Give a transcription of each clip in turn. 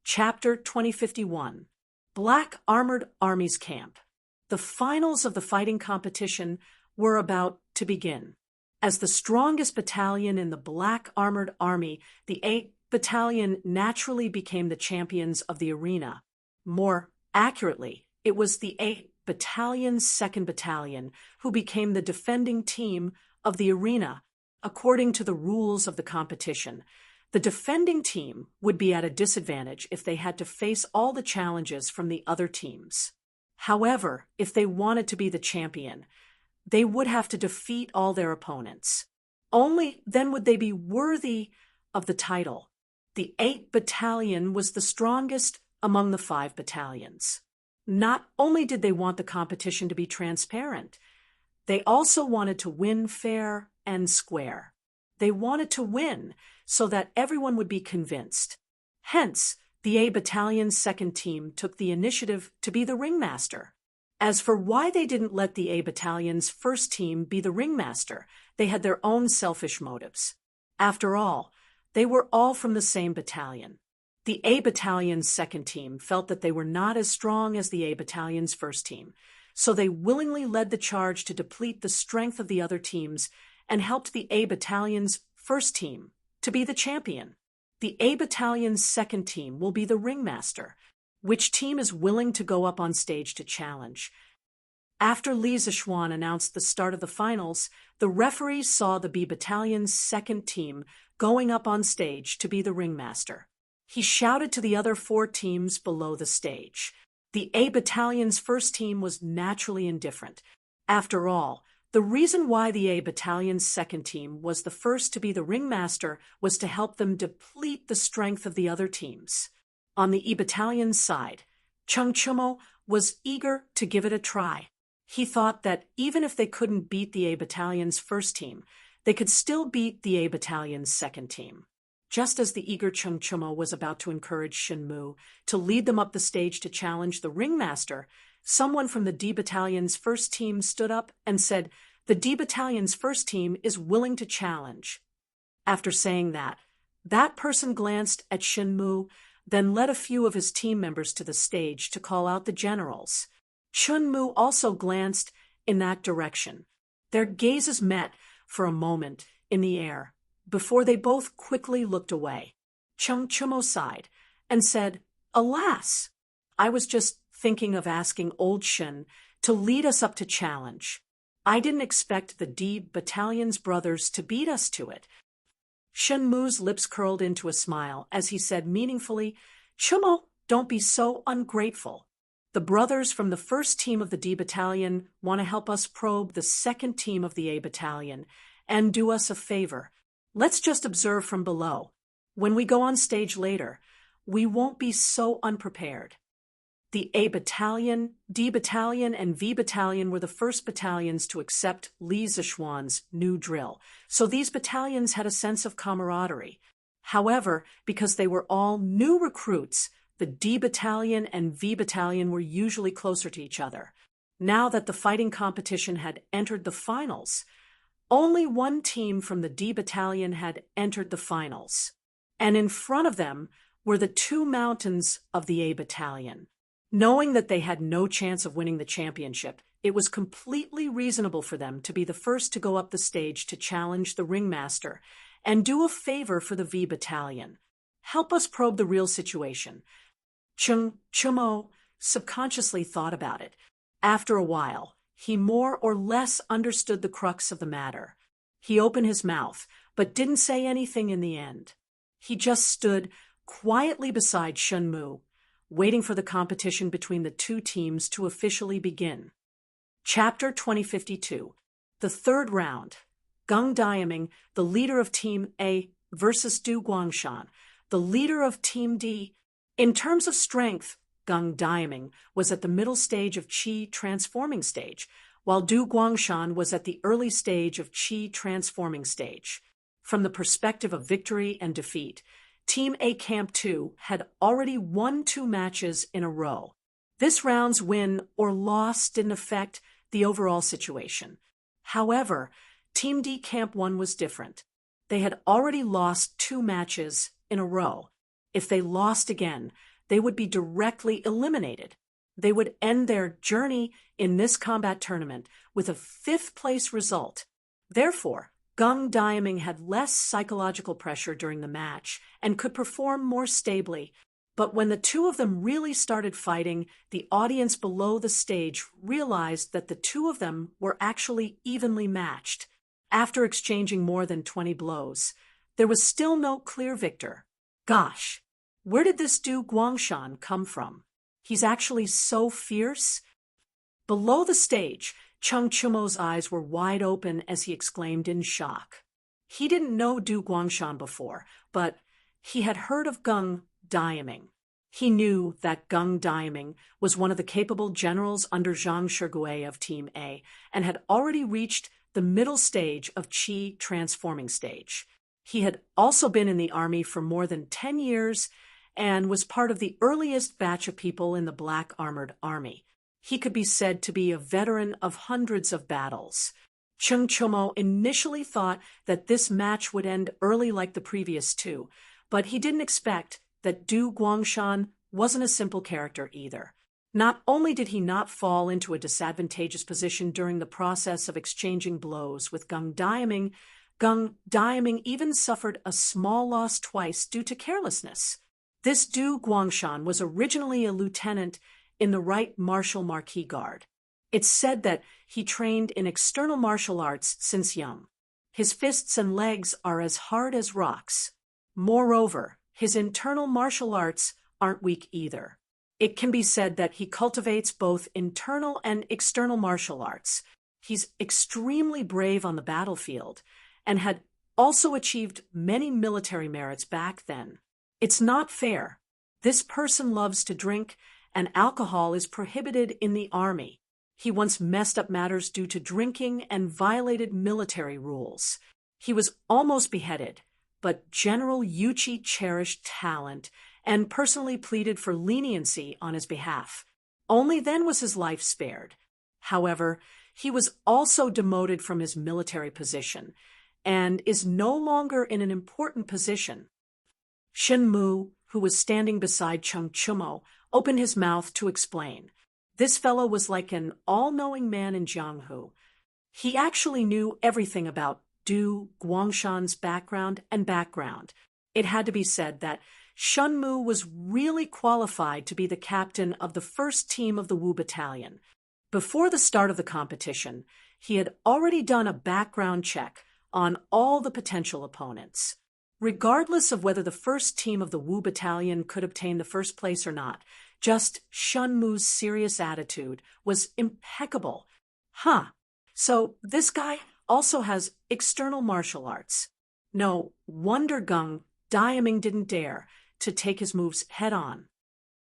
Chapter 2051. Black Armored Armies Camp. The finals of the fighting competition were about to begin. As the strongest battalion in the Black Armored Army, the 8th Battalion naturally became the champions of the arena. More accurately, it was the 8th Battalion's 2nd Battalion who became the defending team of the arena. According to the rules of the competition, the defending team would be at a disadvantage if they had to face all the challenges from the other teams. However, if they wanted to be the champion, they would have to defeat all their opponents. Only then would they be worthy of the title. The 8th Battalion was the strongest among the 5 battalions. Not only did they want the competition to be transparent, they also wanted to win fair and square. They wanted to win so that everyone would be convinced. Hence, the A Battalion's 2nd team took the initiative to be the ringmaster. As for why they didn't let the A Battalion's 1st team be the ringmaster, they had their own selfish motives. After all, they were all from the same battalion. The A Battalion's 2nd team felt that they were not as strong as the A Battalion's 1st team, so they willingly led the charge to deplete the strength of the other teams and helped the A Battalion's 1st team to be the champion. The A Battalion's 2nd team will be the ringmaster. Which team is willing to go up on stage to challenge? After Li Zixuan announced the start of the finals, the referees saw the B Battalion's 2nd team going up on stage to be the ringmaster. He shouted to the other 4 teams below the stage. The A Battalion's 1st team was naturally indifferent. After all, the reason why the A Battalion's 2nd team was the first to be the ringmaster was to help them deplete the strength of the other teams. On the E Battalion's side, Chung Chumo was eager to give it a try. He thought that even if they couldn't beat the A Battalion's 1st team, they could still beat the A Battalion's 2nd team. Just as the eager Chung Chumo was about to encourage Shenmu to lead them up the stage to challenge the ringmaster, someone from the D Battalion's 1st team stood up and said, "The D Battalion's 1st team is willing to challenge." After saying that, that person glanced at Shenmu, then led a few of his team members to the stage to call out the generals. Chunmu also glanced in that direction. Their gazes met for a moment in the air, before they both quickly looked away. Chung Chumo sighed and said, "Alas, I was just thinking of asking old Shen to lead us up to challenge. I didn't expect the D Battalion's brothers to beat us to it." Shenmu's lips curled into a smile as he said meaningfully, "Chumo, don't be so ungrateful. The brothers from the 1st team of the D Battalion want to help us probe the 2nd team of the A Battalion and do us a favor. Let's just observe from below. When we go on stage later, we won't be so unprepared." The A Battalion, D Battalion, and V Battalion were the 1st battalions to accept Li Zixuan's new drill, so these battalions had a sense of camaraderie. However, because they were all new recruits, the D Battalion and V Battalion were usually closer to each other. Now that the fighting competition had entered the finals, only one team from the D Battalion had entered the finals, and in front of them were the 2 mountains of the A Battalion. Knowing that they had no chance of winning the championship, it was completely reasonable for them to be the first to go up the stage to challenge the ringmaster and do a favor for the V Battalion. Help us probe the real situation. Chung Chumo subconsciously thought about it. After a while, he more or less understood the crux of the matter. He opened his mouth, but didn't say anything in the end. He just stood quietly beside Shenmu, waiting for the competition between the 2 teams to officially begin. Chapter 2052. The 3rd round. Geng Diaming, the leader of Team A, versus Du Guangshan, the leader of Team D. In terms of strength, Geng Diaming was at the middle stage of Qi transforming stage, while Du Guangshan was at the early stage of Qi transforming stage. From the perspective of victory and defeat, Team A Camp 2 had already won 2 matches in a row. This round's win or loss didn't affect the overall situation. However, Team D Camp 1 was different. They had already lost 2 matches in a row. If they lost again, they would be directly eliminated. They would end their journey in this combat tournament with a fifth-place result. Therefore, Gung Diaming had less psychological pressure during the match and could perform more stably. But when the two of them really started fighting, the audience below the stage realized that the two of them were actually evenly matched. After exchanging more than 20 blows, there was still no clear victor. Gosh, where did this Du Guangshan come from? He's actually so fierce. Below the stage, Chung Chumo's eyes were wide open as he exclaimed in shock. He didn't know Du Guangshan before, but he had heard of Gung Diaming. He knew that Gung Diaming was one of the capable generals under Zhang Shigui of Team A and had already reached the middle stage of Qi transforming stage. He had also been in the army for more than 10 years and was part of the earliest batch of people in the Black Armored Army. He could be said to be a veteran of hundreds of battles. Chung Chumo initially thought that this match would end early like the previous two, but he didn't expect that Du Guangshan wasn't a simple character either. Not only did he not fall into a disadvantageous position during the process of exchanging blows with Gung Diaming even suffered a small loss twice due to carelessness. This Du Guangshan was originally a lieutenant in the Right Martial Marquis Guard. It's said that he trained in external martial arts since young. His fists and legs are as hard as rocks. Moreover, his internal martial arts aren't weak either. It can be said that he cultivates both internal and external martial arts. He's extremely brave on the battlefield and had also achieved many military merits back then. It's not fair. This person loves to drink, and alcohol is prohibited in the army. He once messed up matters due to drinking and violated military rules. He was almost beheaded, but General Yuchi cherished talent and personally pleaded for leniency on his behalf. Only then was his life spared. However, he was also demoted from his military position and is no longer in an important position. Shen Mu, who was standing beside Chung Chumo, opened his mouth to explain. This fellow was like an all-knowing man in Jianghu. He actually knew everything about Du Guangshan's background. It had to be said that Shen Mu was really qualified to be the captain of the first team of the Wu Battalion. Before the start of the competition, he had already done a background check on all the potential opponents. Regardless of whether the first team of the Wu Battalion could obtain the first place or not, just Shen Mu's serious attitude was impeccable. So this guy also has external martial arts. No wonder Gung Diaming didn't dare to take his moves head-on.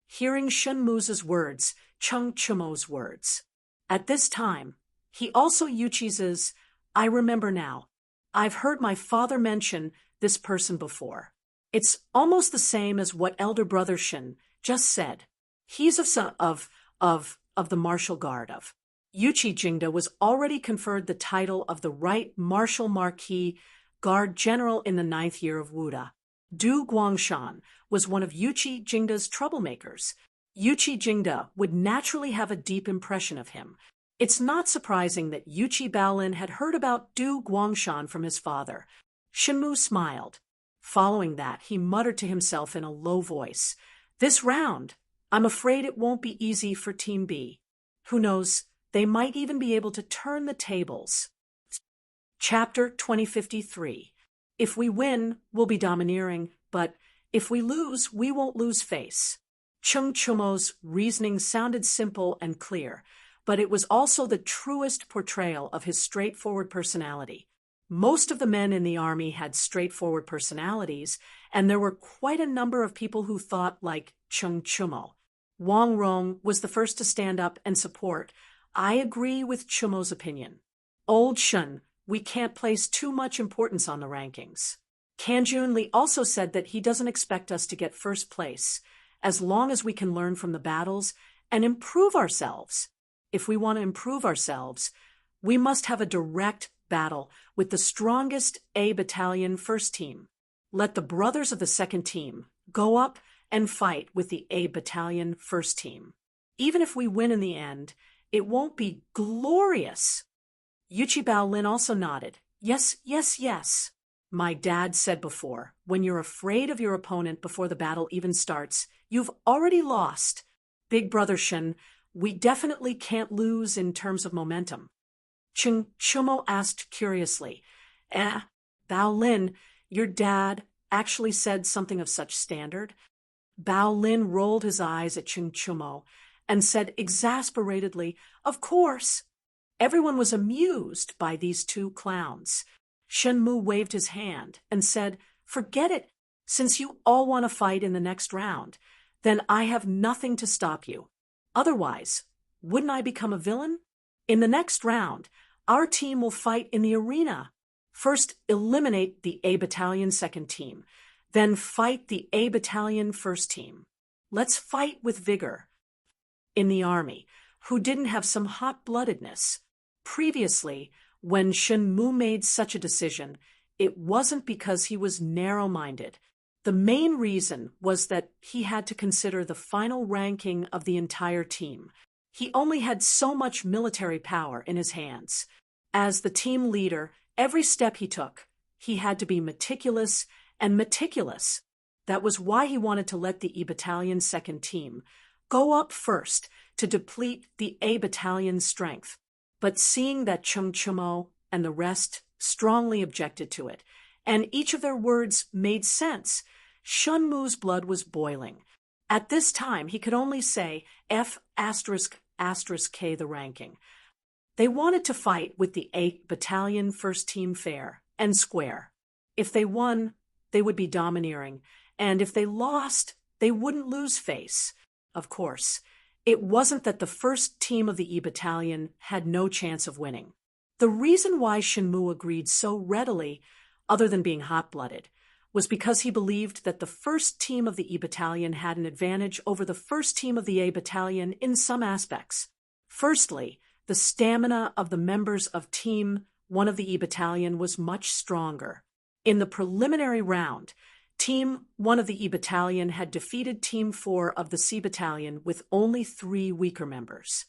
Hearing Shen Mu's words, Chung Chumo's words. At this time, he also Yuchi's, I remember now. I've heard my father mention this person before. It's almost the same as what elder brother Shen just said. He's of the martial guard of. Yuchi Jingda was already conferred the title of the Right Martial Marquis Guard General in the 9th year of Wuda. Du Guangshan was one of Yuchi Jingda's troublemakers. Yuchi Jingda would naturally have a deep impression of him. It's not surprising that Yuchi Baolin had heard about Du Guangshan from his father. Shen Mu smiled. Following that, he muttered to himself in a low voice, "This round, I'm afraid it won't be easy for Team B. Who knows, they might even be able to turn the tables." Chapter 2053. If we win, we'll be domineering, but if we lose, we won't lose face. Chung Chumo's reasoning sounded simple and clear, but it was also the truest portrayal of his straightforward personality. Most of the men in the army had straightforward personalities, and there were quite a number of people who thought like Chung Chumo. Wang Rong was the first to stand up and support. "I agree with Chumo's opinion. Old Shen, we can't place too much importance on the rankings." Kan Junli also said that he doesn't expect us to get first place, as long as we can learn from the battles and improve ourselves. If we want to improve ourselves, we must have a direct battle with the strongest A Battalion first team. Let the brothers of the second team go up and fight with the A Battalion first team. Even if we win in the end, it won't be glorious. Yuchi Baolin also nodded. Yes, yes, yes. My dad said before, when you're afraid of your opponent before the battle even starts, you've already lost. Big brother Shen, we definitely can't lose in terms of momentum. Chung Chumo asked curiously. Baolin, your dad actually said something of such standard? Baolin rolled his eyes at Chung Chumo and said exasperatedly, Of course. Everyone was amused by these two clowns. Shenmu waved his hand and said, Forget it. Since you all want to fight in the next round, then I have nothing to stop you. Otherwise, wouldn't I become a villain? In the next round, our team will fight in the arena. First, eliminate the A Battalion second team, then fight the A Battalion first team. Let's fight with vigor. In the army, who didn't have some hot-bloodedness. Previously, when Shenmu made such a decision, it wasn't because he was narrow-minded. The main reason was that he had to consider the final ranking of the entire team. He only had so much military power in his hands. As the team leader, every step he took, he had to be meticulous and meticulous. That was why he wanted to let the E Battalion second team go up first to deplete the A Battalion's strength. But seeing that Chung Chumo and the rest strongly objected to it, and each of their words made sense, Shunmu's blood was boiling. At this time, he could only say F*** K the ranking. They wanted to fight with the A Battalion first team fair and square. If they won, they would be domineering, and if they lost, they wouldn't lose face. Of course, it wasn't that the first team of the E Battalion had no chance of winning. The reason why Shenmu agreed so readily, other than being hot-blooded, was because he believed that the first team of the E Battalion had an advantage over the first team of the A Battalion in some aspects. Firstly, the stamina of the members of Team 1 of the E Battalion was much stronger. In the preliminary round, Team 1 of the E Battalion had defeated Team 4 of the C Battalion with only 3 weaker members.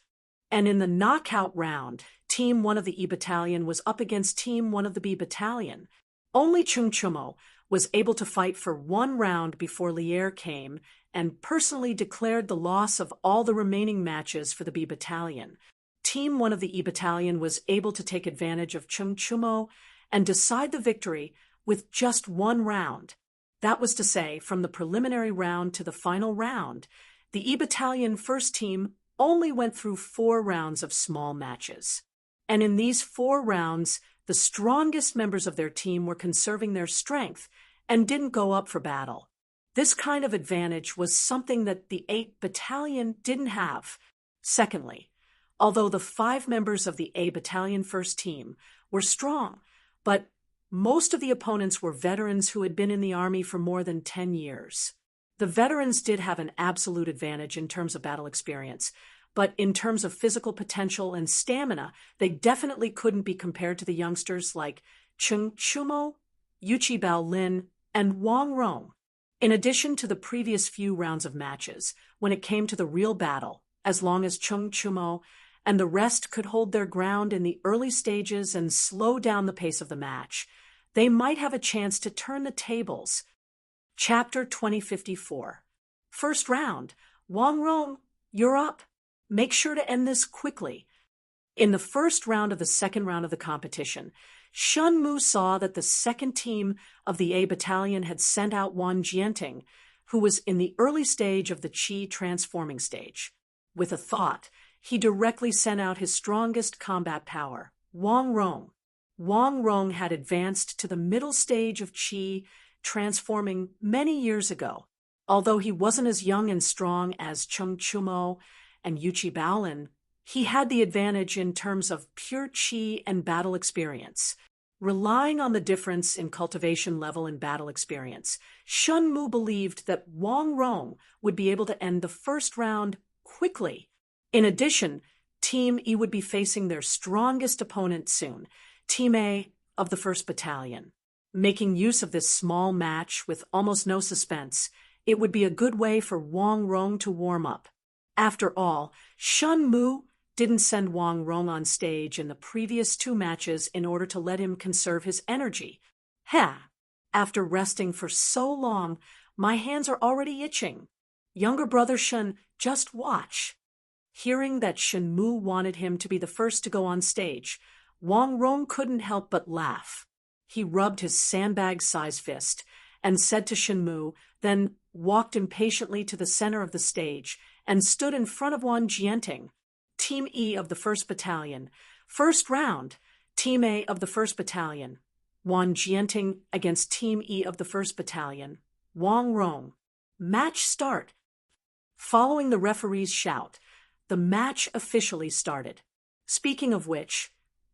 And in the knockout round, Team 1 of the E Battalion was up against Team 1 of the B Battalion. Only Chung Chumo was able to fight for 1 round before Lier came and personally declared the loss of all the remaining matches for the B Battalion. Team 1 of the E Battalion was able to take advantage of Chung Chumo and decide the victory with just 1 round. That was to say, from the preliminary round to the final round, the E Battalion first team only went through 4 rounds of small matches. And in these 4 rounds, the strongest members of their team were conserving their strength and didn't go up for battle. This kind of advantage was something that the 8th Battalion didn't have. Secondly, although the 5 members of the A Battalion first team were strong, but most of the opponents were veterans who had been in the army for more than 10 years. The veterans did have an absolute advantage in terms of battle experience, but in terms of physical potential and stamina, they definitely couldn't be compared to the youngsters like Chung Chumo, Yuchi Baolin, and Wang Rong. In addition to the previous few rounds of matches, when it came to the real battle, as long as Chung Chumo and the rest could hold their ground in the early stages and slow down the pace of the match, they might have a chance to turn the tables. Chapter 2054. First round. Wang Rong, you're up. Make sure to end this quickly. In the first round of the second round of the competition, Shunmu saw that the second team of the A Battalion had sent out Wan Jianting, who was in the early stage of the Qi transforming stage. With a thought, he directly sent out his strongest combat power, Wang Rong. Wang Rong had advanced to the middle stage of Qi transforming many years ago. Although he wasn't as young and strong as Chung Chumo and Yuchi Baolin, he had the advantage in terms of pure Qi and battle experience. Relying on the difference in cultivation level and battle experience, Shunmu believed that Wang Rong would be able to end the first round quickly. In addition, Team E would be facing their strongest opponent soon, Team A of the 1st Battalion. Making use of this small match with almost no suspense, It would be a good way for Wang Rong to warm up. After all, Shen Mu didn't send Wang Rong on stage in the previous 2 matches in order to let him conserve his energy. After resting for so long, my hands are already itching. Younger brother Shen, just watch. Hearing that Shen Mu wanted him to be the first to go on stage, Wang Rong couldn't help but laugh. He rubbed his sandbag-sized fist and said to Shen Mu, then walked impatiently to the center of the stage and stood in front of Wan Jianting. Team E of the 1st Battalion. First round, Team A of the 1st Battalion. Wan Jianting against Team E of the 1st Battalion. Wang Rong. Match start. Following the referee's shout, the match officially started. Speaking of which,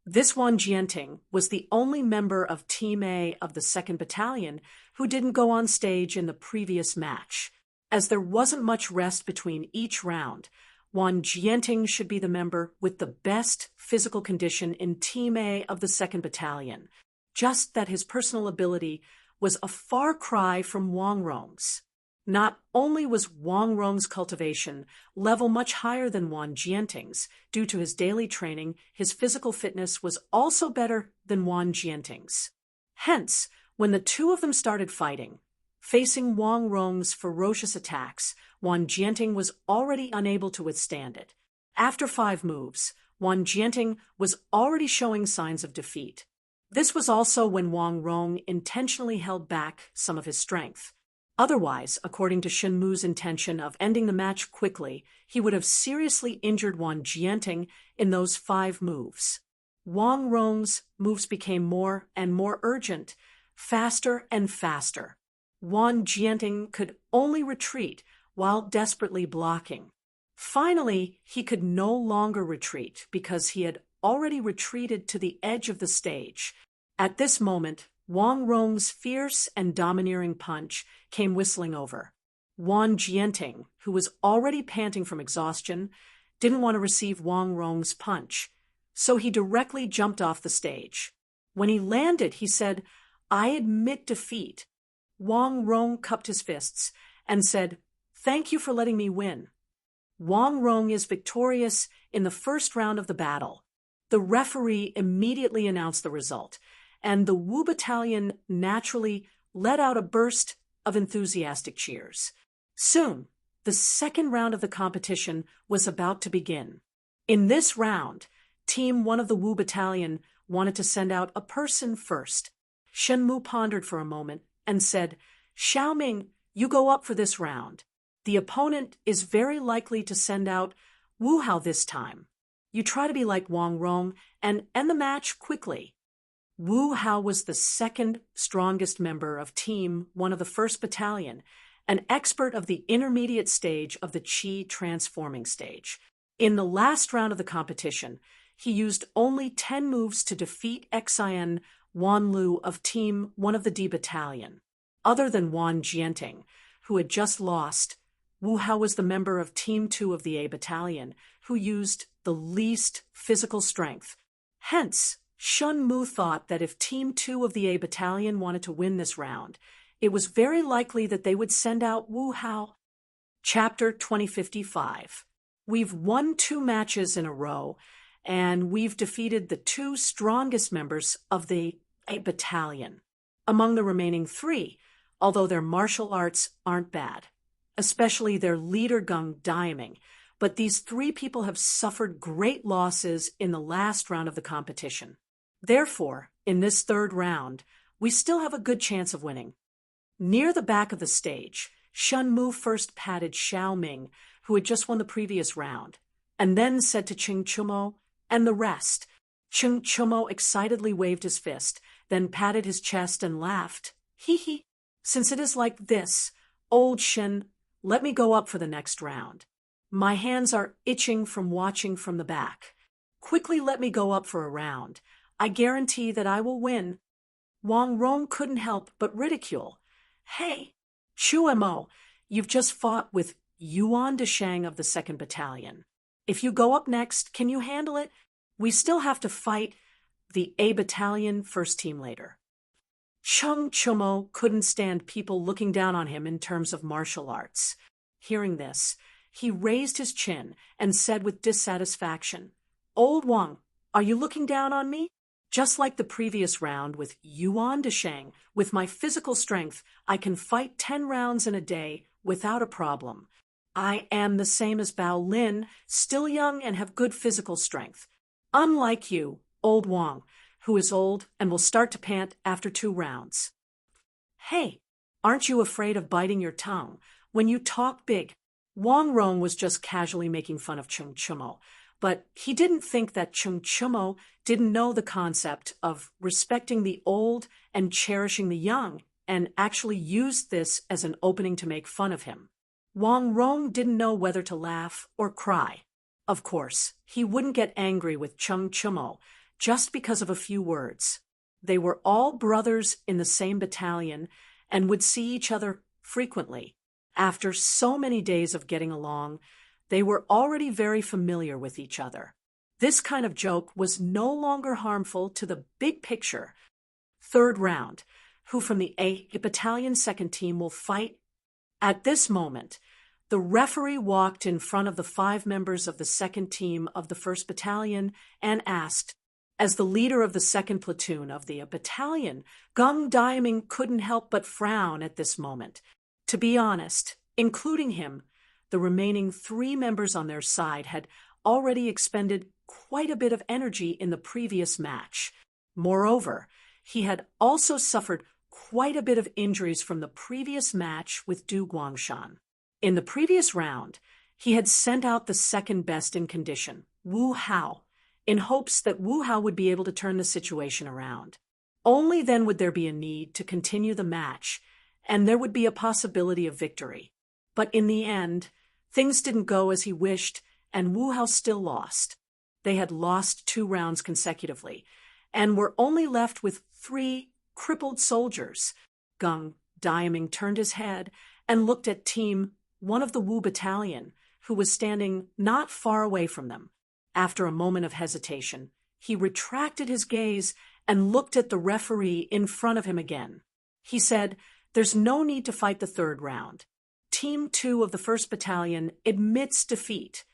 this Wan Jianting was the only member of Team A of the 2nd Battalion who didn't go on stage in the previous match. As there wasn't much rest between each round, Wan Jianting should be the member with the best physical condition in Team A of the 2nd Battalion, just that his personal ability was a far cry from Wang Rong's. Not only was Wang Rong's cultivation level much higher than Wan Jianting's due to his daily training, his physical fitness was also better than Wan Jianting's. Hence, when the 2 of them started fighting, facing Wang Rong's ferocious attacks, Wan Jianting was already unable to withstand it. After 5 moves, Wan Jianting was already showing signs of defeat. This was also when Wang Rong intentionally held back some of his strength. Otherwise, according to Shen Mu's intention of ending the match quickly, he would have seriously injured Wan Jianting in those 5 moves. Wang Rong's moves became more and more urgent, faster and faster. Wan Jianting could only retreat while desperately blocking. Finally, he could no longer retreat because he had already retreated to the edge of the stage. At this moment, Wang Rong's fierce and domineering punch came whistling over. Wan Jianting, who was already panting from exhaustion, didn't want to receive Wang Rong's punch, so he directly jumped off the stage. When he landed, he said, "I admit defeat." Wang Rong cupped his fists and said, "Thank you for letting me win." Wang Rong is victorious in the first round of the battle. The referee immediately announced the result, and the Wu Battalion naturally let out a burst of enthusiastic cheers. Soon, the second round of the competition was about to begin. In this round, Team 1 of the Wu Battalion wanted to send out a person first. Shen Mu pondered for a moment and said, "Xiaoming, you go up for this round. The opponent is very likely to send out Wu Hao this time. You try to be like Wang Rong and end the match quickly." Wu Hao was the 2nd strongest member of Team 1 of the 1st Battalion, an expert of the intermediate stage of the Qi transforming stage. In the last round of the competition, he used only 10 moves to defeat Xin Wan Lu of Team 1 of the D Battalion. Other than Wan Jianting, who had just lost, Wu Hao was the member of Team 2 of the A Battalion, who used the least physical strength. Hence, Shen Mu thought that if Team 2 of the A Battalion wanted to win this round, it was very likely that they would send out Wu Hao. Chapter 2055. We've won 2 matches in a row, and we've defeated the 2 strongest members of the A Battalion. Among the remaining 3, although their martial arts aren't bad, especially their leader Gung Diaming, but these 3 people have suffered great losses in the last round of the competition. Therefore, in this 3rd round, we still have a good chance of winning. Near the back of the stage, Shen Mu first patted Xiaoming, who had just won the previous round, and then said to Qing Chumo and the rest. Qing Chumo excitedly waved his fist, then patted his chest and laughed. "Hee hee. Since it is like this, old Shen, let me go up for the next round. My hands are itching from watching from the back. Quickly let me go up for a round. I guarantee that I will win." Wang Rong couldn't help but ridicule. "Hey, Chuemo, you've just fought with Yuan Deshang of the 2nd Battalion. If you go up next, can you handle it? We still have to fight the A Battalion first team later." Chung Chumo couldn't stand people looking down on him in terms of martial arts. Hearing this, he raised his chin and said with dissatisfaction, "Old Wang, are you looking down on me? Just like the previous round with Yuan Desheng, with my physical strength, I can fight 10 rounds in a day without a problem. I am the same as Bao Lin, still young and have good physical strength. Unlike you, Old Wang, who is old and will start to pant after 2 rounds. Hey, aren't you afraid of biting your tongue when you talk big?" Wang Rong was just casually making fun of Chung Chumo, but he didn't think that Chung Chumo didn't know the concept of respecting the old and cherishing the young, and actually used this as an opening to make fun of him. Wang Rong didn't know whether to laugh or cry. Of course, he wouldn't get angry with Chung Chumo just because of a few words. They were all brothers in the same battalion and would see each other frequently. After so many days of getting along, they were already very familiar with each other. This kind of joke was no longer harmful to the big picture. Third round, who from the A Battalion second team will fight? At this moment, the referee walked in front of the 5 members of the second team of the 1st Battalion and asked, as the leader of the 2nd platoon of the battalion, Gung Daiming couldn't help but frown at this moment. To be honest, including him, the remaining 3 members on their side had already expended quite a bit of energy in the previous match. Moreover, he had also suffered quite a bit of injuries from the previous match with Du Guangshan. In the previous round, he had sent out the second best in condition, Wu Hao, in hopes that Wu Hao would be able to turn the situation around. Only then would there be a need to continue the match, and there would be a possibility of victory. But in the end, things didn't go as he wished, and Wu Hao still lost. They had lost 2 rounds consecutively, and were only left with 3 crippled soldiers. Gung Daiming turned his head and looked at Team 1 of the Wu Battalion, who was standing not far away from them. After a moment of hesitation, he retracted his gaze and looked at the referee in front of him again. He said, "There's no need to fight the 3rd round. Team 2 of the 1st Battalion admits defeat."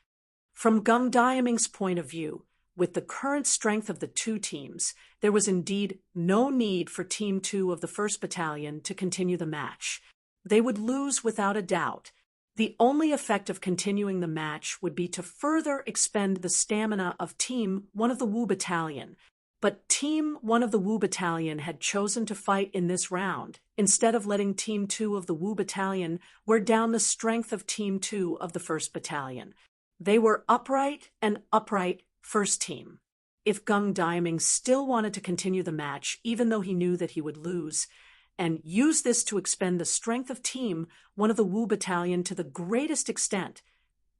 From Gung Daiming's point of view, with the current strength of the 2 teams, there was indeed no need for Team 2 of the 1st Battalion to continue the match. They would lose without a doubt. The only effect of continuing the match would be to further expend the stamina of Team 1 of the Wu Battalion. But Team 1 of the Wu Battalion had chosen to fight in this round, instead of letting Team 2 of the Wu Battalion wear down the strength of Team 2 of the 1st Battalion. They were upright and upright first team. If Gung Daiming still wanted to continue the match, even though he knew that he would lose, and use this to expend the strength of Team 1 of the Wu Battalion to the greatest extent,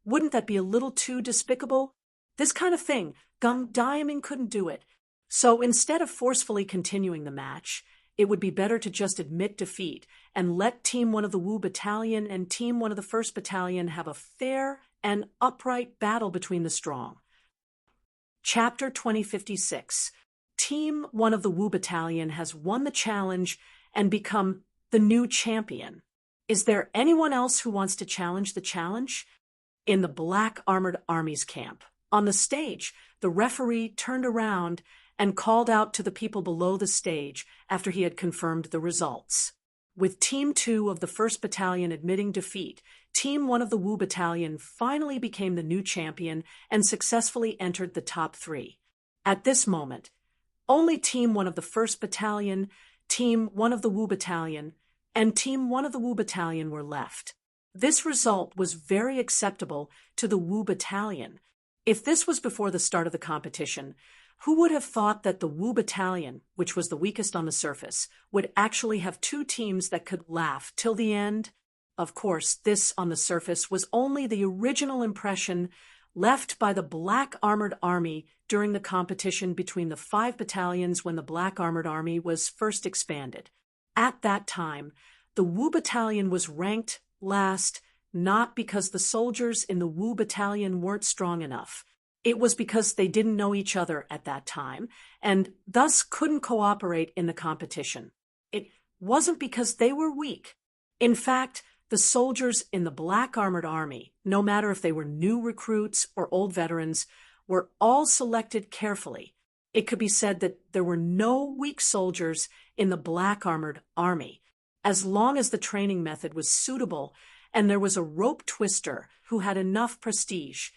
wouldn't that be a little too despicable? This kind of thing, Gung Daiming couldn't do it. So instead of forcefully continuing the match, it would be better to just admit defeat and let Team 1 of the Wu Battalion and Team 1 of the 1st Battalion have a fair and upright battle between the strong. Chapter 2056. Team 1 of the Wu Battalion has won the challenge and become the new champion. Is there anyone else who wants to challenge the challenge? In the Black Armored Army's camp, on the stage, the referee turned around and called out to the people below the stage after he had confirmed the results. With Team 2 of the 1st Battalion admitting defeat, Team 1 of the Wu Battalion finally became the new champion and successfully entered the top 3. At this moment, only Team 1 of the 1st Battalion, Team 1 of the Wu Battalion, and Team 1 of the Wu Battalion were left. This result was very acceptable to the Wu Battalion. If this was before the start of the competition, who would have thought that the Wu Battalion, which was the weakest on the surface, would actually have 2 teams that could laugh till the end? Of course, this on the surface was only the original impression left by the Black Armored Army during the competition between the 5 battalions when the Black Armored Army was first expanded. At that time, the Wu Battalion was ranked last, not because the soldiers in the Wu Battalion weren't strong enough. It was because they didn't know each other at that time, and thus couldn't cooperate in the competition. It wasn't because they were weak. In fact, the soldiers in the Black Armored Army, no matter if they were new recruits or old veterans, were all selected carefully. It could be said that there were no weak soldiers in the Black Armored Army, as long as the training method was suitable and there was a rope twister who had enough prestige.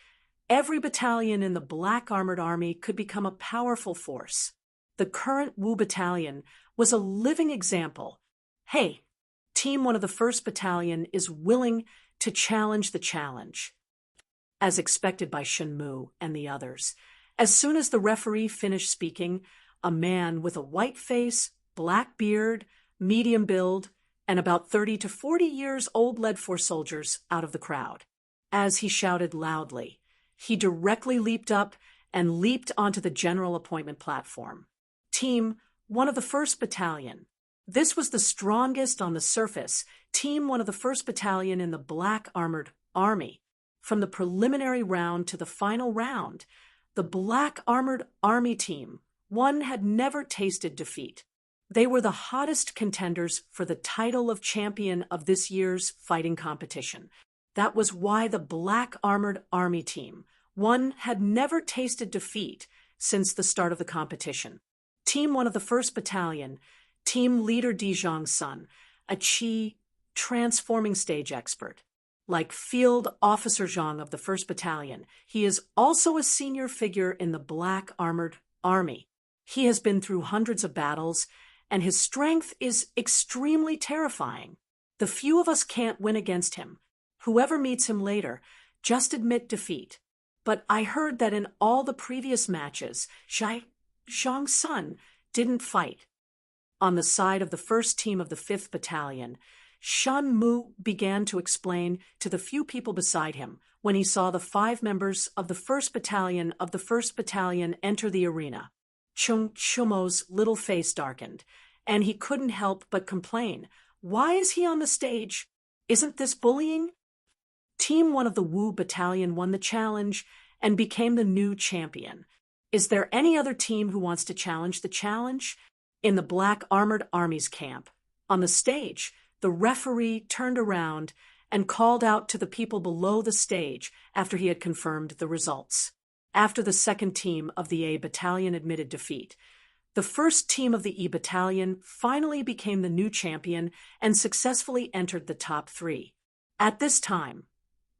Every battalion in the Black Armored Army could become a powerful force. The current Wu Battalion was a living example. Hey, Team 1 of the 1st Battalion is willing to challenge the challenge, as expected by Shenmue and the others. As soon as the referee finished speaking, a man with a white face, black beard, medium build, and about 30 to 40 years old led 4 soldiers out of the crowd. As he shouted loudly, he directly leaped up and leaped onto the general appointment platform. Team 1 of the 1st Battalion. This was the strongest on the surface, Team 1 of the 1st Battalion in the Black Armored Army. From the preliminary round to the final round, the Black Armored Army Team 1 had never tasted defeat. They were the hottest contenders for the title of champion of this year's fighting competition. That was why the Black Armored Army Team 1 had never tasted defeat since the start of the competition. Team 1 of the 1st Battalion, Team Leader Dijong's son, a Qi transforming stage expert. Like Field Officer Zhang of the 1st Battalion, he is also a senior figure in the Black Armored Army. He has been through hundreds of battles, and his strength is extremely terrifying. The few of us can't win against him. Whoever meets him later, just admit defeat. But I heard that in all the previous matches, Zhang's son didn't fight. On the side of the 1st Team of the 5th Battalion, Shenmue began to explain to the few people beside him when he saw the 5 members of the 1st Battalion enter the arena. Chung Chumo's little face darkened, and he couldn't help but complain. Why is he on the stage? Isn't this bullying? Team 1 of the Wu Battalion won the challenge and became the new champion. Is there any other team who wants to challenge the challenge? In the Black Armored Army's camp, on the stage, the referee turned around and called out to the people below the stage after he had confirmed the results. After the 2nd Team of the A Battalion admitted defeat, the 1st Team of the E Battalion finally became the new champion and successfully entered the top 3. At this time,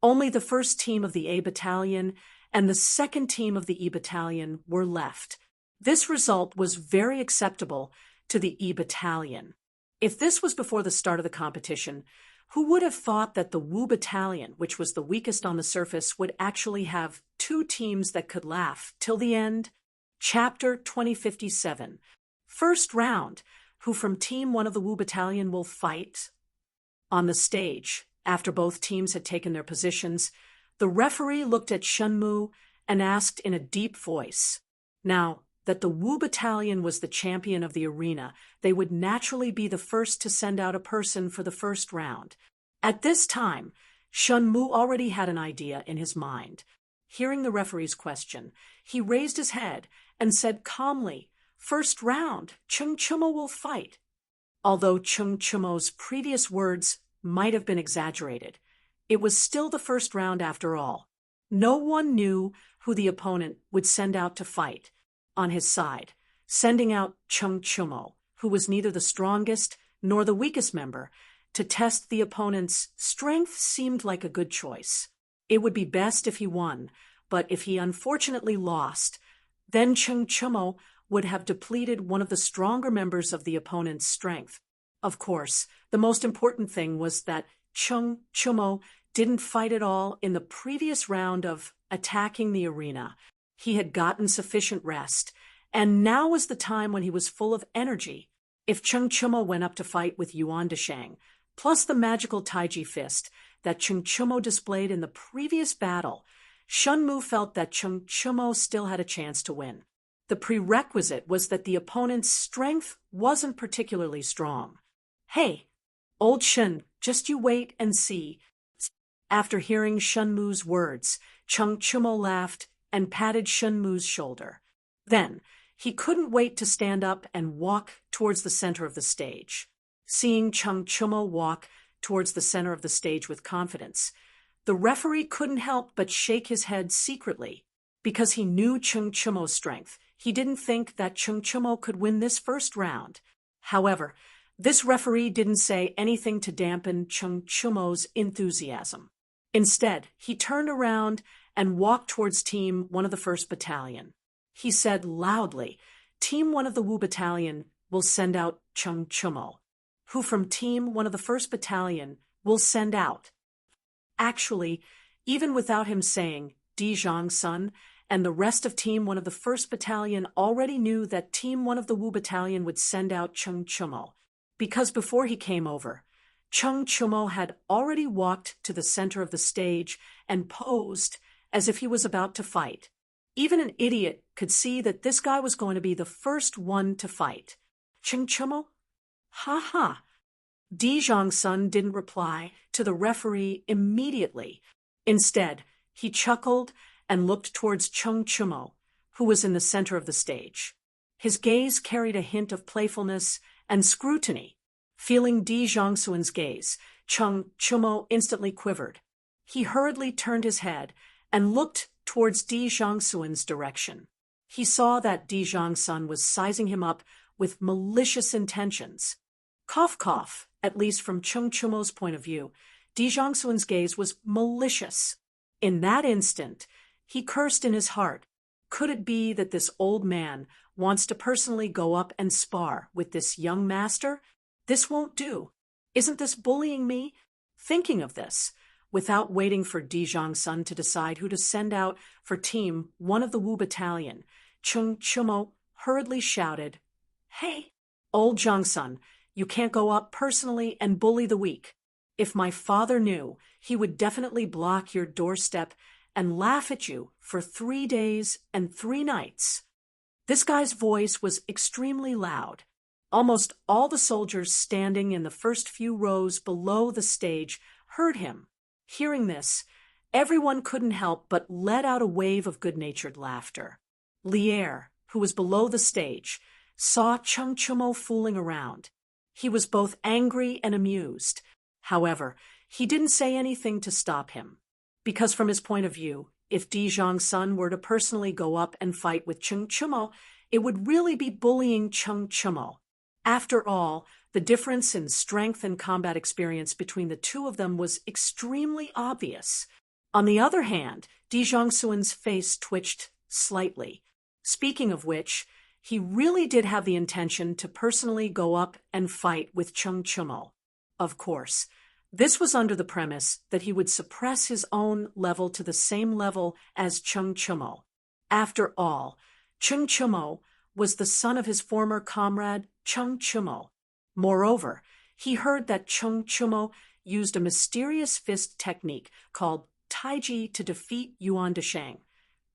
only the 1st Team of the A Battalion and the 2nd Team of the E Battalion were left. This result was very acceptable to the E Battalion. If this was before the start of the competition, who would have thought that the Wu Battalion, which was the weakest on the surface, would actually have 2 teams that could laugh till the end? Chapter 2057. First round. Who from Team 1 of the Wu Battalion will fight? On the stage, after both teams had taken their positions, the referee looked at Shenmue and asked in a deep voice. Now, that the Wu Battalion was the champion of the arena, they would naturally be the first to send out a person for the first round. At this time, Shenmue already had an idea in his mind. Hearing the referee's question, he raised his head and said calmly, "First round, Chung Chumo will fight." Although Chung Chumo's previous words might have been exaggerated, it was still the first round after all. No one knew who the opponent would send out to fight. On his side, sending out Chung Chumo, who was neither the strongest nor the weakest member, to test the opponent's strength seemed like a good choice. It would be best if he won, but if he unfortunately lost, then Chung Chumo would have depleted one of the stronger members of the opponent's strength. Of course, the most important thing was that Chung Chumo didn't fight at all in the previous round of attacking the arena. He had gotten sufficient rest, and now was the time when he was full of energy. If Chung Chumo went up to fight with Yuan Deshang, plus the magical Taiji fist that Chung Chumo displayed in the previous battle, Shenmue felt that Chung Chumo still had a chance to win. The prerequisite was that the opponent's strength wasn't particularly strong. "Hey, old Shen, just you wait and see." After hearing Shenmue's words, Chung Chumo laughed and patted Shenmue's shoulder. Then, he couldn't wait to stand up and walk towards the center of the stage. Seeing Chung Chumo walk towards the center of the stage with confidence, the referee couldn't help but shake his head secretly. Because he knew Chung Chumo's strength, he didn't think that Chung Chumo could win this first round. However, this referee didn't say anything to dampen Chung Chumo's enthusiasm. Instead, he turned around and walked towards Team 1 of the 1st Battalion. He said loudly, "Team 1 of the Wu Battalion will send out Chung Chumo, who from Team 1 of the 1st Battalion will send out." Actually, even without him saying, Di Zhang-sun and the rest of Team 1 of the 1st Battalion already knew that Team 1 of the Wu Battalion would send out Chung Chumo, because before he came over, Chung Chumo had already walked to the center of the stage and posed as if he was about to fight. Even an idiot could see that this guy was going to be the first one to fight. Chung Chumo? Ha ha! Di Zhang-sun didn't reply to the referee immediately. Instead, he chuckled and looked towards Chung Chumo, who was in the center of the stage. His gaze carried a hint of playfulness and scrutiny. Feeling Di Zhangsun's gaze, Chung Chumo instantly quivered. He hurriedly turned his head and looked towards Di Zhangsun's direction. He saw that Di Zhangsun was sizing him up with malicious intentions. Cough cough, at least from Chung Chumo's point of view, Di Zhangsun's gaze was malicious. In that instant, he cursed in his heart. Could it be that this old man wants to personally go up and spar with this young master? This won't do. Isn't this bullying me? Thinking of this, without waiting for Di Zhangsun to decide who to send out for Team 1 of the Wu Battalion, Chung Chumo hurriedly shouted, "Hey, old Zhangsun, you can't go up personally and bully the weak. If my father knew, he would definitely block your doorstep and laugh at you for 3 days and 3 nights." This guy's voice was extremely loud. Almost all the soldiers standing in the first few rows below the stage heard him. Hearing this, everyone couldn't help but let out a wave of good-natured laughter. Lier, who was below the stage, saw Chung Chumo fooling around. He was both angry and amused. However, he didn't say anything to stop him, because from his point of view, if Di Zhangsun were to personally go up and fight with Chung Chumo, it would really be bullying Chung Chumo. After all, the difference in strength and combat experience between the two of them was extremely obvious. On the other hand, Di Zhangsun's face twitched slightly. Speaking of which, he really did have the intention to personally go up and fight with Chung Chumo. Of course, this was under the premise that he would suppress his own level to the same level as Chung Chumo. After all, Chung Chumo was the son of his former comrade, Chung Chumo. Moreover, he heard that Chung Chumo used a mysterious fist technique called Taiji to defeat Yuan Desheng,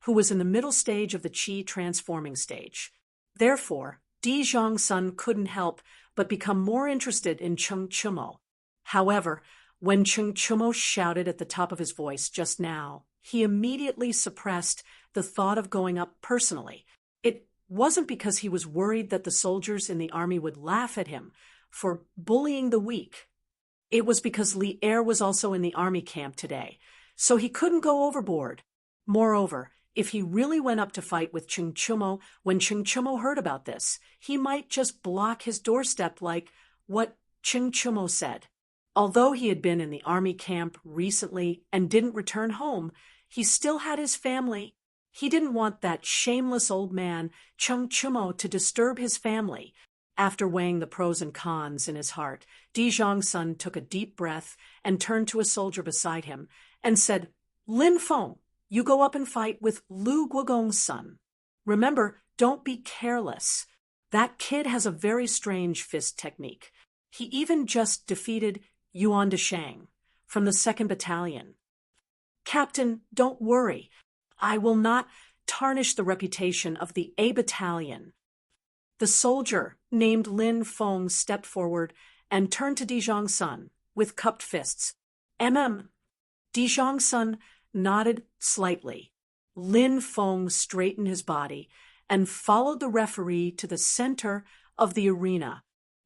who was in the middle stage of the Qi transforming stage. Therefore, Di Zhangsun couldn't help but become more interested in Chung Chumo. However, when Chung Chumo shouted at the top of his voice just now, he immediately suppressed the thought of going up personally. It wasn't because he was worried that the soldiers in the army would laugh at him for bullying the weak. It was because Lier was also in the army camp today, so he couldn't go overboard. Moreover, if he really went up to fight with Chung Chumo, when Chung Chumo heard about this, he might just block his doorstep like what Chung Chumo said. Although he had been in the army camp recently and didn't return home, he still had his family. He didn't want that shameless old man, Chung Chumo, to disturb his family. After weighing the pros and cons in his heart, Di Zhangsun took a deep breath and turned to a soldier beside him and said, "Lin Feng, you go up and fight with Lu Guogong's son. Remember, don't be careless. That kid has a very strange fist technique. He even just defeated Yuan Desheng from the 2nd Battalion. Captain, don't worry. I will not tarnish the reputation of the A Battalion." The soldier, named Lin Feng, stepped forward and turned to Di Zhangsun with cupped fists. Di Zhangsun nodded slightly. Lin Feng straightened his body and followed the referee to the center of the arena.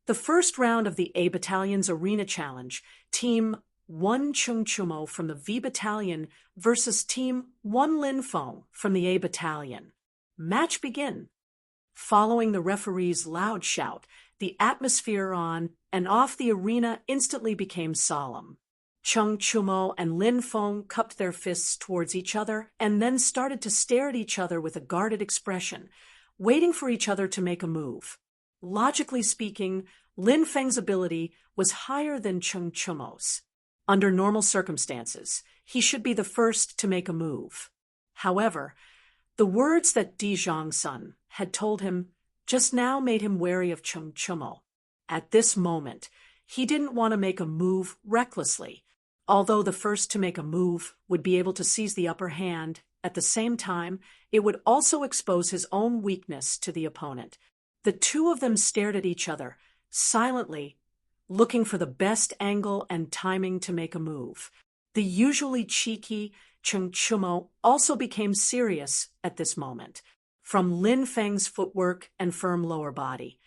The first round of the A Battalion's Arena Challenge, Team 1 Chung Chumo from the V Battalion versus Team 1 Lin Feng from the A Battalion. Match begin. Following the referee's loud shout, the atmosphere on and off the arena instantly became solemn. Chung Chumo and Lin Feng cupped their fists towards each other and then started to stare at each other with a guarded expression, waiting for each other to make a move. Logically speaking, Lin Feng's ability was higher than Chung Chumo's. Under normal circumstances, he should be the first to make a move. However, the words that Di Zhongsun had told him just now made him wary of Chung Chumo. At this moment, he didn't want to make a move recklessly. Although the first to make a move would be able to seize the upper hand, at the same time, it would also expose his own weakness to the opponent. The two of them stared at each other, silently, looking for the best angle and timing to make a move. The usually cheeky Chung Chumo also became serious at this moment. From Lin Feng's footwork and firm lower body,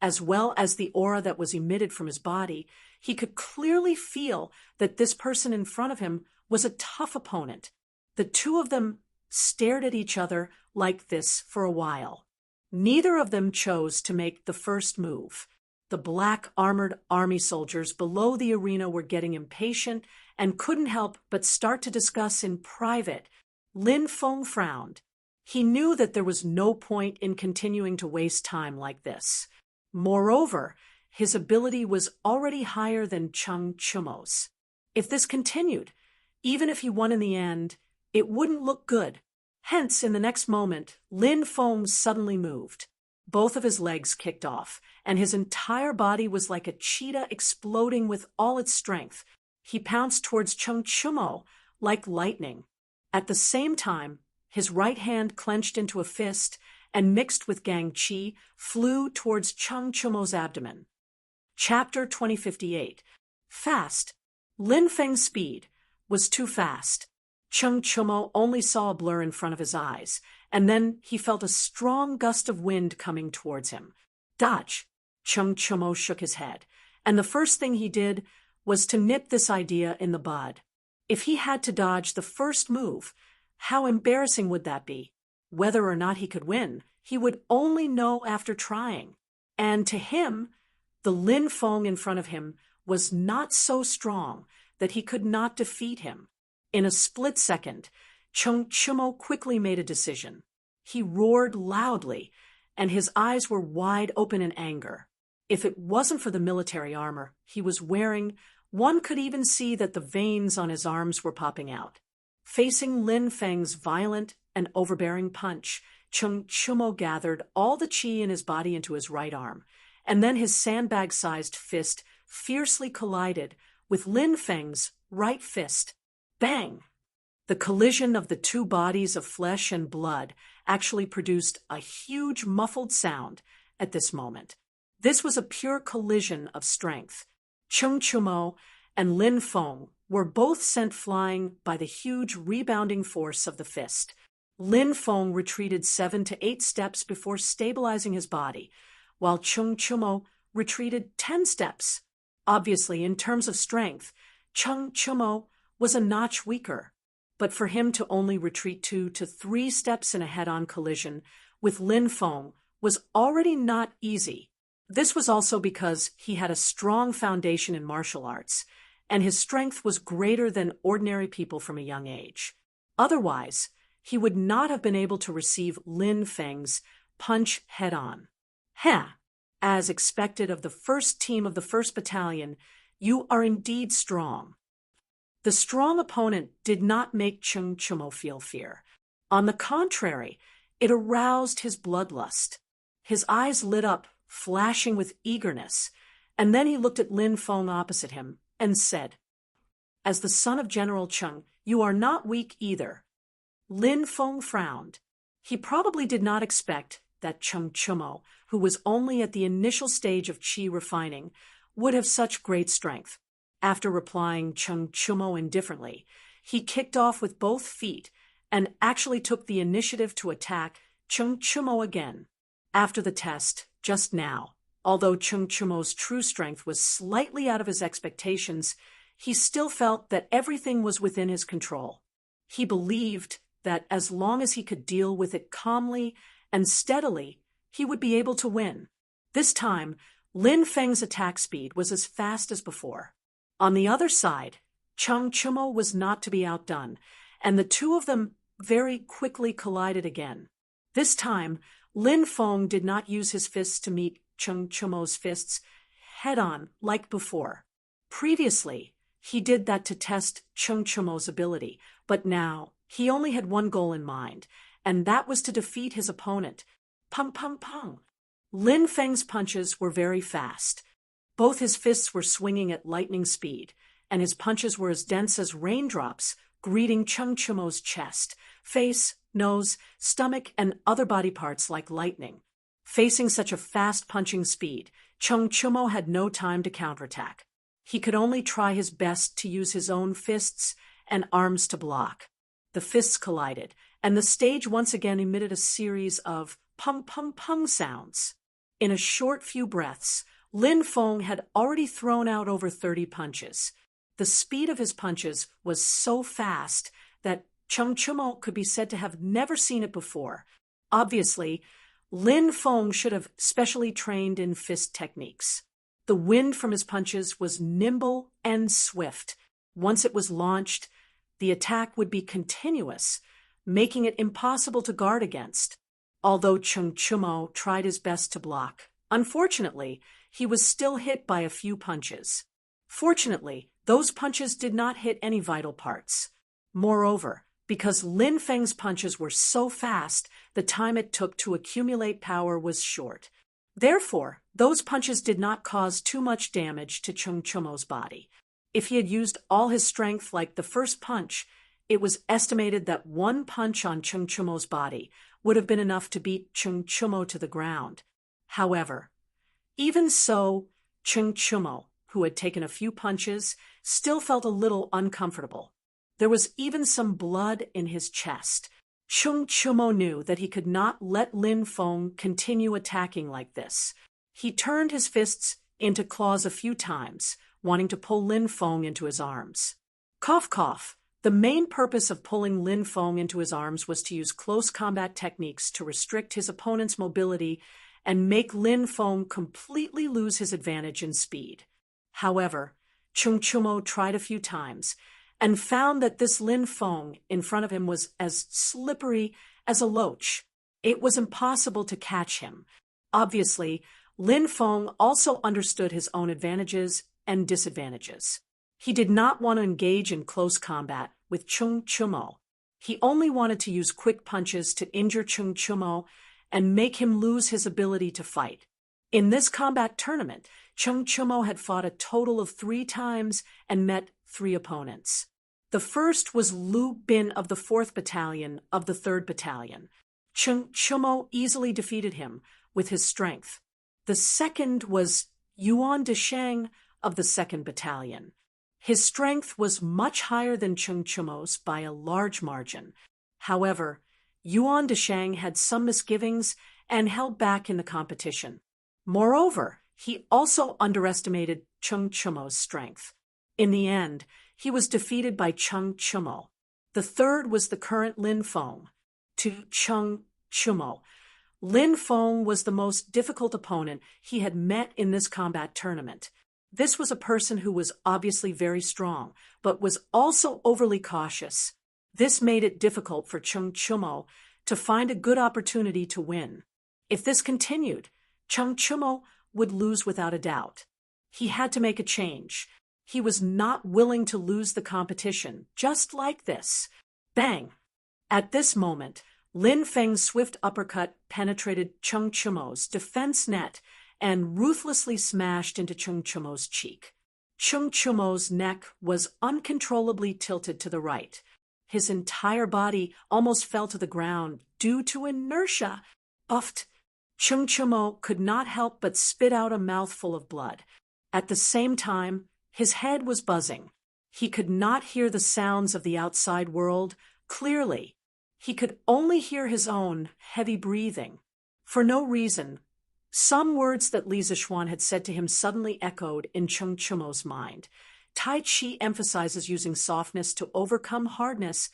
as well as the aura that was emitted from his body, he could clearly feel that this person in front of him was a tough opponent. The two of them stared at each other like this for a while. Neither of them chose to make the first move. The black armored army soldiers below the arena were getting impatient and couldn't help but start to discuss in private. Lin Feng frowned. He knew that there was no point in continuing to waste time like this. Moreover, his ability was already higher than Chung Chumo's. If this continued, even if he won in the end, it wouldn't look good. Hence, in the next moment, Lin Feng suddenly moved. Both of his legs kicked off, and his entire body was like a cheetah exploding with all its strength. He pounced towards Chung Chumo like lightning. At the same time, his right hand clenched into a fist and mixed with Gang Qi flew towards Chung Chumo's abdomen. Chapter 2058. Fast. Lin Feng's speed was too fast. Chung Chumo only saw a blur in front of his eyes, and then he felt a strong gust of wind coming towards him. Dodge! Chung Chumo shook his head, and the first thing he did was to nip this idea in the bud. If he had to dodge the first move, how embarrassing would that be? Whether or not he could win, he would only know after trying. And to him, the Lin Feng in front of him was not so strong that he could not defeat him. In a split second, Chung Chumo quickly made a decision. He roared loudly, and his eyes were wide open in anger. If it wasn't for the military armor he was wearing, one could even see that the veins on his arms were popping out. Facing Lin Feng's violent and overbearing punch, Chung Chumo gathered all the qi in his body into his right arm, and then his sandbag-sized fist fiercely collided with Lin Feng's right fist. Bang! The collision of the two bodies of flesh and blood actually produced a huge muffled sound at this moment. This was a pure collision of strength. Chung Chumo and Lin Feng were both sent flying by the huge rebounding force of the fist. Lin Feng retreated 7 to 8 steps before stabilizing his body, while Chung Chumo retreated 10 steps. Obviously, in terms of strength, Chung Chumo was a notch weaker, but for him to only retreat 2 to 3 steps in a head-on collision with Lin Feng was already not easy. This was also because he had a strong foundation in martial arts, and his strength was greater than ordinary people from a young age. Otherwise, he would not have been able to receive Lin Feng's punch head-on. As expected of the first team of the 1st Battalion, you are indeed strong. The strong opponent did not make Chung Chumo feel fear. On the contrary, it aroused his bloodlust. His eyes lit up, flashing with eagerness, and then he looked at Lin Feng opposite him and said, "As the son of General Chung, you are not weak either." Lin Feng frowned. He probably did not expect that Chung Chumo, who was only at the initial stage of qi refining, would have such great strength. After replying Chung Chumo indifferently, he kicked off with both feet and actually took the initiative to attack Chung Chumo again. After the test, just now, Although Chung Chumo's true strength was slightly out of his expectations, he still felt that everything was within his control. He believed that as long as he could deal with it calmly and steadily, he would be able to win. This time, Lin Feng's attack speed was as fast as before. On the other side, Chung Chumo was not to be outdone, and the two of them very quickly collided again. This time, Lin Feng did not use his fists to meet Chung Chumo's fists head-on like before. Previously, he did that to test Chung Chumo's ability, but now he only had one goal in mind, and that was to defeat his opponent. Pung, pung, pung. Lin Feng's punches were very fast. Both his fists were swinging at lightning speed, and his punches were as dense as raindrops, greeting Chung Chumo's chest, face, nose, stomach, and other body parts like lightning. Facing such a fast punching speed, Chung Chumo had no time to counterattack. He could only try his best to use his own fists and arms to block. The fists collided, and the stage once again emitted a series of pung pung pung sounds. In a short few breaths, Lin Feng had already thrown out over 30 punches. The speed of his punches was so fast that Chung Chumo could be said to have never seen it before. Obviously, Lin Feng should have specially trained in fist techniques. The wind from his punches was nimble and swift. Once it was launched, the attack would be continuous, making it impossible to guard against. Although Chung Chumo tried his best to block, unfortunately, he was still hit by a few punches. Fortunately, those punches did not hit any vital parts. Moreover, because Lin Feng's punches were so fast, the time it took to accumulate power was short. Therefore, those punches did not cause too much damage to Chung Chumo's body. If he had used all his strength like the first punch, it was estimated that one punch on Chung Chumo's body would have been enough to beat Chung Chumo to the ground. However, even so, Chung Chumo, who had taken a few punches, still felt a little uncomfortable. There was even some blood in his chest. Chung Chumo knew that he could not let Lin Feng continue attacking like this. He turned his fists into claws a few times, wanting to pull Lin Feng into his arms. Cough, cough. The main purpose of pulling Lin Feng into his arms was to use close combat techniques to restrict his opponent's mobility and make Lin Feng completely lose his advantage in speed. However, Chung Chumo tried a few times and found that this Lin Feng in front of him was as slippery as a loach. It was impossible to catch him. Obviously, Lin Feng also understood his own advantages and disadvantages. He did not want to engage in close combat with Chung Chumo. He only wanted to use quick punches to injure Chung Chumo and make him lose his ability to fight. In this combat tournament, Chung Chumo had fought a total of 3 times and met 3 opponents. The first was Lu Bin of the 4th Battalion of the 3rd Battalion. Chung Chumo easily defeated him with his strength. The second was Yuan Desheng of the 2nd Battalion. His strength was much higher than Chung Chumo's by a large margin. However, Yuan Desheng had some misgivings and held back in the competition. Moreover, he also underestimated Chung Chumo's strength. In the end, he was defeated by Chung Chumo. The third was the current Lin Feng. To Chung Chumo, Lin Feng was the most difficult opponent he had met in this combat tournament. This was a person who was obviously very strong, but was also overly cautious. This made it difficult for Chung Chumo to find a good opportunity to win. If this continued, Chung Chumo would lose without a doubt. He had to make a change. He was not willing to lose the competition, just like this. Bang! At this moment, Lin Feng's swift uppercut penetrated Chung Chumo's defense net and ruthlessly smashed into Chung Chumo's cheek. Chung Chumo's neck was uncontrollably tilted to the right. His entire body almost fell to the ground due to inertia. Uffed. Chung Chumo could not help but spit out a mouthful of blood. At the same time, his head was buzzing. He could not hear the sounds of the outside world clearly. He could only hear his own heavy breathing. For no reason, Some words that Li Zixuan had said to him suddenly echoed in Cheng Chumo's mind. Tai Chi emphasizes using softness to overcome hardness,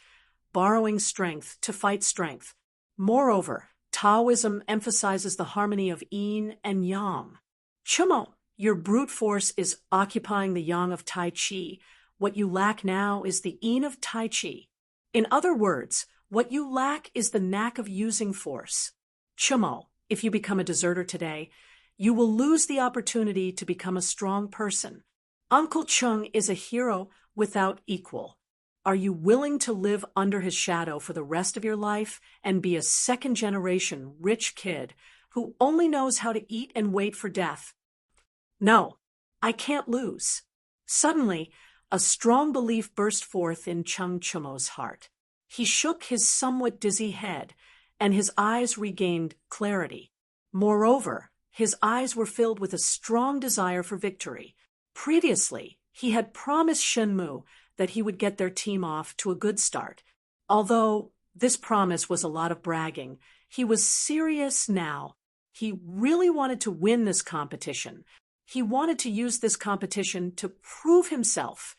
borrowing strength to fight strength. Moreover, Taoism emphasizes the harmony of yin and yang. Chumo, your brute force is occupying the yang of Tai Chi. What you lack now is the yin of Tai Chi. In other words, what you lack is the knack of using force. Chumo, if you become a deserter today, you will lose the opportunity to become a strong person. Uncle Chung is a hero without equal. Are you willing to live under his shadow for the rest of your life and be a second-generation rich kid who only knows how to eat and wait for death? No, I can't lose. Suddenly, a strong belief burst forth in Cheng Chumo's heart. He shook his somewhat dizzy head, and his eyes regained clarity. Moreover, his eyes were filled with a strong desire for victory. Previously, he had promised Shenmu that he would get their team off to a good start. Although this promise was a lot of bragging, he was serious now. He really wanted to win this competition. He wanted to use this competition to prove himself.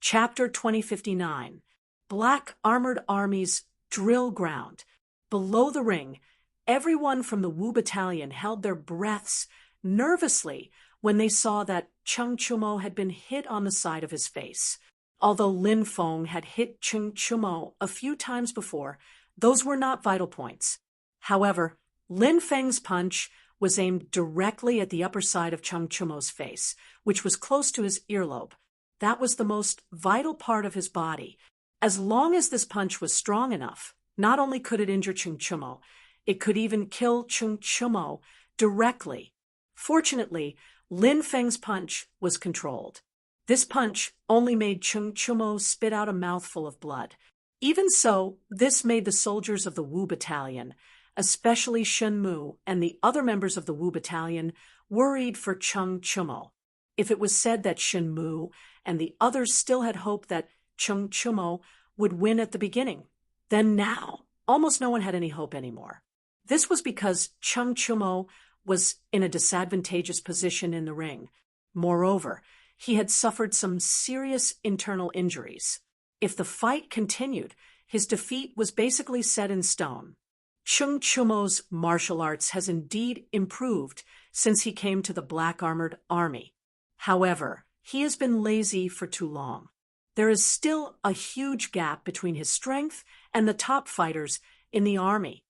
Chapter 2059. Black Armored Army's Drill Ground. Below the ring, everyone from the Wu Battalion held their breaths nervously when they saw that Cheng Chumo had been hit on the side of his face. Although Lin Feng had hit Cheng Chumo a few times before, those were not vital points. However, Lin Feng's punch was aimed directly at the upper side of Cheng Chumo's face, which was close to his earlobe. That was the most vital part of his body. As long as this punch was strong enough, not only could it injure Cheng Chumo, it could even kill Cheng Chumo directly. Fortunately, Lin Feng's punch was controlled. This punch only made Cheng Chumo spit out a mouthful of blood. Even so, this made the soldiers of the Wu Battalion, especially Shenmu and the other members of the Wu Battalion, worried for Cheng Chumo. If it was said that Shenmu and the others still had hope that Cheng Chumo would win at the beginning, then now almost no one had any hope anymore. This was because Cheng Chumo was in a disadvantageous position in the ring. Moreover, he had suffered some serious internal injuries. If the fight continued, his defeat was basically set in stone. Cheng Chumo's martial arts has indeed improved since he came to the Black Armored Army. However, he has been lazy for too long. There is still a huge gap between his strength and the top fighters in the army.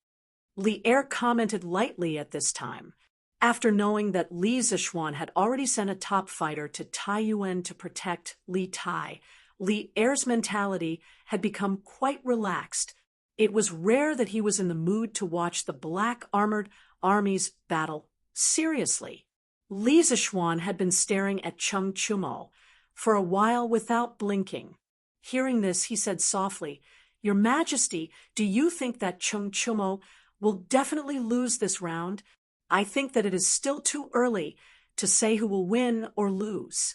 Li Er commented lightly at this time. After knowing that Li Zixuan had already sent a top fighter to Taiyuan to protect Li Tai, Li Er's mentality had become quite relaxed. It was rare that he was in the mood to watch the Black Armored Army's battle seriously. Li Zixuan had been staring at Cheng Chumo for a while without blinking. Hearing this, he said softly, "Your Majesty, do you think that Cheng Chumo will definitely lose this round? I think that it is still too early to say who will win or lose."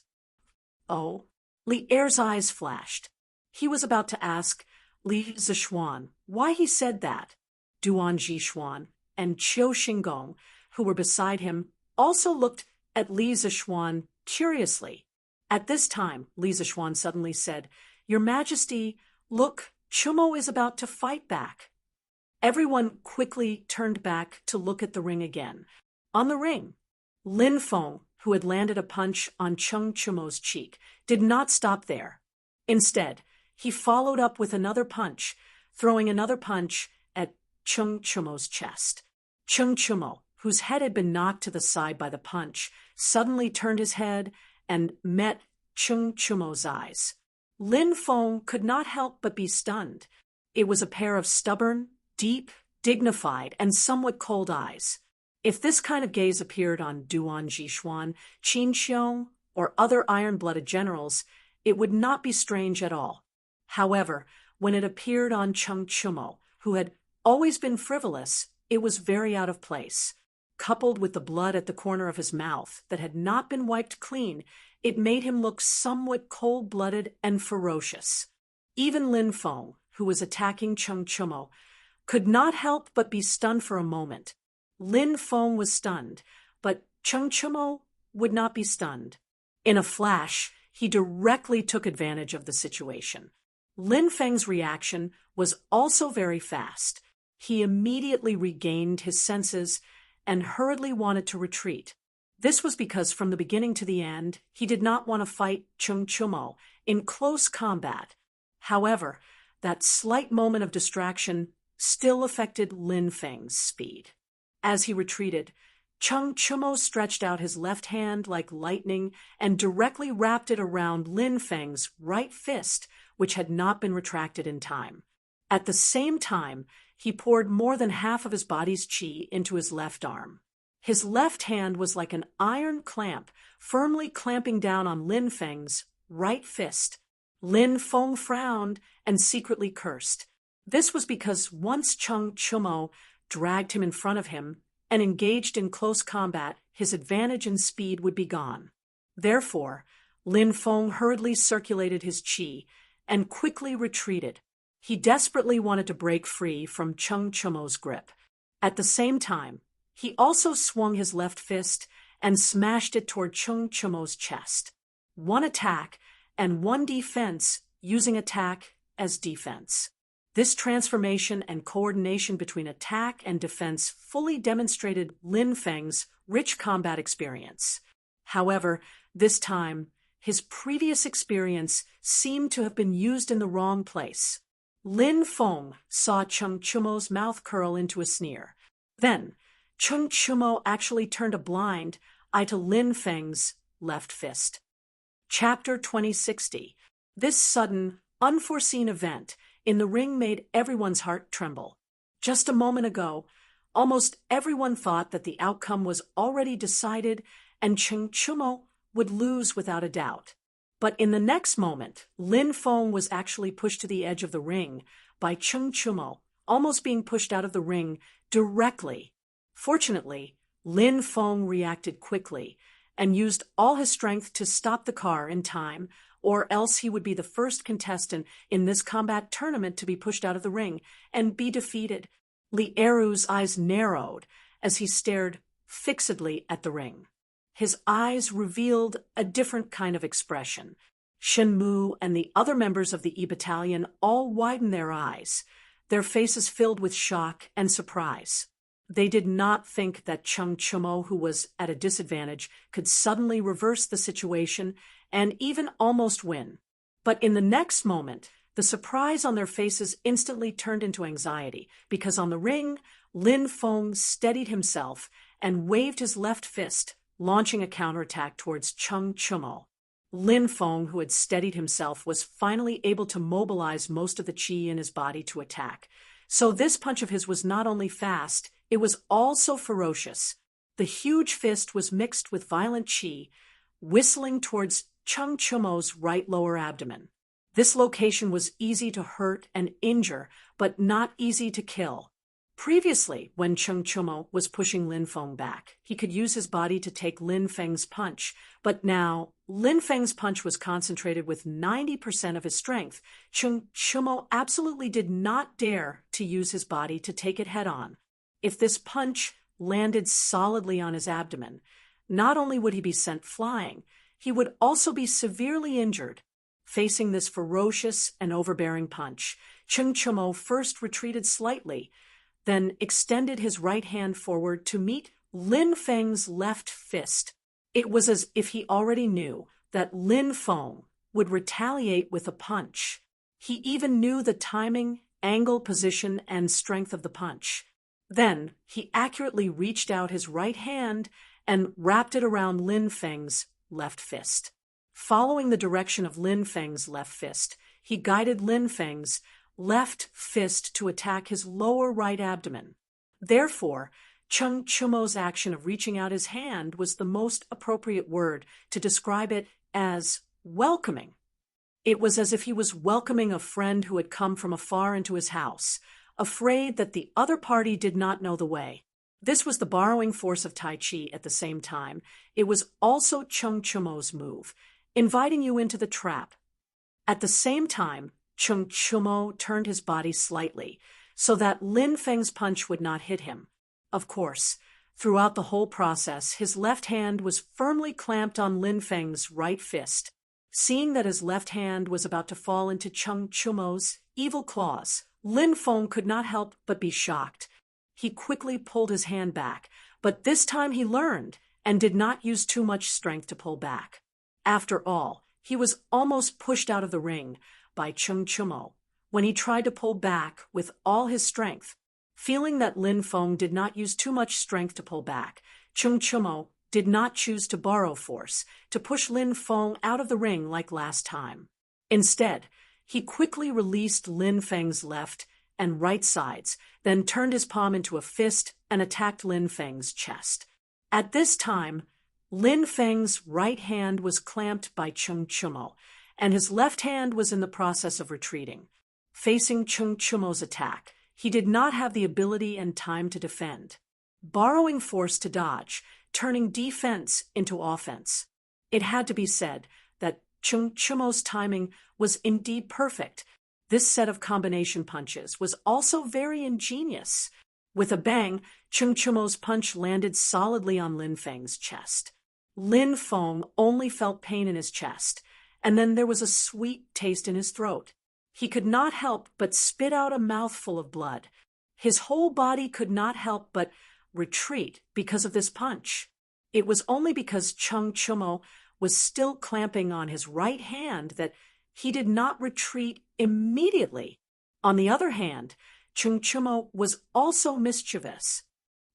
Oh, Li Er's eyes flashed. He was about to ask Li Zixuan why he said that. Duan Jixuan and Qiu Xinggong, who were beside him, also looked at Li Zixuan curiously. At this time, Li Zixuan suddenly said, "Your Majesty, look, Chumo is about to fight back." Everyone quickly turned back to look at the ring again. On the ring, Lin Feng, who had landed a punch on Cheng Chumo's cheek, did not stop there. Instead, he followed up with another punch, throwing another punch at Cheng Chumo's chest. Cheng Chumo, whose head had been knocked to the side by the punch, suddenly turned his head and met Cheng Chumo's eyes. Lin Feng could not help but be stunned. It was a pair of stubborn, deep, dignified, and somewhat cold eyes. If this kind of gaze appeared on Duan Jixuan, Qin Xiong, or other iron-blooded generals, it would not be strange at all. However, when it appeared on Cheng Chumo, who had always been frivolous, it was very out of place. Coupled with the blood at the corner of his mouth that had not been wiped clean, it made him look somewhat cold-blooded and ferocious. Even Lin Feng, who was attacking Cheng Chumo, could not help but be stunned for a moment. Lin Feng was stunned, but Cheng Chumo would not be stunned. In a flash, he directly took advantage of the situation. Lin Feng's reaction was also very fast. He immediately regained his senses and hurriedly wanted to retreat. This was because from the beginning to the end, he did not want to fight Cheng Chumo in close combat. However, that slight moment of distraction still affected Lin Feng's speed. As he retreated, Cheng Chumo stretched out his left hand like lightning and directly wrapped it around Lin Feng's right fist, which had not been retracted in time. At the same time, he poured more than half of his body's qi into his left arm. His left hand was like an iron clamp, firmly clamping down on Lin Feng's right fist. Lin Feng frowned and secretly cursed. This was because once Cheng Chumo dragged him in front of him and engaged in close combat, his advantage in speed would be gone. Therefore, Lin Feng hurriedly circulated his qi and quickly retreated. He desperately wanted to break free from Cheng Chumo's grip. At the same time, he also swung his left fist and smashed it toward Cheng Chumo's chest. One attack and one defense, using attack as defense. This transformation and coordination between attack and defense fully demonstrated Lin Feng's rich combat experience. However, this time, his previous experience seemed to have been used in the wrong place. Lin Feng saw Cheng Chumo's mouth curl into a sneer. Then, Cheng Chumo actually turned a blind eye to Lin Feng's left fist. Chapter 2060. This sudden, unforeseen event in the ring made everyone's heart tremble. Just a moment ago, almost everyone thought that the outcome was already decided and Cheng Chumo would lose without a doubt. But in the next moment, Lin Feng was actually pushed to the edge of the ring by Cheng Chumo, almost being pushed out of the ring directly. Fortunately, Lin Feng reacted quickly and used all his strength to stop the car in time, or else he would be the first contestant in this combat tournament to be pushed out of the ring and be defeated. Li Eru's eyes narrowed as he stared fixedly at the ring. His eyes revealed a different kind of expression. Shen Mu and the other members of the E Battalion all widened their eyes, their faces filled with shock and surprise. They did not think that Cheng Chumo, who was at a disadvantage, could suddenly reverse the situation and even almost win. But in the next moment, the surprise on their faces instantly turned into anxiety, because on the ring, Lin Feng steadied himself and waved his left fist, launching a counterattack towards Cheng Chumo. Lin Feng, who had steadied himself, was finally able to mobilize most of the qi in his body to attack. So this punch of his was not only fast, it was also ferocious. The huge fist was mixed with violent qi, whistling towards Cheng Chumo's right lower abdomen. This location was easy to hurt and injure, but not easy to kill. Previously, when Cheng Chumo was pushing Lin Feng back, he could use his body to take Lin Feng's punch, but now Lin Feng's punch was concentrated with 90% of his strength. Cheng Chumo absolutely did not dare to use his body to take it head-on. If this punch landed solidly on his abdomen, not only would he be sent flying, he would also be severely injured. Facing this ferocious and overbearing punch, Cheng Chumo first retreated slightly, then extended his right hand forward to meet Lin Feng's left fist. It was as if he already knew that Lin Feng would retaliate with a punch. He even knew the timing, angle, position, and strength of the punch. Then he accurately reached out his right hand and wrapped it around Lin Feng's left fist. Following the direction of Lin Feng's left fist, he guided Lin Feng's left fist to attack his lower right abdomen. Therefore, Cheng Chumo's action of reaching out his hand was the most appropriate word to describe it as welcoming. It was as if he was welcoming a friend who had come from afar into his house, afraid that the other party did not know the way. This was the borrowing force of Tai Chi at the same time. It was also Cheng Chumo's move, inviting you into the trap. At the same time, Cheng Chumo turned his body slightly so that Lin Feng's punch would not hit him. Of course, throughout the whole process, his left hand was firmly clamped on Lin Feng's right fist. Seeing that his left hand was about to fall into Cheng Chumo's evil claws, Lin Feng could not help but be shocked. He quickly pulled his hand back, but this time he learned and did not use too much strength to pull back. After all, he was almost pushed out of the ring by Cheng Chumo when he tried to pull back with all his strength. Feeling that Lin Feng did not use too much strength to pull back, Cheng Chumo did not choose to borrow force to push Lin Feng out of the ring like last time. Instead, he quickly released Lin Feng's left and right sides, then turned his palm into a fist and attacked Lin Feng's chest. At this time, Lin Feng's right hand was clamped by Cheng Chumo, and his left hand was in the process of retreating. Facing Cheng Chumo's attack, he did not have the ability and time to defend, borrowing force to dodge, turning defense into offense. It had to be said that Cheng Chumo's timing was indeed perfect. This set of combination punches was also very ingenious. With a bang, Cheng Chumo's punch landed solidly on Lin Feng's chest. Lin Feng only felt pain in his chest, and then there was a sweet taste in his throat. He could not help but spit out a mouthful of blood. His whole body could not help but retreat because of this punch. It was only because Cheng Chumo was still clamping on his right hand that he did not retreat immediately. On the other hand, Cheng Chumo was also mischievous.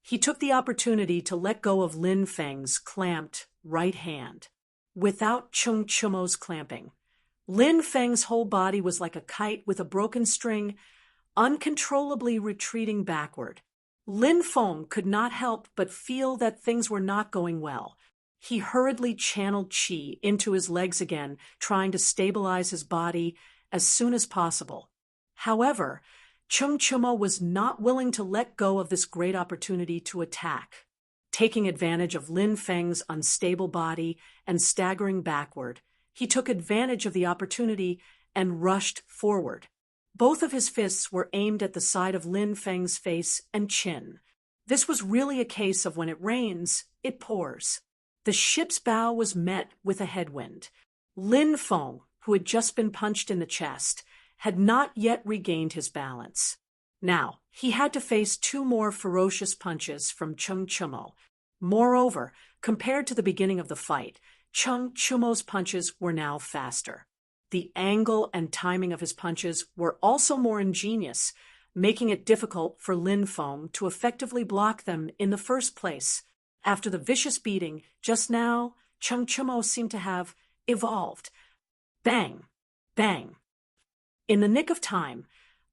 He took the opportunity to let go of Lin Feng's clamped right hand. Without Cheng Chumo's clamping, Lin Feng's whole body was like a kite with a broken string, uncontrollably retreating backward. Lin Feng could not help but feel that things were not going well. He hurriedly channeled qi into his legs again, trying to stabilize his body as soon as possible. However, Cheng Chumo was not willing to let go of this great opportunity to attack. Taking advantage of Lin Feng's unstable body and staggering backward, he took advantage of the opportunity and rushed forward. Both of his fists were aimed at the side of Lin Feng's face and chin. This was really a case of when it rains, it pours. The ship's bow was met with a headwind. Lin Feng, who had just been punched in the chest, had not yet regained his balance. Now, he had to face two more ferocious punches from Cheng Chumo. Moreover, compared to the beginning of the fight, Cheng Chumo's punches were now faster. The angle and timing of his punches were also more ingenious, making it difficult for Lin Feng to effectively block them in the first place. After the vicious beating, just now, Cheng Chumo seemed to have evolved. Bang! Bang! In the nick of time,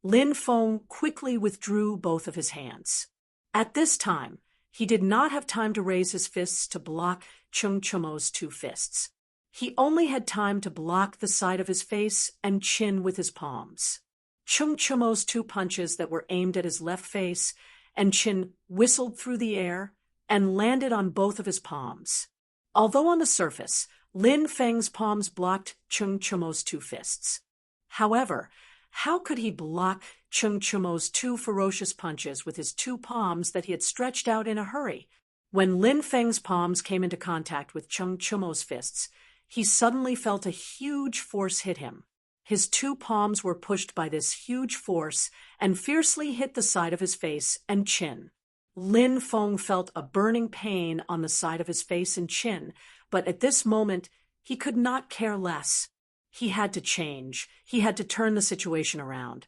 Lin Feng quickly withdrew both of his hands. At this time, he did not have time to raise his fists to block Cheng Chumo's two fists. He only had time to block the side of his face and chin with his palms. Cheng Chumo's two punches that were aimed at his left face and chin whistled through the air and landed on both of his palms. Although on the surface, Lin Feng's palms blocked Cheng Chumo's two fists. However, how could he block Cheng Chumo's two ferocious punches with his two palms that he had stretched out in a hurry? When Lin Feng's palms came into contact with Cheng Chumo's fists, he suddenly felt a huge force hit him. His two palms were pushed by this huge force and fiercely hit the side of his face and chin. Lin Feng felt a burning pain on the side of his face and chin, but at this moment he could not care less. He had to change. He had to turn the situation around,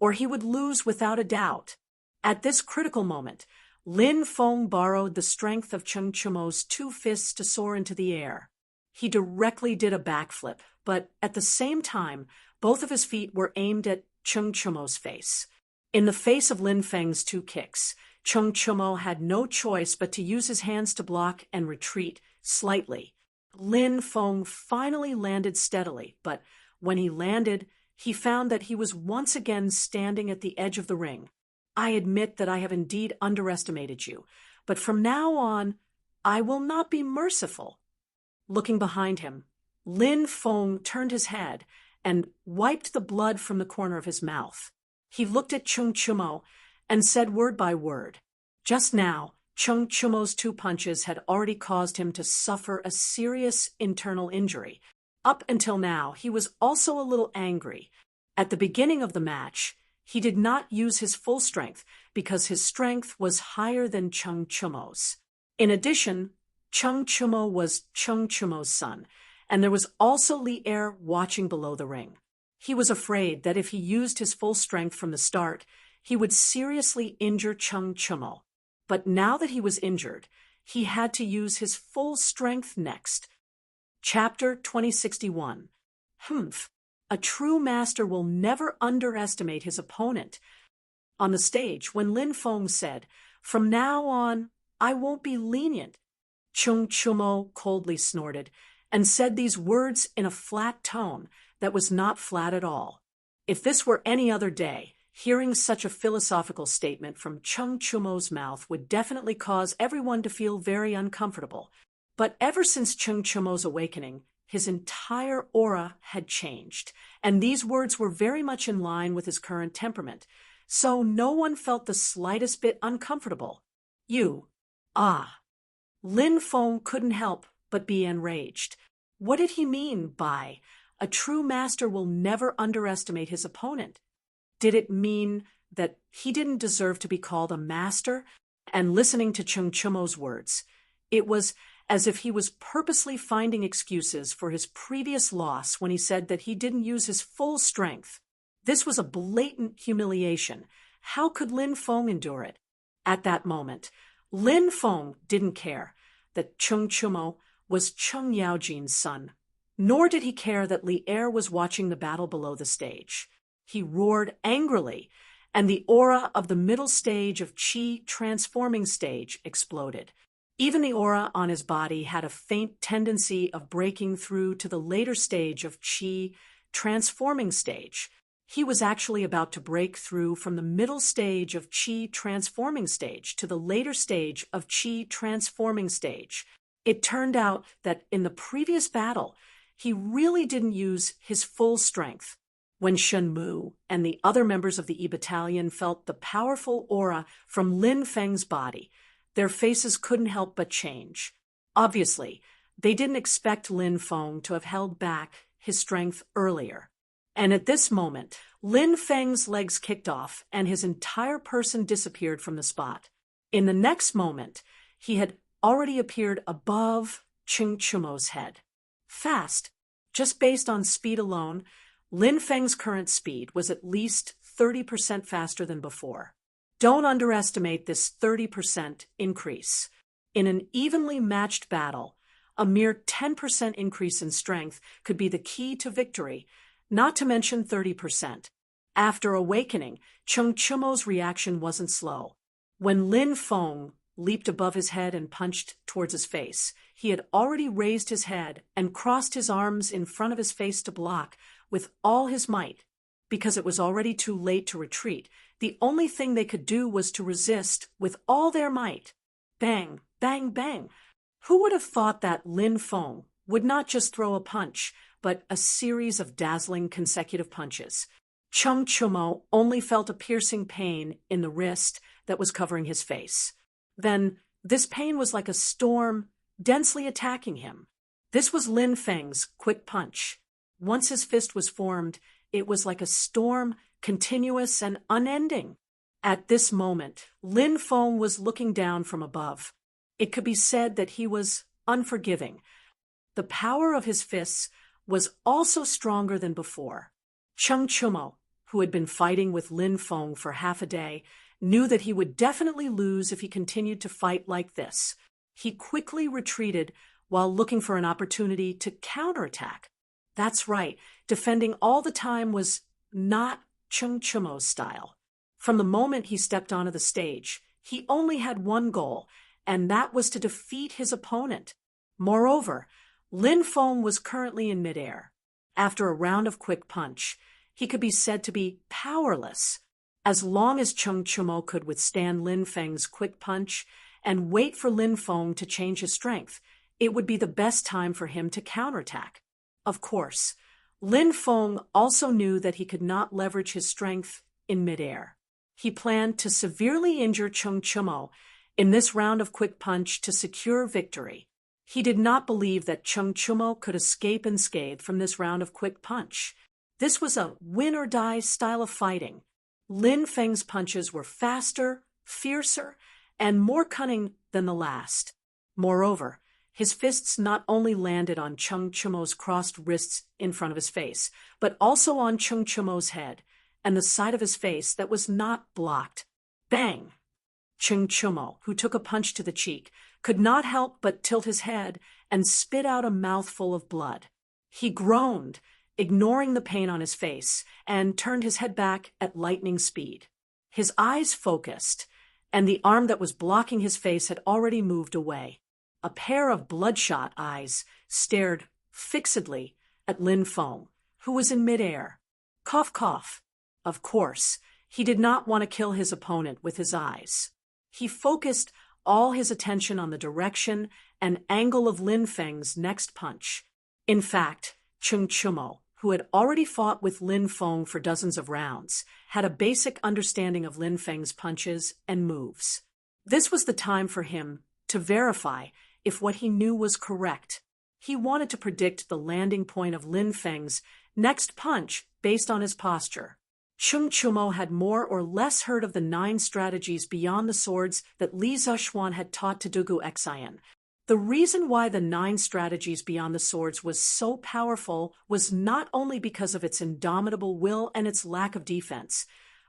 or he would lose without a doubt. At this critical moment, Lin Feng borrowed the strength of Cheng Chumo's two fists to soar into the air. He directly did a backflip, but at the same time, both of his feet were aimed at Cheng Chumo's face. In the face of Lin Feng's two kicks, Cheng Chumo had no choice but to use his hands to block and retreat slightly. Lin Feng finally landed steadily, but when he landed, he found that he was once again standing at the edge of the ring. I admit that I have indeed underestimated you, but from now on, I will not be merciful. Looking behind him, Lin Feng turned his head and wiped the blood from the corner of his mouth. He looked at Cheng Chumo and said word by word, Just now, Chung Chumo's 2 punches had already caused him to suffer a serious internal injury. Up until now, he was also a little angry. At the beginning of the match, he did not use his full strength because his strength was higher than Chung Chumo's. In addition, Chung Chumo was Chung Chumo's son, and there was also Li Er watching below the ring. He was afraid that if he used his full strength from the start, he would seriously injure Chung Chumo. But now that he was injured, he had to use his full strength next. Chapter 2061. A true master will never underestimate his opponent. On the stage, when Lin Feng said, "From now on, I won't be lenient," Chung Chumo coldly snorted and said these words in a flat tone that was not flat at all. If this were any other day, hearing such a philosophical statement from Chung Chumo's mouth would definitely cause everyone to feel very uncomfortable. But ever since Chung Chumo's awakening, his entire aura had changed, and these words were very much in line with his current temperament, so no one felt the slightest bit uncomfortable. Lin Feng couldn't help but be enraged. What did he mean by, "A true master will never underestimate his opponent"? Did it mean that he didn't deserve to be called a master? And listening to Chung Chumo's words, it was as if he was purposely finding excuses for his previous loss when he said that he didn't use his full strength. This was a blatant humiliation. How could Lin Feng endure it? At that moment, Lin Feng didn't care that Chung Chumo was Chung Yaojin's son, nor did he care that Li Er was watching the battle below the stage. He roared angrily, and the aura of the middle stage of Qi transforming stage exploded. Even the aura on his body had a faint tendency of breaking through to the later stage of Qi transforming stage. He was actually about to break through from the middle stage of Qi transforming stage to the later stage of Qi transforming stage. It turned out that in the previous battle, he really didn't use his full strength. When Shen Mu and the other members of the E Battalion felt the powerful aura from Lin Feng's body, their faces couldn't help but change. Obviously, they didn't expect Lin Feng to have held back his strength earlier. And at this moment, Lin Feng's legs kicked off and his entire person disappeared from the spot. In the next moment, he had already appeared above Chung Chumo's head. Fast, just based on speed alone, Lin Feng's current speed was at least 30% faster than before. Don't underestimate this 30% increase. In an evenly matched battle, a mere 10% increase in strength could be the key to victory, not to mention 30%. After awakening, Chung Chumo's reaction wasn't slow. When Lin Feng leaped above his head and punched towards his face, he had already raised his head and crossed his arms in front of his face to block with all his might. Because it was already too late to retreat, the only thing they could do was to resist with all their might. Bang, bang, bang. Who would have thought that Lin Feng would not just throw a punch, but a series of dazzling consecutive punches? Chung Chumo only felt a piercing pain in the wrist that was covering his face. Then, this pain was like a storm densely attacking him. This was Lin Feng's quick punch. Once his fist was formed, it was like a storm, continuous and unending. At this moment, Lin Feng was looking down from above. It could be said that he was unforgiving. The power of his fists was also stronger than before. Chung Chumo, who had been fighting with Lin Feng for half a day, knew that he would definitely lose if he continued to fight like this. He quickly retreated while looking for an opportunity to counterattack. That's right, defending all the time was not Chung Chumo's style. From the moment he stepped onto the stage, he only had one goal, and that was to defeat his opponent. Moreover, Lin Feng was currently in midair. After a round of quick punch, he could be said to be powerless. As long as Chung Chumo could withstand Lin Feng's quick punch and wait for Lin Feng to change his strength, it would be the best time for him to counterattack. Of course, Lin Feng also knew that he could not leverage his strength in midair. He planned to severely injure Chung Chumo in this round of quick punch to secure victory. He did not believe that Chung Chumo could escape unscathed from this round of quick punch. This was a win-or-die style of fighting. Lin Feng's punches were faster, fiercer, and more cunning than the last. Moreover, his fists not only landed on Chung Chumo's crossed wrists in front of his face, but also on Chung Chumo's head and the side of his face that was not blocked. Bang! Chung Chumo, who took a punch to the cheek, could not help but tilt his head and spit out a mouthful of blood. He groaned, ignoring the pain on his face, and turned his head back at lightning speed. His eyes focused, and the arm that was blocking his face had already moved away. A pair of bloodshot eyes stared fixedly at Lin Feng, who was in midair. Cough, cough. Of course, he did not want to kill his opponent with his eyes. He focused all his attention on the direction and angle of Lin Feng's next punch. In fact, Chung Chumo, who had already fought with Lin Feng for dozens of rounds, had a basic understanding of Lin Feng's punches and moves. This was the time for him to verify if what he knew was correct. He wanted to predict the landing point of Lin Feng's next punch based on his posture. Chung Chumo had more or less heard of the 9 strategies beyond the swords that Li Zexuan had taught to Dugu Xian. The reason why the 9 strategies beyond the swords was so powerful was not only because of its indomitable will and its lack of defense,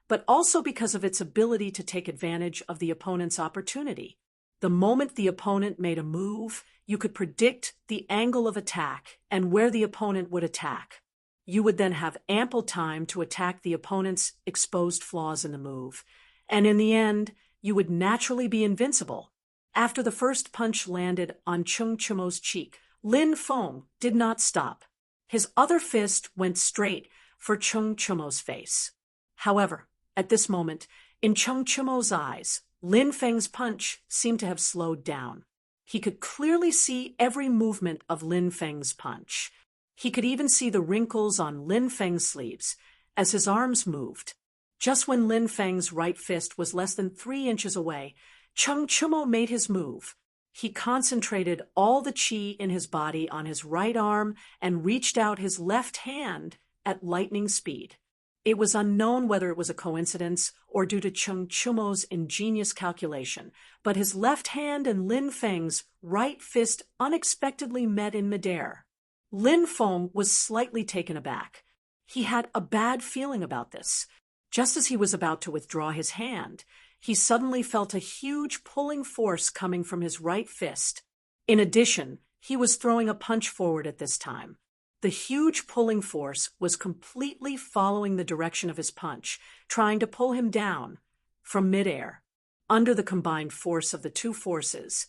but also because of its ability to take advantage of the opponent's opportunity. The moment the opponent made a move, you could predict the angle of attack and where the opponent would attack. You would then have ample time to attack the opponent's exposed flaws in the move, and in the end, you would naturally be invincible. After the first punch landed on Chung Chumo's cheek, Lin Feng did not stop. His other fist went straight for Chung Chumo's face. However, at this moment, in Chung Chumo's eyes, Lin Feng's punch seemed to have slowed down. He could clearly see every movement of Lin Feng's punch. He could even see the wrinkles on Lin Feng's sleeves as his arms moved. Just when Lin Feng's right fist was less than 3 inches away, Chung Chumo made his move. He concentrated all the qi in his body on his right arm and reached out his left hand at lightning speed. It was unknown whether it was a coincidence or due to Chung Chumo's ingenious calculation, but his left hand and Lin Feng's right fist unexpectedly met in midair. Lin Feng was slightly taken aback. He had a bad feeling about this. Just as he was about to withdraw his hand, he suddenly felt a huge pulling force coming from his right fist. In addition, he was throwing a punch forward at this time. The huge pulling force was completely following the direction of his punch, trying to pull him down from midair. Under the combined force of the 2 forces,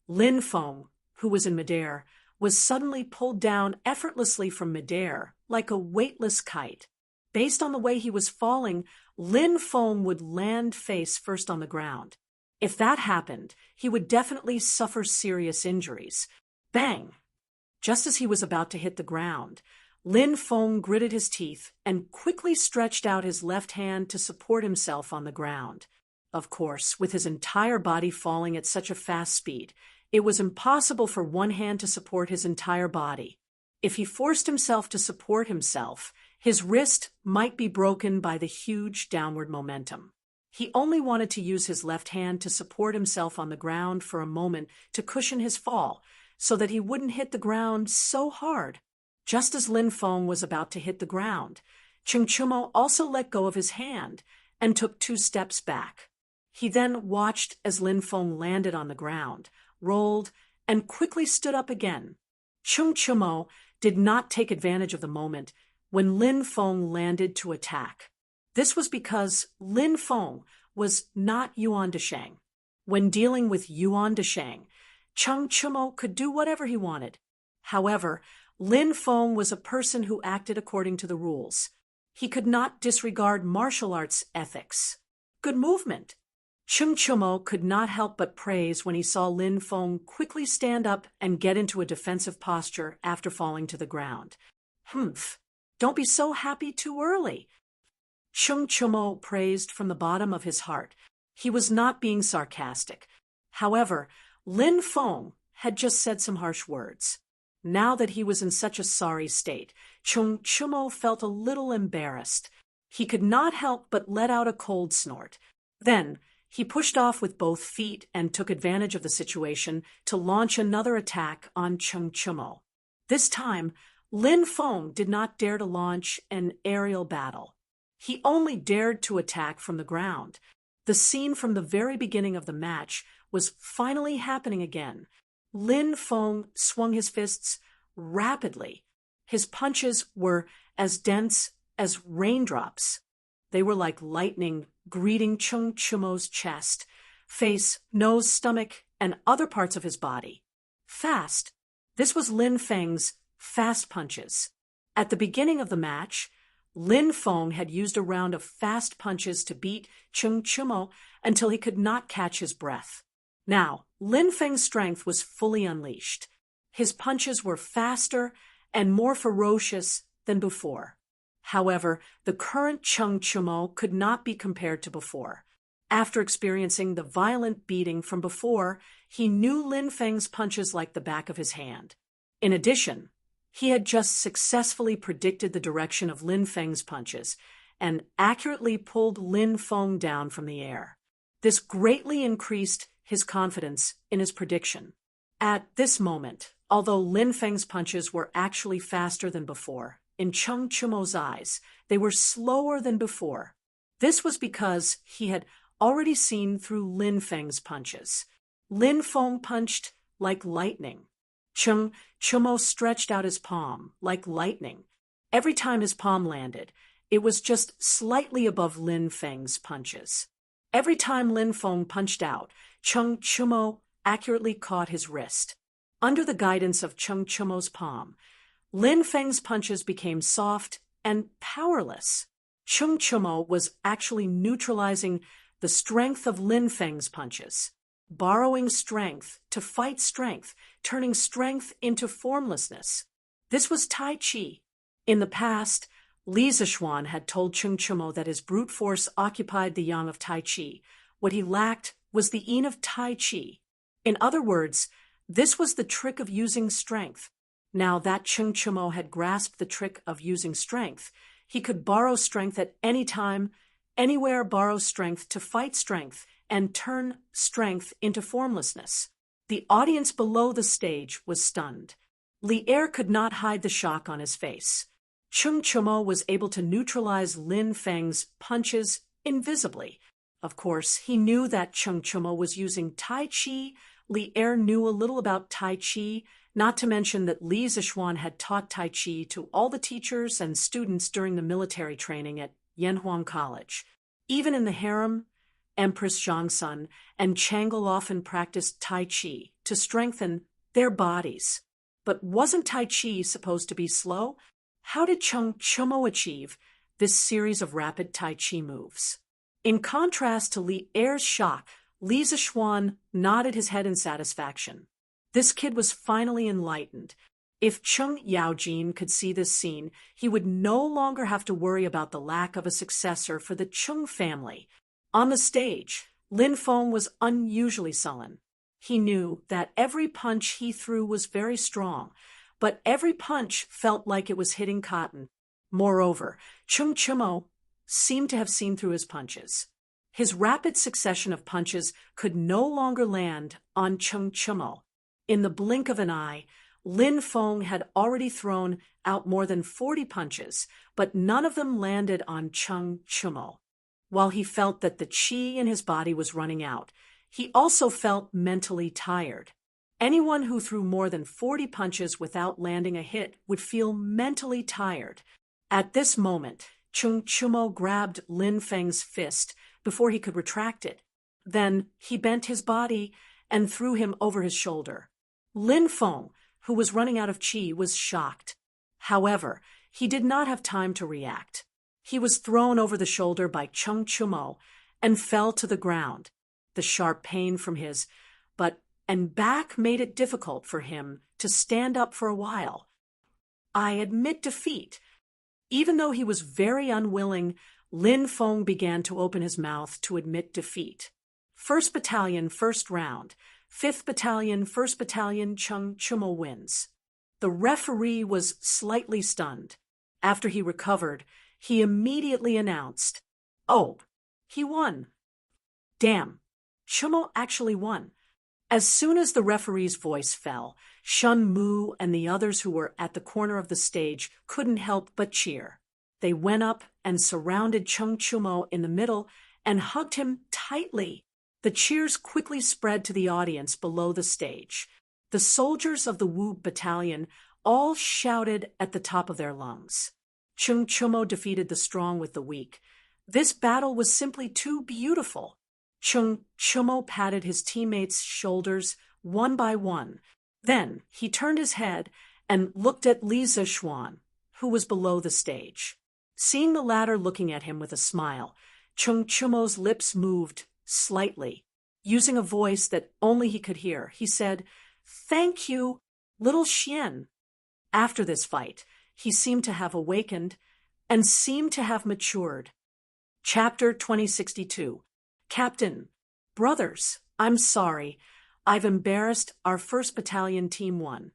Lin Feng, who was in midair, was suddenly pulled down effortlessly from midair, like a weightless kite. Based on the way he was falling, Lin Feng would land face first on the ground. If that happened, he would definitely suffer serious injuries. Bang! Just as he was about to hit the ground, Lin Feng gritted his teeth and quickly stretched out his left hand to support himself on the ground. Of course, with his entire body falling at such a fast speed, it was impossible for one hand to support his entire body. If he forced himself to support himself, his wrist might be broken by the huge downward momentum. He only wanted to use his left hand to support himself on the ground for a moment to cushion his fall, so that he wouldn't hit the ground so hard. Just as Lin Feng was about to hit the ground, Chung Chumo also let go of his hand and took 2 steps back. He then watched as Lin Feng landed on the ground, rolled, and quickly stood up again. Chung Chumo did not take advantage of the moment when Lin Feng landed to attack. This was because Lin Feng was not Yuan Desheng. When dealing with Yuan Desheng, Chung Chumo could do whatever he wanted. However, Lin Feng was a person who acted according to the rules. He could not disregard martial arts ethics. Good movement. Chung Chumo could not help but praise when he saw Lin Feng quickly stand up and get into a defensive posture after falling to the ground. Humph! Don't be so happy too early. Chung Chumo praised from the bottom of his heart. He was not being sarcastic. However, Lin Feng had just said some harsh words. Now that he was in such a sorry state, Chung Chumo felt a little embarrassed. He could not help but let out a cold snort. Then, he pushed off with both feet and took advantage of the situation to launch another attack on Chung Chumo. This time, Lin Feng did not dare to launch an aerial battle. He only dared to attack from the ground. The scene from the very beginning of the match was finally happening again. Lin Feng swung his fists rapidly. His punches were as dense as raindrops. They were like lightning greeting Chung Chumo's chest, face, nose, stomach, and other parts of his body. Fast. This was Lin Feng's fast punches. At the beginning of the match, Lin Feng had used a round of fast punches to beat Chung Chumo until he could not catch his breath. Now, Lin Feng's strength was fully unleashed. His punches were faster and more ferocious than before. However, the current Chung Chumo could not be compared to before. After experiencing the violent beating from before, he knew Lin Feng's punches like the back of his hand. In addition, he had just successfully predicted the direction of Lin Feng's punches and accurately pulled Lin Feng down from the air. This greatly increased his confidence in his prediction. At this moment, although Lin Feng's punches were actually faster than before, in Chung Chumo's eyes, they were slower than before. This was because he had already seen through Lin Feng's punches. Lin Feng punched like lightning. Chung Chumo stretched out his palm like lightning. Every time his palm landed, it was just slightly above Lin Feng's punches. Every time Lin Feng punched out, Chung Chumo accurately caught his wrist. Under the guidance of Chung Chumo's palm, Lin Feng's punches became soft and powerless. Chung Chumo was actually neutralizing the strength of Lin Feng's punches, borrowing strength to fight strength, turning strength into formlessness. This was Tai Chi. In the past, Li Zixuan had told Chung Chumo that his brute force occupied the yang of Tai Chi. What he lacked was the yin of Tai Chi. In other words, this was the trick of using strength. Now that Chung Chumo had grasped the trick of using strength, he could borrow strength at any time, anywhere, borrow strength to fight strength, and turn strength into formlessness. The audience below the stage was stunned. Li Er could not hide the shock on his face. Chung Chumo was able to neutralize Lin Feng's punches invisibly. Of course, he knew that Chung Chumo was using Tai Chi. Li Er knew a little about Tai Chi, not to mention that Li Zixuan had taught Tai Chi to all the teachers and students during the military training at Yanhuang College. Even in the harem, Empress Zhangsun and Changle often practiced Tai Chi to strengthen their bodies. But wasn't Tai Chi supposed to be slow? How did Chung Chumo achieve this series of rapid Tai Chi moves? In contrast to Li Er's shock, Li Zixuan nodded his head in satisfaction. This kid was finally enlightened. If Chung Yaojin could see this scene, he would no longer have to worry about the lack of a successor for the Chung family. On the stage, Lin Feng was unusually sullen. He knew that every punch he threw was very strong, but every punch felt like it was hitting cotton. Moreover, Chung Chumo seemed to have seen through his punches. His rapid succession of punches could no longer land on Chung Chumo. In the blink of an eye, Lin Feng had already thrown out more than 40 punches, but none of them landed on Chung Chumo. While he felt that the qi in his body was running out, he also felt mentally tired. Anyone who threw more than 40 punches without landing a hit would feel mentally tired. At this moment, Chung Chumo grabbed Lin Feng's fist before he could retract it. Then he bent his body and threw him over his shoulder. Lin Feng, who was running out of qi, was shocked. However, he did not have time to react. He was thrown over the shoulder by Chung Chumo and fell to the ground. The sharp pain from his butt and back made it difficult for him to stand up for a while. I admit defeat. Even though he was very unwilling, Lin Feng began to open his mouth to admit defeat. 1st Battalion, first round. 5th Battalion, 1st Battalion, Chung Chumo wins. The referee was slightly stunned. After he recovered, he immediately announced, "Oh, he won. Damn, Chumo actually won." As soon as the referee's voice fell, Shun Mu and the others who were at the corner of the stage couldn't help but cheer. They went up and surrounded Chung Chumo in the middle and hugged him tightly. The cheers quickly spread to the audience below the stage. The soldiers of the Wu Battalion all shouted at the top of their lungs. Chung Chumo defeated the strong with the weak. This battle was simply too beautiful. Chung Chumo patted his teammates' shoulders one by one. Then he turned his head and looked at Li Zishuan, who was below the stage. Seeing the latter looking at him with a smile, Chung Chumo's lips moved slightly. Using a voice that only he could hear, he said, "Thank you, little Xian." After this fight, he seemed to have awakened and seemed to have matured. Chapter 2062. Captain, brothers, I'm sorry. I've embarrassed our 1st Battalion Team 1.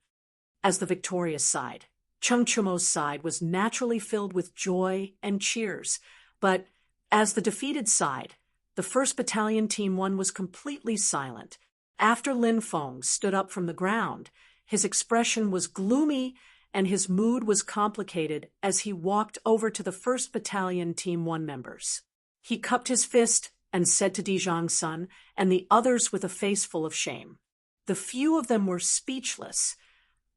As the victorious side, Chung Chumo's side was naturally filled with joy and cheers, but as the defeated side, the 1st Battalion Team 1 was completely silent. After Lin Feng stood up from the ground, his expression was gloomy and his mood was complicated as he walked over to the 1st Battalion Team 1 members. He cupped his fist and said to Dijong's son and the others with a face full of shame. The few of them were speechless.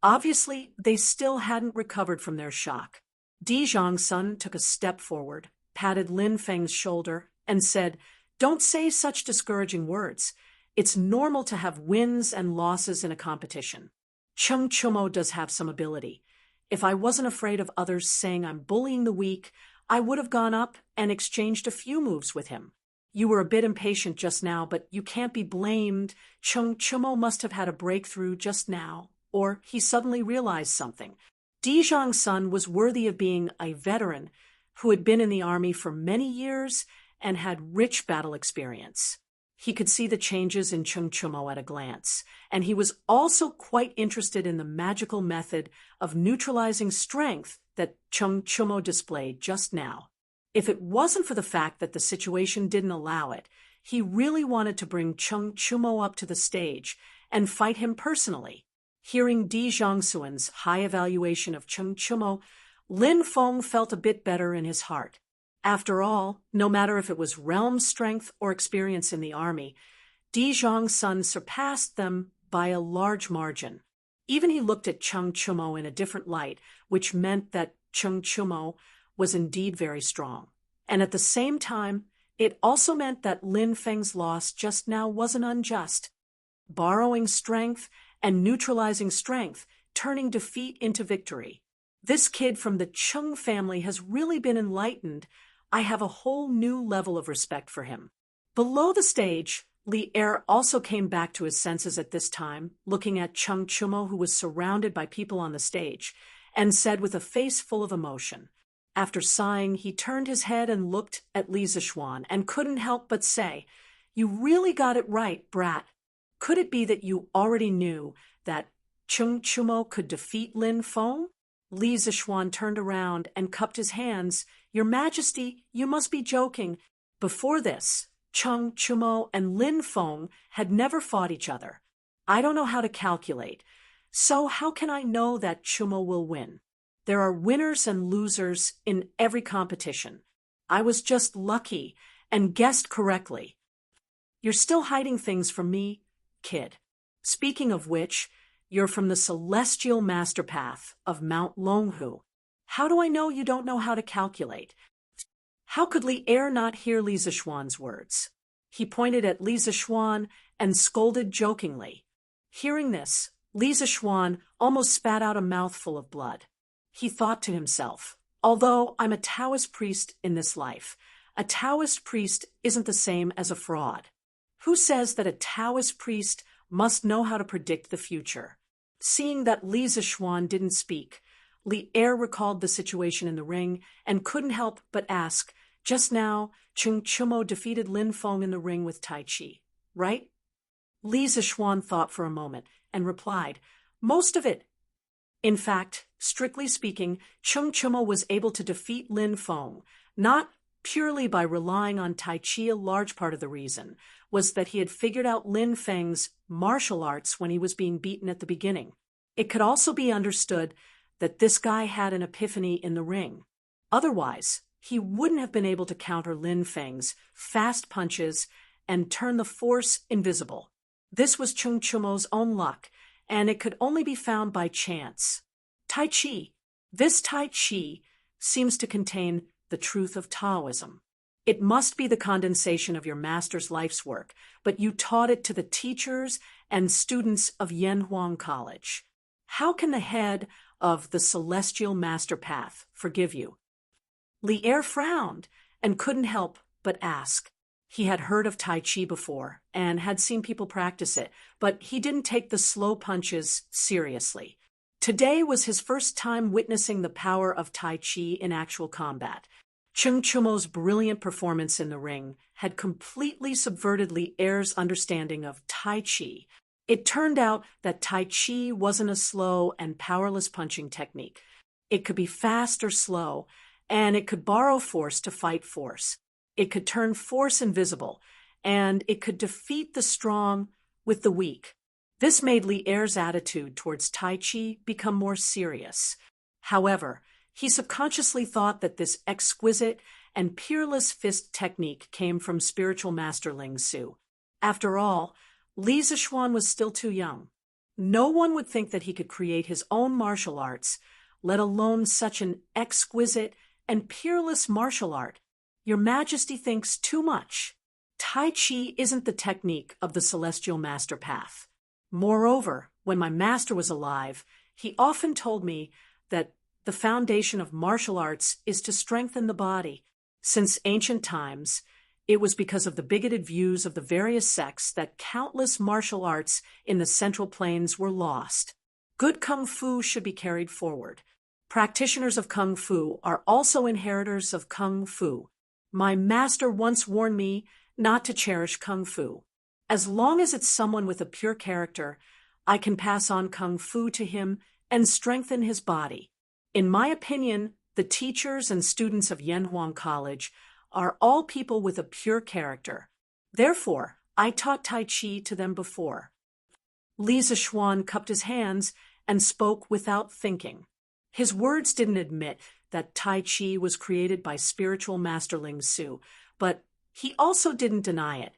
Obviously, they still hadn't recovered from their shock. Dijong's son took a step forward, patted Lin Feng's shoulder, and said, "Don't say such discouraging words. It's normal to have wins and losses in a competition. Chung Chumo does have some ability. If I wasn't afraid of others saying I'm bullying the weak, I would have gone up and exchanged a few moves with him. You were a bit impatient just now, but you can't be blamed. Chung Chumo must have had a breakthrough just now, or he suddenly realized something. Dijong's son was worthy of being a veteran who had been in the army for many years and had rich battle experience. He could see the changes in Chung Chumo at a glance, and he was also quite interested in the magical method of neutralizing strength that Chung Chumo displayed just now. If it wasn't for the fact that the situation didn't allow it, he really wanted to bring Chung Chumo up to the stage and fight him personally. Hearing Di Zhongsuan's high evaluation of Chung Chumo, Lin Feng felt a bit better in his heart. After all, no matter if it was realm strength or experience in the army, Di Zhong's son surpassed them by a large margin. Even he looked at Chung Chumo in a different light, which meant that Chung Chumo was indeed very strong. And at the same time, it also meant that Lin Feng's loss just now wasn't unjust. Borrowing strength and neutralizing strength, turning defeat into victory. This kid from the Chung family has really been enlightened. I have a whole new level of respect for him. Below the stage, Li Er also came back to his senses at this time, looking at Chung Chumo, who was surrounded by people on the stage, and said with a face full of emotion. After sighing, he turned his head and looked at Li Zishuan and couldn't help but say, "You really got it right, brat. Could it be that you already knew that Chung Chumo could defeat Lin Feng?" Li Zishuan turned around and cupped his hands. "Your Majesty, you must be joking." Before this, Chung Chumo and Lin Feng had never fought each other. "I don't know how to calculate, so how can I know that Chumo will win? There are winners and losers in every competition. I was just lucky and guessed correctly." "You're still hiding things from me, kid. Speaking of which, you're from the celestial master path of Mount Longhu. How do I know you don't know how to calculate?" How could Li Er not hear Li Zishuan's words? He pointed at Li Zishuan and scolded jokingly. Hearing this, Li Zishuan almost spat out a mouthful of blood. He thought to himself, although I'm a Taoist priest in this life, a Taoist priest isn't the same as a fraud. Who says that a Taoist priest must know how to predict the future? Seeing that Li Zishuan didn't speak, Li Er recalled the situation in the ring and couldn't help but ask, Just now, Cheng Chumo defeated Lin Feng in the ring with Tai Chi, right? Li Zixuan thought for a moment and replied, most of it. In fact, strictly speaking, Cheng Chumo was able to defeat Lin Feng, not purely by relying on Tai Chi. A large part of the reason was that he had figured out Lin Feng's martial arts when he was being beaten at the beginning. It could also be understood that this guy had an epiphany in the ring. Otherwise, he wouldn't have been able to counter Lin Feng's fast punches and turn the force invisible. This was Cheng Chumo's own luck, and it could only be found by chance. Tai Chi. This Tai Chi seems to contain the truth of Taoism. It must be the condensation of your master's life's work, but you taught it to the teachers and students of Yanhuang College. How can the head of the Celestial Master Path forgive you? Li Er frowned and couldn't help but ask. He had heard of Tai Chi before and had seen people practice it, but he didn't take the slow punches seriously. Today was his first time witnessing the power of Tai Chi in actual combat. Cheng Chumo's brilliant performance in the ring had completely subverted Li Er's understanding of Tai Chi. It turned out that Tai Chi wasn't a slow and powerless punching technique. It could be fast or slow, and it could borrow force to fight force. It could turn force invisible, and it could defeat the strong with the weak. This made Li Er's attitude towards Tai Chi become more serious. However, he subconsciously thought that this exquisite and peerless fist technique came from spiritual master Ling Su. After all, Li Zixuan was still too young. No one would think that he could create his own martial arts, let alone such an exquisite and peerless martial art. Your Majesty thinks too much. Tai Chi isn't the technique of the Celestial Master Path. Moreover, when my master was alive, he often told me that the foundation of martial arts is to strengthen the body. Since ancient times, it was because of the bigoted views of the various sects that countless martial arts in the Central Plains were lost. Good Kung Fu should be carried forward. Practitioners of Kung Fu are also inheritors of Kung Fu. My master once warned me not to cherish Kung Fu. As long as it's someone with a pure character, I can pass on Kung Fu to him and strengthen his body. In my opinion, the teachers and students of Yanhuang College are all people with a pure character. Therefore, I taught Tai Chi to them before. Li Zixuan cupped his hands and spoke without thinking. His words didn't admit that Tai Chi was created by spiritual master Ling Su, but he also didn't deny it.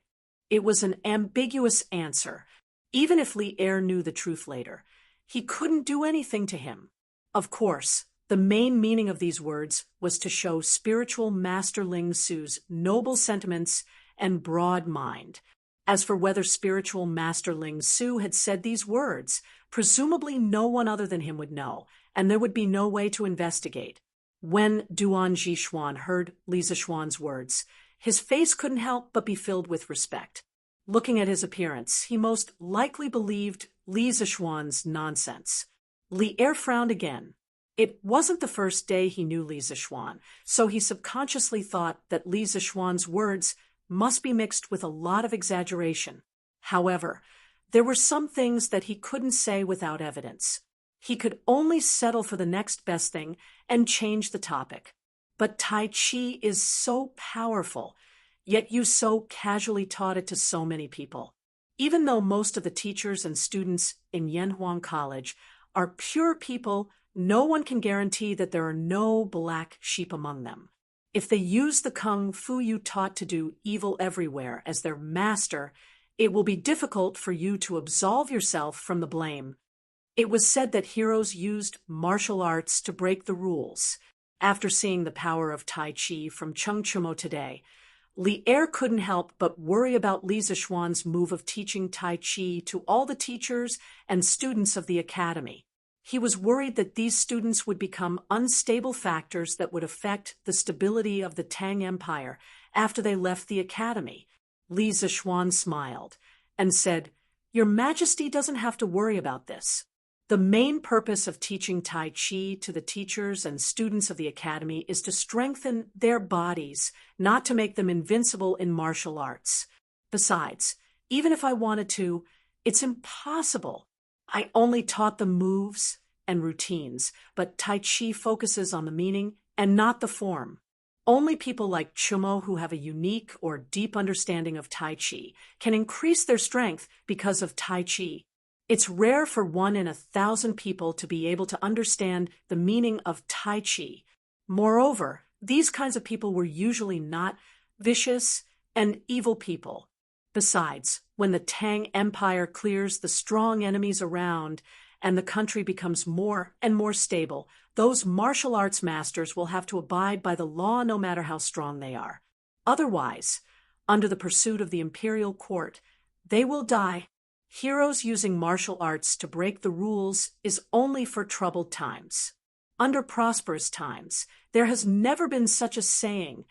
It was an ambiguous answer. Even if Li Er knew the truth later, he couldn't do anything to him. Of course, the main meaning of these words was to show spiritual master Ling Su's noble sentiments and broad mind. As for whether spiritual master Ling Su had said these words, presumably no one other than him would know, and there would be no way to investigate. When Duan Zixuan heard Li Zixuan's words, his face couldn't help but be filled with respect. Looking at his appearance, he most likely believed Li Zixuan's nonsense. Li Er frowned again. It wasn't the first day he knew Li Zixuan, so he subconsciously thought that Li Zixuan's words must be mixed with a lot of exaggeration. However, there were some things that he couldn't say without evidence. He could only settle for the next best thing and change the topic. But Tai Chi is so powerful, yet you so casually taught it to so many people. Even though most of the teachers and students in Yanhuang College are pure people, no one can guarantee that there are no black sheep among them. If they use the Kung Fu you taught to do evil everywhere as their master, it will be difficult for you to absolve yourself from the blame. It was said that heroes used martial arts to break the rules. After seeing the power of Tai Chi from Cheng Chumo today, Li Er couldn't help but worry about Li Zixuan's move of teaching Tai Chi to all the teachers and students of the academy. He was worried that these students would become unstable factors that would affect the stability of the Tang Empire after they left the academy. Li Zixuan smiled and said, "Your Majesty doesn't have to worry about this. The main purpose of teaching Tai Chi to the teachers and students of the academy is to strengthen their bodies, not to make them invincible in martial arts. Besides, even if I wanted to, it's impossible. I only taught them moves and routines, but Tai Chi focuses on the meaning and not the form. Only people like Chumo who have a unique or deep understanding of Tai Chi can increase their strength because of Tai Chi. It's rare for 1 in 1,000 people to be able to understand the meaning of Tai Chi. Moreover, these kinds of people were usually not vicious and evil people. Besides, when the Tang Empire clears the strong enemies around and the country becomes more and more stable, those martial arts masters will have to abide by the law no matter how strong they are. Otherwise, under the pursuit of the imperial court, they will die. Heroes using martial arts to break the rules is only for troubled times. Under prosperous times, there has never been such a saying.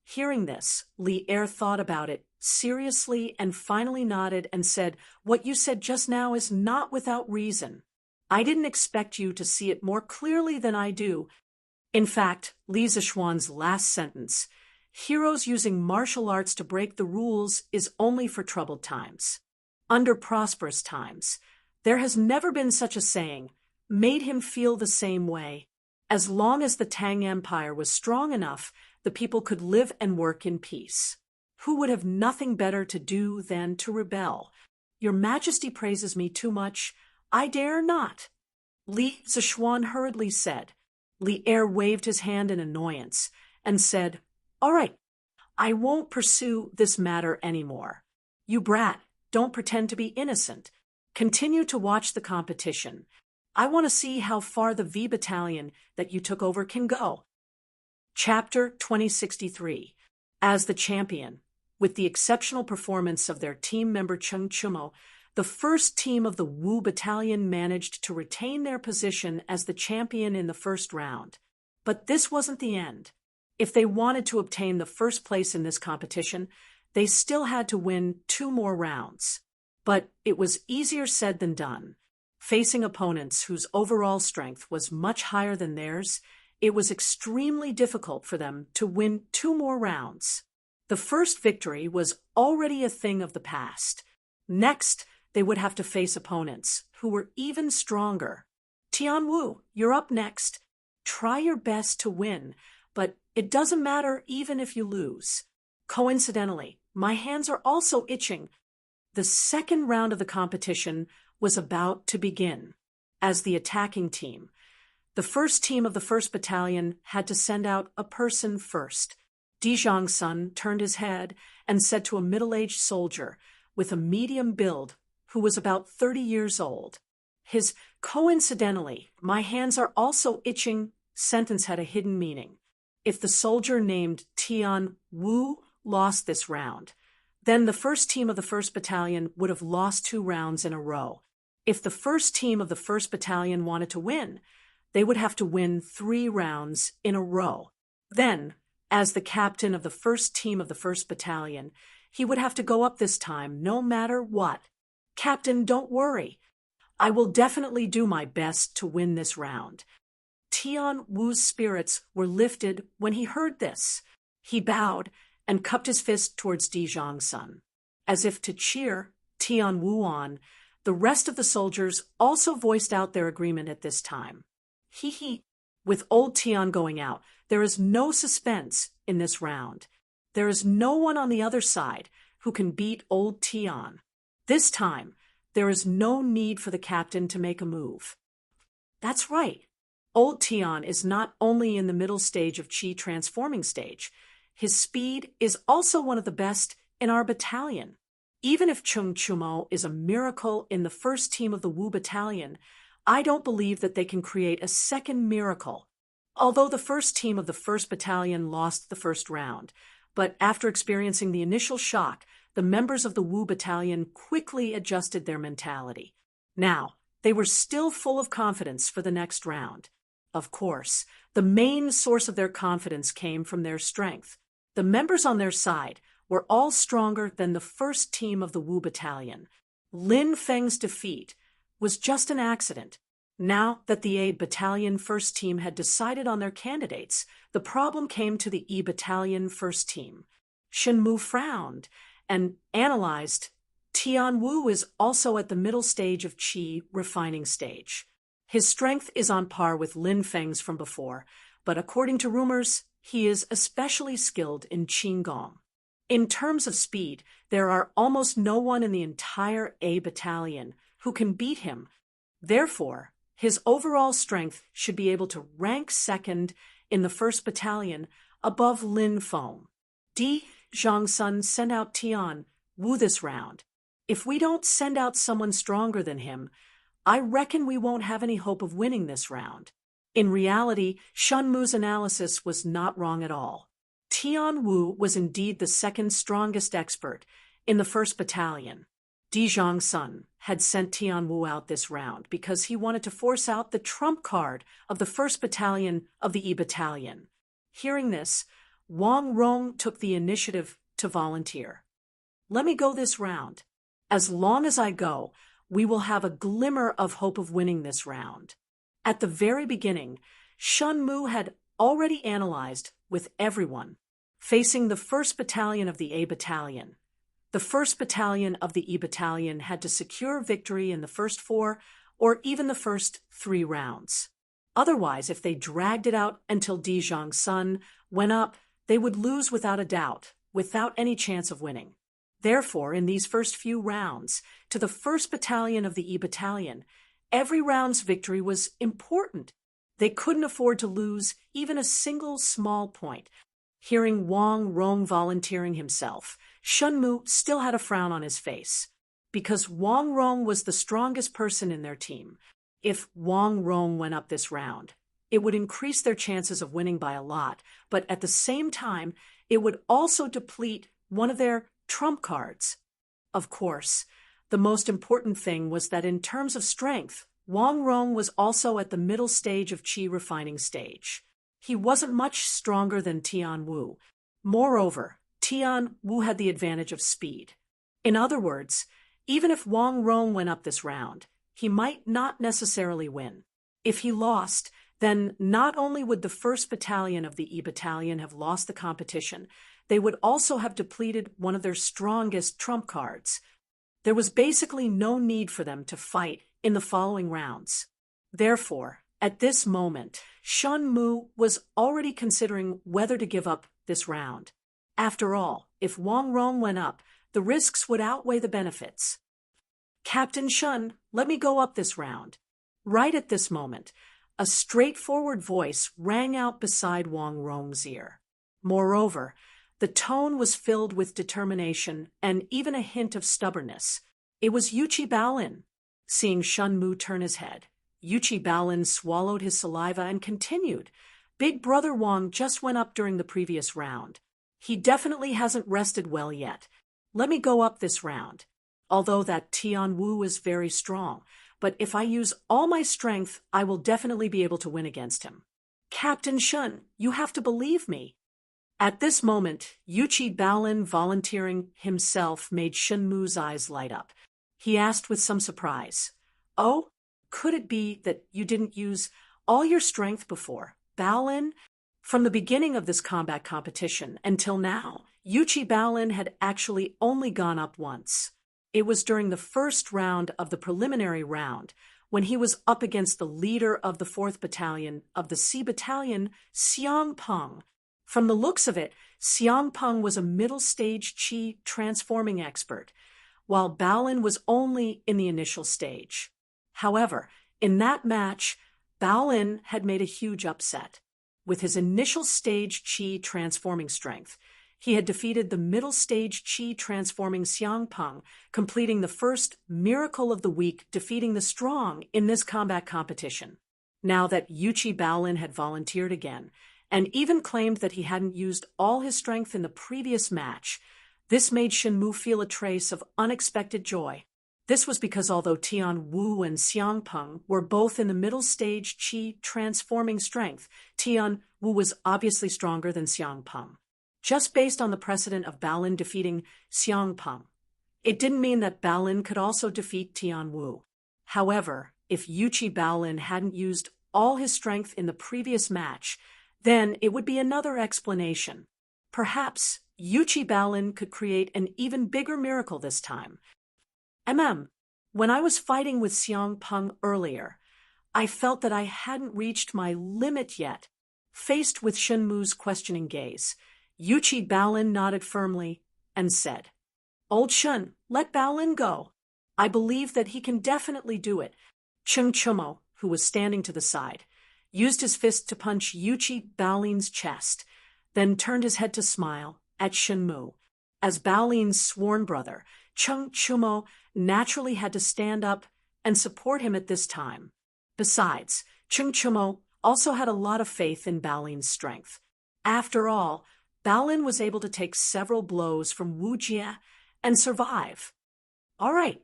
Hearing this, Li Er thought about it seriously and finally nodded and said, "What you said just now is not without reason. I didn't expect you to see it more clearly than I do." In fact, Li Zixuan's last sentence, "Heroes using martial arts to break the rules is only for troubled times. Under prosperous times, there has never been such a saying," made him feel the same way. As long as the Tang Empire was strong enough, the people could live and work in peace. Who would have nothing better to do than to rebel? "Your Majesty praises me too much. I dare not," Li Zixuan hurriedly said. Li Er waved his hand in annoyance and said, "All right, I won't pursue this matter anymore. You brat, don't pretend to be innocent. Continue to watch the competition. I want to see how far the V Battalion that you took over can go." Chapter 2063. As the champion, with the exceptional performance of their team member Cheng Chumo, the first team of the Wu Battalion managed to retain their position as the champion in the first round. But this wasn't the end. If they wanted to obtain the first place in this competition, they still had to win 2 more rounds. But it was easier said than done. Facing opponents whose overall strength was much higher than theirs, it was extremely difficult for them to win 2 more rounds. The first victory was already a thing of the past. Next, they would have to face opponents who were even stronger. "Tianwu, you're up next. Try your best to win, but it doesn't matter even if you lose. Coincidentally, my hands are also itching." The second round of the competition was about to begin. As the attacking team, the first team of the 1st Battalion had to send out a person first. Dijong's son turned his head and said to a middle-aged soldier with a medium build who was about 30 years old. His "coincidentally, my hands are also itching" sentence had a hidden meaning. If the soldier named Tian Wu lost this round, then the first team of the 1st Battalion would have lost 2 rounds in a row. If the first team of the 1st Battalion wanted to win, they would have to win 3 rounds in a row. Then, as the captain of the first team of the 1st Battalion, he would have to go up this time no matter what. "Captain, don't worry. I will definitely do my best to win this round." Tian Wu's spirits were lifted when he heard this. He bowed and cupped his fist towards Dijong's son. As if to cheer Tian Wu on, the rest of the soldiers also voiced out their agreement at this time. He. With old Tian going out, there is no suspense in this round. There is no one on the other side who can beat old Tian. This time, there is no need for the captain to make a move. That's right. Old Tian is not only in the middle stage of Qi transforming stage, his speed is also one of the best in our battalion. Even if Cheng Chumo is a miracle in the first team of the Wu Battalion, I don't believe that they can create a second miracle. Although the first team of the 1st Battalion lost the first round, but after experiencing the initial shock, the members of the Wu Battalion quickly adjusted their mentality. Now, they were still full of confidence for the next round. Of course, the main source of their confidence came from their strength. The members on their side were all stronger than the first team of the Wu Battalion. Lin Feng's defeat was just an accident. Now that the A Battalion First Team had decided on their candidates, the problem came to the E Battalion First Team. Shenmue frowned and analyzed. Tianwu is also at the middle stage of Qi refining stage. His strength is on par with Lin Feng's from before, but according to rumors, he is especially skilled in Qinggong. In terms of speed, there are almost no one in the entire A Battalion who can beat him. Therefore, his overall strength should be able to rank second in the 1st Battalion above Lin Feng. Di Zhongsun sent out Tian Wu this round. If we don't send out someone stronger than him, I reckon we won't have any hope of winning this round. In reality, Shenmue's analysis was not wrong at all. Tian Wu was indeed the second strongest expert in the 1st Battalion. Di Zhongsun had sent Tian Wu out this round because he wanted to force out the trump card of the 1st Battalion of the E Battalion. Hearing this, Wang Rong took the initiative to volunteer. Let me go this round. As long as I go, we will have a glimmer of hope of winning this round. At the very beginning, Shenmue had already analyzed with everyone, facing the 1st Battalion of the A Battalion. The 1st Battalion of the E Battalion had to secure victory in the first 4 or even the first 3 rounds. Otherwise, if they dragged it out until Di Zhongsun went up, they would lose without a doubt, without any chance of winning. Therefore, in these first few rounds, to the 1st Battalion of the E Battalion, every round's victory was important. They couldn't afford to lose even a single small point. Hearing Wang Rong volunteering himself, Shenmue still had a frown on his face. Because Wang Rong was the strongest person in their team, if Wang Rong went up this round, it would increase their chances of winning by a lot, but at the same time, it would also deplete one of their trump cards. Of course, the most important thing was that in terms of strength, Wang Rong was also at the middle stage of Qi refining stage. He wasn't much stronger than Tian Wu. Moreover, Tian Wu had the advantage of speed. In other words, even if Wang Rong went up this round, he might not necessarily win. If he lost, then not only would the 1st Battalion of the E Battalion have lost the competition, they would also have depleted one of their strongest trump cards. There was basically no need for them to fight in the following rounds. Therefore, at this moment, Shenmue was already considering whether to give up this round. After all, if Wang Rong went up, the risks would outweigh the benefits. Captain Shen, let me go up this round. Right at this moment, a straightforward voice rang out beside Wang Rong's ear. Moreover, the tone was filled with determination and even a hint of stubbornness. It was Yuchi Baolin. Seeing Shenmue turn his head, Yuchi Baolin swallowed his saliva and continued. Big Brother Wang just went up during the previous round. He definitely hasn't rested well yet. Let me go up this round. Although that Tian Wu is very strong, but if I use all my strength, I will definitely be able to win against him. Captain Shen, you have to believe me. At this moment, Yuchi Baolin volunteering himself made Shenmue's eyes light up. He asked with some surprise, "Oh, could it be that you didn't use all your strength before, Baolin?" From the beginning of this combat competition until now, Yuchi Baolin had actually only gone up once. It was during the first round of the preliminary round, when he was up against the leader of the 4th Battalion of the C Battalion, Xiang Peng. From the looks of it, Xiang Peng was a middle-stage Qi transforming expert, while Baolin was only in the initial stage. However, in that match, Baolin had made a huge upset. With his initial stage Qi transforming strength, he had defeated the middle stage Qi transforming Xiang Peng, completing the first miracle of the week, defeating the strong in this combat competition. Now that Yuchi Baolin had volunteered again, and even claimed that he hadn't used all his strength in the previous match, this made Shenmue feel a trace of unexpected joy. This was because although Tian Wu and Xiang Peng were both in the middle stage Qi transforming strength, Tian Wu was obviously stronger than Xiang Peng. Just based on the precedent of Baolin defeating Xiang Peng, it didn't mean that Baolin could also defeat Tian Wu. However, if Yuchi Baolin hadn't used all his strength in the previous match, then it would be another explanation. Perhaps Yuchi Baolin could create an even bigger miracle this time. When I was fighting with Xiang Peng earlier, I felt that I hadn't reached my limit yet. Faced with Shenmu's questioning gaze, Yuchi Baolin nodded firmly and said, "Old Shen, let Baolin go. I believe that he can definitely do it." Cheng Chumo, who was standing to the side, used his fist to punch Yuchi Baolin's chest, then turned his head to smile at Shenmu. As Baolin's sworn brother, Cheng Chumo naturally had to stand up and support him at this time. Besides, Cheng Chumo also had a lot of faith in Baolin's strength. After all, Baolin was able to take several blows from Wu Jie and survive. All right,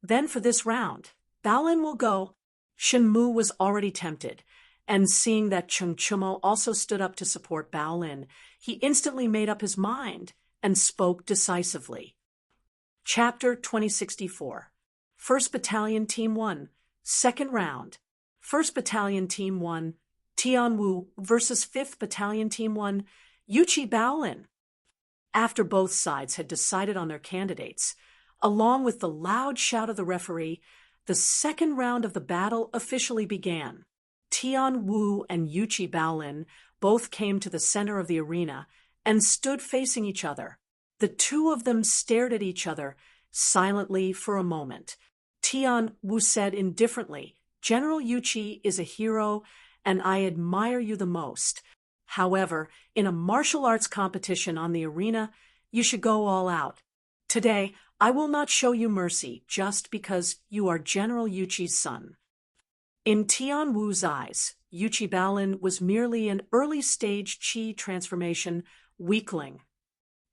then for this round, Baolin will go. Shenmu was already tempted, and seeing that Cheng Chumo also stood up to support Baolin, he instantly made up his mind and spoke decisively. Chapter 2064. 1st Battalion Team 1, Second Round. 1st Battalion Team 1, Tianwu versus 5th Battalion Team 1, Yuchi Baolin. After both sides had decided on their candidates, along with the loud shout of the referee, the second round of the battle officially began. Tianwu and Yuchi Baolin both came to the center of the arena and stood facing each other. The two of them stared at each other silently for a moment. Tianwu said indifferently, "General Yuchi is a hero, and I admire you the most. However, in a martial arts competition on the arena, you should go all out. Today, I will not show you mercy just because you are General Yuchi's son." In Tianwu's eyes, Yuchi Baolin was merely an early-stage Qi transformation weakling.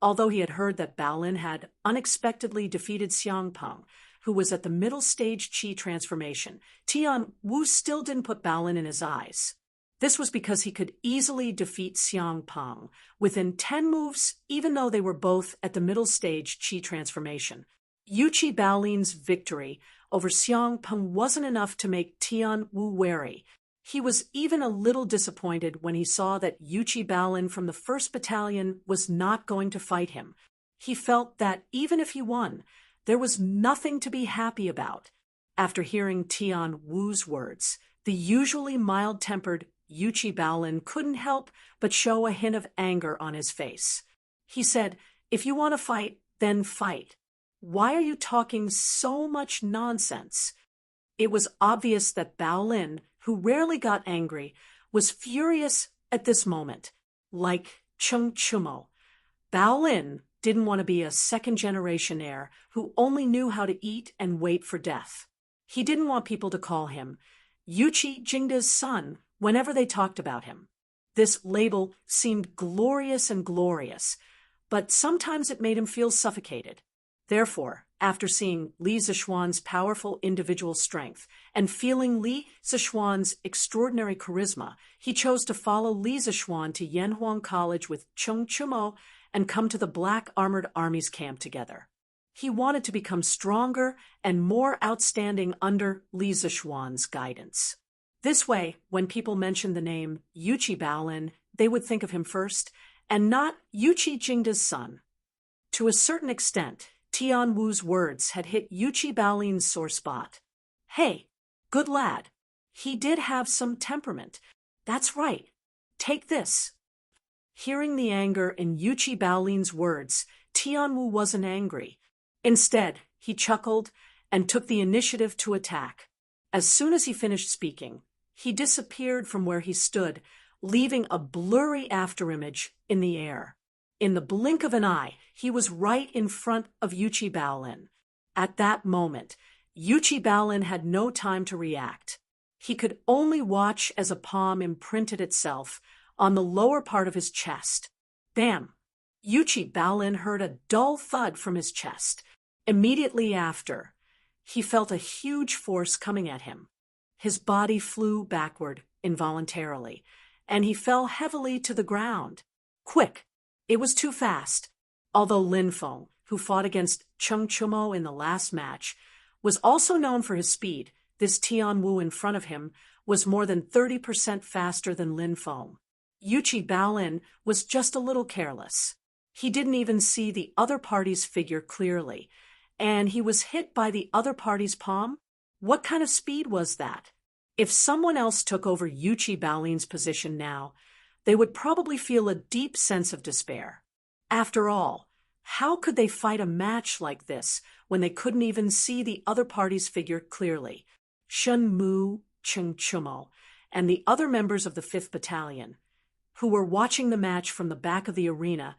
Although he had heard that Baolin had unexpectedly defeated Xiang Peng, who was at the middle stage Qi transformation, Tianwu still didn't put Baolin in his eyes. This was because he could easily defeat Xiang Peng within 10 moves, even though they were both at the middle stage Qi transformation. Yuchi Baolin's victory over Xiang Peng wasn't enough to make Tianwu wary. He was even a little disappointed when he saw that Yuchi Baolin from the 1st Battalion was not going to fight him. He felt that even if he won, there was nothing to be happy about. After hearing Tianwu's words, the usually mild-tempered Yuchi Baolin couldn't help but show a hint of anger on his face. He said, "If you want to fight, then fight. Why are you talking so much nonsense?" It was obvious that Baolin, who rarely got angry, was furious at this moment. Like Cheng Chumo, Baolin didn't want to be a second-generation heir who only knew how to eat and wait for death. He didn't want people to call him Yuchi Jingda's son whenever they talked about him. This label seemed glorious, but sometimes it made him feel suffocated. Therefore, after seeing Li Zixuan's powerful individual strength and feeling Li Zixuan's extraordinary charisma, he chose to follow Li Zixuan to Yanhuang College with Cheng Chumo and come to the Black Armored Army's camp together. He wanted to become stronger and more outstanding under Li Zixuan's guidance. This way, when people mentioned the name Yuchi Baolin, they would think of him first, and not Yuchi Jingda's son. To a certain extent, Tianwu's words had hit Yuchi Baolin's sore spot. Hey, good lad. He did have some temperament. That's right. Take this. Hearing the anger in Yuchi Baolin's words, Tianwu wasn't angry. Instead, he chuckled and took the initiative to attack. As soon as he finished speaking, he disappeared from where he stood, leaving a blurry afterimage in the air. In the blink of an eye, he was right in front of Yuchi Baolin. At that moment, Yuchi Baolin had no time to react. He could only watch as a palm imprinted itself on the lower part of his chest. Bam! Yuchi Baolin heard a dull thud from his chest. Immediately after, he felt a huge force coming at him. His body flew backward involuntarily, and he fell heavily to the ground. Quick! It was too fast. Although Lin Feng, who fought against Cheng Chumo in the last match, was also known for his speed, this Tian Wu in front of him was more than 30% faster than Lin Feng. Yuqi Baolin was just a little careless. He didn't even see the other party's figure clearly, and he was hit by the other party's palm? What kind of speed was that? If someone else took over Yuqi Baolin's position now, they would probably feel a deep sense of despair. After all, how could they fight a match like this when they couldn't even see the other party's figure clearly? Shen Mu, Cheng Chumo, and the other members of the 5th Battalion, who were watching the match from the back of the arena,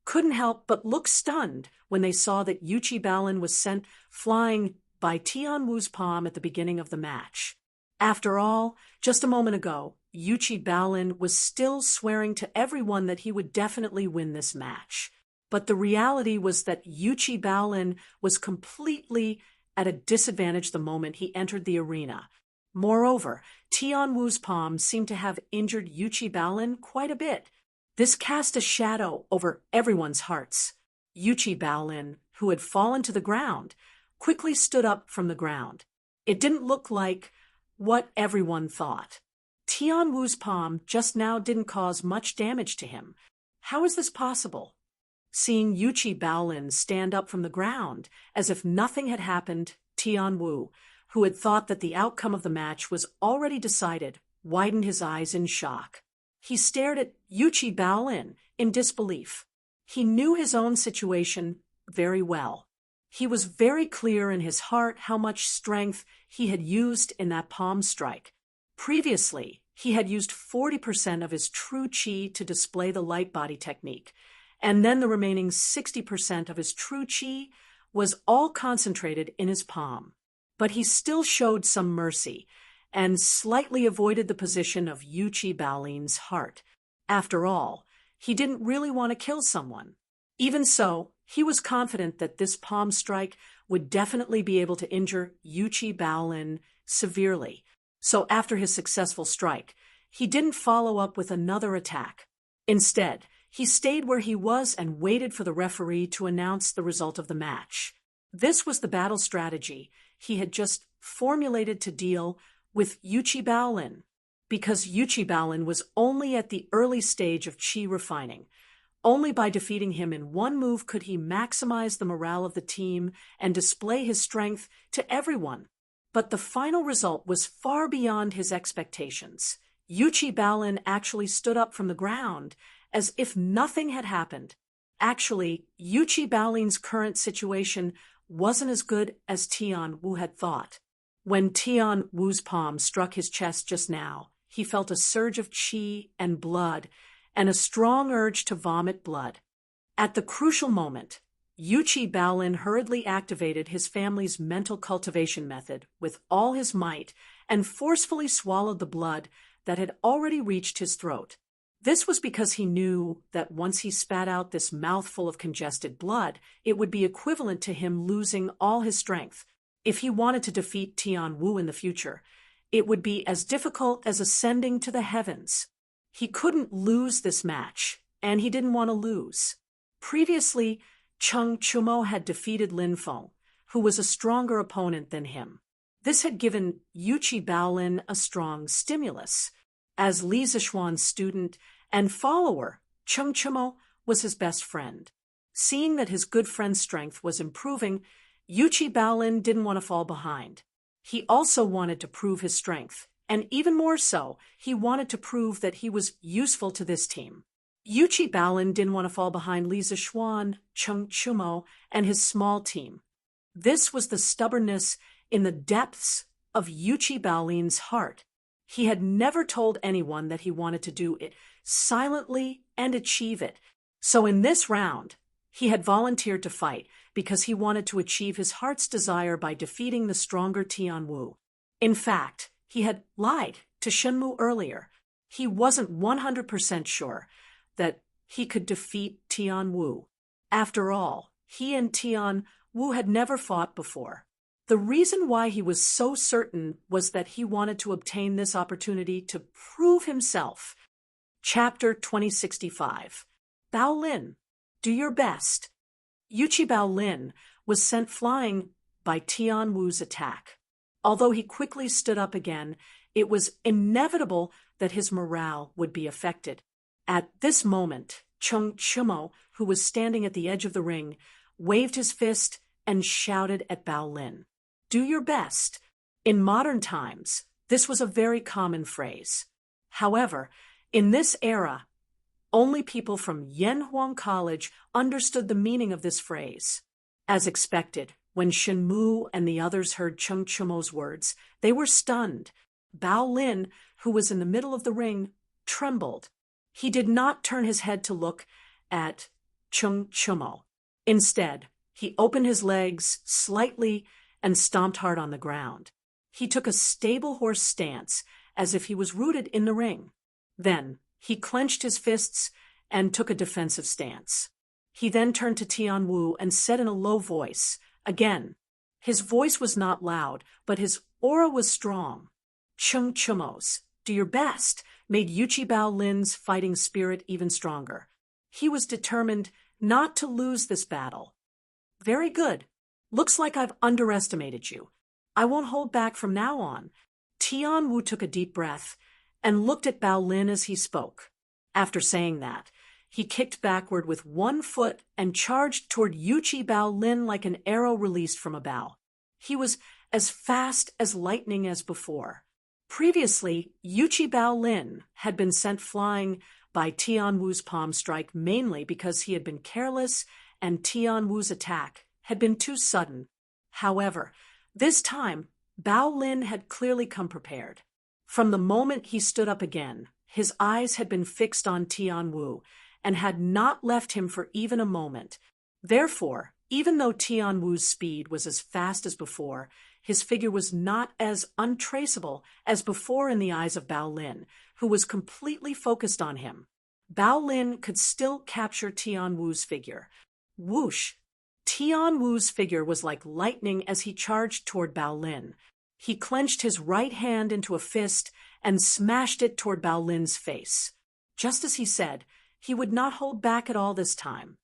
couldn't help but look stunned when they saw that Yuqi Baolin was sent flying by Tian Wu's palm at the beginning of the match. After all, just a moment ago, Yuqi Baolin was still swearing to everyone that he would definitely win this match. But the reality was that Yuqi Baolin was completely at a disadvantage the moment he entered the arena. Moreover, Tian Wu's palm seemed to have injured Yuqi Baolin quite a bit. This cast a shadow over everyone's hearts. Yuqi Baolin, who had fallen to the ground, quickly stood up from the ground. It didn't look like what everyone thought. Tian Wu's palm just now didn't cause much damage to him. How is this possible? Seeing Yuqi Baolin stand up from the ground, as if nothing had happened, Tian Wu, who had thought that the outcome of the match was already decided, widened his eyes in shock. He stared at Yuqi Baolin in disbelief. He knew his own situation very well. He was very clear in his heart how much strength he had used in that palm strike. Previously, he had used 40% of his true qi to display the light body technique, and then the remaining 60% of his true qi was all concentrated in his palm. But he still showed some mercy and slightly avoided the position of Yuqi Baolin's heart. After all, he didn't really want to kill someone. Even so, he was confident that this palm strike would definitely be able to injure Yuqi Baolin severely. So after his successful strike, he didn't follow up with another attack. Instead, he stayed where he was and waited for the referee to announce the result of the match. This was the battle strategy he had just formulated to deal with Yuqi Baolin, because Yuqi Baolin was only at the early stage of qi refining. Only by defeating him in one move could he maximize the morale of the team and display his strength to everyone. But the final result was far beyond his expectations. Yuqi Baolin actually stood up from the ground as if nothing had happened. Actually, Yuqi Baolin's current situation wasn't as good as Tian Wu had thought. When Tian Wu's palm struck his chest just now, he felt a surge of qi and blood, and a strong urge to vomit blood. At the crucial moment, Yuqi Baolin hurriedly activated his family's mental cultivation method with all his might and forcefully swallowed the blood that had already reached his throat. This was because he knew that once he spat out this mouthful of congested blood, it would be equivalent to him losing all his strength. If he wanted to defeat Tian Wu in the future, it would be as difficult as ascending to the heavens. He couldn't lose this match, and he didn't want to lose. Previously, Cheng Chumo had defeated Lin Feng, who was a stronger opponent than him. This had given Yuqi Baolin a strong stimulus. As Li Zixuan's student and follower, Cheng Chumo was his best friend. Seeing that his good friend's strength was improving, Yuqi Baolin didn't want to fall behind. He also wanted to prove his strength, and even more so, he wanted to prove that he was useful to this team. Yuqi Baolin didn't want to fall behind Li Zixuan, Cheng Chumo, and his small team. This was the stubbornness in the depths of Yuqi Baolin's heart. He had never told anyone that he wanted to do it silently and achieve it. So in this round, he had volunteered to fight because he wanted to achieve his heart's desire by defeating the stronger Tian Wu. In fact, he had lied to Shenmu earlier. He wasn't 100% sure that he could defeat Tian Wu. After all, he and Tian Wu had never fought before. The reason why he was so certain was that he wanted to obtain this opportunity to prove himself. Chapter 2065. Baolin, do your best. Yuqi Baolin was sent flying by Tian Wu's attack. Although he quickly stood up again, it was inevitable that his morale would be affected. At this moment, Chung Chumo, who was standing at the edge of the ring, waved his fist and shouted at Bao Lin, "Do your best." In modern times, this was a very common phrase. However, in this era, only people from Yanhuang College understood the meaning of this phrase. As expected, when Shenmu and the others heard Chung Chumo's words, they were stunned. Bao Lin, who was in the middle of the ring, trembled. He did not turn his head to look at Chung Chumo. Instead, he opened his legs slightly and stomped hard on the ground. He took a stable horse stance, as if he was rooted in the ring. Then, he clenched his fists and took a defensive stance. He then turned to Tian Wu and said in a low voice, again. His voice was not loud, but his aura was strong. Chung Chumo's "do your best" made Yuchi Bao Lin's fighting spirit even stronger. He was determined not to lose this battle. "Very good. Looks like I've underestimated you. I won't hold back from now on." Tian Wu took a deep breath and looked at Bao Lin as he spoke. After saying that, he kicked backward with one foot and charged toward Yuchi Bao Lin like an arrow released from a bow. He was as fast as lightning as before. Previously, Yuchi Bao Lin had been sent flying by Tian Wu's palm strike mainly because he had been careless and Tian Wu's attack had been too sudden. However, this time, Bao Lin had clearly come prepared. From the moment he stood up again, his eyes had been fixed on Tian Wu and had not left him for even a moment. Therefore, even though Tian Wu's speed was as fast as before, his figure was not as untraceable as before in the eyes of Bao Lin, who was completely focused on him. Bao Lin could still capture Tian Wu's figure. Whoosh! Tian Wu's figure was like lightning as he charged toward Bao Lin. He clenched his right hand into a fist and smashed it toward Bao Lin's face. Just as he said, he would not hold back at all this time.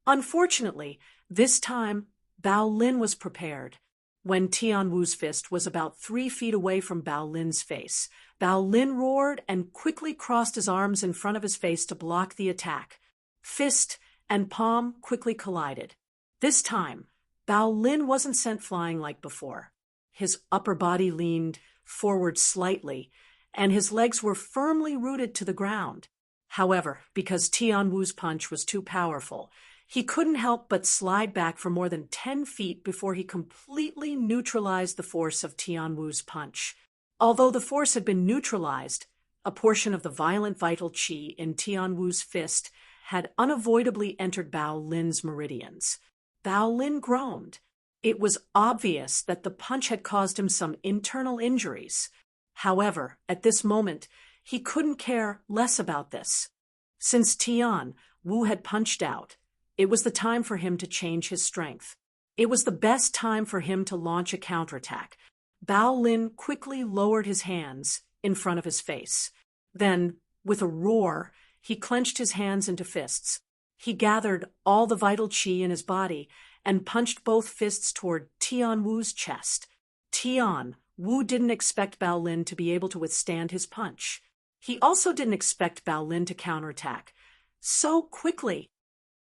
Unfortunately, this time, Bao Lin was prepared. When Tian Wu's fist was about 3 feet away from Bao Lin's face, Bao Lin roared and quickly crossed his arms in front of his face to block the attack. Fist and palm quickly collided. This time, Bao Lin wasn't sent flying like before. His upper body leaned forward slightly, and his legs were firmly rooted to the ground. However, because Tian Wu's punch was too powerful, he couldn't help but slide back for more than 10 feet before he completely neutralized the force of Tian Wu's punch. Although the force had been neutralized, a portion of the violent vital qi in Tian Wu's fist had unavoidably entered Bao Lin's meridians. Bao Lin groaned. It was obvious that the punch had caused him some internal injuries. However, at this moment, he couldn't care less about this. Since Tian Wu had punched out, it was the time for him to change his strength. It was the best time for him to launch a counterattack. Bao Lin quickly lowered his hands in front of his face. Then, with a roar, he clenched his hands into fists. He gathered all the vital qi in his body and punched both fists toward Tian Wu's chest. Tian Wu didn't expect Bao Lin to be able to withstand his punch. He also didn't expect Bao Lin to counterattack so quickly.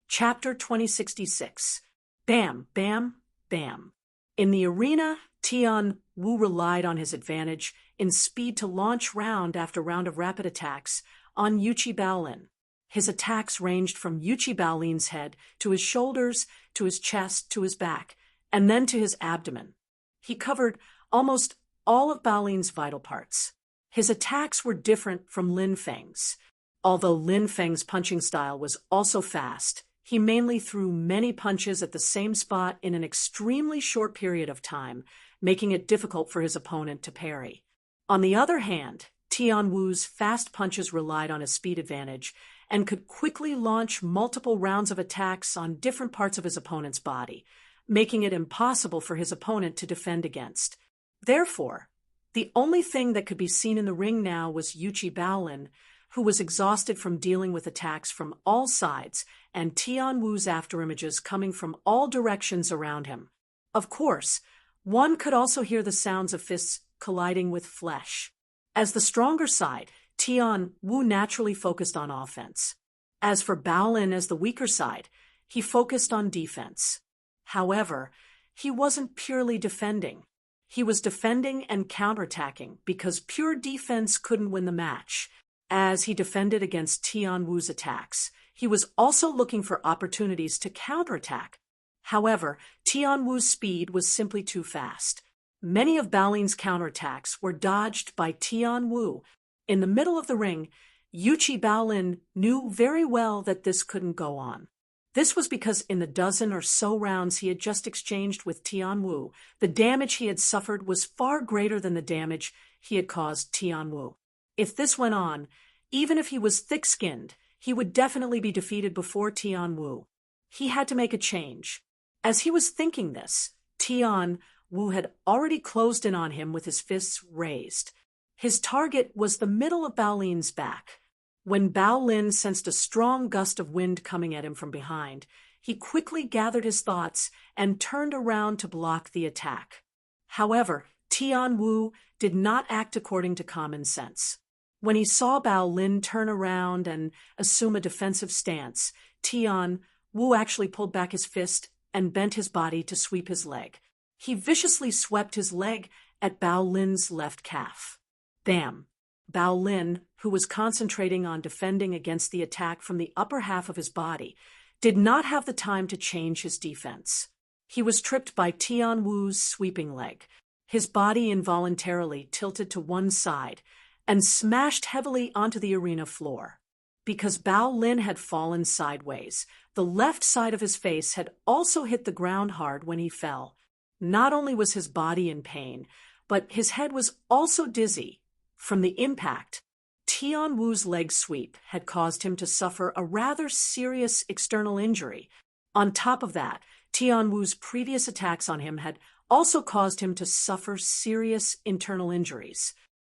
Chapter 2066. Bam, bam, bam. In the arena, Tian Wu relied on his advantage in speed to launch round after round of rapid attacks on Yuchi Bao Lin. His attacks ranged from Yuchi Bao Lin's head to his shoulders, to his chest, to his back, and then to his abdomen. He covered almost all of Bao Lin's vital parts. His attacks were different from Lin Feng's. Although Lin Feng's punching style was also fast, he mainly threw many punches at the same spot in an extremely short period of time, making it difficult for his opponent to parry. On the other hand, Tian Wu's fast punches relied on his speed advantage and could quickly launch multiple rounds of attacks on different parts of his opponent's body, making it impossible for his opponent to defend against. Therefore, the only thing that could be seen in the ring now was Yuchi Bao Lin, who was exhausted from dealing with attacks from all sides and Tian Wu's afterimages coming from all directions around him. Of course, One could also hear the sounds of fists colliding with flesh. As the stronger side, Tian Wu naturally focused on offense. As for Baolin as the weaker side, he focused on defense. However, he wasn't purely defending. He was defending and counterattacking because pure defense couldn't win the match. As he defended against Tian Wu's attacks, he was also looking for opportunities to counterattack. However, Tian Wu's speed was simply too fast. Many of Baolin's counterattacks were dodged by Tian Wu. In the middle of the ring, Yuchi Baolin knew very well that this couldn't go on. This was because in the dozen or so rounds he had just exchanged with Tian Wu, the damage he had suffered was far greater than the damage he had caused Tian Wu. If this went on, even if he was thick-skinned, he would definitely be defeated before Tian Wu. He had to make a change. As he was thinking this, Tian Wu had already closed in on him with his fists raised. His target was the middle of Baolin's back. When Baolin sensed a strong gust of wind coming at him from behind, he quickly gathered his thoughts and turned around to block the attack. However, Tian Wu did not act according to common sense. When he saw Baolin turn around and assume a defensive stance, Tian Wu actually pulled back his fist and bent his body to sweep his leg. He viciously swept his leg at Baolin's left calf. Bam! Baolin, who was concentrating on defending against the attack from the upper half of his body, did not have the time to change his defense. He was tripped by Tian Wu's sweeping leg. His body involuntarily tilted to one side and smashed heavily onto the arena floor. Because Baolin had fallen sideways, the left side of his face had also hit the ground hard when he fell. Not only was his body in pain, but his head was also dizzy. From the impact, Tian Wu's leg sweep had caused him to suffer a rather serious external injury. On top of that, Tian Wu's previous attacks on him had also caused him to suffer serious internal injuries.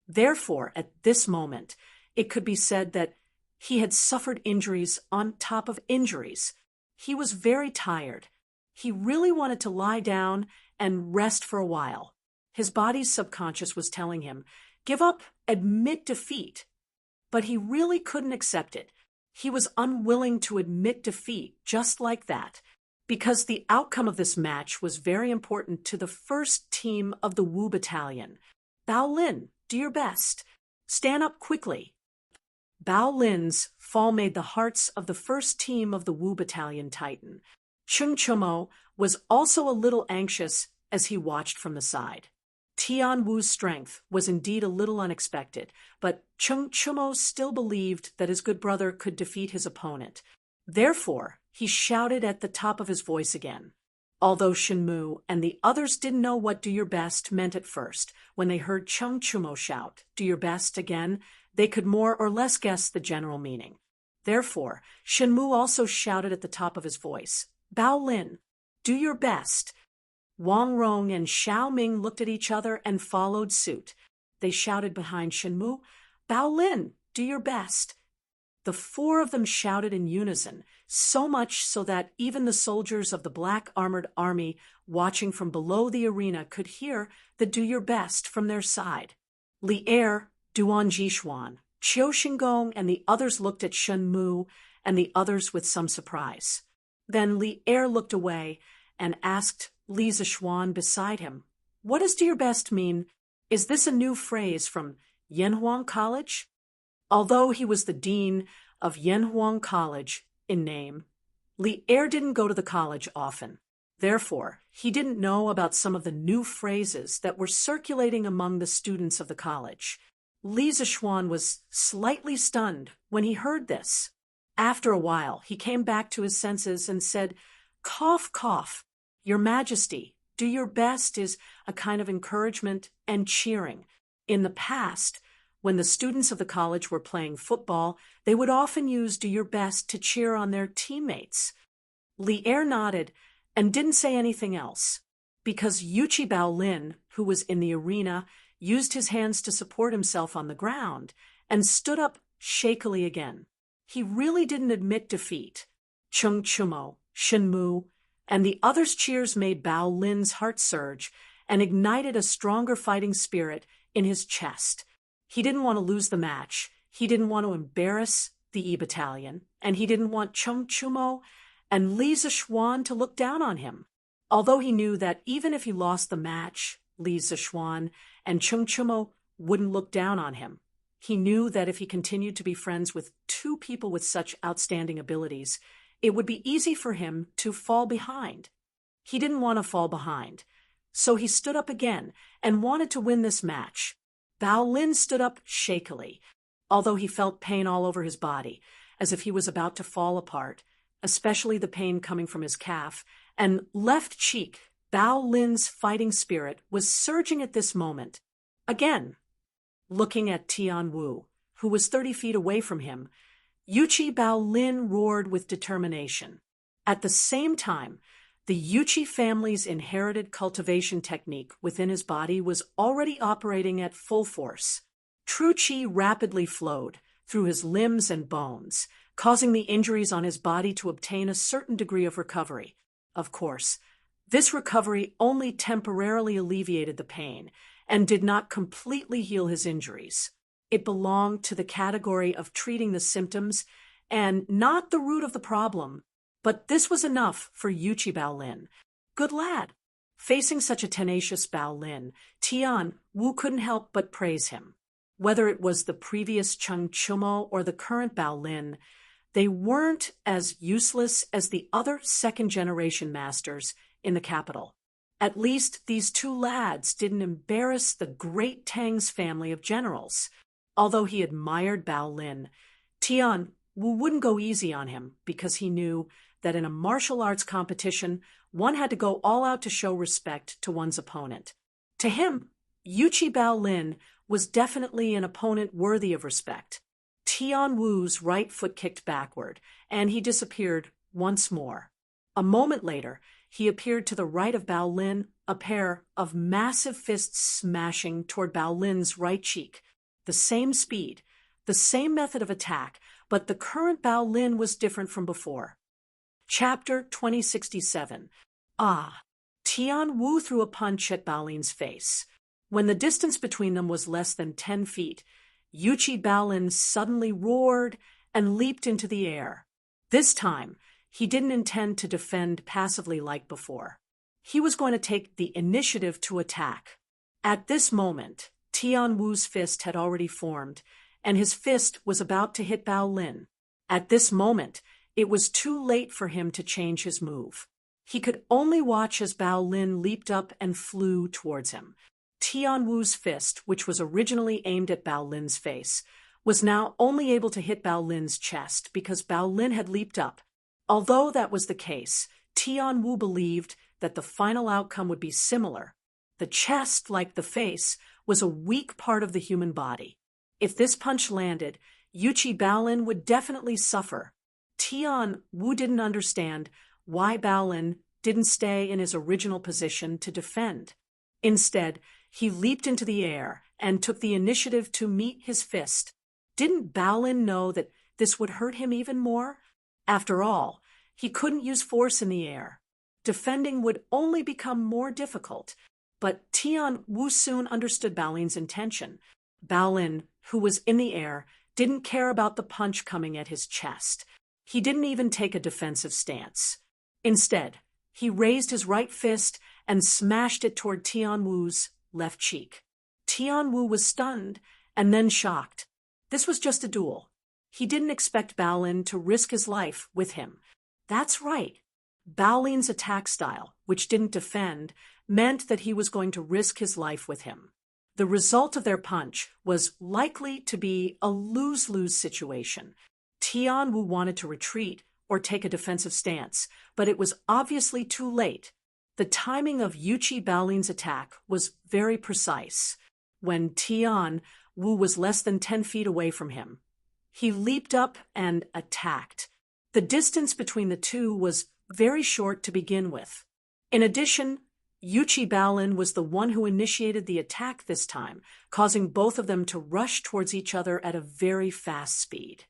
Therefore, at this moment, it could be said that he had suffered injuries on top of injuries. He was very tired. He really wanted to lie down and rest for a while. His body's subconscious was telling him, "Give up, admit defeat." But he really couldn't accept it. He was unwilling to admit defeat just like that, because the outcome of this match was very important to the first team of the Wu Battalion. Baolin, do your best. Stand up quickly. Baolin's fall made the hearts of the first team of the Wu Battalion tighten. Chung Chumo was also a little anxious as he watched from the side. Tian Wu's strength was indeed a little unexpected, but Chung Chumo still believed that his good brother could defeat his opponent. Therefore, he shouted at the top of his voice again. Although Shenmu and the others didn't know what "do your best" meant at first, when they heard Chung Chumo shout, "Do your best" again, they could more or less guess the general meaning. Therefore, Shenmu also shouted at the top of his voice, "Baolin, do your best." Wang Rong and Xiao Ming looked at each other and followed suit. They shouted behind Shenmu, "Baolin, do your best." The four of them shouted in unison, so much so that even the soldiers of the Black Armored Army watching from below the arena could hear the "do your best" from their side. Li Er, Duan Jishuan, Qiu Xingong, and the others looked at Shenmu and the others with some surprise. Then Li Er looked away and asked Li Zishuan beside him, "What does 'do your best' mean? Is this a new phrase from Yanhuang College?" Although he was the dean of Yanhuang College in name, Li Er didn't go to the college often. Therefore, he didn't know about some of the new phrases that were circulating among the students of the college. Li Zishuan was slightly stunned when he heard this. After a while, he came back to his senses and said, "Cough, cough. Your Majesty, do your best" is a kind of encouragement and cheering. In the past, when the students of the college were playing football, they would often use "do your best" to cheer on their teammates. Li Er nodded and didn't say anything else, because Yuchi Baolin, who was in the arena, used his hands to support himself on the ground and stood up shakily again. He really didn't admit defeat. Chung Chumo, Shenmu, and the others' cheers made Baolin's heart surge, and ignited a stronger fighting spirit in his chest. He didn't want to lose the match. He didn't want to embarrass the E Battalion, and he didn't want Chung Chumo and Li Zixuan to look down on him. Although he knew that even if he lost the match, Li Zixuan and Chung Chumo wouldn't look down on him. He knew that if he continued to be friends with two people with such outstanding abilities, it would be easy for him to fall behind. He didn't want to fall behind, so he stood up again and wanted to win this match. Bao Lin stood up shakily, although he felt pain all over his body, as if he was about to fall apart, especially the pain coming from his calf and left cheek. Bao Lin's fighting spirit was surging at this moment. Again, looking at Tian Wu, who was 30 feet away from him, Yuchi Bao Lin roared with determination. At the same time, the Yuchi family's inherited cultivation technique within his body was already operating at full force. True Qi rapidly flowed through his limbs and bones, causing the injuries on his body to obtain a certain degree of recovery. Of course, this recovery only temporarily alleviated the pain and did not completely heal his injuries. It belonged to the category of treating the symptoms and not the root of the problem. But this was enough for Yuchi Bao Lin. Good lad. Facing such a tenacious Bao Lin, Tian Wu couldn't help but praise him. Whether it was the previous Chung Chumo or the current Bao Lin, they weren't as useless as the other second-generation masters in the capital. At least these two lads didn't embarrass the great Tang's family of generals. Although he admired Bao Lin, Tian Wu wouldn't go easy on him because he knew that in a martial arts competition, one had to go all out to show respect to one's opponent. To him, Yuchi Bao Lin was definitely an opponent worthy of respect. Tian Wu's right foot kicked backward, and he disappeared once more. A moment later, he appeared to the right of Bao Lin, a pair of massive fists smashing toward Bao Lin's right cheek. The same speed, the same method of attack, but the current Bao Lin was different from before. Chapter 2067. Tian Wu threw a punch at Bao Lin's face. When the distance between them was less than 10 feet, Yuchi Bao Lin suddenly roared and leaped into the air. This time, he didn't intend to defend passively like before. He was going to take the initiative to attack. At this moment, Tian Wu's fist had already formed, and his fist was about to hit Bao Lin. At this moment, it was too late for him to change his move. He could only watch as Bao Lin leaped up and flew towards him. Tian Wu's fist, which was originally aimed at Bao Lin's face, was now only able to hit Bao Lin's chest because Bao Lin had leaped up. Although that was the case, Tian Wu believed that the final outcome would be similar. The chest, like the face, was a weak part of the human body. If this punch landed, Yuchi Bao Lin would definitely suffer. Tian Wu didn't understand why Bao Lin didn't stay in his original position to defend. Instead, he leaped into the air and took the initiative to meet his fist. Didn't Bao Lin know that this would hurt him even more? After all, he couldn't use force in the air. Defending would only become more difficult. But Tian Wu soon understood Bao Lin's intention. Bao Lin, who was in the air, didn't care about the punch coming at his chest. He didn't even take a defensive stance. Instead, he raised his right fist and smashed it toward Tian Wu's left cheek. Tian Wu was stunned and then shocked. This was just a duel. He didn't expect Bao Lin to risk his life with him. That's right. Bao Lin's attack style, which didn't defend, meant that he was going to risk his life with him. The result of their punch was likely to be a lose-lose situation. Tian Wu wanted to retreat or take a defensive stance, but it was obviously too late. The timing of Yuchi Bao Lin's attack was very precise. When Tian Wu was less than 10 feet away from him, he leaped up and attacked. The distance between the two was very short to begin with. In addition, Yuchi Bao Lin was the one who initiated the attack this time, causing both of them to rush towards each other at a very fast speed.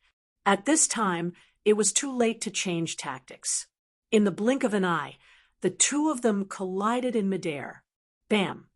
At this time, it was too late to change tactics. In the blink of an eye, the two of them collided in midair. Bam!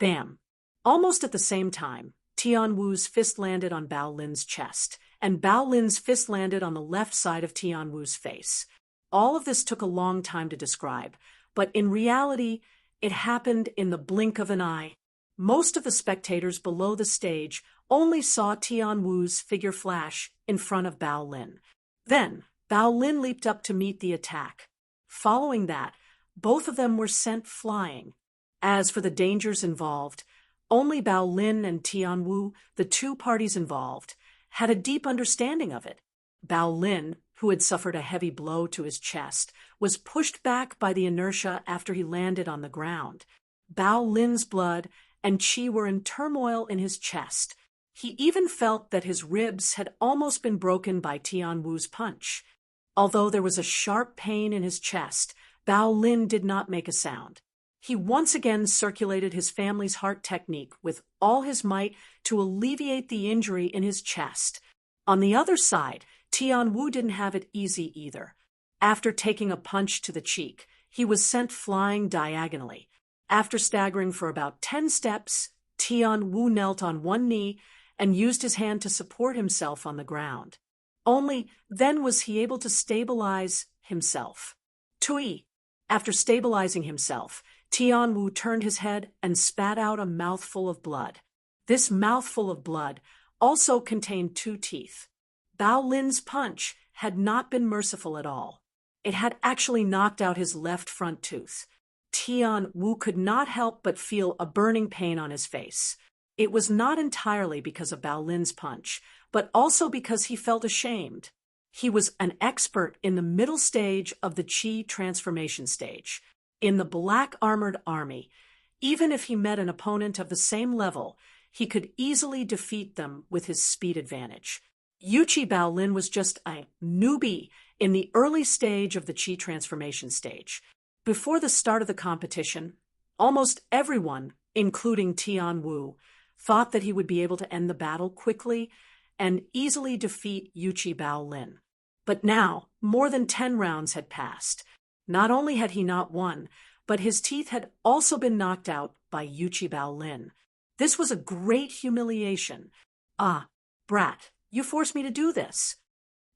Bam! Almost at the same time, Tian Wu's fist landed on Bao Lin's chest, and Bao Lin's fist landed on the left side of Tian Wu's face. All of this took a long time to describe, but in reality, it happened in the blink of an eye. Most of the spectators below the stage only saw Tian Wu's figure flash in front of Bao Lin. Then, Bao Lin leaped up to meet the attack. Following that, both of them were sent flying. As for the dangers involved, only Bao Lin and Tian Wu, the two parties involved, had a deep understanding of it. Bao Lin, who had suffered a heavy blow to his chest, was pushed back by the inertia after he landed on the ground. Bao Lin's blood and qi were in turmoil in his chest. He even felt that his ribs had almost been broken by Tian Wu's punch. Although there was a sharp pain in his chest, Bao Lin did not make a sound. He once again circulated his family's heart technique with all his might to alleviate the injury in his chest. On the other side, Tian Wu didn't have it easy either. After taking a punch to the cheek, he was sent flying diagonally. After staggering for about 10 steps, Tian Wu knelt on one knee and used his hand to support himself on the ground. Only then was he able to stabilize himself. Tui. After stabilizing himself, Tian Wu turned his head and spat out a mouthful of blood. This mouthful of blood also contained 2 teeth. Bao Lin's punch had not been merciful at all. It had actually knocked out his left front tooth. Tian Wu could not help but feel a burning pain on his face. It was not entirely because of Bao Lin's punch, but also because he felt ashamed. He was an expert in the middle stage of the Qi transformation stage. In the Black Armored Army, even if he met an opponent of the same level, he could easily defeat them with his speed advantage. Yuqi Bao Lin was just a newbie in the early stage of the Qi transformation stage. Before the start of the competition, almost everyone, including Tian Wu, thought that he would be able to end the battle quickly and easily defeat Yuqi Bao Lin. But now, more than 10 rounds had passed. Not only had he not won, but his teeth had also been knocked out by Yuqi Bao Lin. This was a great humiliation. Ah, brat, you forced me to do this.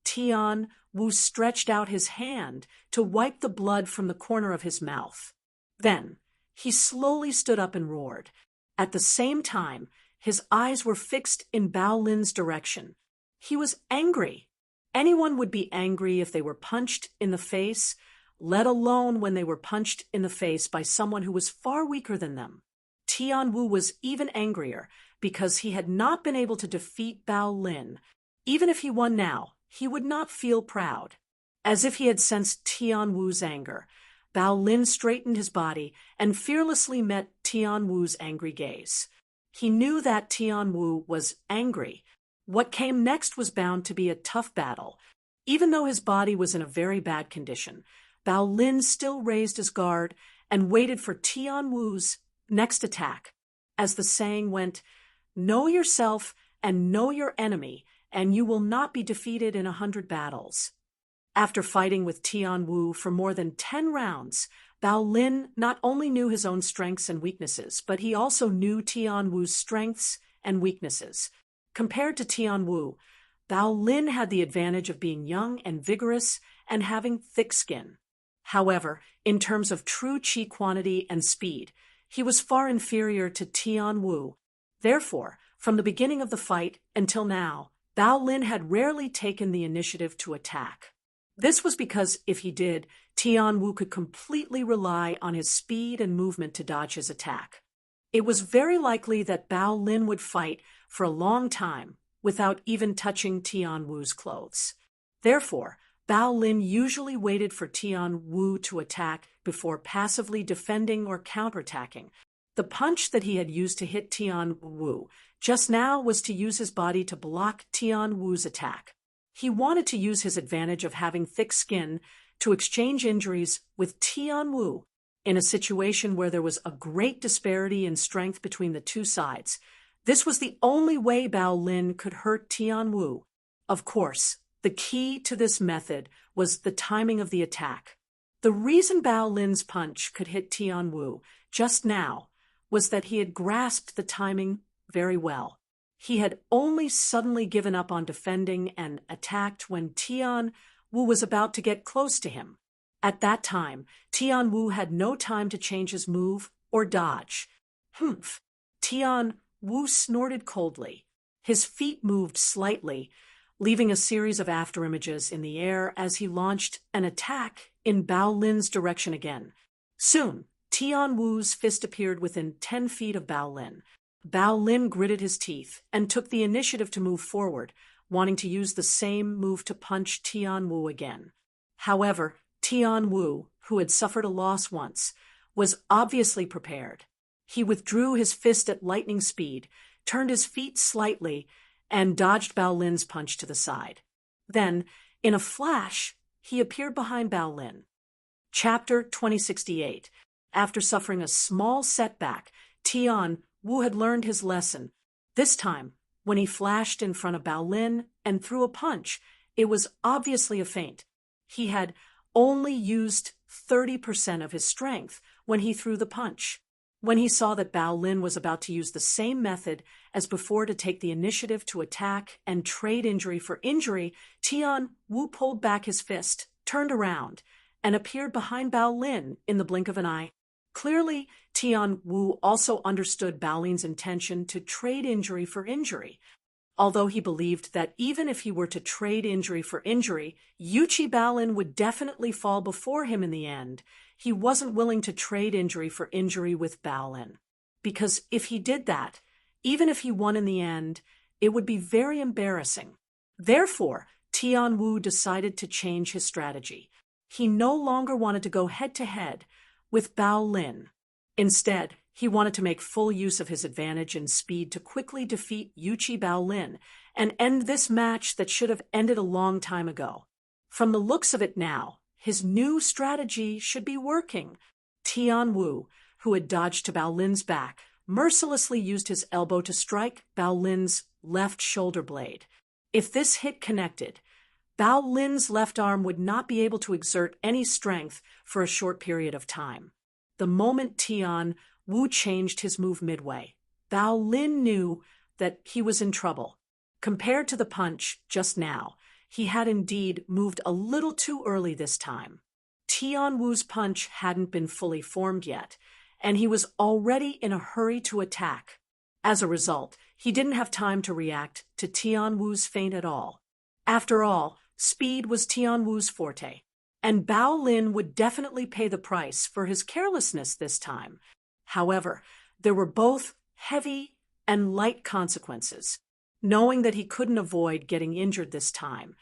Tian Wu stretched out his hand to wipe the blood from the corner of his mouth. Then, he slowly stood up and roared. At the same time, his eyes were fixed in Bao Lin's direction. He was angry. Anyone would be angry if they were punched in the face, let alone when they were punched in the face by someone who was far weaker than them. Tian Wu was even angrier because he had not been able to defeat Bao Lin. Even if he won now, he would not feel proud. As if he had sensed Tian Wu's anger, Bao Lin straightened his body and fearlessly met Tian Wu's angry gaze. He knew that Tian Wu was angry. What came next was bound to be a tough battle. Even though his body was in a very bad condition, Bao Lin still raised his guard and waited for Tian Wu's next attack. As the saying went, "Know yourself and know your enemy, and you will not be defeated in 100 battles." After fighting with Tian Wu for more than 10 rounds, Bao Lin not only knew his own strengths and weaknesses, but he also knew Tian Wu's strengths and weaknesses. Compared to Tian Wu, Bao Lin had the advantage of being young and vigorous and having thick skin. However, in terms of true qi quantity and speed, he was far inferior to Tian Wu. Therefore, from the beginning of the fight until now, Bao Lin had rarely taken the initiative to attack. This was because if he did, Tian Wu could completely rely on his speed and movement to dodge his attack. It was very likely that Bao Lin would fight for a long time without even touching Tian Wu's clothes. Therefore, Bao Lin usually waited for Tian Wu to attack before passively defending or counterattacking. The punch that he had used to hit Tian Wu just now was to use his body to block Tian Wu's attack. He wanted to use his advantage of having thick skin to exchange injuries with Tian Wu in a situation where there was a great disparity in strength between the two sides. This was the only way Bao Lin could hurt Tian Wu. Of course, the key to this method was the timing of the attack. The reason Bao Lin's punch could hit Tian Wu just now was that he had grasped the timing very well. He had only suddenly given up on defending and attacked when Tian Wu was about to get close to him. At that time, Tian Wu had no time to change his move or dodge. Humph! Tian Wu snorted coldly. His feet moved slightly, leaving a series of afterimages in the air as he launched an attack in Bao Lin's direction again. Soon, Tian Wu's fist appeared within 10 feet of Bao Lin. Bao Lin gritted his teeth and took the initiative to move forward, wanting to use the same move to punch Tian Wu again. However, Tian Wu, who had suffered a loss once, was obviously prepared. He withdrew his fist at lightning speed, turned his feet slightly, and dodged Bao Lin's punch to the side. Then, in a flash, he appeared behind Bao Lin. Chapter 2068. After suffering a small setback, Tian Wu had learned his lesson. This time, when he flashed in front of Bao Lin and threw a punch, it was obviously a feint. He had only used 30% of his strength when he threw the punch. When he saw that Bao Lin was about to use the same method as before to take the initiative to attack and trade injury for injury, Tian Wu pulled back his fist, turned around, and appeared behind Bao Lin in the blink of an eye. Clearly, Tian Wu also understood Bao Lin's intention to trade injury for injury. Although he believed that even if he were to trade injury for injury, Yuchi Bao Lin would definitely fall before him in the end, he wasn't willing to trade injury for injury with Bao Lin. Because if he did that, even if he won in the end, it would be very embarrassing. Therefore, Tian Wu decided to change his strategy. He no longer wanted to go head-to-head with Bao Lin. Instead, he wanted to make full use of his advantage in speed to quickly defeat Yuchi Bao Lin and end this match that should have ended a long time ago. From the looks of it now, his new strategy should be working. Tian Wu, who had dodged to Bao Lin's back, mercilessly used his elbow to strike Bao Lin's left shoulder blade. If this hit connected, Bao Lin's left arm would not be able to exert any strength for a short period of time. The moment Tian Wu changed his move midway, Bao Lin knew that he was in trouble. Compared to the punch just now, he had indeed moved a little too early this time. Tian Wu's punch hadn't been fully formed yet, and he was already in a hurry to attack. As a result, he didn't have time to react to Tian Wu's feint at all. After all, speed was Tian Wu's forte, and Bao Lin would definitely pay the price for his carelessness this time. However, there were both heavy and light consequences. Knowing that he couldn't avoid getting injured this time,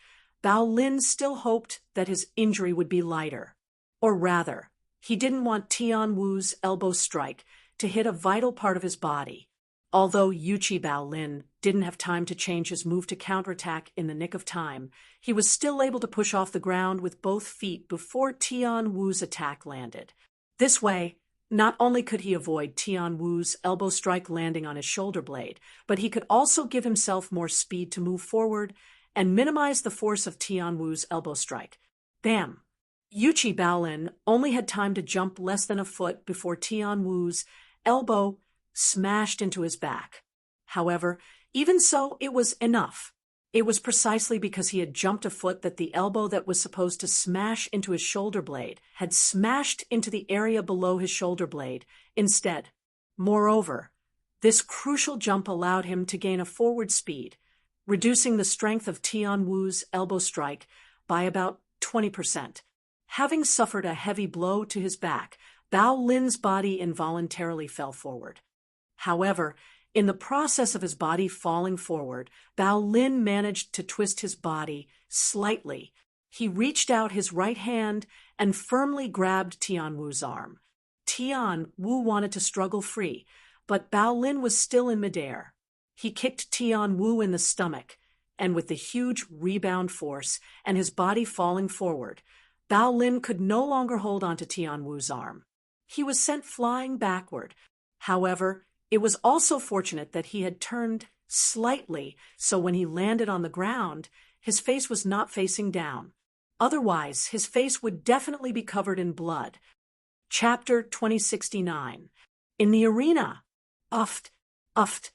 Bao Lin still hoped that his injury would be lighter. Or rather, he didn't want Tian Wu's elbow strike to hit a vital part of his body. Although Yuchi Bao Lin didn't have time to change his move to counterattack in the nick of time, he was still able to push off the ground with both feet before Tian Wu's attack landed. This way, not only could he avoid Tian Wu's elbow strike landing on his shoulder blade, but he could also give himself more speed to move forward and minimize the force of Tian Wu's elbow strike. Bam! Yuchi Bao Lin only had time to jump less than a foot before Tian Wu's elbow smashed into his back. However, even so, it was enough. It was precisely because he had jumped a foot that the elbow that was supposed to smash into his shoulder blade had smashed into the area below his shoulder blade instead. Moreover, this crucial jump allowed him to gain a forward speed, reducing the strength of Tian Wu's elbow strike by about 20%. Having suffered a heavy blow to his back, Bao Lin's body involuntarily fell forward. However, in the process of his body falling forward, Bao Lin managed to twist his body slightly. He reached out his right hand and firmly grabbed Tian Wu's arm. Tian Wu wanted to struggle free, but Bao Lin was still in midair. He kicked Tian Wu in the stomach, and with the huge rebound force and his body falling forward, Bao Lin could no longer hold on to Tian Wu's arm. He was sent flying backward. However, it was also fortunate that he had turned slightly, so when he landed on the ground, his face was not facing down. Otherwise, his face would definitely be covered in blood. Chapter 2069. In the arena, uffed, uffed.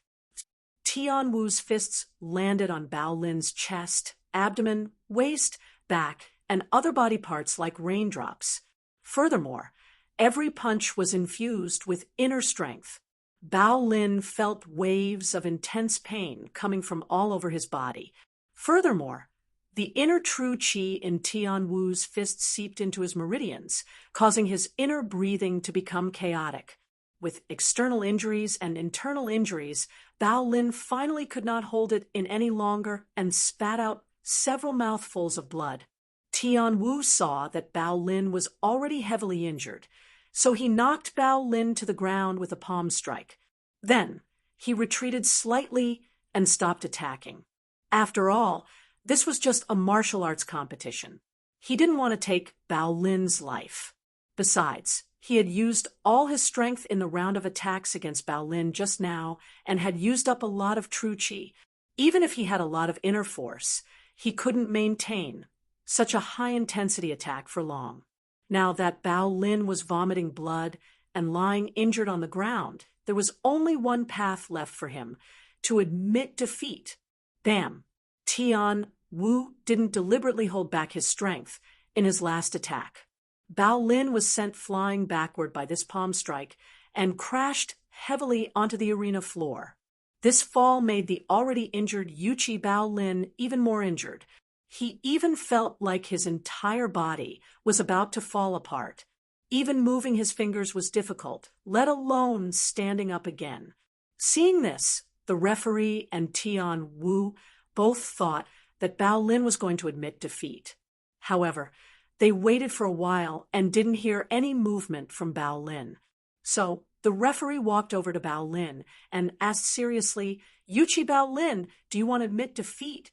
Tian Wu's fists landed on Bao Lin's chest, abdomen, waist, back, and other body parts like raindrops. Furthermore, every punch was infused with inner strength. Bao Lin felt waves of intense pain coming from all over his body. Furthermore, the inner true qi in Tian Wu's fist seeped into his meridians, causing his inner breathing to become chaotic. With external injuries and internal injuries, Bao Lin finally could not hold it in any longer and spat out several mouthfuls of blood. Tian Wu saw that Bao Lin was already heavily injured, so he knocked Bao Lin to the ground with a palm strike. Then, he retreated slightly and stopped attacking. After all, this was just a martial arts competition. He didn't want to take Bao Lin's life. Besides, he had used all his strength in the round of attacks against Bao Lin just now and had used up a lot of true qi. Even if he had a lot of inner force, he couldn't maintain such a high-intensity attack for long. Now that Bao Lin was vomiting blood and lying injured on the ground, there was only one path left for him: to admit defeat. Bam! Tian Wu didn't deliberately hold back his strength in his last attack. Bao Lin was sent flying backward by this palm strike and crashed heavily onto the arena floor. This fall made the already injured Yuchi Bao Lin even more injured. He even felt like his entire body was about to fall apart. Even moving his fingers was difficult, let alone standing up again. Seeing this, the referee and Tian Wu both thought that Bao Lin was going to admit defeat. However, they waited for a while and didn't hear any movement from Bao Lin. So the referee walked over to Bao Lin and asked seriously, "Yuchi Bao Lin, do you want to admit defeat?"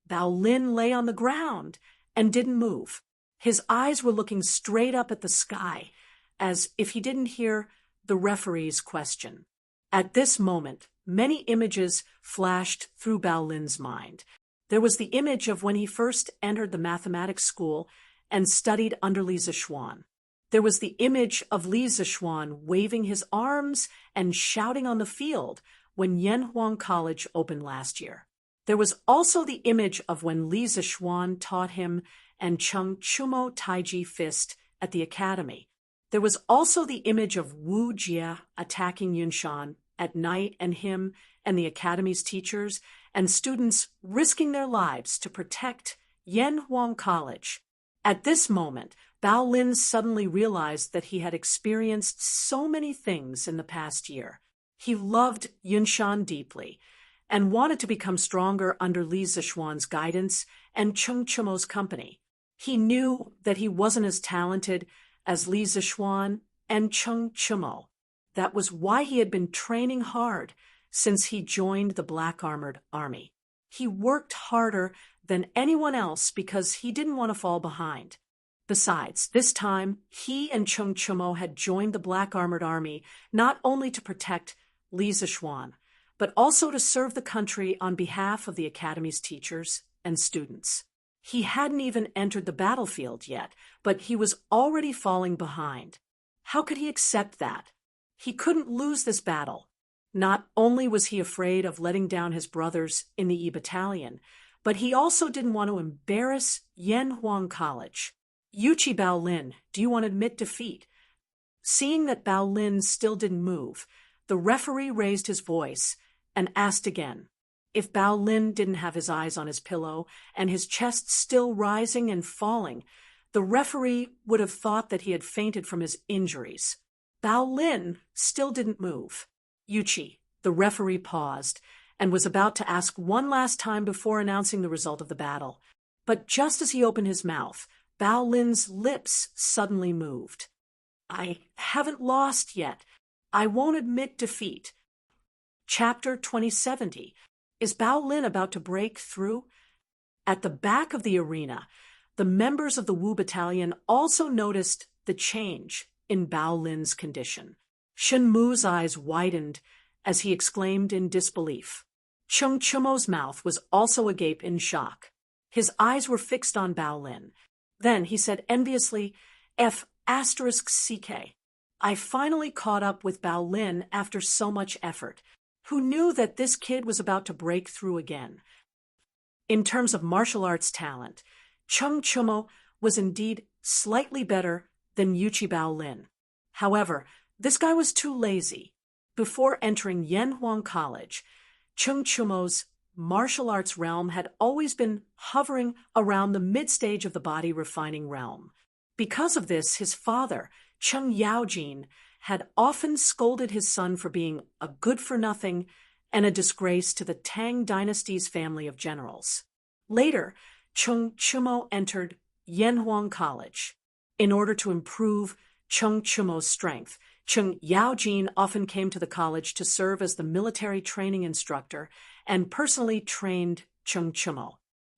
Bao Lin lay on the ground and didn't move. His eyes were looking straight up at the sky, as if he didn't hear the referee's question. At this moment, many images flashed through Bao Lin's mind. There was the image of when he first entered the mathematics school and studied under Li Zixuan. There was the image of Li Zixuan waving his arms and shouting on the field when Yanhuang College opened last year. There was also the image of when Li Zixuan taught him and Cheng Chumo Taiji Fist at the academy. There was also the image of Wu Jie attacking Yunshan at night and him and the academy's teachers and students risking their lives to protect Yanhuang College. At this moment, Bao Lin suddenly realized that he had experienced so many things in the past year. He loved Yunshan deeply and wanted to become stronger under Li Zixuan's guidance and Cheng Chumo's company. He knew that he wasn't as talented as Li Zixuan and Cheng Chumo. That was why he had been training hard since he joined the Black Armored Army. He worked harder than anyone else because he didn't want to fall behind. Besides, this time, he and Cheng Chumo had joined the Black Armored Army not only to protect Li Zixuan, but also to serve the country on behalf of the academy's teachers and students. He hadn't even entered the battlefield yet, but he was already falling behind. How could he accept that? He couldn't lose this battle. Not only was he afraid of letting down his brothers in the E Battalion, but he also didn't want to embarrass Yanhuang College. "Yuchi Bao Lin, do you want to admit defeat?" Seeing that Bao Lin still didn't move, the referee raised his voice and asked again. If Bao Lin didn't have his eyes on his pillow and his chest still rising and falling, the referee would have thought that he had fainted from his injuries. Bao Lin still didn't move. Yuchi, the referee, paused and was about to ask one last time before announcing the result of the battle. But just as he opened his mouth, Bao Lin's lips suddenly moved. "I haven't lost yet. I won't admit defeat." Chapter 2070. Is Bao Lin about to break through? At the back of the arena, the members of the Wu Battalion also noticed the change in Bao Lin's condition. Shen Mu's eyes widened as he exclaimed in disbelief. Cheng Chumo's mouth was also agape in shock. His eyes were fixed on Bao Lin. Then he said enviously, "F***CK." I finally caught up with Bao Lin after so much effort. Who knew that this kid was about to break through again? In terms of martial arts talent, Chung Chumo was indeed slightly better than Yuchi Bao Lin. However, this guy was too lazy. Before entering Yanhuang College, Chung Chumo's martial arts realm had always been hovering around the mid-stage of the body refining realm. Because of this, his father, Chung Yaojin, had often scolded his son for being a good-for-nothing and a disgrace to the Tang Dynasty's family of generals. Later, Chung Chumo entered Yanhuang College. In order to improve Chung Chumo's strength, Chung Yaojin often came to the college to serve as the military training instructor and personally trained Chung Chumo.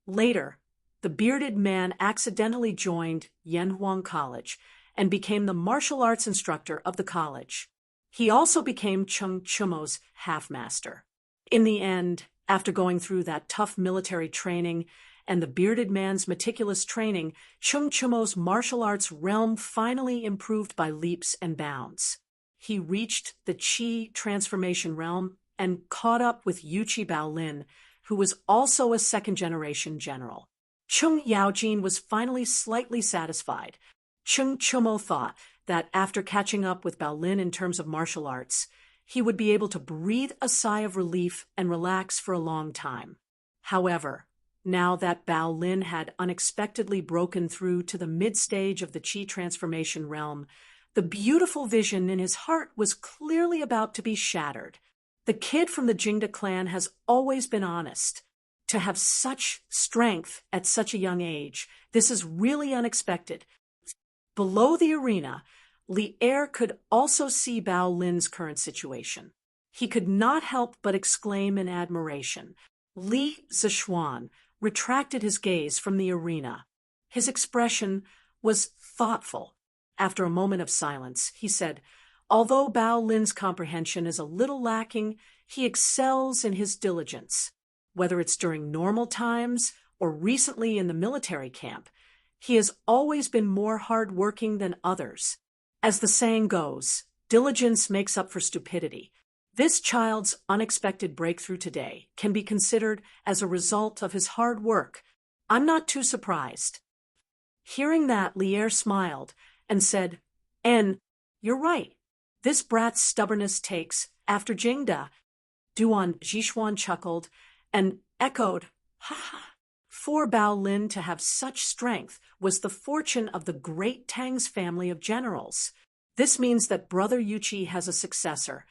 Later, the bearded man accidentally joined Yanhuang College and became the martial arts instructor of the college. He also became Chung Chumo's half-master. In the end, after going through that tough military training and the bearded man's meticulous training, Chung Chumo's martial arts realm finally improved by leaps and bounds. He reached the Qi transformation realm and caught up with Yuchi Bao Lin, who was also a second-generation general. Chung Yaojin was finally slightly satisfied. Chung Chumo thought that after catching up with Bao Lin in terms of martial arts, he would be able to breathe a sigh of relief and relax for a long time. However, now that Bao Lin had unexpectedly broken through to the mid-stage of the Qi transformation realm, the beautiful vision in his heart was clearly about to be shattered. The kid from the Jingda clan has always been honest. To have such strength at such a young age, this is really unexpected. Below the arena, Li Er could also see Bao Lin's current situation. He could not help but exclaim in admiration. Li Zishuan retracted his gaze from the arena. His expression was thoughtful. After a moment of silence, he said, "Although Bao Lin's comprehension is a little lacking, he excels in his diligence. Whether it's during normal times or recently in the military camp, he has always been more hard-working than others. As the saying goes, diligence makes up for stupidity. This child's unexpected breakthrough today can be considered as a result of his hard work. I'm not too surprised." Hearing that, Li Er smiled and said, "You're right. This brat's stubbornness takes after Jingda." Duan Zhishuan chuckled and echoed, "Ha ha." For Bao Lin to have such strength was the fortune of the great Tang's family of generals. This means that Brother Yuchi has a successor,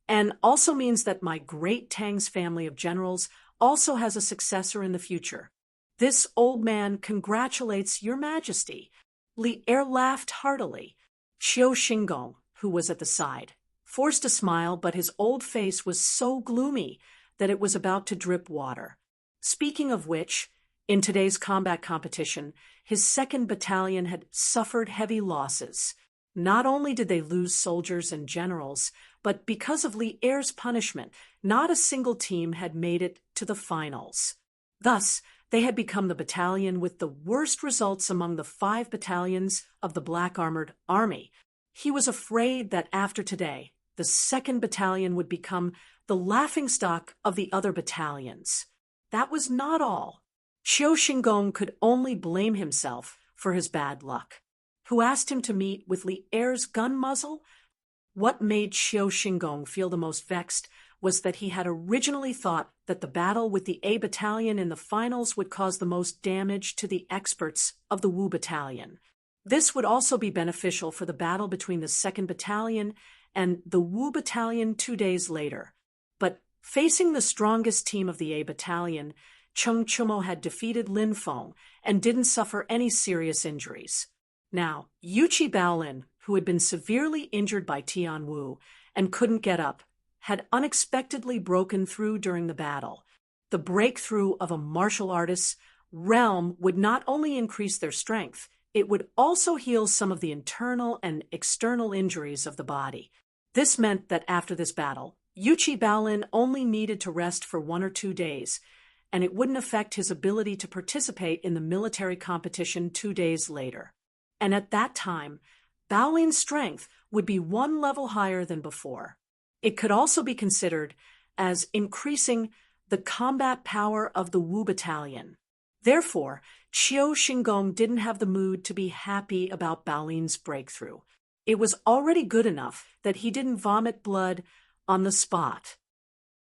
and also means that my great Tang's family of generals also has a successor in the future. This old man congratulates Your Majesty." Li Er laughed heartily. Xiao Xinggong, who was at the side, forced a smile, but his old face was so gloomy that it was about to drip water. Speaking of which, in today's combat competition, his 2nd Battalion had suffered heavy losses. Not only did they lose soldiers and generals, but because of Li Er's punishment, not a single team had made it to the finals. Thus, they had become the battalion with the worst results among the 5 battalions of the Black Armored Army. He was afraid that after today, the 2nd Battalion would become the laughingstock of the other battalions. That was not all. Xiao Xinggong could only blame himself for his bad luck. Who asked him to meet with Li Er's gun muzzle? What made Xiao Xinggong feel the most vexed was that he had originally thought that the battle with the A Battalion in the finals would cause the most damage to the experts of the Wu Battalion. This would also be beneficial for the battle between the 2nd Battalion and the Wu Battalion 2 days later. But facing the strongest team of the A Battalion, Chung Chumo had defeated Lin Feng and didn't suffer any serious injuries. Now, Yuchi Bao Lin, who had been severely injured by Tian Wu and couldn't get up, had unexpectedly broken through during the battle. The breakthrough of a martial artist's realm would not only increase their strength, it would also heal some of the internal and external injuries of the body. This meant that after this battle, Yuchi Bao Lin only needed to rest for 1 or 2 days, and it wouldn't affect his ability to participate in the military competition 2 days later. And at that time, Bao Lin's strength would be one level higher than before. It could also be considered as increasing the combat power of the Wu battalion. Therefore, Qiu Xingong didn't have the mood to be happy about Baolin's breakthrough. It was already good enough that he didn't vomit blood on the spot.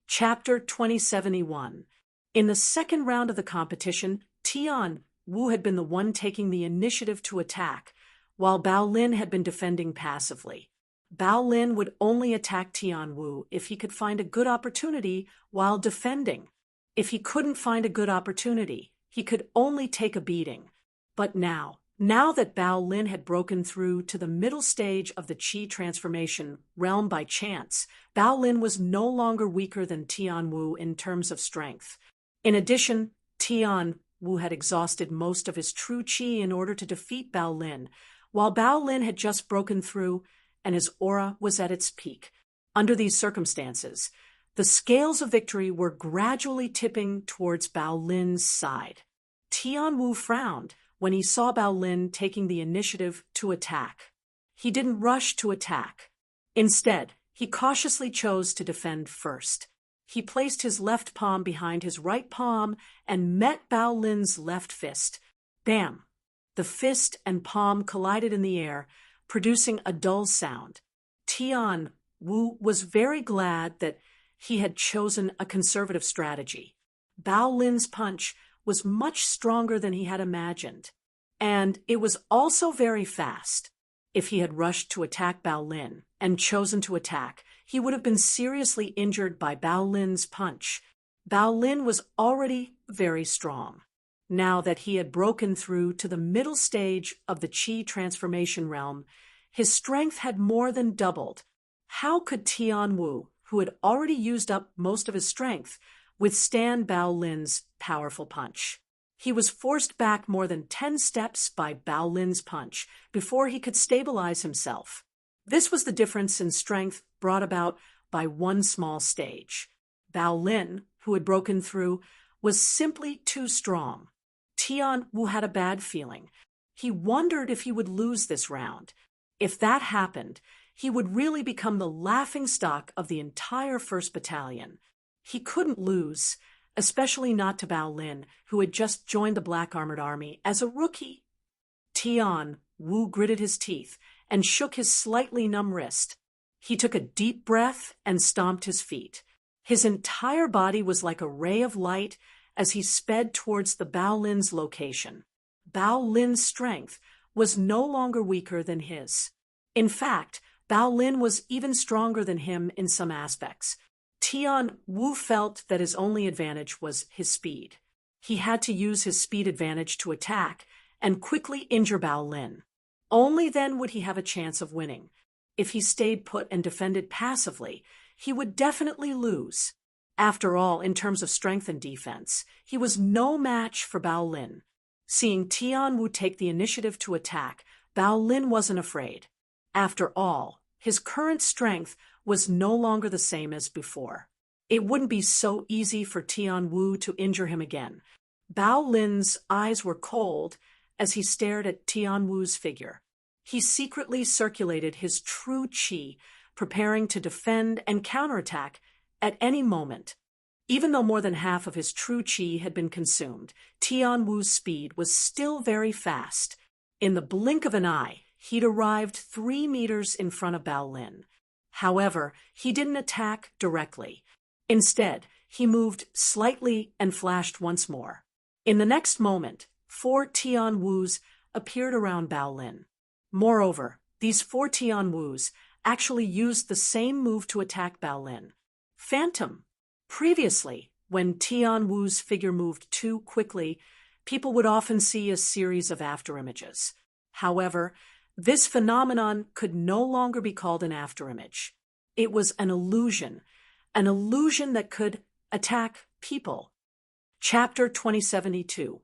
Chapter 2071. In the second round of the competition, Tian Wu had been the one taking the initiative to attack, while Baolin had been defending passively. Baolin would only attack Tian Wu if he could find a good opportunity while defending. If he couldn't find a good opportunity, he could only take a beating. But now that Baolin had broken through to the middle stage of the Qi transformation realm by chance, Baolin was no longer weaker than Tian Wu in terms of strength. In addition, Tian Wu had exhausted most of his true Qi in order to defeat Baolin, while Baolin had just broken through and his aura was at its peak. Under these circumstances, the scales of victory were gradually tipping towards Baolin's side. Tian Wu frowned when he saw Baolin taking the initiative to attack. He didn't rush to attack. Instead, he cautiously chose to defend first. He placed his left palm behind his right palm and met Baolin's left fist. Bam! The fist and palm collided in the air, producing a dull sound. Tian Wu was very glad that he had chosen a conservative strategy. Baolin's punch was much stronger than he had imagined, and it was also very fast. If he had rushed to attack Baolin and chosen to attack, he would have been seriously injured by Baolin's punch. Baolin was already very strong. Now that he had broken through to the middle stage of the Qi transformation realm, his strength had more than doubled. How could Tian Wu, who had already used up most of his strength, withstand Baolin's powerful punch? He was forced back more than 10 steps by Baolin's punch before he could stabilize himself. This was the difference in strength brought about by one small stage. Baolin, who had broken through, was simply too strong. Tian Wu had a bad feeling. He wondered if he would lose this round. If that happened, he would really become the laughingstock of the entire 1st Battalion. He couldn't lose, especially not to Baolin, who had just joined the Black Armored Army as a rookie. Tian Wu gritted his teeth and shook his slightly numb wrist. He took a deep breath and stomped his feet. His entire body was like a ray of light as he sped towards the Baolin's location. Baolin's strength was no longer weaker than his. In fact, Baolin was even stronger than him in some aspects. Tian Wu felt that his only advantage was his speed. He had to use his speed advantage to attack and quickly injure Baolin. Only then would he have a chance of winning. If he stayed put and defended passively, he would definitely lose. After all, in terms of strength and defense, he was no match for Baolin. Seeing Tian Wu take the initiative to attack, Baolin wasn't afraid. After all, his current strength was no longer the same as before. It wouldn't be so easy for Tian Wu to injure him again. Baolin's eyes were cold as he stared at Tian Wu's figure. He secretly circulated his true Qi, preparing to defend and counterattack at any moment. Even though more than half of his true Qi had been consumed, Tian Wu's speed was still very fast. In the blink of an eye, he'd arrived 3 meters in front of Baolin. However, he didn't attack directly. Instead, he moved slightly and flashed once more. In the next moment, 4 Tian Wus appeared around Baolin. Moreover, these 4 Tian Wus actually used the same move to attack Baolin. Phantom. Previously, when Tian Wu's figure moved too quickly, people would often see a series of afterimages. However, this phenomenon could no longer be called an afterimage. It was an illusion that could attack people. Chapter 2072.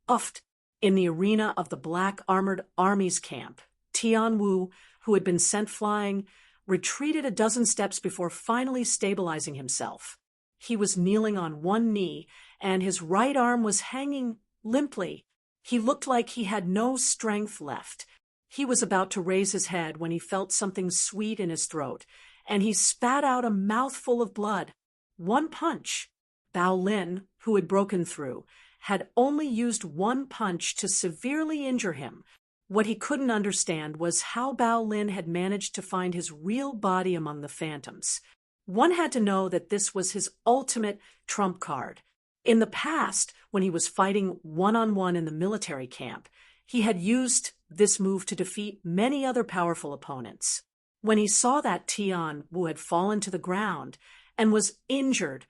Uft. In the arena of the Black Armored Army's camp, Tian Wu, who had been sent flying, retreated a dozen steps before finally stabilizing himself. He was kneeling on one knee, and his right arm was hanging limply. He looked like he had no strength left. He was about to raise his head when he felt something sweet in his throat, and he spat out a mouthful of blood. One punch. Bao Lin, who had broken through, had only used one punch to severely injure him. What he couldn't understand was how Bao Lin had managed to find his real body among the phantoms. One had to know that this was his ultimate trump card. In the past, when he was fighting one-on-one in the military camp, he had used this move to defeat many other powerful opponents. When he saw that Tian Wu had fallen to the ground and was injured,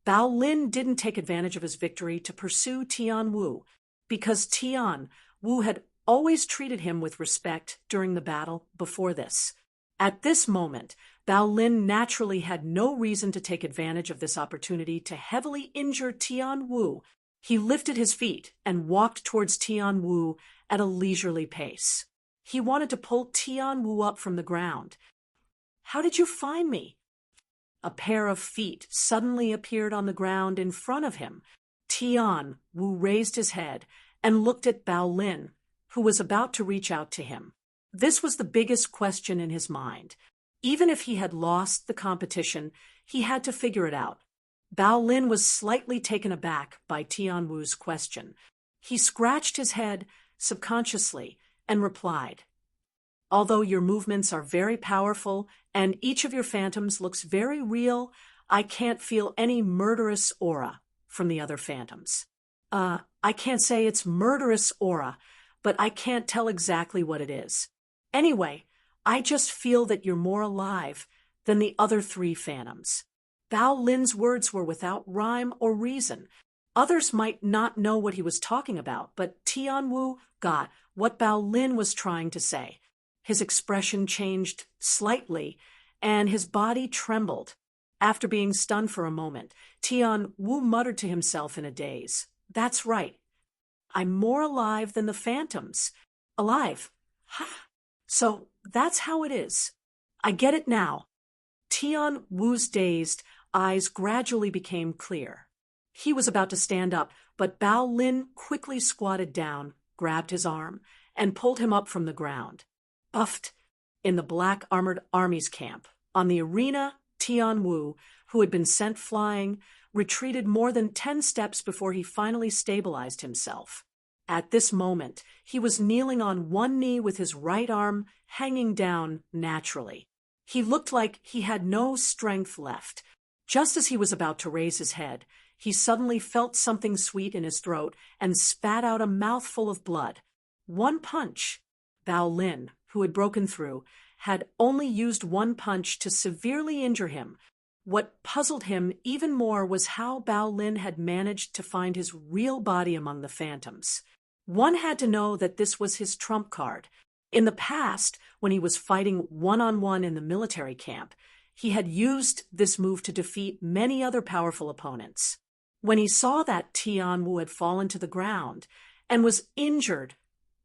Bao Lin didn't take advantage of his victory to pursue Tian Wu, because Tian Wu had always treated him with respect during the battle before this. At this moment, Bao Lin naturally had no reason to take advantage of this opportunity to heavily injure Tian Wu. He lifted his feet and walked towards Tian Wu at a leisurely pace. He wanted to pull Tian Wu up from the ground. "How did you find me?" A pair of feet suddenly appeared on the ground in front of him. Tian Wu raised his head and looked at Bao Lin, who was about to reach out to him. This was the biggest question in his mind. Even if he had lost the competition, he had to figure it out. Bao Lin was slightly taken aback by Tian Wu's question. He scratched his head subconsciously and replied, "Although your movements are very powerful and each of your phantoms looks very real, I can't feel any murderous aura from the other phantoms." I can't say it's murderous aura, but I can't tell exactly what it is. Anyway, I just feel that you're more alive than the other three phantoms." Bao Lin's words were without rhyme or reason. Others might not know what he was talking about, but Tian Wu got what Bao Lin was trying to say. His expression changed slightly, and his body trembled. After being stunned for a moment, Tian Wu muttered to himself in a daze, "That's right. I'm more alive than the phantoms." Alive? Ha! So that's how it is. I get it now. Tian Wu's dazed eyes gradually became clear. He was about to stand up, but Bao Lin quickly squatted down, grabbed his arm, and pulled him up from the ground. Buffed in the black armored army's camp, on the arena, Tian Wu, who had been sent flying, retreated more than 10 steps before he finally stabilized himself. At this moment, he was kneeling on one knee with his right arm hanging down naturally. He looked like he had no strength left. Just as he was about to raise his head, he suddenly felt something sweet in his throat and spat out a mouthful of blood. One punch. Bao Lin, who had broken through, had only used one punch to severely injure him. What puzzled him even more was how Bao Lin had managed to find his real body among the phantoms. One had to know that this was his trump card. In the past, when he was fighting one-on-one in the military camp, he had used this move to defeat many other powerful opponents. When he saw that Tian Wu had fallen to the ground and was injured,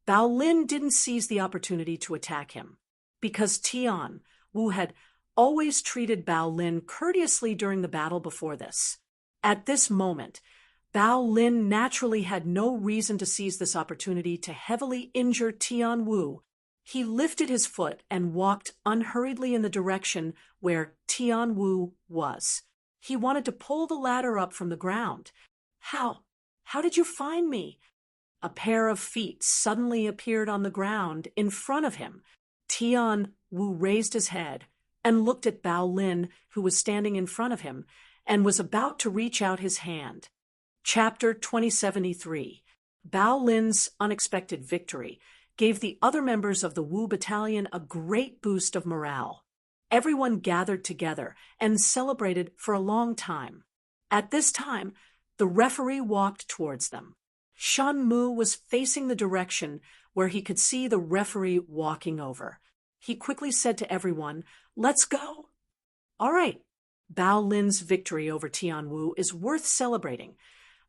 Bao Lin didn't seize the opportunity to attack him, because Tian Wu had always treated Bao Lin courteously during the battle before this. At this moment, Bao Lin naturally had no reason to seize this opportunity to heavily injure Tian Wu. He lifted his foot and walked unhurriedly in the direction where Tian Wu was. He wanted to pull the ladder up from the ground. How did you find me?" A pair of feet suddenly appeared on the ground in front of him. Tian Wu raised his head and looked at Bao Lin, who was standing in front of him, and was about to reach out his hand. Chapter 2073. Bao Lin's unexpected victory gave the other members of the Wu battalion a great boost of morale. Everyone gathered together and celebrated for a long time. At this time, the referee walked towards them. Shen Mu was facing the direction where he could see the referee walking over. He quickly said to everyone, "Let's go." "All right." Bao Lin's victory over Tian Wu is worth celebrating,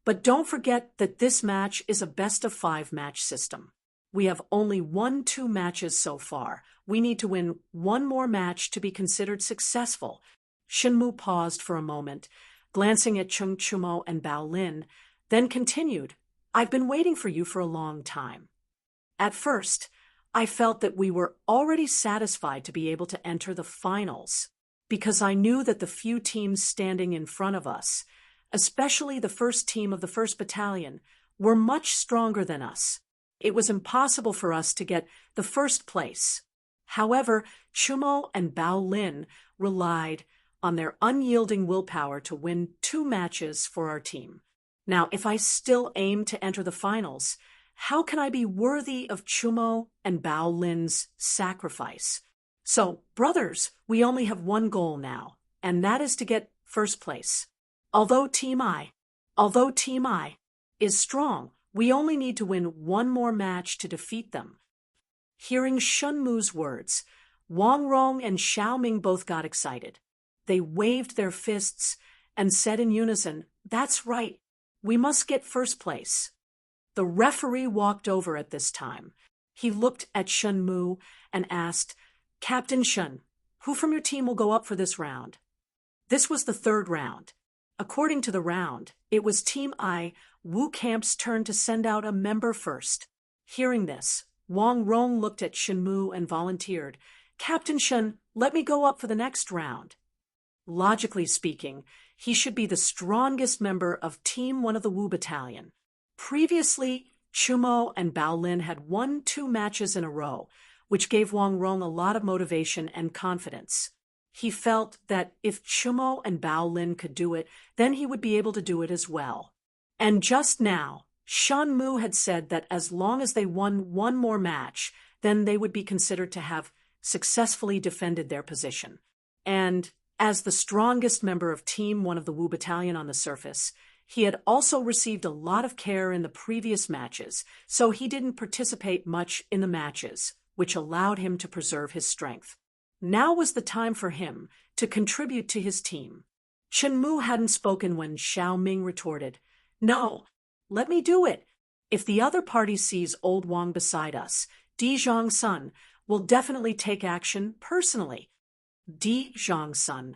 but don't forget that this match is a best-of-5 match system. We have only won 2 matches so far. We need to win 1 more match to be considered successful. Shen Mu paused for a moment, glancing at Cheng Chumo and Bao Lin, then continued, "I've been waiting for you for a long time. At first, I felt that we were already satisfied to be able to enter the finals, because I knew that the few teams standing in front of us, especially the first team of the 1st Battalion, were much stronger than us. It was impossible for us to get the first place. However, Chumo and Bao Lin relied on their unyielding willpower to win 2 matches for our team. Now, if I still aim to enter the finals, how can I be worthy of Chumo and Bao Lin's sacrifice? So, brothers, we only have one goal now, and that is to get first place. Although Team I is strong, we only need to win one more match to defeat them. Hearing Shunmu's words, Wang Rong and Xiao Ming both got excited. They waved their fists and said in unison, "That's right, we must get first place." The referee walked over at this time. He looked at Shunmu and asked, "Captain Shun, who from your team will go up for this round?" This was the 3rd round. According to the round, it was Team I, Wu Camp's turn to send out a member first. Hearing this, Wang Rong looked at Shunmu and volunteered, "Captain Shun, let me go up for the next round." Logically speaking, he should be the strongest member of Team 1 of the Wu Battalion. Previously, Chumo and Bao Lin had won 2 matches in a row, which gave Wang Rong a lot of motivation and confidence. He felt that if Chumo and Bao Lin could do it, then he would be able to do it as well. And just now, Shunmu had said that as long as they won one more match, then they would be considered to have successfully defended their position. And as the strongest member of Team 1 of the Wu Battalion on the surface, he had also received a lot of care in the previous matches, so he didn't participate much in the matches, which allowed him to preserve his strength. Now was the time for him to contribute to his team. Shunmu hadn't spoken when Xiao Ming retorted, "No, let me do it. If the other party sees old Wang beside us, Di Zhongsun will definitely take action personally." Di Zhongsun.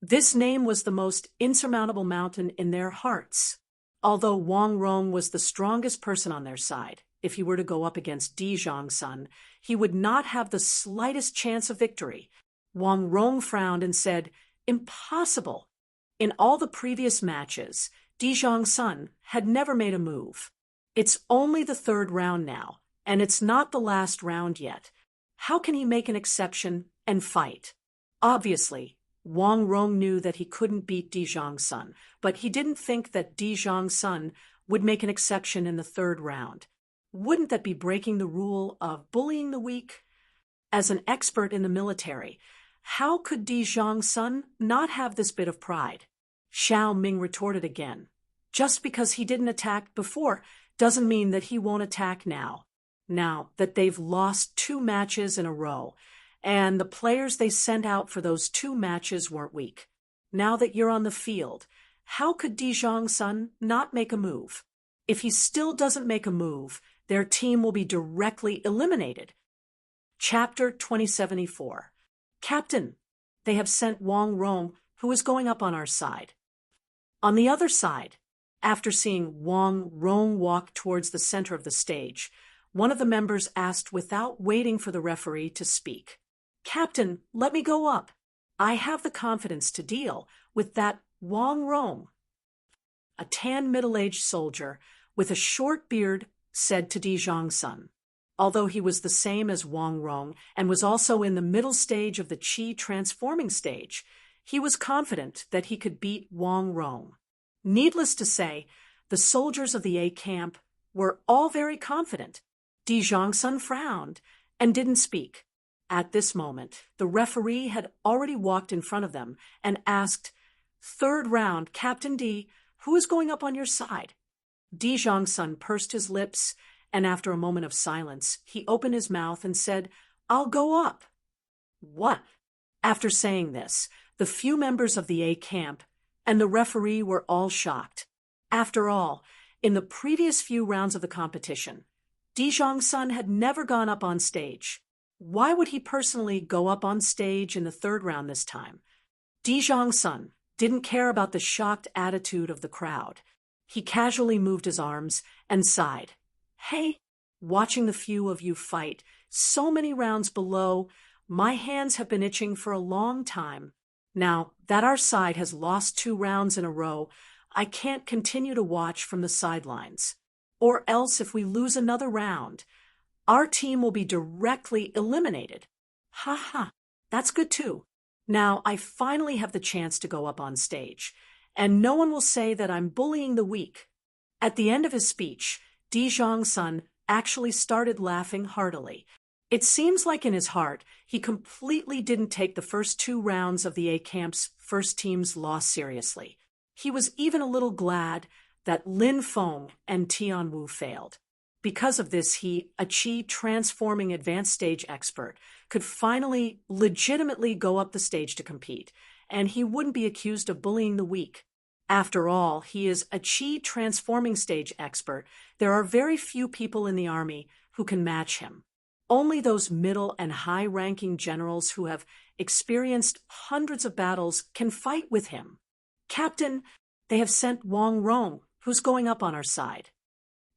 This name was the most insurmountable mountain in their hearts. Although Wang Rong was the strongest person on their side, if he were to go up against Di Zhongsun, he would not have the slightest chance of victory. Wang Rong frowned and said, "Impossible." In all the previous matches, Di Zhongsun had never made a move. It's only the 3rd round now, and it's not the last round yet. How can he make an exception and fight? Obviously, Wang Rong knew that he couldn't beat Di Zhongsun, but he didn't think that Di Zhongsun would make an exception in the 3rd round. Wouldn't that be breaking the rule of bullying the weak? As an expert in the military, how could Di Zhongsun not have this bit of pride? Xiao Ming retorted again, "Just because he didn't attack before doesn't mean that he won't attack now. Now that they've lost 2 matches in a row, and the players they sent out for those 2 matches weren't weak. Now that you're on the field, how could Di Zhongsun not make a move? If he still doesn't make a move, their team will be directly eliminated." Chapter 2074. Captain, they have sent Wang Rong, who is going up on our side. On the other side, after seeing Wang Rong walk towards the center of the stage, one of the members asked without waiting for the referee to speak, "Captain, let me go up. I have the confidence to deal with that Wang Rong." A tan middle-aged soldier with a short beard said to Di Zhongsun. Although he was the same as Wang Rong and was also in the middle stage of the Qi transforming stage, he was confident that he could beat Wang Rong. Needless to say, the soldiers of the A camp were all very confident. Di Zhongsun frowned and didn't speak. At this moment, the referee had already walked in front of them and asked, "3rd round, Captain Di, who is going up on your side?" Di Zhongsun pursed his lips, and after a moment of silence, he opened his mouth and said, "I'll go up." What? After saying this, the few members of the A camp and the referee were all shocked. After all, in the previous few rounds of the competition, Di Zhongsun had never gone up on stage. Why would he personally go up on stage in the 3rd round this time? Di Zhongsun didn't care about the shocked attitude of the crowd. He casually moved his arms and sighed. "Hey, watching the few of you fight so many rounds below, my hands have been itching for a long time. Now that our side has lost 2 rounds in a row, I can't continue to watch from the sidelines. Or else if we lose another round, our team will be directly eliminated. Ha ha, that's good too. Now I finally have the chance to go up on stage, and no one will say that I'm bullying the weak. At the end of his speech, Sun actually started laughing heartily. It seems like in his heart, he completely didn't take the first 2 rounds of the A Camp's first team's loss seriously. He was even a little glad that Lin Feng and Tian Wu failed. Because of this, he, a Qi transforming advanced stage expert, could finally legitimately go up the stage to compete, and he wouldn't be accused of bullying the weak. After all, he is a Qi transforming stage expert. There are very few people in the army who can match him. Only those middle and high-ranking generals who have experienced hundreds of battles can fight with him. Captain, they have sent Wang Rong, who's going up on our side.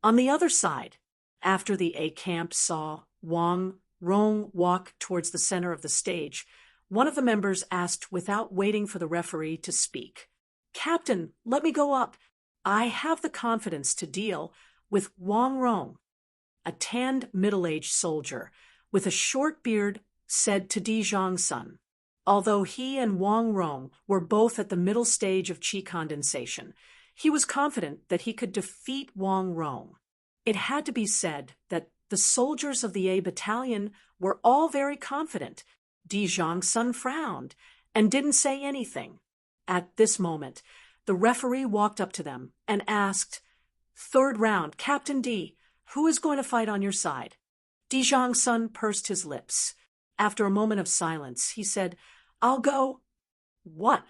On the other side, after the A Camp saw Wang Rong walk towards the center of the stage, one of the members asked without waiting for the referee to speak, "Captain, let me go up. I have the confidence to deal with Wang Rong." A tanned middle-aged soldier with a short beard said to Sun. Although he and Wang Rong were both at the middle stage of Qi condensation, he was confident that he could defeat Wang Rong. It had to be said that the soldiers of the A Battalion were all very confident. Sun frowned and didn't say anything. At this moment, the referee walked up to them and asked, "Third round, Captain D, who is going to fight on your side?" Sun pursed his lips. After a moment of silence, he said, "I'll go." What?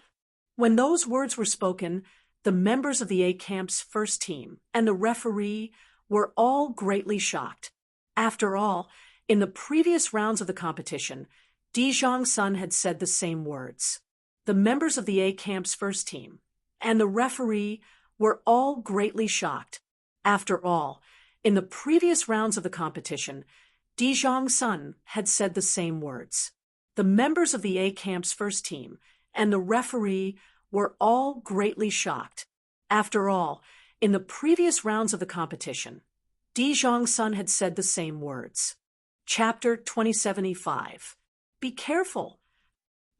When those words were spoken, the members of the A Camp's first team and the referee were all greatly shocked. After all, in the previous rounds of the competition, Sun had said the same words. The members of the A Camp's first team and the referee were all greatly shocked. After all, in the previous rounds of the competition, Sun had said the same words. The members of the A Camp's first team and the referee were all greatly shocked. After all, in the previous rounds of the competition, Sun had said the same words. Chapter 2075. Be careful.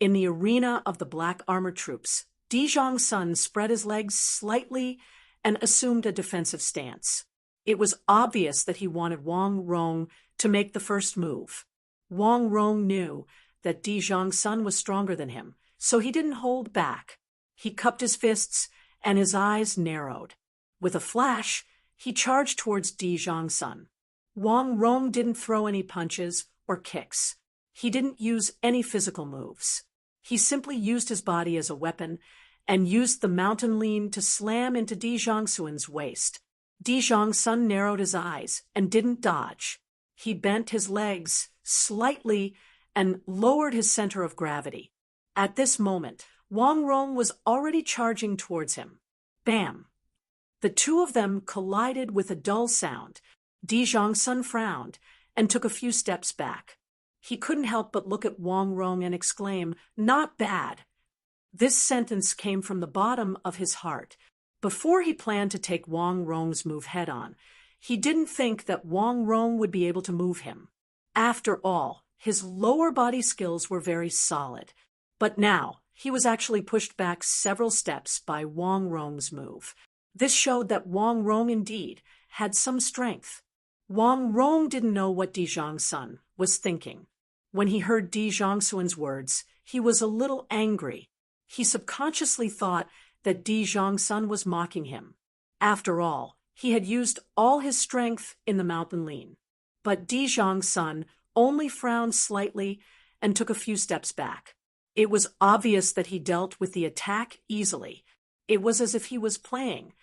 In the arena of the black armored troops, Sun spread his legs slightly and assumed a defensive stance. It was obvious that he wanted Wang Rong to make the first move. Wang Rong knew that Sun was stronger than him, so he didn't hold back. He cupped his fists, and his eyes narrowed. With a flash, he charged towards Sun. Wang Rong didn't throw any punches or kicks. He didn't use any physical moves. He simply used his body as a weapon and used the mountain lean to slam into Sun's waist. Sun narrowed his eyes and didn't dodge. He bent his legs slightly and lowered his center of gravity. At this moment, Wang Rong was already charging towards him. Bam! The two of them collided with a dull sound. Sun frowned and took a few steps back. He couldn't help but look at Wang Rong and exclaim, "Not bad." This sentence came from the bottom of his heart. Before he planned to take Wang Rong's move head-on, he didn't think that Wang Rong would be able to move him. After all, his lower body skills were very solid. But now, he was actually pushed back several steps by Wang Rong's move. This showed that Wang Rong indeed had some strength. Wang Rong didn't know what Sun was thinking. When he heard Sun's words, he was a little angry. He subconsciously thought that Sun was mocking him. After all, he had used all his strength in the mountain lean. But Sun only frowned slightly and took a few steps back. It was obvious that he dealt with the attack easily. It was as if he was playing.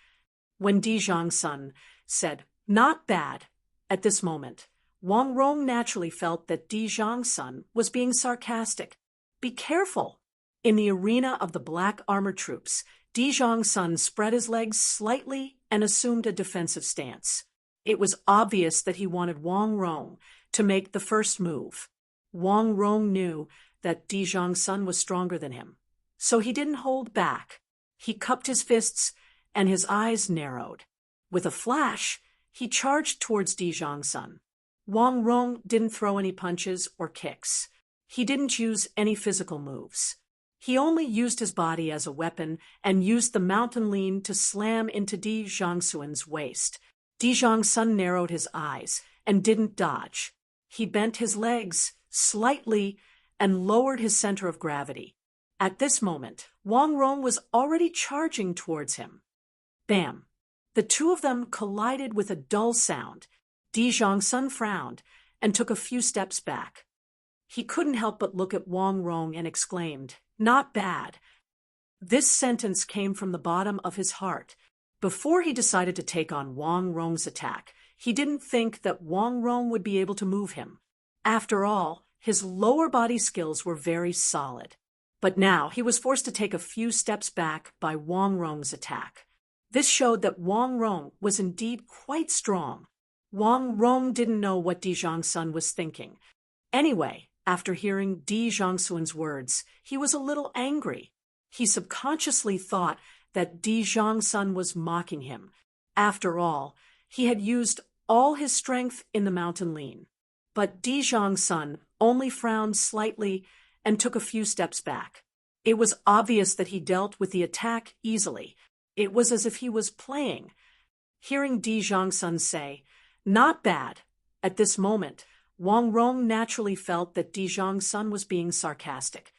When Sun said, "Not bad," at this moment, Wang Rong naturally felt that Sun was being sarcastic. Be careful. In the arena of the black armored troops, Sun spread his legs slightly and assumed a defensive stance. It was obvious that he wanted Wang Rong to make the first move. Wang Rong knew that Di Zhangsun was stronger than him, so he didn't hold back. He cupped his fists, and his eyes narrowed. With a flash, he charged towards Di Zhangsun. Wang Rong didn't throw any punches or kicks. He didn't use any physical moves. He only used his body as a weapon and used the mountain lean to slam into Di Zhangsun's waist. Di Zhangsun narrowed his eyes and didn't dodge. He bent his legs slightly and lowered his center of gravity. At this moment, Wang Rong was already charging towards him. Bam! The two of them collided with a dull sound. Di Zhangsun frowned and took a few steps back. He couldn't help but look at Wang Rong and exclaimed, "Not bad." This sentence came from the bottom of his heart. Before he decided to take on Wang Rong's attack, he didn't think that Wang Rong would be able to move him. After all, his lower body skills were very solid. But now he was forced to take a few steps back by Wang Rong's attack. This showed that Wang Rong was indeed quite strong. Wang Rong didn't know what Di Zhangsun was thinking. Anyway, after hearing Di Zhangsun's words, he was a little angry. He subconsciously thought that Di Zhangsun was mocking him. After all, he had used all his strength in the mountain lean. But Di Zhangsun only frowned slightly and took a few steps back. It was obvious that he dealt with the attack easily. It was as if he was playing. Hearing Di Zhangsun say, "Not bad," at this moment, Wang Rong naturally felt that Di Zhangsun was being sarcastic.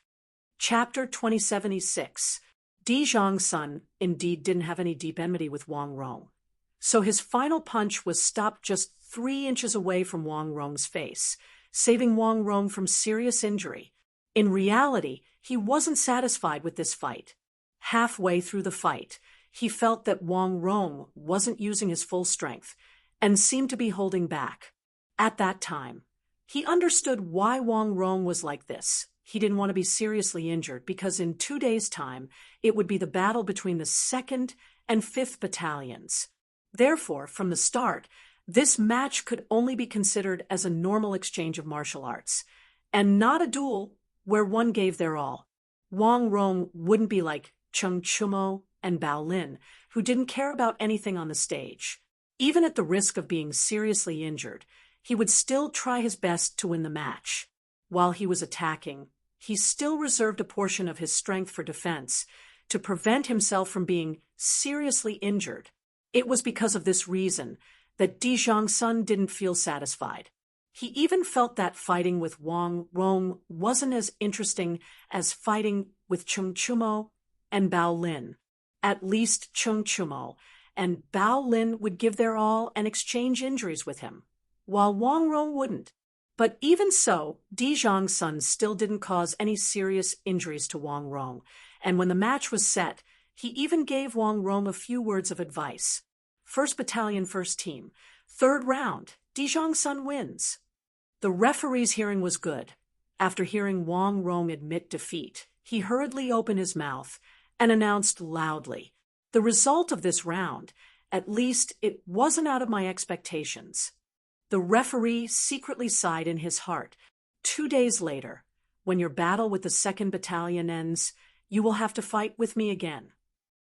Chapter 2076. Di Zhangsun indeed didn't have any deep enmity with Wang Rong. So his final punch was stopped just 3 inches away from Wang Rong's face, saving Wang Rong from serious injury. In reality, he wasn't satisfied with this fight. Halfway through the fight, he felt that Wang Rong wasn't using his full strength and seemed to be holding back. At that time, he understood why Wang Rong was like this. He didn't want to be seriously injured because in 2 days' time, it would be the battle between the 2nd and 5th Battalions. Therefore, from the start, this match could only be considered as a normal exchange of martial arts, and not a duel where one gave their all. Wang Rong wouldn't be like Cheng Chumo and Bao Lin, who didn't care about anything on the stage. Even at the risk of being seriously injured, he would still try his best to win the match. While he was attacking, he still reserved a portion of his strength for defense to prevent himself from being seriously injured. It was because of this reason that Di Zhangsun didn't feel satisfied. He even felt that fighting with Wang Rong wasn't as interesting as fighting with Cheng Chumo and Bao Lin. At least Cheng Chumo and Bao Lin would give their all and exchange injuries with him, while Wang Rong wouldn't. But even so, Di Zhangsun still didn't cause any serious injuries to Wang Rong, and when the match was set, he even gave Wang Rong a few words of advice. 1st Battalion, 1st Team. 3rd round, Di Zhangsun wins. The referee's hearing was good. After hearing Wang Rong admit defeat, he hurriedly opened his mouth and announced loudly, "The result of this round, at least it wasn't out of my expectations." The referee secretly sighed in his heart. 2 days later, when your battle with the 2nd Battalion ends, you will have to fight with me again.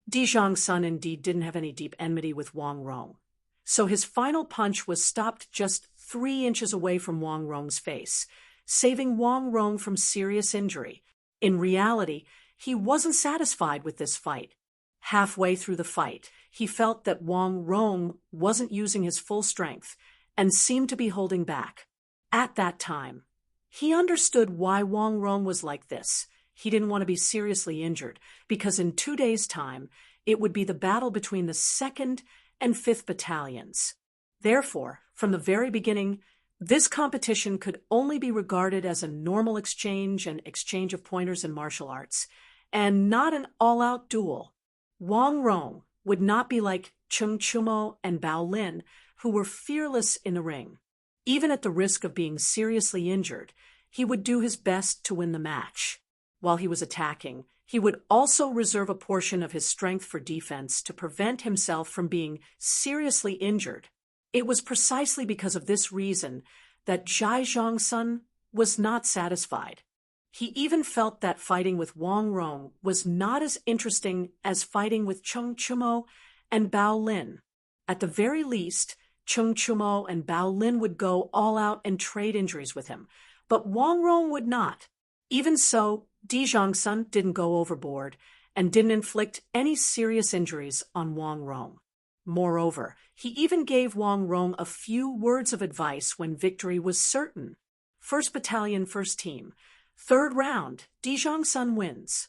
Di Zhangsun indeed didn't have any deep enmity with Wang Rong, so his final punch was stopped just 3 inches away from Wang Rong's face, saving Wang Rong from serious injury. In reality, he wasn't satisfied with this fight. Halfway through the fight, he felt that Wang Rong wasn't using his full strength and seemed to be holding back. At that time, he understood why Wang Rong was like this. He didn't want to be seriously injured because in 2 days' time, it would be the battle between the 2nd and 5th Battalions. Therefore, from the very beginning, this competition could only be regarded as a normal exchange of pointers in martial arts, and not an all-out duel. Wang Rong would not be like Cheng Chumo and Bao Lin, who were fearless in the ring. Even at the risk of being seriously injured, he would do his best to win the match. While he was attacking, he would also reserve a portion of his strength for defense to prevent himself from being seriously injured. It was precisely because of this reason that Zhai Zhongsun was not satisfied. He even felt that fighting with Wang Rong was not as interesting as fighting with Cheng Chumo and Bao Lin. At the very least, Cheng Chumo and Bao Lin would go all out and trade injuries with him, but Wang Rong would not. Even so, Di Zhongsun didn't go overboard and didn't inflict any serious injuries on Wang Rong. Moreover, he even gave Wang Rong a few words of advice when victory was certain. 1st Battalion, 1st Team. 3rd round, Di Zhongsun wins.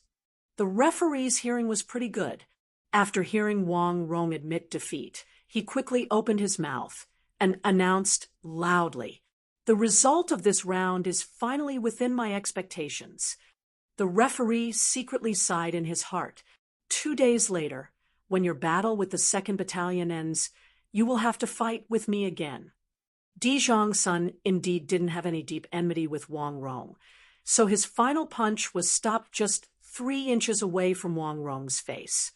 The referee's hearing was pretty good. After hearing Wang Rong admit defeat, he quickly opened his mouth and announced loudly, "The result of this round is finally within my expectations." The referee secretly sighed in his heart. 2 days later, when your battle with the 2nd Battalion ends, you will have to fight with me again. Di Zhongsun indeed didn't have any deep enmity with Wang Rong, so his final punch was stopped just 3 inches away from Wang Rong's face.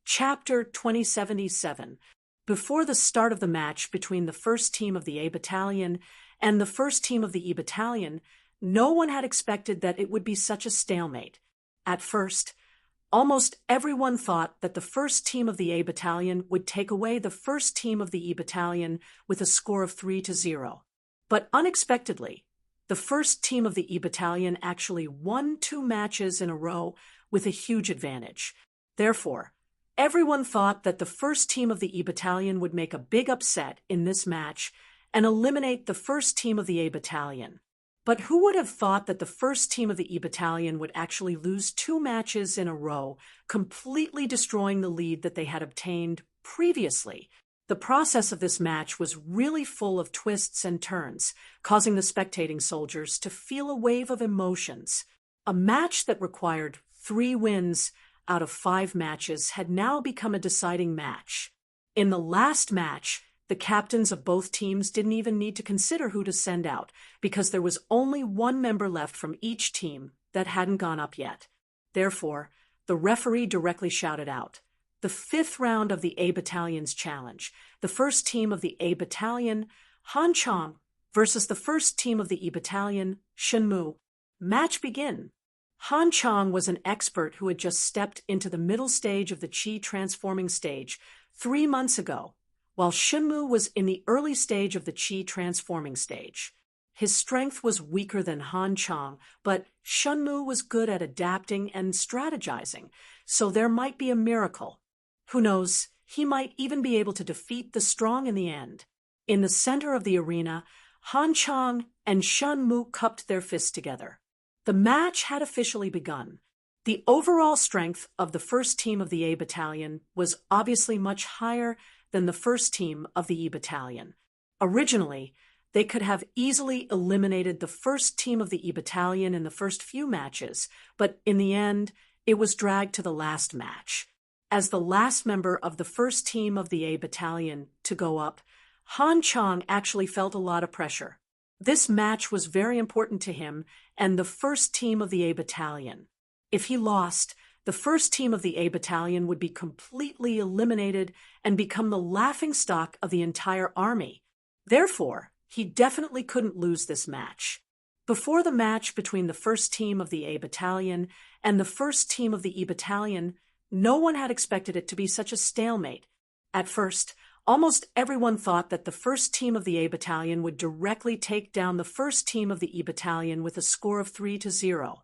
Chapter 2077. Before the start of the match between the 1st Team of the A Battalion and the 1st Team of the E Battalion, no one had expected that it would be such a stalemate. At first, almost everyone thought that the 1st Team of the A Battalion would take away the 1st Team of the E Battalion with a score of 3-0. But unexpectedly, the 1st Team of the E Battalion actually won 2 matches in a row with a huge advantage. Therefore, everyone thought that the 1st Team of the E Battalion would make a big upset in this match and eliminate the 1st Team of the A Battalion. But who would have thought that the 1st Team of the E Battalion would actually lose 2 matches in a row, completely destroying the lead that they had obtained previously? The process of this match was really full of twists and turns, causing the spectating soldiers to feel a wave of emotions. A match that required 3 wins out of 5 matches had now become a deciding match. In the last match, the captains of both teams didn't even need to consider who to send out, because there was only 1 member left from each team that hadn't gone up yet. Therefore, the referee directly shouted out, "The 5th round of the A Battalion's challenge, the 1st Team of the A Battalion, Han Chang, versus the 1st Team of the E Battalion, Shenmu. Match begin." Han Chang was an expert who had just stepped into the middle stage of the Qi transforming stage 3 months ago, while Shenmu was in the early stage of the Qi transforming stage. His strength was weaker than Han Chang, but Shenmu was good at adapting and strategizing, so there might be a miracle. Who knows, he might even be able to defeat the strong in the end. In the center of the arena, Han Chang and Shenmu cupped their fists together. The match had officially begun. The overall strength of the 1st Team of the A Battalion was obviously much higher than the 1st Team of the E Battalion. Originally, they could have easily eliminated the 1st Team of the E Battalion in the first few matches, but in the end, it was dragged to the last match. As the last member of the 1st Team of the A Battalion to go up, Han Chang actually felt a lot of pressure. This match was very important to him and the 1st Team of the A Battalion. If he lost, the 1st Team of the A Battalion would be completely eliminated and become the laughingstock of the entire army. Therefore, he definitely couldn't lose this match. Before the match between the 1st Team of the A Battalion and the 1st Team of the E Battalion, no one had expected it to be such a stalemate. At first, almost everyone thought that the 1st Team of the A Battalion would directly take down the 1st Team of the E Battalion with a score of 3-0.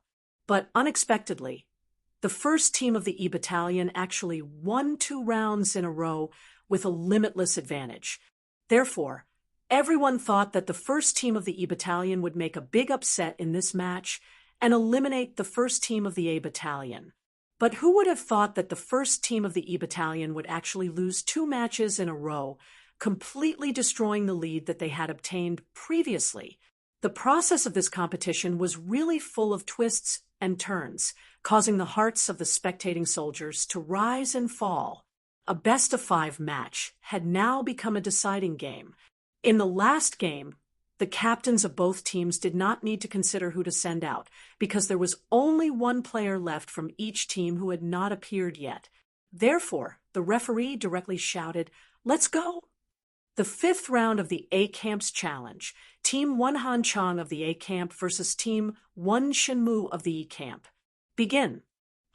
But unexpectedly, the 1st Team of the E Battalion actually won 2 rounds in a row with a limitless advantage. Therefore, everyone thought that the 1st Team of the E Battalion would make a big upset in this match and eliminate the 1st Team of the A Battalion. But who would have thought that the 1st Team of the E Battalion would actually lose 2 matches in a row, completely destroying the lead that they had obtained previously? The process of this competition was really full of twists and turns, causing the hearts of the spectating soldiers to rise and fall. A best-of-5 match had now become a deciding game. In the last game, the captains of both teams did not need to consider who to send out, because there was only 1 player left from each team who had not appeared yet. Therefore, the referee directly shouted, "Let's go!" The fifth round of the A Camp's challenge, Team 1 Han Chang of the A Camp versus Team 1 Shenmue of the E Camp. Begin.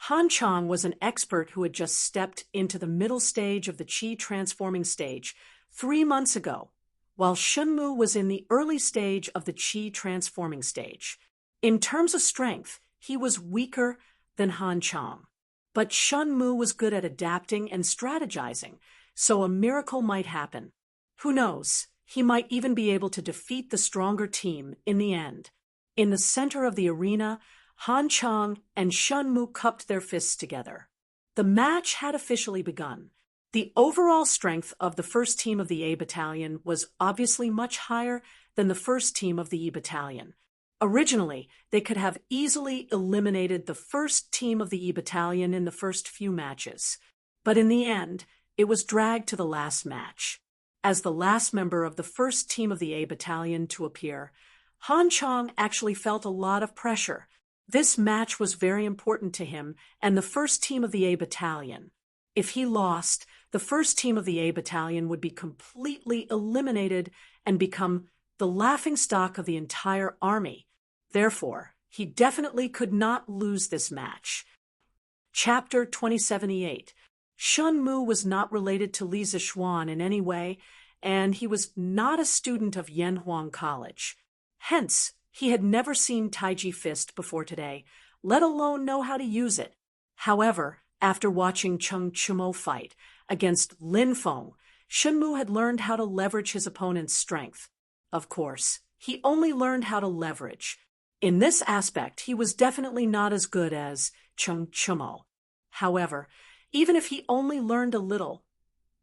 Han Chang was an expert who had just stepped into the middle stage of the Qi transforming stage 3 months ago, while Shenmue was in the early stage of the Qi transforming stage. In terms of strength, he was weaker than Han Chang. But Shenmue was good at adapting and strategizing, so a miracle might happen. Who knows, he might even be able to defeat the stronger team in the end. In the center of the arena, Han Chang and Shenmue cupped their fists together. The match had officially begun. The overall strength of the first team of the A Battalion was obviously much higher than the first team of the E Battalion. Originally, they could have easily eliminated the first team of the E Battalion in the first few matches. But in the end, it was dragged to the last match. As the last member of the first team of the A Battalion to appear, Han Chang actually felt a lot of pressure. This match was very important to him and the first team of the A Battalion. If he lost, the first team of the A Battalion would be completely eliminated and become the laughingstock of the entire army. Therefore, he definitely could not lose this match. Chapter 2078. Shenmue was not related to Li Zixuan in any way, and he was not a student of Yanhuang College. Hence, he had never seen Taiji Fist before today, let alone know how to use it. However, after watching Cheng Chumo fight against Lin Feng, Shenmue had learned how to leverage his opponent's strength. Of course, he only learned how to leverage. In this aspect, he was definitely not as good as Cheng Chumo. However, even if he only learned a little,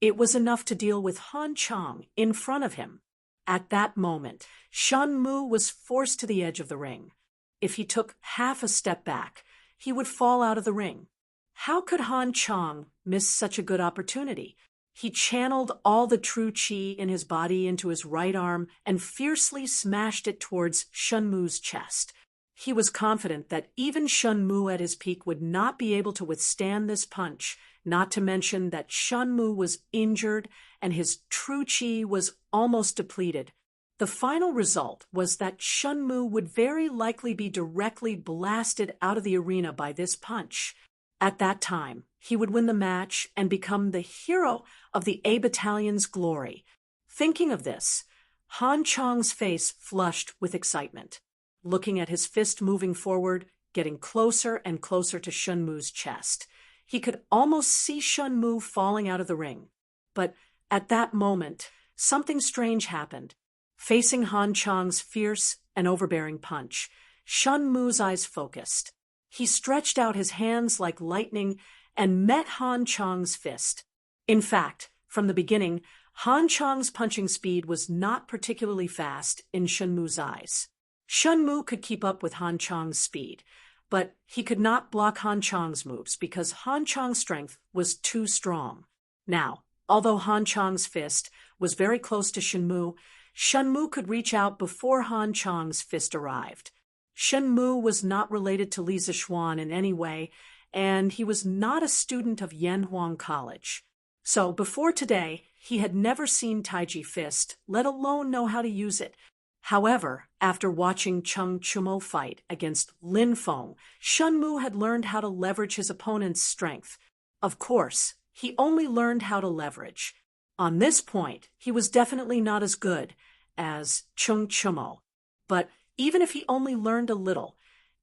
it was enough to deal with Han Chang in front of him. At that moment, Shenmue was forced to the edge of the ring. If he took half a step back, he would fall out of the ring. How could Han Chang miss such a good opportunity? He channeled all the true Qi in his body into his right arm and fiercely smashed it towards Shenmue's chest. He was confident that even Shenmue at his peak would not be able to withstand this punch, not to mention that Shenmue was injured and his true Qi was almost depleted. The final result was that Shenmue would very likely be directly blasted out of the arena by this punch. At that time, he would win the match and become the hero of the A Battalion's glory. Thinking of this, Han Chang's face flushed with excitement. Looking at his fist moving forward, getting closer and closer to Shenmue's chest, he could almost see Shenmue falling out of the ring. But at that moment, something strange happened. Facing Han Chang's fierce and overbearing punch, Shenmue's eyes focused. He stretched out his hands like lightning and met Han Chang's fist. In fact, from the beginning, Han Chang's punching speed was not particularly fast in Shenmue's eyes. Shenmue could keep up with Han Chang's speed, but he could not block Han Chang's moves because Han Chang's strength was too strong. Now, although Han Chang's fist was very close to Shenmue, Shenmue could reach out before Han Chang's fist arrived. Shenmue was not related to Li Zixuan in any way, and he was not a student of Yanhuang College. So before today, he had never seen Taiji Fist, let alone know how to use it. However, after watching Cheng Chumo fight against Lin Feng, Shenmue had learned how to leverage his opponent's strength. Of course, he only learned how to leverage. On this point, he was definitely not as good as Cheng Chumo. But even if he only learned a little,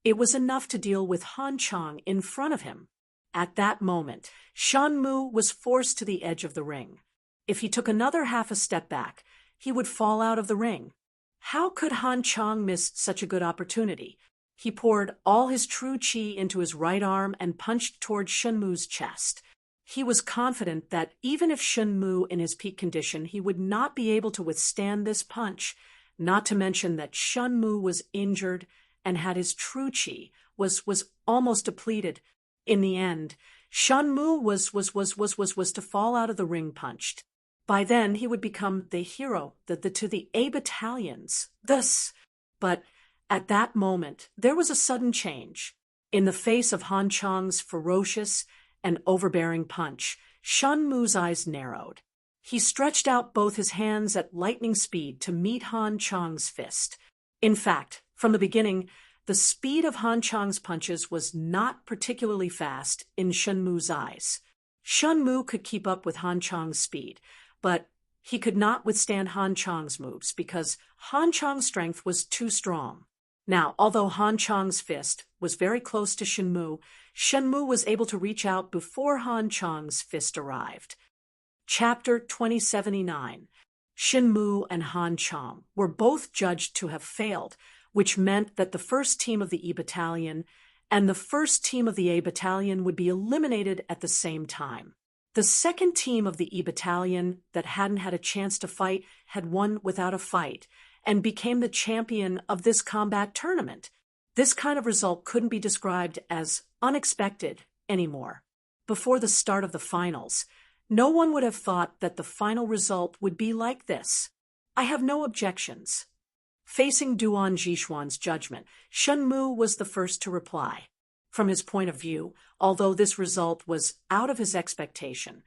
it was enough to deal with Han Chang in front of him. At that moment, Shenmue was forced to the edge of the ring. If he took another half a step back, he would fall out of the ring. How could Han Chang miss such a good opportunity? He poured all his true Qi into his right arm and punched toward Shenmue's chest. He was confident that even if Shenmue in his peak condition, he would not be able to withstand this punch, not to mention that Shenmue was injured and had his true Qi was almost depleted. In the end, Shenmue was to fall out of the ring punched. By then, he would become the hero to the A battalions. But at that moment, there was a sudden change. In the face of Han Chang's ferocious and overbearing punch, Shenmue's eyes narrowed. He stretched out both his hands at lightning speed to meet Han Chang's fist. In fact, from the beginning, the speed of Han Chang's punches was not particularly fast in Shen Mu's eyes. Shen Mu could keep up with Han Chang's speed, but he could not withstand Han Chang's moves because Han Chang's strength was too strong. Now, although Han Chang's fist was very close to Shen Mu was able to reach out before Han Chang's fist arrived. Chapter 2079. Shen Mu and Han Chang were both judged to have failed, which meant that the first team of the E Battalion and the first team of the A Battalion would be eliminated at the same time. The second team of the E Battalion that hadn't had a chance to fight had won without a fight and became the champion of this combat tournament. This kind of result couldn't be described as unexpected anymore. Before the start of the finals, no one would have thought that the final result would be like this. I have no objections. Facing Duan Zhixuan's judgment, Shen Mu was the first to reply. From his point of view, although this result was out of his expectation,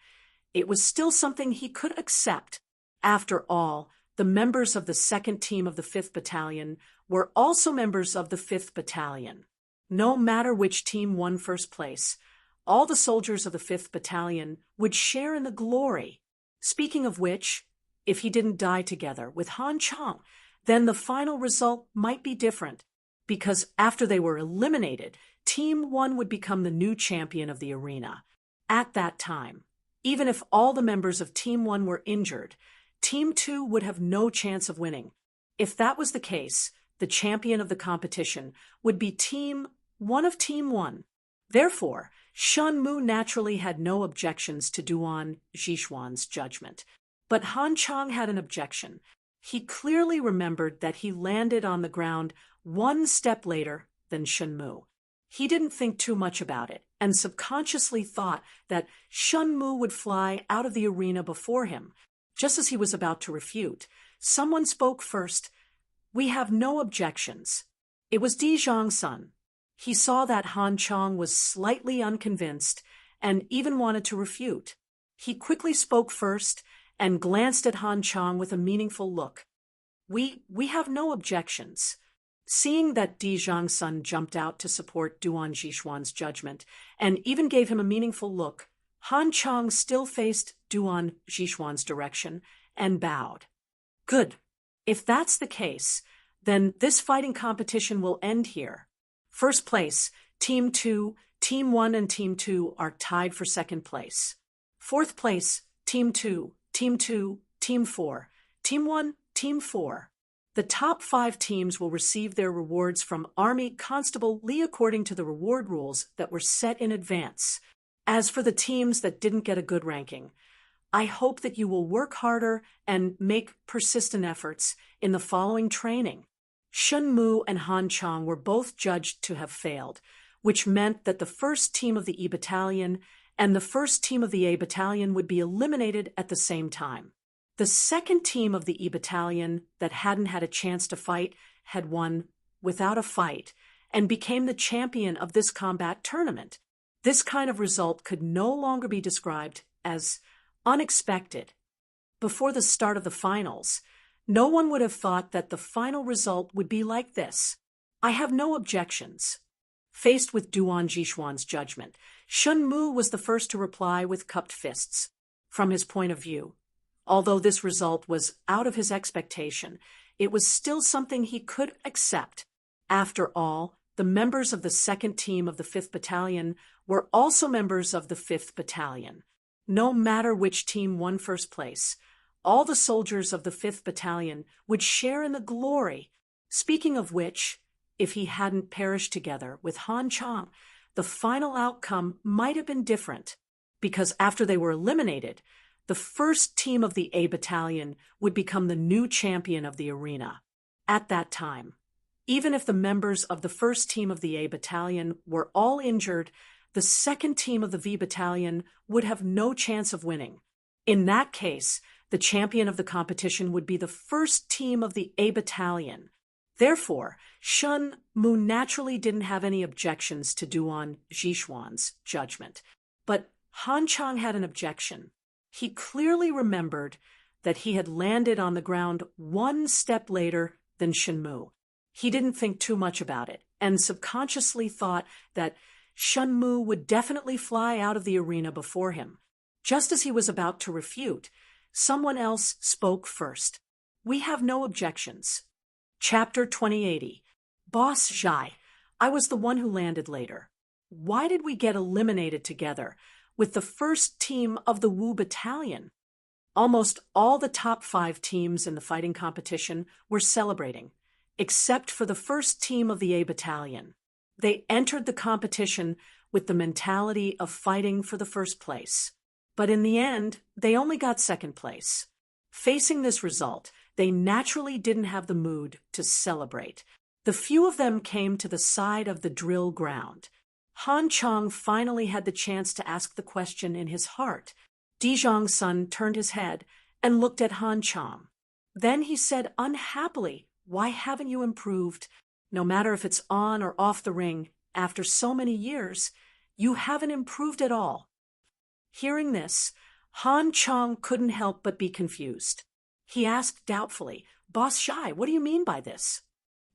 it was still something he could accept. After all, the members of the second team of the 5th Battalion were also members of the 5th Battalion. No matter which team won first place, all the soldiers of the 5th Battalion would share in the glory. Speaking of which, if he didn't die together with Han Chang, then the final result might be different, because after they were eliminated, Team 1 would become the new champion of the arena. At that time, even if all the members of Team 1 were injured, Team 2 would have no chance of winning. If that was the case, the champion of the competition would be Team 1 of Team 1. Therefore, Shen Mu naturally had no objections to Duan Zhixuan's judgment. But Han Chang had an objection. He clearly remembered that he landed on the ground one step later than Shen Mu. He didn't think too much about it and subconsciously thought that Shen Mu would fly out of the arena before him. Just as he was about to refute, someone spoke first. "We have no objections." It was Di Zhangsun. He saw that Han Chang was slightly unconvinced and even wanted to refute. He quickly spoke first and glanced at Han Chang with a meaningful look. We have no objections." Seeing that Di Zhangsun jumped out to support Duan Zhixuan's judgment and even gave him a meaningful look, Han Chang still faced Duan Zhixuan's direction and bowed. "Good. If that's the case, then this fighting competition will end here. First place, Team 2, Team 1 and Team 2 are tied for second place. Fourth place, Team 2, Team 2, Team 4, Team 1, Team 4. The top 5 teams will receive their rewards from Army Constable Li according to the reward rules that were set in advance. As for the teams that didn't get a good ranking, I hope that you will work harder and make persistent efforts in the following training." Shen Mu and Han Chang were both judged to have failed, which meant that the first team of the E Battalion and the first team of the A Battalion would be eliminated at the same time. The second team of the E Battalion that hadn't had a chance to fight had won without a fight and became the champion of this combat tournament. This kind of result could no longer be described as unexpected. Before the start of the finals, no one would have thought that the final result would be like this. I have no objections. Faced with Duan Zhixuan's judgment, Shen Mu was the first to reply with cupped fists. From his point of view, although this result was out of his expectation, it was still something he could accept. After all, the members of the second team of the 5th Battalion were also members of the 5th Battalion. No matter which team won first place, all the soldiers of the 5th Battalion would share in the glory. Speaking of which, if he hadn't perished together with Han Chang, the final outcome might have been different, because after they were eliminated, the first team of the A Battalion would become the new champion of the arena. At that time, even if the members of the first team of the A Battalion were all injured, the second team of the V Battalion would have no chance of winning. In that case, the champion of the competition would be the first team of the A Battalion. Therefore, Shen Mu naturally didn't have any objections to Duan Zhixuan's judgment. But Han Chang had an objection. He clearly remembered that he had landed on the ground one step later than Shenmue. He didn't think too much about it, and subconsciously thought that Shenmue would definitely fly out of the arena before him. Just as he was about to refute, someone else spoke first. "We have no objections." Chapter 2080. Boss Zhai, I was the one who landed later. Why did we get eliminated together with the first team of the Wu Battalion? Almost all the top 5 teams in the fighting competition were celebrating, except for the first team of the A Battalion. They entered the competition with the mentality of fighting for the first place. But in the end, they only got second place. Facing this result, they naturally didn't have the mood to celebrate. The few of them came to the side of the drill ground. Han Chang finally had the chance to ask the question in his heart. Dijong's son turned his head and looked at Han Chang. Then he said unhappily, "Why haven't you improved? No matter if it's on or off the ring, after so many years, you haven't improved at all." Hearing this, Han Chang couldn't help but be confused. He asked doubtfully, "Boss Zhai, what do you mean by this?"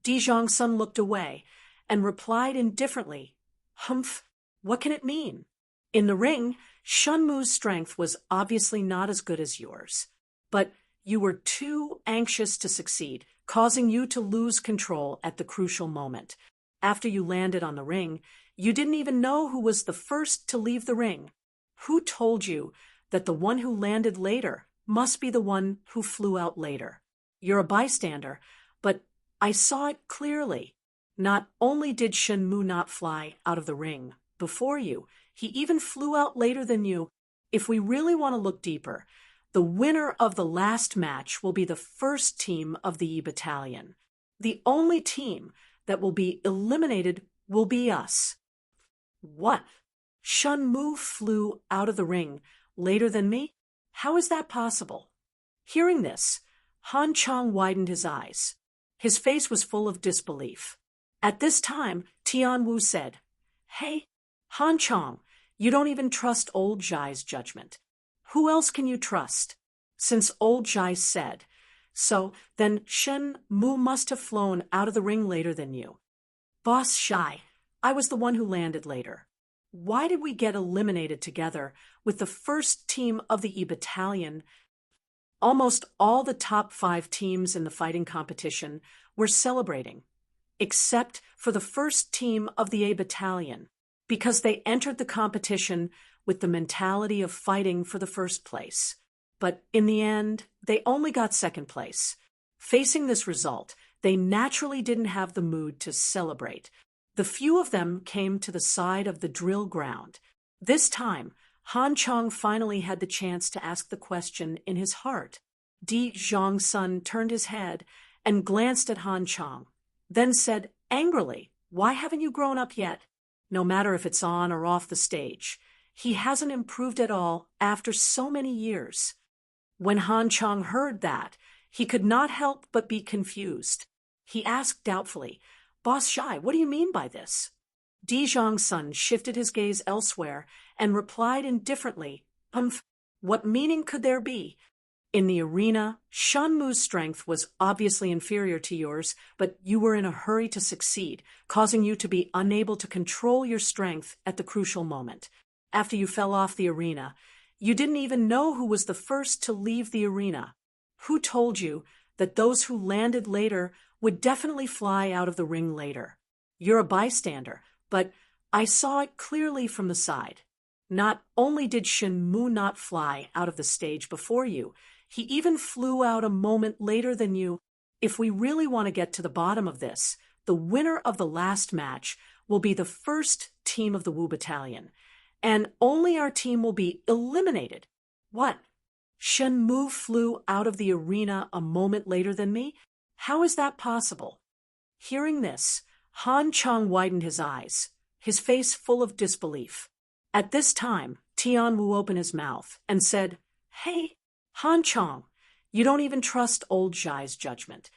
Dijong's son looked away and replied indifferently, "Humph, what can it mean? In the ring, Shenmue's strength was obviously not as good as yours, but you were too anxious to succeed, causing you to lose control at the crucial moment. After you landed on the ring, you didn't even know who was the first to leave the ring. Who told you that the one who landed later must be the one who flew out later? You're a bystander, but I saw it clearly. Not only did Shenmue not fly out of the ring before you, he even flew out later than you. If we really want to look deeper, the winner of the last match will be the first team of the E Battalion. The only team that will be eliminated will be us." "What? Shenmue flew out of the ring later than me? How is that possible?" Hearing this, Han Chang widened his eyes. His face was full of disbelief. At this time, Tian Wu said, "Hey, Han Chang, you don't even trust old Zhai's judgment. Who else can you trust? Since old Zhai said so, then Shenmue must have flown out of the ring later than you." "Boss Zhai, I was the one who landed later. Why did we get eliminated together with the first team of the E Battalion?" Almost all the top 5 teams in the fighting competition were celebrating, except for the first team of the A Battalion, because they entered the competition with the mentality of fighting for the first place. But in the end, they only got second place. Facing this result, they naturally didn't have the mood to celebrate. The few of them came to the side of the drill ground. This time, Han Chang finally had the chance to ask the question in his heart. Dijong's son turned his head and glanced at Han Chang, then said angrily, "Why haven't you grown up yet? No matter if it's on or off the stage, he hasn't improved at all after so many years." When Han Chang heard that, he could not help but be confused. He asked doubtfully, "Boss Zhai, what do you mean by this?" Dijong's son shifted his gaze elsewhere and replied indifferently, "What meaning could there be? In the arena, Shenmue's strength was obviously inferior to yours, but you were in a hurry to succeed, causing you to be unable to control your strength at the crucial moment. After you fell off the arena, you didn't even know who was the first to leave the arena. Who told you that those who landed later would definitely fly out of the ring later? You're a bystander, but I saw it clearly from the side. Not only did Shenmue not fly out of the stage before you, he even flew out a moment later than you. If we really want to get to the bottom of this, the winner of the last match will be the first team of the Wu Battalion, and only our team will be eliminated." "What? Shenmue flew out of the arena a moment later than me? How is that possible?" Hearing this, Han Chang widened his eyes, his face full of disbelief. At this time, Tian Wu opened his mouth and said, "Hey, Han Chang, you don't even trust old Zhai's judgment.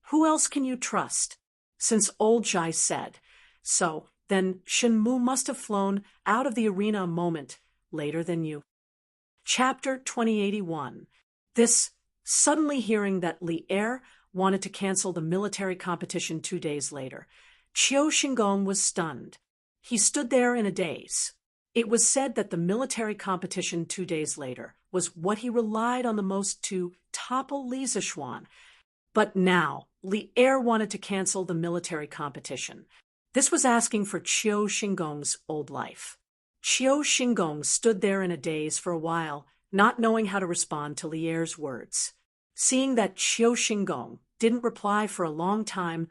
Who else can you trust? Since old Zhai said so, then Shenmue must have flown out of the arena a moment later than you." Chapter 2081. This, suddenly hearing that Li Er wanted to cancel the military competition 2 days later, Qiu Xingong was stunned. He stood there in a daze. It was said that the military competition 2 days later was what he relied on the most to topple Li Zishuan. But now, Li Er wanted to cancel the military competition. This was asking for Qiu Xingong's old life. Qiu Xingong stood there in a daze for a while, not knowing how to respond to Li Er's words. Seeing that Qiu Xingong didn't reply for a long time,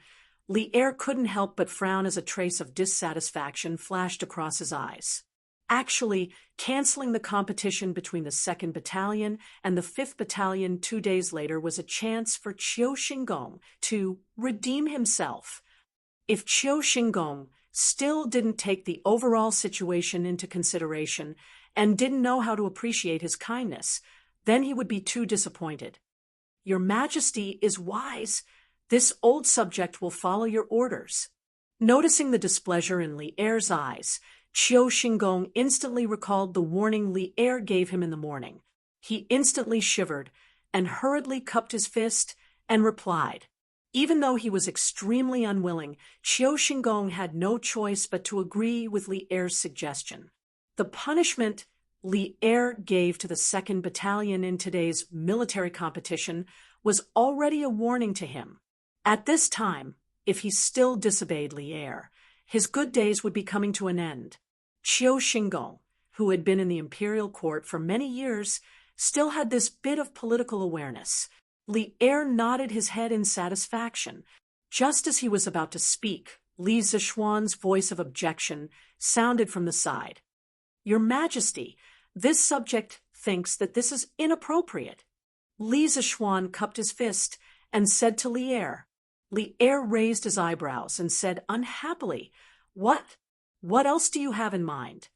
Li Er couldn't help but frown as a trace of dissatisfaction flashed across his eyes. Actually, canceling the competition between the 2nd Battalion and the 5th Battalion 2 days later was a chance for Qiu Xingong to redeem himself. If Qiu Xingong still didn't take the overall situation into consideration and didn't know how to appreciate his kindness, then he would be too disappointed. Your Majesty is wise. This old subject will follow your orders. Noticing the displeasure in Li Er's eyes, Qiu Xingong instantly recalled the warning Li Er gave him in the morning. He instantly shivered and hurriedly cupped his fist and replied. Even though he was extremely unwilling, Qiu Xingong had no choice but to agree with Li Er's suggestion. The punishment Li Er gave to the 2nd Battalion in today's military competition was already a warning to him. At this time, if he still disobeyed Li Er, his good days would be coming to an end. Qiu Xingong, who had been in the imperial court for many years, still had this bit of political awareness. Li Er nodded his head in satisfaction. Just as he was about to speak, Li Zishuan's voice of objection sounded from the side. Your Majesty, this subject thinks that this is inappropriate. Li Zishuan cupped his fist and said to Li Er. Li Er raised his eyebrows and said unhappily, What else do you have in mind?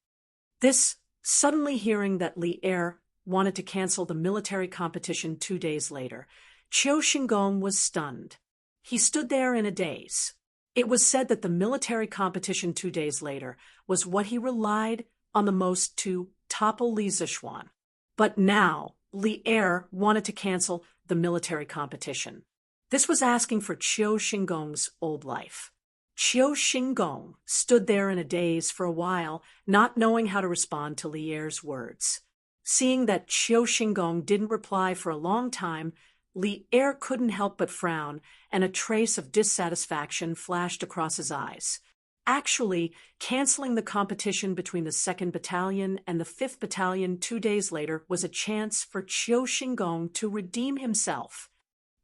This, suddenly hearing that Li Er wanted to cancel the military competition 2 days later, Qiu Xingong was stunned. He stood there in a daze. It was said that the military competition 2 days later was what he relied on the most to topple Li Zishuan. But now, Li Er wanted to cancel the military competition. This was asking for Qiu Xingong's old life. Qiu Xingong stood there in a daze for a while, not knowing how to respond to Li Er's words. Seeing that Qiu Xingong didn't reply for a long time, Li Er couldn't help but frown, and a trace of dissatisfaction flashed across his eyes. Actually, canceling the competition between the 2nd Battalion and the 5th Battalion 2 days later was a chance for Qiu Xingong to redeem himself.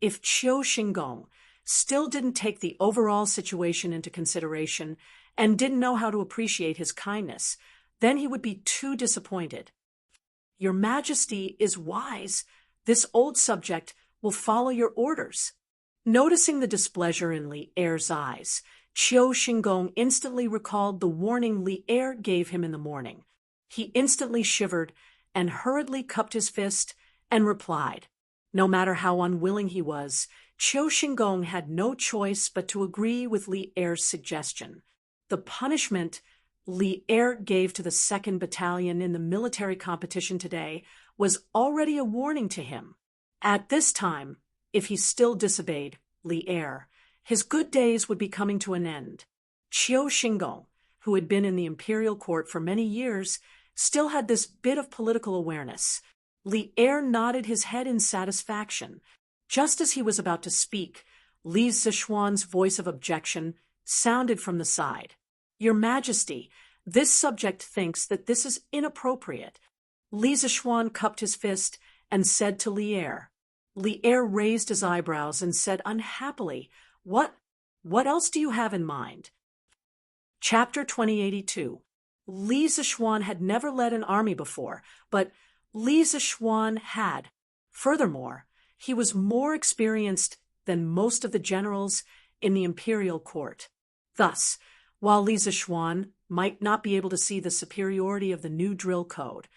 If Qiu Xingong still didn't take the overall situation into consideration and didn't know how to appreciate his kindness, then he would be too disappointed. Your Majesty is wise. This old subject will follow your orders. Noticing the displeasure in Li Er's eyes, Qiu Xingong instantly recalled the warning Li Er gave him in the morning. He instantly shivered and hurriedly cupped his fist and replied. No matter how unwilling he was, Qiu Xingong had no choice but to agree with Li Er's suggestion. The punishment Li Er gave to the 2nd Battalion in the military competition today was already a warning to him. At this time, if he still disobeyed Li Er, his good days would be coming to an end. Qiu Xingong, who had been in the imperial court for many years, still had this bit of political awareness. Li Er nodded his head in satisfaction. Just as he was about to speak, Li Zishuan's voice of objection sounded from the side. Your Majesty, this subject thinks that this is inappropriate. Li Zishuan cupped his fist and said to Li Er. Li Er raised his eyebrows and said unhappily, What else do you have in mind? Chapter 2082. Li Zishuan had never led an army before, but Li Zishuan had. Furthermore, he was more experienced than most of the generals in the imperial court. Thus, while Li Zishuan might not be able to see the superiority of the new drill code,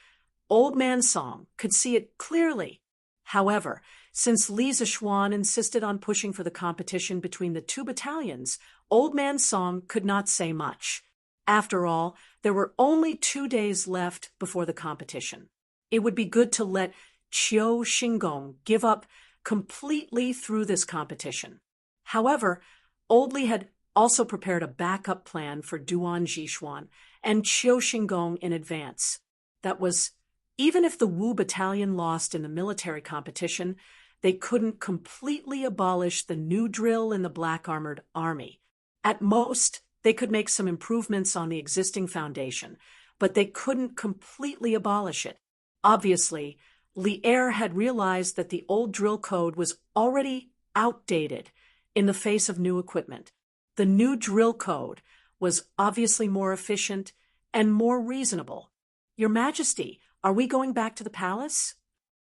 Old Man Song could see it clearly. However, since Li Zishuan insisted on pushing for the competition between the 2 battalions, Old Man Song could not say much. After all, there were only 2 days left before the competition. It would be good to let Qiu Xingong give up completely through this competition. However, Old Li had also prepared a backup plan for Duan Jixuan and Qiu Xingong in advance. That was, even if the Wu battalion lost in the military competition, they couldn't completely abolish the new drill in the Black Armored Army. At most, they could make some improvements on the existing foundation, but they couldn't completely abolish it. Obviously, Li Er had realized that the old drill code was already outdated in the face of new equipment. The new drill code was obviously more efficient and more reasonable. Your Majesty, are we going back to the palace?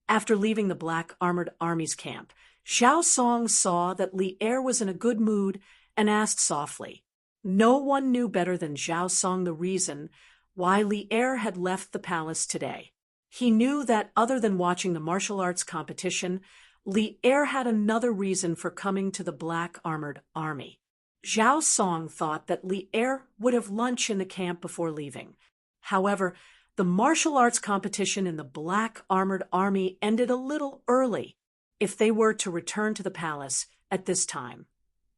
After leaving the Black Armored Army's camp, Xiao Song saw that Li Er was in a good mood and asked softly. No one knew better than Xiao Song the reason why Li Er had left the palace today. He knew that other than watching the martial arts competition, Li Er had another reason for coming to the Black Armored Army. Xiao Song thought that Li Er would have lunch in the camp before leaving. However, the martial arts competition in the Black Armored Army ended a little early. If they were to return to the palace at this time,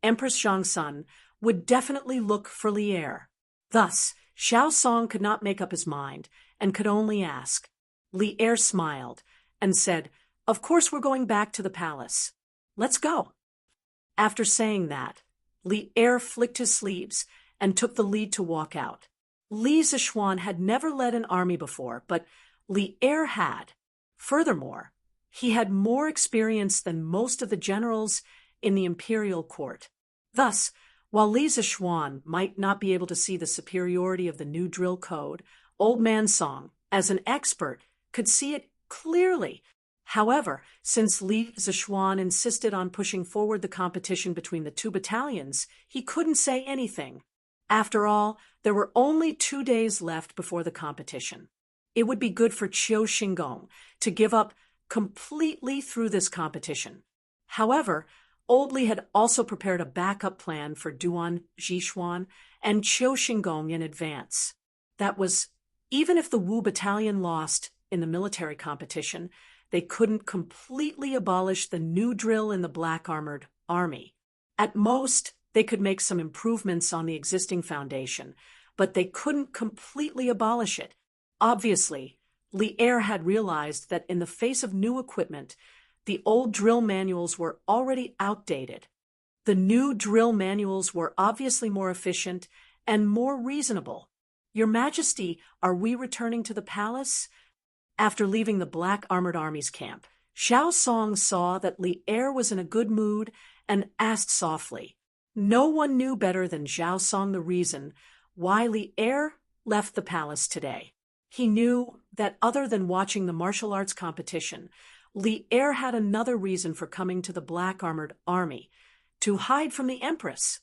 Empress Zhongsun would definitely look for Li Er. Thus, Xiao Song could not make up his mind and could only ask. Li Er smiled and said, "Of course we're going back to the palace. Let's go." After saying that, Li Er flicked his sleeves and took the lead to walk out. Li Zixuan had never led an army before, but Li Er had. Furthermore, he had more experience than most of the generals in the imperial court. Thus, while Li Zixuan might not be able to see the superiority of the new drill code, Old Man Song, as an expert, could see it clearly. However, since Li Zixuan insisted on pushing forward the competition between the two battalions, he couldn't say anything. After all, there were only 2 days left before the competition. It would be good for Qiu Xingong to give up completely through this competition. However, Old Li had also prepared a backup plan for Duan Jixuan and Qiu Xingong in advance. That was, even if the Wu battalion lost in the military competition, they couldn't completely abolish the new drill in the Black Armored Army. At most, they could make some improvements on the existing foundation, but they couldn't completely abolish it. Obviously, Li Er had realized that in the face of new equipment, the old drill manuals were already outdated. The new drill manuals were obviously more efficient and more reasonable. Your Majesty, are we returning to the palace? After leaving the Black Armored Army's camp, Xiao Song saw that Li Er was in a good mood and asked softly. No one knew better than Xiao Song the reason why Li Er left the palace today. He knew that other than watching the martial arts competition, Li Er had another reason for coming to the Black Armored Army, to hide from the Empress.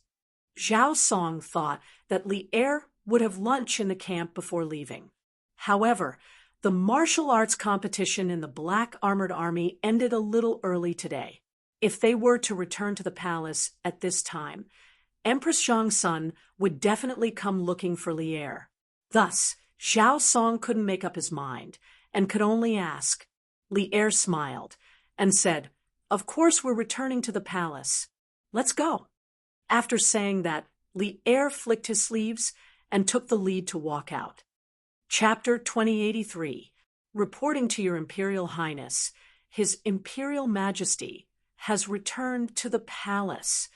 Xiao Song thought that Li Er would have lunch in the camp before leaving. However, the martial arts competition in the Black Armored Army ended a little early today. If they were to return to the palace at this time, Empress Zhongsun would definitely come looking for Li Er. Thus, Xiao Song couldn't make up his mind and could only ask. Li Er smiled and said, "Of course we're returning to the palace. Let's go." After saying that, Li Er flicked his sleeves and took the lead to walk out. Chapter 2083. Reporting to Your Imperial Highness, His Imperial Majesty has returned to the palace.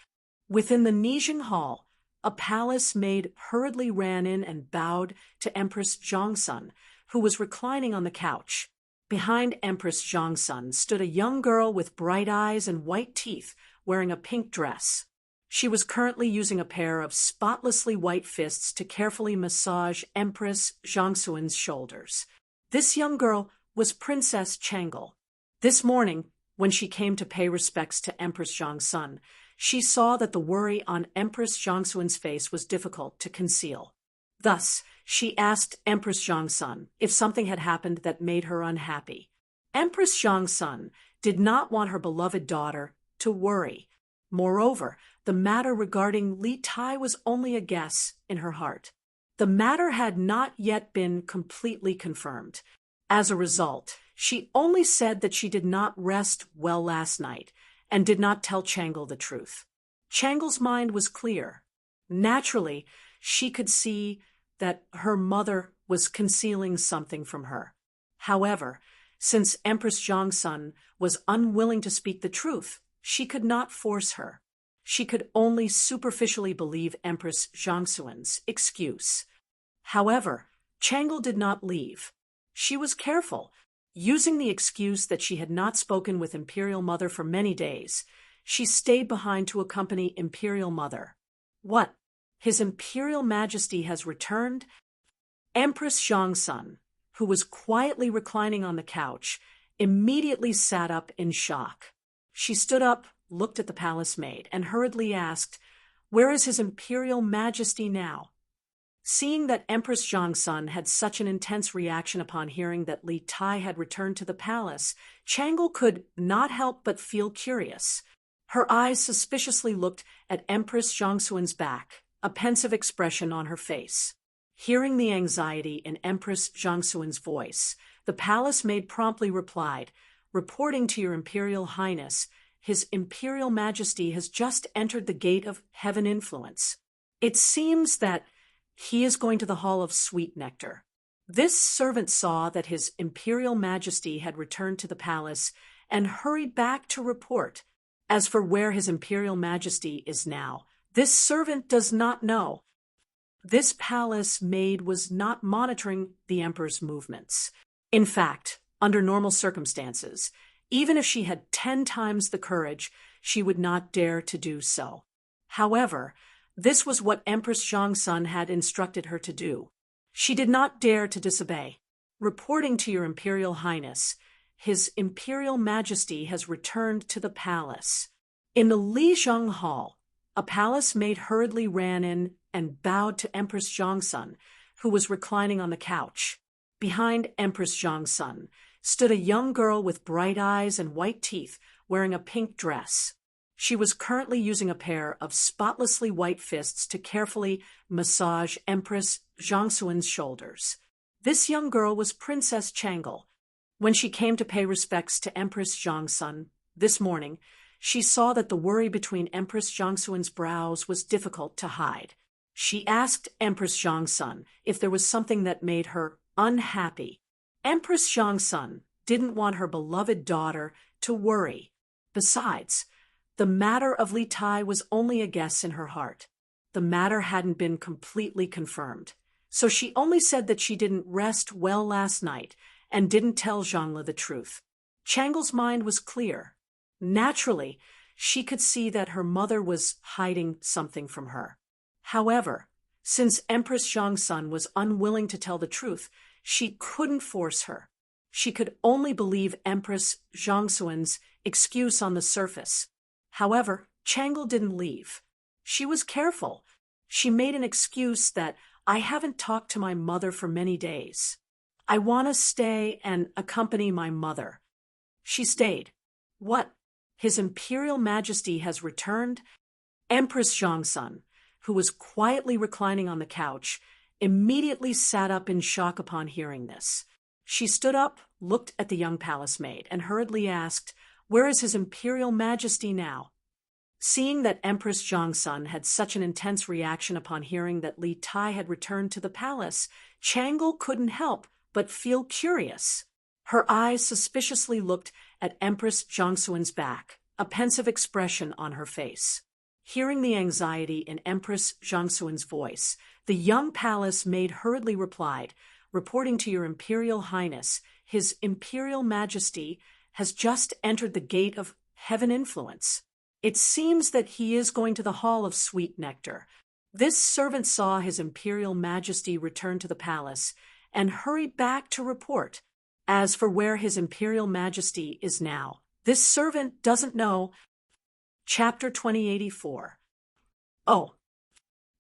Within the Nijing Hall, a palace maid hurriedly ran in and bowed to Empress Zhongsun, who was reclining on the couch. Behind Empress Zhongsun stood a young girl with bright eyes and white teeth, wearing a pink dress. She was currently using a pair of spotlessly white fists to carefully massage Empress Zhongsun's shoulders. This young girl was Princess Changle. This morning, when she came to pay respects to Empress Zhongsun, she saw that the worry on Empress Zhongsun's face was difficult to conceal. Thus, she asked Empress Zhongsun if something had happened that made her unhappy. Empress Zhongsun did not want her beloved daughter to worry. Moreover, the matter regarding Li Tai was only a guess in her heart. The matter had not yet been completely confirmed. As a result, she only said that she did not rest well last night and did not tell Changle the truth. Changle's mind was clear. Naturally, she could see that her mother was concealing something from her. However, since Empress Jongsun was unwilling to speak the truth, she could not force her. She could only superficially believe Empress Jongsun's excuse. However, Changle did not leave. She was careful, using the excuse that she had not spoken with Imperial Mother for many days. She stayed behind to accompany Imperial Mother. What? His Imperial Majesty has returned? Empress Jongsun, who was quietly reclining on the couch, immediately sat up in shock. She stood up, looked at the palace maid, and hurriedly asked, "Where is His Imperial Majesty now?" Seeing that Empress Jongsun had such an intense reaction upon hearing that Li Tai had returned to the palace, Changle could not help but feel curious. Her eyes suspiciously looked at Empress Jongsun's back, a pensive expression on her face. Hearing the anxiety in Empress Jongsun's voice, the palace maid promptly replied, "Reporting to Your Imperial Highness, His Imperial Majesty has just entered the gate of heaven influence. It seems that he is going to the Hall of Sweet Nectar." This servant saw that His Imperial Majesty had returned to the palace and hurried back to report. As for where His Imperial Majesty is now, this servant does not know. This palace maid was not monitoring the Emperor's movements. In fact, under normal circumstances, even if she had 10 times the courage, she would not dare to do so. However, this was what Empress Jongsun had instructed her to do. She did not dare to disobey. "Reporting to Your Imperial Highness, His Imperial Majesty has returned to the palace." In the Lijiang Hall, a palace maid hurriedly ran in and bowed to Empress Jongsun, who was reclining on the couch. Behind Empress Jongsun stood a young girl with bright eyes and white teeth, wearing a pink dress. She was currently using a pair of spotlessly white fists to carefully massage Empress Jongsun's shoulders. This young girl was Princess Changle. When she came to pay respects to Empress Jongsun this morning, she saw that the worry between Empress Jongsun's brows was difficult to hide. She asked Empress Jongsun if there was something that made her unhappy. Empress Jongsun didn't want her beloved daughter to worry. Besides, the matter of Li Tai was only a guess in her heart. The matter hadn't been completely confirmed. So she only said that she didn't rest well last night and didn't tell Zhangla the truth. Changle's mind was clear. Naturally, she could see that her mother was hiding something from her. However, since Empress Jongsun was unwilling to tell the truth, she couldn't force her. She could only believe Empress Jongsun's excuse on the surface. However, Changle didn't leave. She was careful. She made an excuse that, "I haven't talked to my mother for many days. I want to stay and accompany my mother." She stayed. What? His Imperial Majesty has returned? Empress Jongsun, who was quietly reclining on the couch, immediately sat up in shock upon hearing this. She stood up, looked at the young palace maid, and hurriedly asked, "Where is His Imperial Majesty now?" Seeing that Empress Jongsun had such an intense reaction upon hearing that Li Tai had returned to the palace, Changle couldn't help but feel curious. Her eyes suspiciously looked at Empress Jongsun's back, a pensive expression on her face. Hearing the anxiety in Empress Jongsun's voice, the young palace maid hurriedly replied, "Reporting to Your Imperial Highness, His Imperial Majesty has just entered the gate of heaven influence. It seems that he is going to the Hall of Sweet Nectar." This servant saw His Imperial Majesty return to the palace and hurried back to report. As for where His Imperial Majesty is now, this servant doesn't know. Chapter 2084. Oh.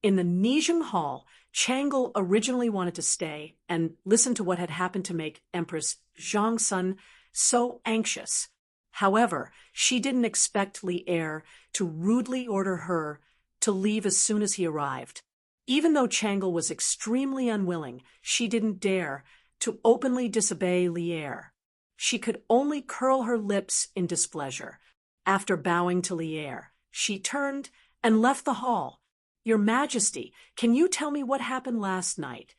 In the Nijing Hall, Changle originally wanted to stay and listen to what had happened to make Empress Jongsun so anxious. However, she didn't expect Li Heir to rudely order her to leave as soon as he arrived. Even though Changle was extremely unwilling, she didn't dare to openly disobey Li Er. She could only curl her lips in displeasure. After bowing to Li Er, she turned and left the hall. "Your Majesty, can you tell me what happened last night?"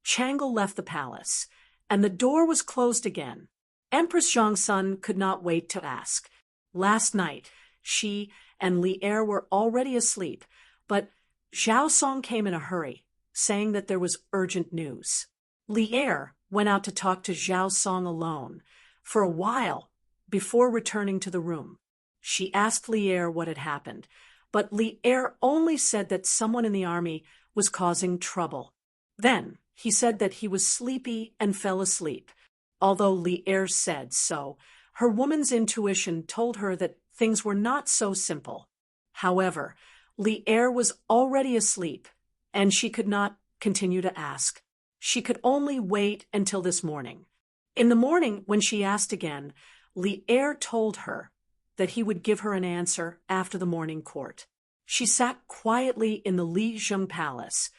Changle left the palace, and the door was closed again. Empress Zhongsun could not wait to ask. Last night, she and Li Er were already asleep, but Zhao Song came in a hurry, saying that there was urgent news. Li Er went out to talk to Zhao Song alone for a while before returning to the room. She asked Li Er what had happened, but Li Er only said that someone in the army was causing trouble. Then he said that he was sleepy and fell asleep. Although Li Er said so, her woman's intuition told her that things were not so simple. However, Li Er was already asleep, and she could not continue to ask. She could only wait until this morning. In the morning, when she asked again, Li Er told her that he would give her an answer after the morning court. She sat quietly in the Li Zheng Palace,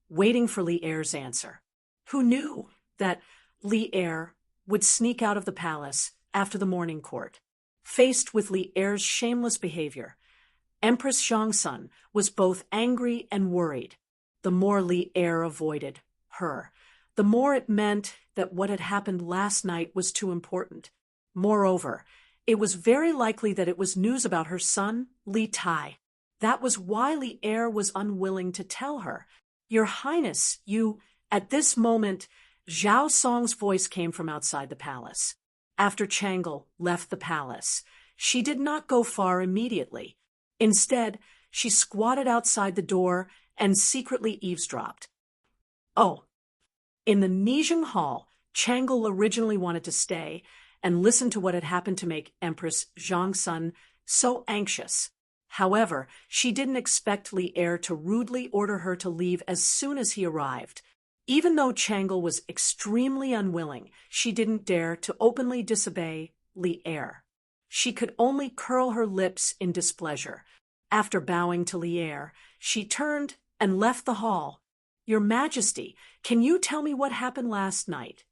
waiting for Li Er's answer. Who knew that Li Er would sneak out of the palace after the morning court? Faced with Li Er's shameless behavior, Empress Zhongsun was both angry and worried. The more Li Er avoided her, the more it meant that what had happened last night was too important. Moreover, it was very likely that it was news about her son, Li Tai. That was why Li Er was unwilling to tell her. "Your Highness, you..." At this moment, Zhao Song's voice came from outside the palace. After Changle left the palace, she did not go far immediately. Instead, she squatted outside the door and secretly eavesdropped. Oh. In the Nijing Hall, Changle originally wanted to stay and listen to what had happened to make Empress Zhongsun so anxious. However, she didn't expect Li Er to rudely order her to leave as soon as he arrived. Even though Changle was extremely unwilling, she didn't dare to openly disobey Li Er. She could only curl her lips in displeasure. After bowing to Li Er, she turned and left the hall. "Your Majesty, can you tell me what happened last night?"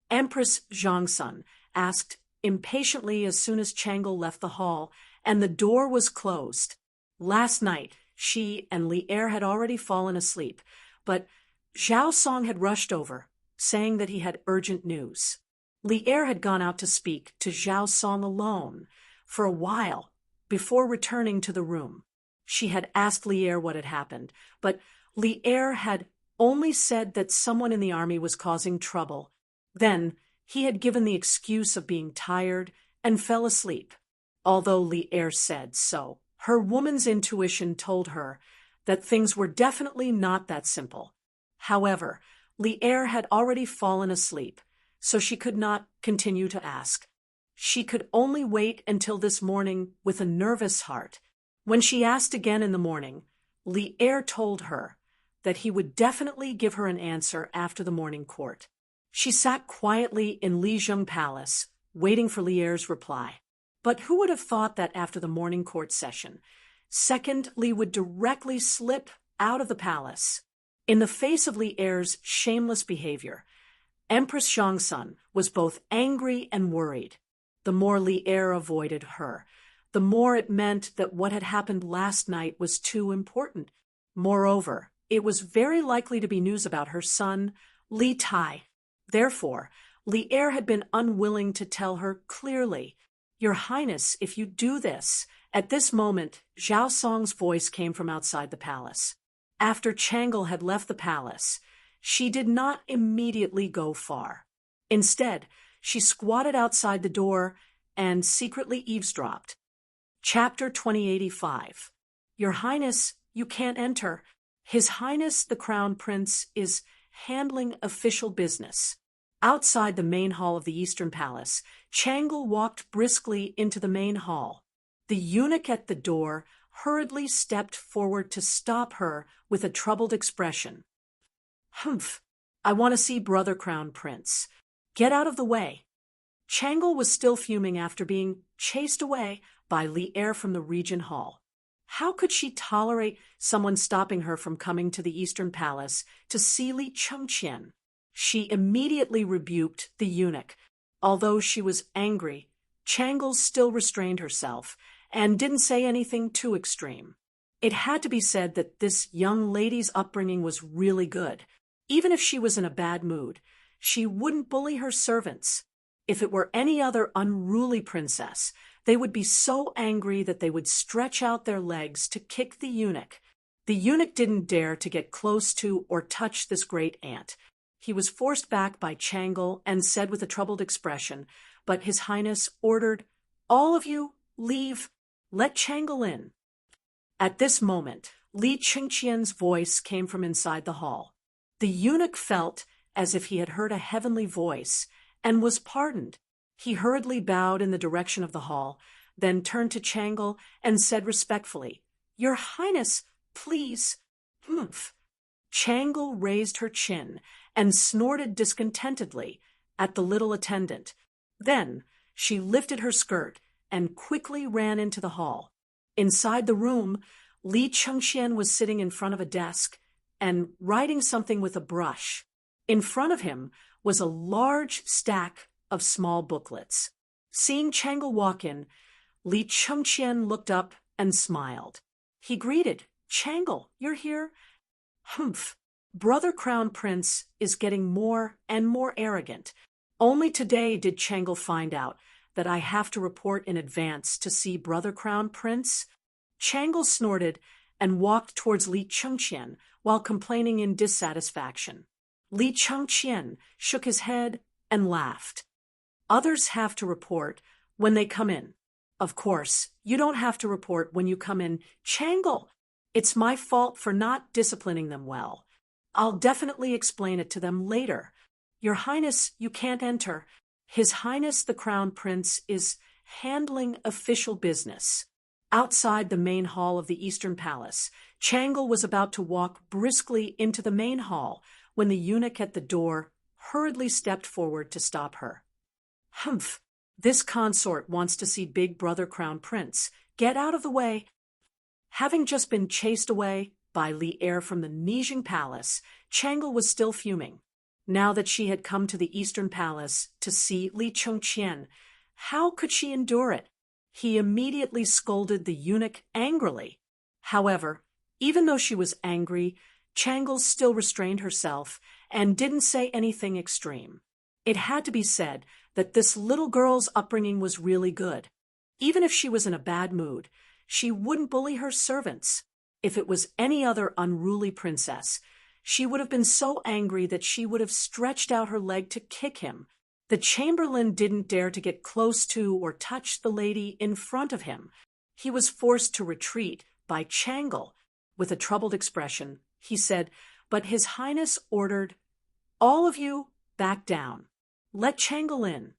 Empress Zhongsun asked impatiently as soon as Changle left the hall and the door was closed. Last night, she and Li Er had already fallen asleep, but Zhao Song had rushed over, saying that he had urgent news. Li Er had gone out to speak to Zhao Song alone for a while before returning to the room. She had asked Li Er what had happened, but Li Er had only said that someone in the army was causing trouble. Then he had given the excuse of being tired and fell asleep. Although Li Er said so, her woman's intuition told her that things were definitely not that simple. However, Li Er had already fallen asleep, so she could not continue to ask. She could only wait until this morning with a nervous heart. When she asked again in the morning, Li Er told her that he would definitely give her an answer after the morning court. She sat quietly in Li Zheng Palace, waiting for Li Er's reply. But who would have thought that after the morning court session, Second Li would directly slip out of the palace? In the face of Li Er's shameless behavior, Empress Zhongsun was both angry and worried. The more Li Er avoided her, the more it meant that what had happened last night was too important. Moreover, it was very likely to be news about her son, Li Tai. Therefore, Li Er had been unwilling to tell her clearly. "Your Highness, if you do this..." At this moment, Zhao Song's voice came from outside the palace. After Changle had left the palace, she did not immediately go far. Instead, she squatted outside the door and secretly eavesdropped. Chapter 2085. "Your Highness, you can't enter. His Highness the Crown Prince is handling official business." Outside the main hall of the Eastern Palace, Changle walked briskly into the main hall. The eunuch at the door hurriedly stepped forward to stop her with a troubled expression. "Humph! I want to see Brother Crown Prince. Get out of the way." Changle was still fuming after being chased away by Li Er from the Regent Hall. How could she tolerate someone stopping her from coming to the Eastern Palace to see Li Chengqian? She immediately rebuked the eunuch. Although she was angry, Changle still restrained herself and didn't say anything too extreme. It had to be said that this young lady's upbringing was really good. Even if she was in a bad mood, she wouldn't bully her servants. If it were any other unruly princess, they would be so angry that they would stretch out their legs to kick the eunuch. The eunuch didn't dare to get close to or touch this great aunt. He was forced back by Changle and said with a troubled expression, but His Highness ordered, "All of you, leave. Let Changle in." At this moment, Li Qingqian's voice came from inside the hall. The eunuch felt as if he had heard a heavenly voice and was pardoned. He hurriedly bowed in the direction of the hall, then turned to Changle and said respectfully, "Your Highness, please." "Humph." Changle raised her chin and snorted discontentedly at the little attendant. Then she lifted her skirt and quickly ran into the hall. Inside the room, Li Chengxian was sitting in front of a desk and writing something with a brush. In front of him was a large stack of small booklets. Seeing Changle walk in, Li Chengxian looked up and smiled. He greeted, "Changle, you're here?" "Humph. Brother Crown Prince is getting more and more arrogant. Only today did Changle find out that I have to report in advance to see Brother Crown Prince." Changle snorted and walked towards Li Chengqian while complaining in dissatisfaction. Li Chengqian shook his head and laughed. "Others have to report when they come in. Of course, you don't have to report when you come in, Changle. It's my fault for not disciplining them well. I'll definitely explain it to them later. Your Highness, you can't enter. His Highness the Crown Prince is handling official business." Outside the main hall of the Eastern Palace, Changle was about to walk briskly into the main hall when the eunuch at the door hurriedly stepped forward to stop her. "Humph, this consort wants to see Big Brother Crown Prince. Get out of the way." Having just been chased away by Li Heir from the Nijing Palace, Changle was still fuming. Now that she had come to the Eastern Palace to see Li Chengqian, how could she endure it? He immediately scolded the eunuch angrily. However, even though she was angry, Changle still restrained herself and didn't say anything extreme. It had to be said that this little girl's upbringing was really good. Even if she was in a bad mood, she wouldn't bully her servants. If it was any other unruly princess, she would have been so angry that she would have stretched out her leg to kick him. The chamberlain didn't dare to get close to or touch the lady in front of him. He was forced to retreat by Changle. With a troubled expression, he said, but His Highness ordered, "All of you, back down. Let Changle in."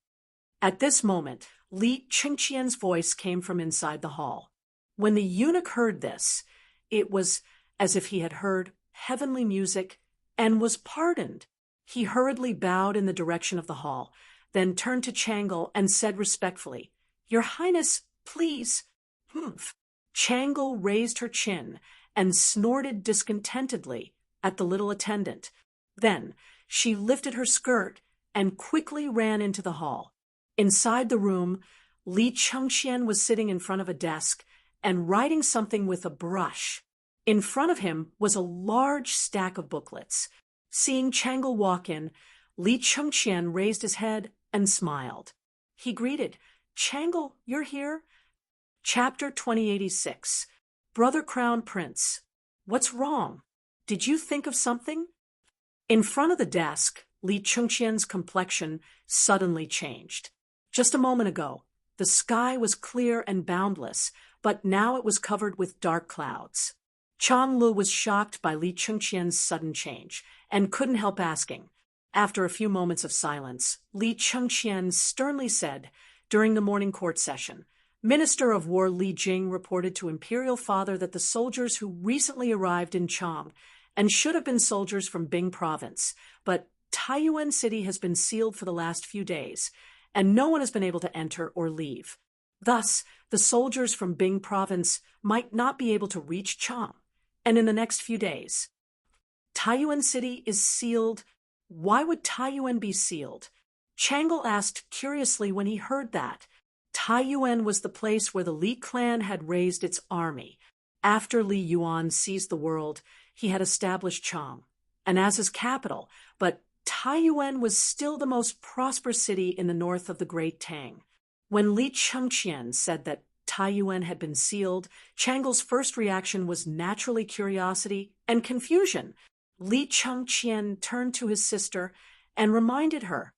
At this moment, Li Qingqian's voice came from inside the hall. When the eunuch heard this, it was as if he had heard heavenly music and was pardoned. He hurriedly bowed in the direction of the hall, then turned to Changle and said respectfully, "Your Highness, please." "Humph." Changle raised her chin and snorted discontentedly at the little attendant. Then she lifted her skirt and quickly ran into the hall. Inside the room, Li Chengxian was sitting in front of a desk and writing something with a brush. In front of him was a large stack of booklets. Seeing Changle walk in, Li Chengxian raised his head and smiled. He greeted, "Changle, you're here?" Chapter 2086. Brother Crown Prince. What's wrong? Did you think of something? In front of the desk, Li Chengxian's complexion suddenly changed. Just a moment ago, the sky was clear and boundless, but now it was covered with dark clouds. Chanlu was shocked by Li Chengxian's sudden change and couldn't help asking. After a few moments of silence, Li Chengxian sternly said, during the morning court session, Minister of War Li Jing reported to Imperial Father that the soldiers who recently arrived in Chang and should have been soldiers from Bing Province, but Taiyuan City has been sealed for the last few days, and no one has been able to enter or leave. Thus, the soldiers from Bing Province might not be able to reach Chang, and in the next few days, Taiyuan City is sealed why would Taiyuan be sealed? Changle asked curiously when he heard that. Taiyuan was the place where the Li clan had raised its army. After Li Yuan seized the world, he had established Chang, and as his capital, but Taiyuan was still the most prosperous city in the north of the Great Tang. When Li Chengqian said that Taiyuan had been sealed, Changle's first reaction was naturally curiosity and confusion. Li Chengqian turned to his sister and reminded her.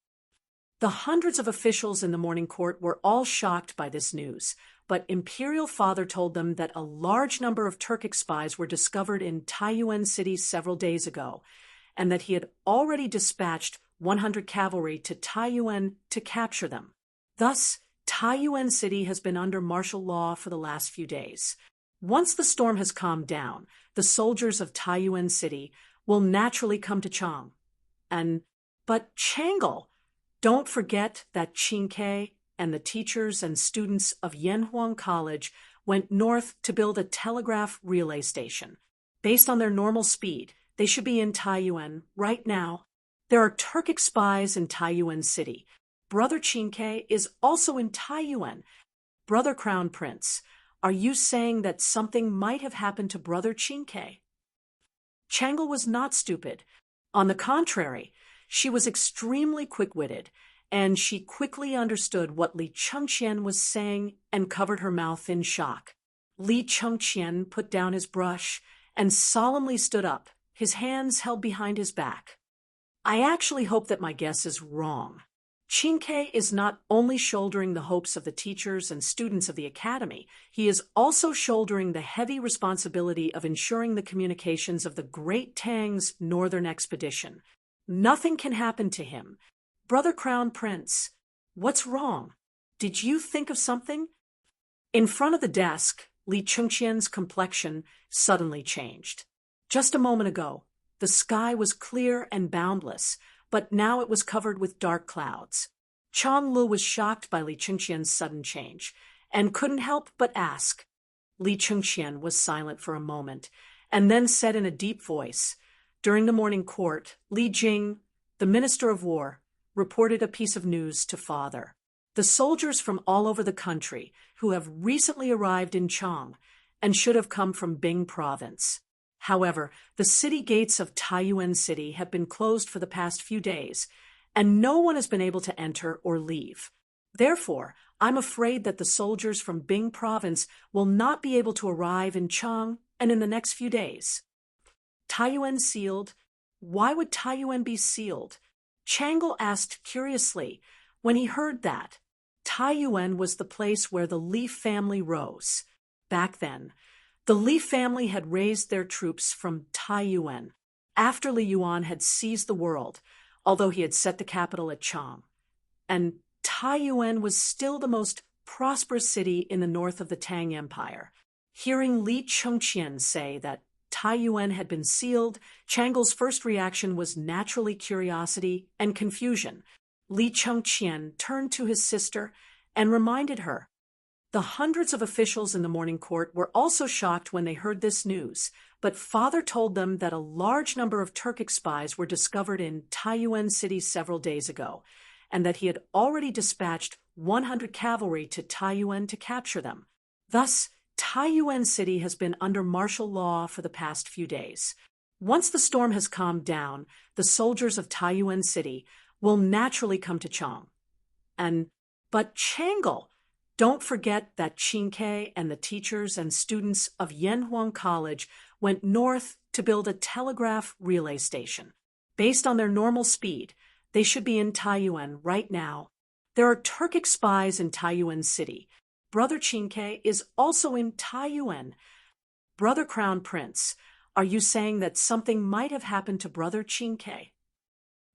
The hundreds of officials in the morning court were all shocked by this news, but Imperial Father told them that a large number of Turkic spies were discovered in Taiyuan City several days ago, and that he had already dispatched 100 cavalry to Taiyuan to capture them. Thus, Taiyuan City has been under martial law for the last few days. Once the storm has calmed down, the soldiers of Taiyuan City will naturally come to Chang. But Changle, don't forget that Qingke and the teachers and students of Yanhuang College went north to build a telegraph relay station. Based on their normal speed, they should be in Taiyuan right now. There are Turkic spies in Taiyuan City. Brother Qingke is also in Taiyuan. Brother Crown Prince, are you saying that something might have happened to Brother Qingke? Changle was not stupid. On the contrary, she was extremely quick-witted, and she quickly understood what Li Chengqian was saying and covered her mouth in shock. Li Chengqian put down his brush and solemnly stood up, his hands held behind his back. I actually hope that my guess is wrong. Qingke is not only shouldering the hopes of the teachers and students of the academy, he is also shouldering the heavy responsibility of ensuring the communications of the Great Tang's northern expedition. Nothing can happen to him. Brother Crown Prince, what's wrong? Did you think of something? In front of the desk, Li Chengqian's complexion suddenly changed. Just a moment ago, the sky was clear and boundless, but now it was covered with dark clouds. Chang Lu was shocked by Li Chengqian's sudden change, and couldn't help but ask. Li Chengqian was silent for a moment, and then said in a deep voice, during the morning court, Li Jing, the Minister of War, reported a piece of news to Father. The soldiers from all over the country who have recently arrived in Chang and should have come from Bing province. However, the city gates of Taiyuan City have been closed for the past few days, and no one has been able to enter or leave. Therefore, I'm afraid that the soldiers from Bing province will not be able to arrive in Chang and in the next few days. Taiyuan sealed? Why would Taiyuan be sealed? Changle asked curiously when he heard that. Taiyuan was the place where the Li family rose. Back then, the Li family had raised their troops from Taiyuan after Li Yuan had seized the world, although he had set the capital at Chang. And Taiyuan was still the most prosperous city in the north of the Tang Empire. Hearing Li Chengqian say that Taiyuan had been sealed, Changle's first reaction was naturally curiosity and confusion. Li Chengqian turned to his sister and reminded her. The hundreds of officials in the morning court were also shocked when they heard this news, but Father told them that a large number of Turkic spies were discovered in Taiyuan City several days ago, and that he had already dispatched 100 cavalry to Taiyuan to capture them. Thus, Taiyuan City has been under martial law for the past few days. Once the storm has calmed down, the soldiers of Taiyuan City will naturally come to Chang. But Changle, don't forget that Qingke and the teachers and students of Yanhuang College went north to build a telegraph relay station. Based on their normal speed, they should be in Taiyuan right now. There are Turkic spies in Taiyuan City. Brother Qingke is also in Taiyuan. Brother Crown Prince, are you saying that something might have happened to Brother Qingke?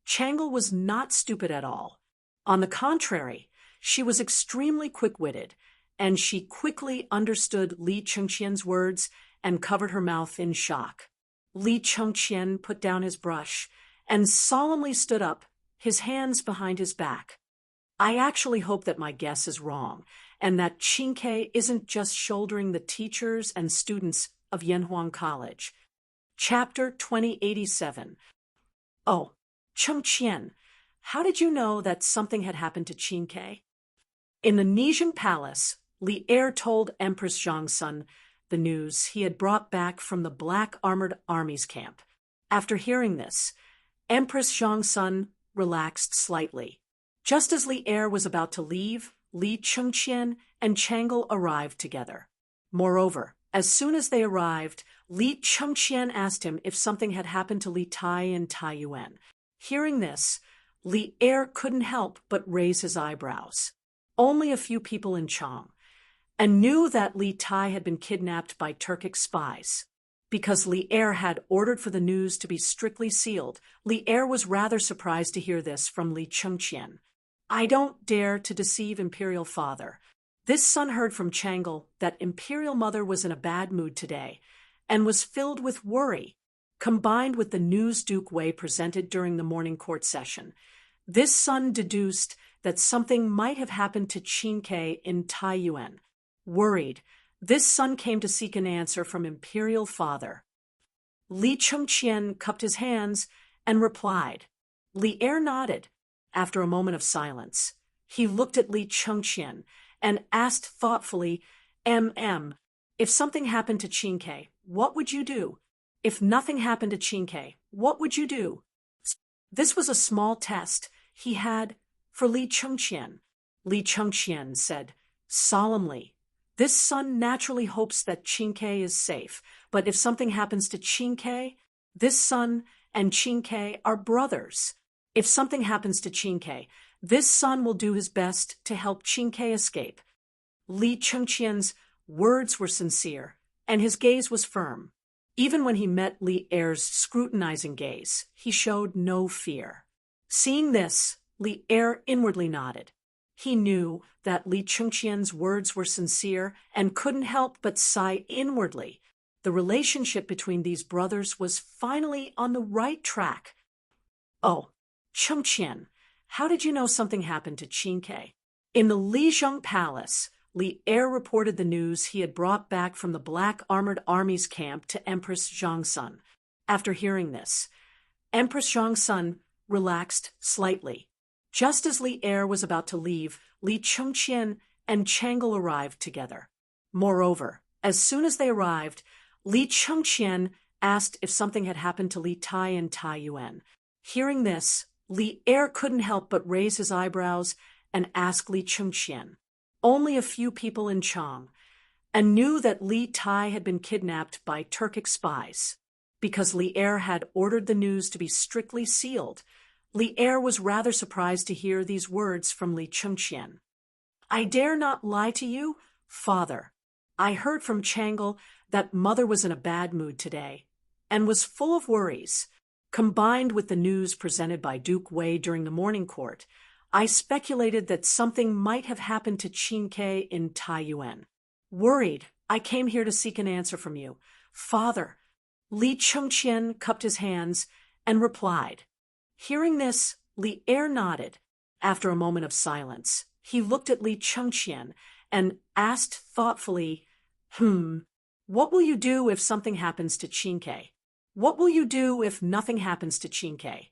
Changle was not stupid at all. On the contrary, she was extremely quick-witted, and she quickly understood Li Chengqian's words and covered her mouth in shock. Li Chengqian put down his brush and solemnly stood up, his hands behind his back. I actually hope that my guess is wrong, and that Qingke isn't just shouldering the teachers and students of Yanhuang College. Chapter 2087. Oh, Chengqian, how did you know that something had happened to Qingke? In the Nijing palace, Li Er told Empress Zhongsun the news he had brought back from the Black Armored Army's camp. After hearing this, Empress Zhongsun relaxed slightly. Just as Li Er was about to leave, Li Chengqian and Changle arrived together. Moreover, as soon as they arrived, Li Chengqian asked him if something had happened to Li Tai and Tai Yuan. Hearing this, Li Er couldn't help but raise his eyebrows. Only a few people in Chang, and knew that Li Tai had been kidnapped by Turkic spies. Because Li Er had ordered for the news to be strictly sealed, Li Er was rather surprised to hear this from Li Chengqian. I don't dare to deceive Imperial Father. This son heard from Changle that Imperial Mother was in a bad mood today, and was filled with worry, combined with the news Duke Wei presented during the morning court session. This son deduced that something might have happened to Qingke in Taiyuan. Worried, this son came to seek an answer from Imperial Father. Li Chengqian cupped his hands and replied. Li Er nodded. After a moment of silence, he looked at Li Chengqian and asked thoughtfully, if something happened to Qingke, what would you do? If nothing happened to Qingke, what would you do? This was a small test he had for Li Chengqian. Li Chengqian said solemnly, this son naturally hopes that Qingke is safe, but if something happens to Qingke, this son and Qingke are brothers. If something happens to Qingke, this son will do his best to help Qingke escape. Li Chengqian's words were sincere, and his gaze was firm. Even when he met Li Er's scrutinizing gaze, he showed no fear. Seeing this, Li Er inwardly nodded. He knew that Li Chengqian's words were sincere and couldn't help but sigh inwardly. The relationship between these brothers was finally on the right track. Oh, Chengqian, how did you know something happened to Qingke? In the Lijiang Palace, Li Er reported the news he had brought back from the Black Armored Army's camp to Empress Zhongsun. After hearing this, Empress Zhongsun relaxed slightly. Just as Li Er was about to leave, Li Chengqian and Changle arrived together. Moreover, as soon as they arrived, Li Chengqian asked if something had happened to Li Tai and Tai Yuan. Hearing this, Li Er couldn't help but raise his eyebrows and ask Li Chengqian. Only a few people in Chang, and knew that Li Tai had been kidnapped by Turkic spies. Because Li Er had ordered the news to be strictly sealed, Li Er was rather surprised to hear these words from Li Chengqian. I dare not lie to you, Father. I heard from Changle that Mother was in a bad mood today, and was full of worries. Combined with the news presented by Duke Wei during the morning court, I speculated that something might have happened to Qingke in Taiyuan. Worried, I came here to seek an answer from you, Father. Li Chengqian cupped his hands and replied. Hearing this, Li Er nodded. After a moment of silence, he looked at Li Chengqian and asked thoughtfully, what will you do if something happens to Qingke? What will you do if nothing happens to Qingke?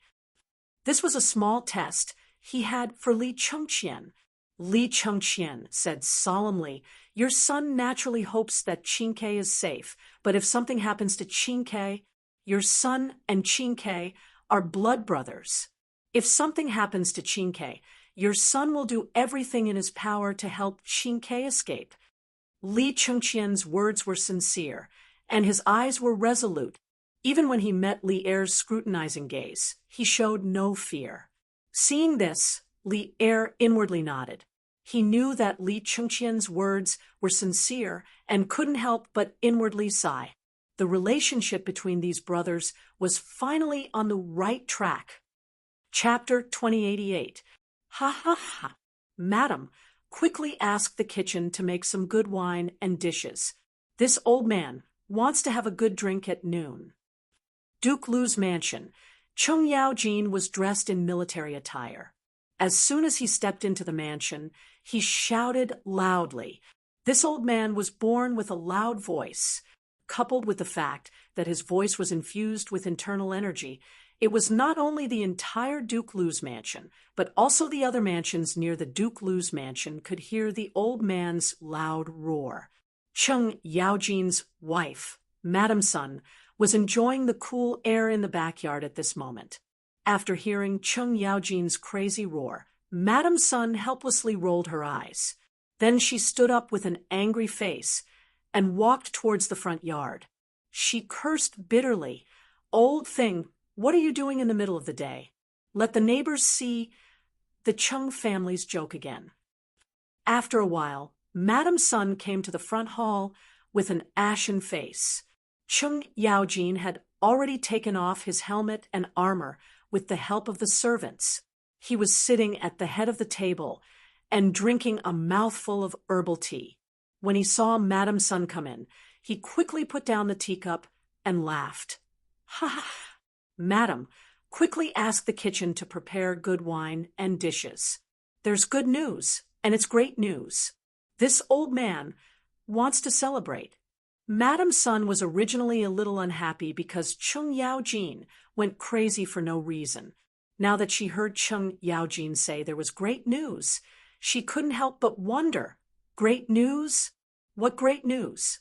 This was a small test he had for Li Chengqian. Li Chengqian said solemnly, your son naturally hopes that Qingke is safe, but if something happens to Qingke, your son and Qingke are blood brothers. If something happens to Qingke, your son will do everything in his power to help Qingke escape. Li Chengqian's words were sincere, and his eyes were resolute. Even when he met Li Er's scrutinizing gaze, he showed no fear. Seeing this, Li Er inwardly nodded. He knew that Li Chengqian's words were sincere and couldn't help but inwardly sigh. The relationship between these brothers was finally on the right track. Chapter 2088. Ha ha ha. Madam, quickly ask the kitchen to make some good wine and dishes. This old man wants to have a good drink at noon. Duke Lu's mansion. Cheng Yaojin was dressed in military attire. As soon as he stepped into the mansion, he shouted loudly. This old man was born with a loud voice. Coupled with the fact that his voice was infused with internal energy, It was not only the entire Duke Lu's mansion, but also the other mansions near the Duke Lu's mansion could hear the old man's loud roar. Cheng Yaojin's wife, Madame Sun, was enjoying the cool air in the backyard at this moment. After hearing Cheng Yaojin's crazy roar, Madame Sun helplessly rolled her eyes. Then she stood up with an angry face and walked towards the front yard. She cursed bitterly. "Old thing, what are you doing in the middle of the day? Let the neighbors see." The Cheng family's joke again. After a while, Madame Sun came to the front hall with an ashen face. Cheng Yaojin had already taken off his helmet and armor with the help of the servants. He was sitting at the head of the table and drinking a mouthful of herbal tea. When he saw Madame Sun come in, he quickly put down the teacup and laughed. "Ha ha! Madam, quickly ask the kitchen to prepare good wine and dishes. There's good news, and it's great news. This old man wants to celebrate." Madame Sun was originally a little unhappy because Cheng Yaojin went crazy for no reason. Now that she heard Cheng Yaojin say there was great news, she couldn't help but wonder, great news? What great news?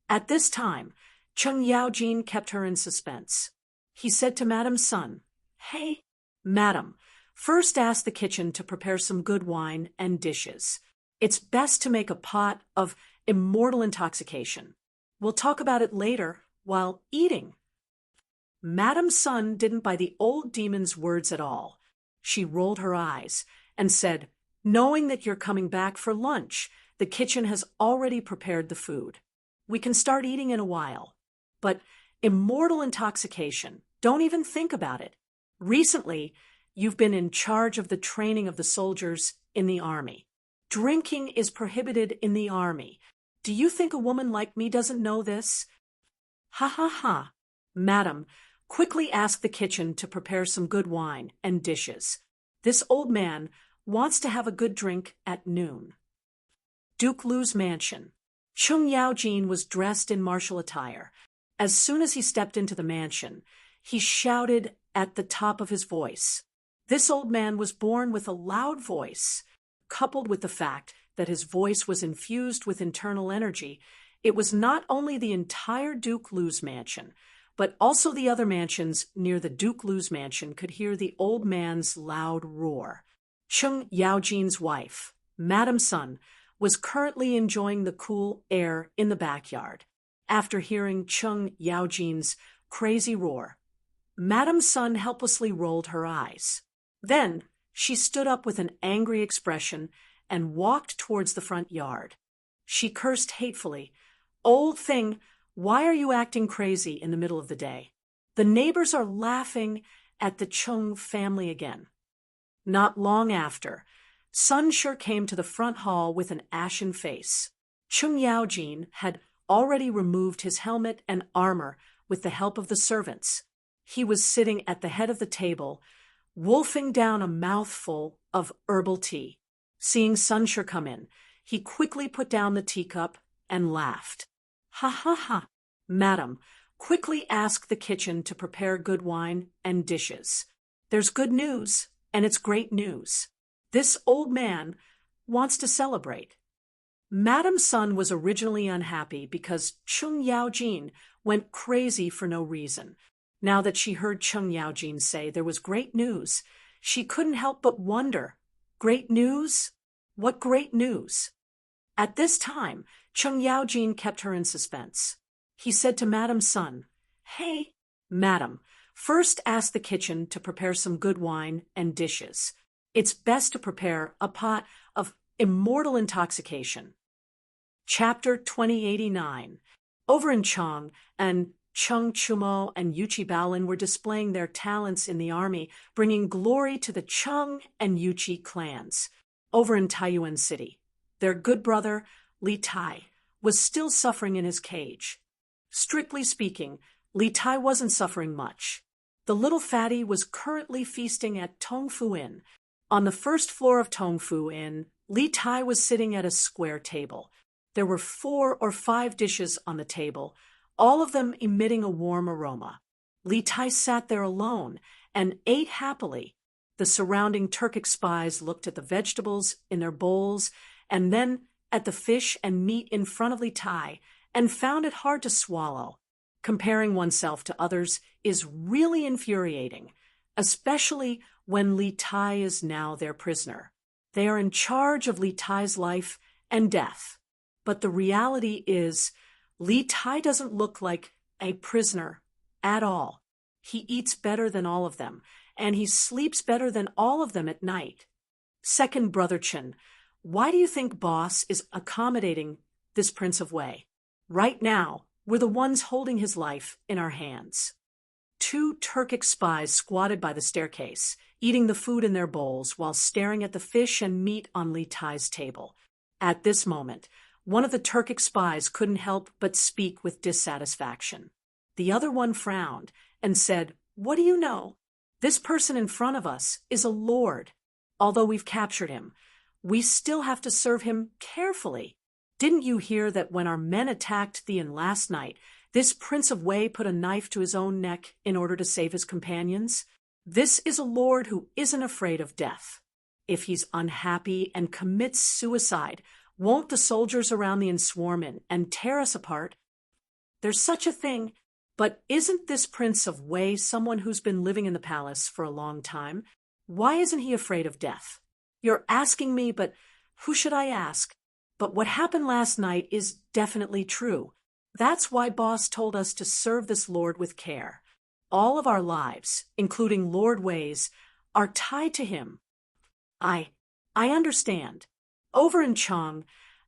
At this time, Cheng Yaojin kept her in suspense. He said to Madame Sun, "Hey, Madam, first ask the kitchen to prepare some good wine and dishes. It's best to make a pot of immortal intoxication. We'll talk about it later while eating." Madame Sun didn't buy the old demon's words at all. She rolled her eyes and said, "Knowing that you're coming back for lunch, the kitchen has already prepared the food. We can start eating in a while. But immortal intoxication, don't even think about it. Recently, you've been in charge of the training of the soldiers in the army. Drinking is prohibited in the army. Do you think a woman like me doesn't know this?" "Ha ha ha. Madam, quickly ask the kitchen to prepare some good wine and dishes. This old man wants to have a good drink at noon." Duke Lu's mansion. Cheng Yaojin was dressed in martial attire. As soon as he stepped into the mansion, he shouted at the top of his voice. This old man was born with a loud voice. Coupled with the fact that his voice was infused with internal energy, it was not only the entire Duke Lu's mansion, but also the other mansions near the Duke Lu's mansion could hear the old man's loud roar. Cheng Yaojin's wife, Madame Sun, was currently enjoying the cool air in the backyard. After hearing Cheng Yaojin's crazy roar, Madame Sun helplessly rolled her eyes. Then she stood up with an angry expression and walked towards the front yard. She cursed hatefully, "Old thing, why are you acting crazy in the middle of the day? The neighbors are laughing at the Cheng family again." Not long after, Sun Sure came to the front hall with an ashen face. Cheng Yaojin had already removed his helmet and armor with the help of the servants. He was sitting at the head of the table, wolfing down a mouthful of herbal tea. Seeing Sun Sure come in, he quickly put down the teacup and laughed. "Ha ha ha. Madam, quickly ask the kitchen to prepare good wine and dishes. There's good news, and it's great news. This old man wants to celebrate." Madame Sun was originally unhappy because Cheng Yaojin went crazy for no reason. Now that she heard Cheng Yaojin say there was great news, she couldn't help but wonder, great news? What great news? At this time, Cheng Yaojin kept her in suspense. He said to Madame Sun, "Hey, Madam, first ask the kitchen to prepare some good wine and dishes. It's best to prepare a pot of immortal intoxication." Chapter 2089. Over in Chang, and Cheng Chumo and Yuchi Baolin were displaying their talents in the army, bringing glory to the Cheng and Yuchi clans. Over in Taiyuan City, their good brother, Li Tai, was still suffering in his cage. Strictly speaking, Li Tai wasn't suffering much. The little fatty was currently feasting at Tong Fu Inn. On the first floor of Tong Fu Inn, Li Tai was sitting at a square table. There were 4 or 5 dishes on the table, all of them emitting a warm aroma. Li Tai sat there alone and ate happily. The surrounding Turkic spies looked at the vegetables in their bowls and then at the fish and meat in front of Li Tai and found it hard to swallow. Comparing oneself to others is really infuriating, especially when Li Tai is now their prisoner. They are in charge of Li Tai's life and death. But the reality is, Li Tai doesn't look like a prisoner at all. He eats better than all of them, and he sleeps better than all of them at night. Second Brother Chen, why do you think Boss is accommodating this Prince of Wei? Right now, we're the ones holding his life in our hands. Two Turkic spies squatted by the staircase, eating the food in their bowls while staring at the fish and meat on Li Tai's table. At this moment, one of the Turkic spies couldn't help but speak with dissatisfaction. The other one frowned and said, "What do you know? This person in front of us is a lord. Although we've captured him, we still have to serve him carefully. Didn't you hear that when our men attacked the inn last night, this Prince of Wei put a knife to his own neck in order to save his companions? This is a lord who isn't afraid of death. If he's unhappy and commits suicide, won't the soldiers around the inn swarm in and tear us apart? There's such a thing, but isn't this Prince of Wei someone who's been living in the palace for a long time? Why isn't he afraid of death? You're asking me, but who should I ask? But what happened last night is definitely true. That's why Boss told us to serve this lord with care. All of our lives, including Lord Wei's, are tied to him." I understand. Over in Chang,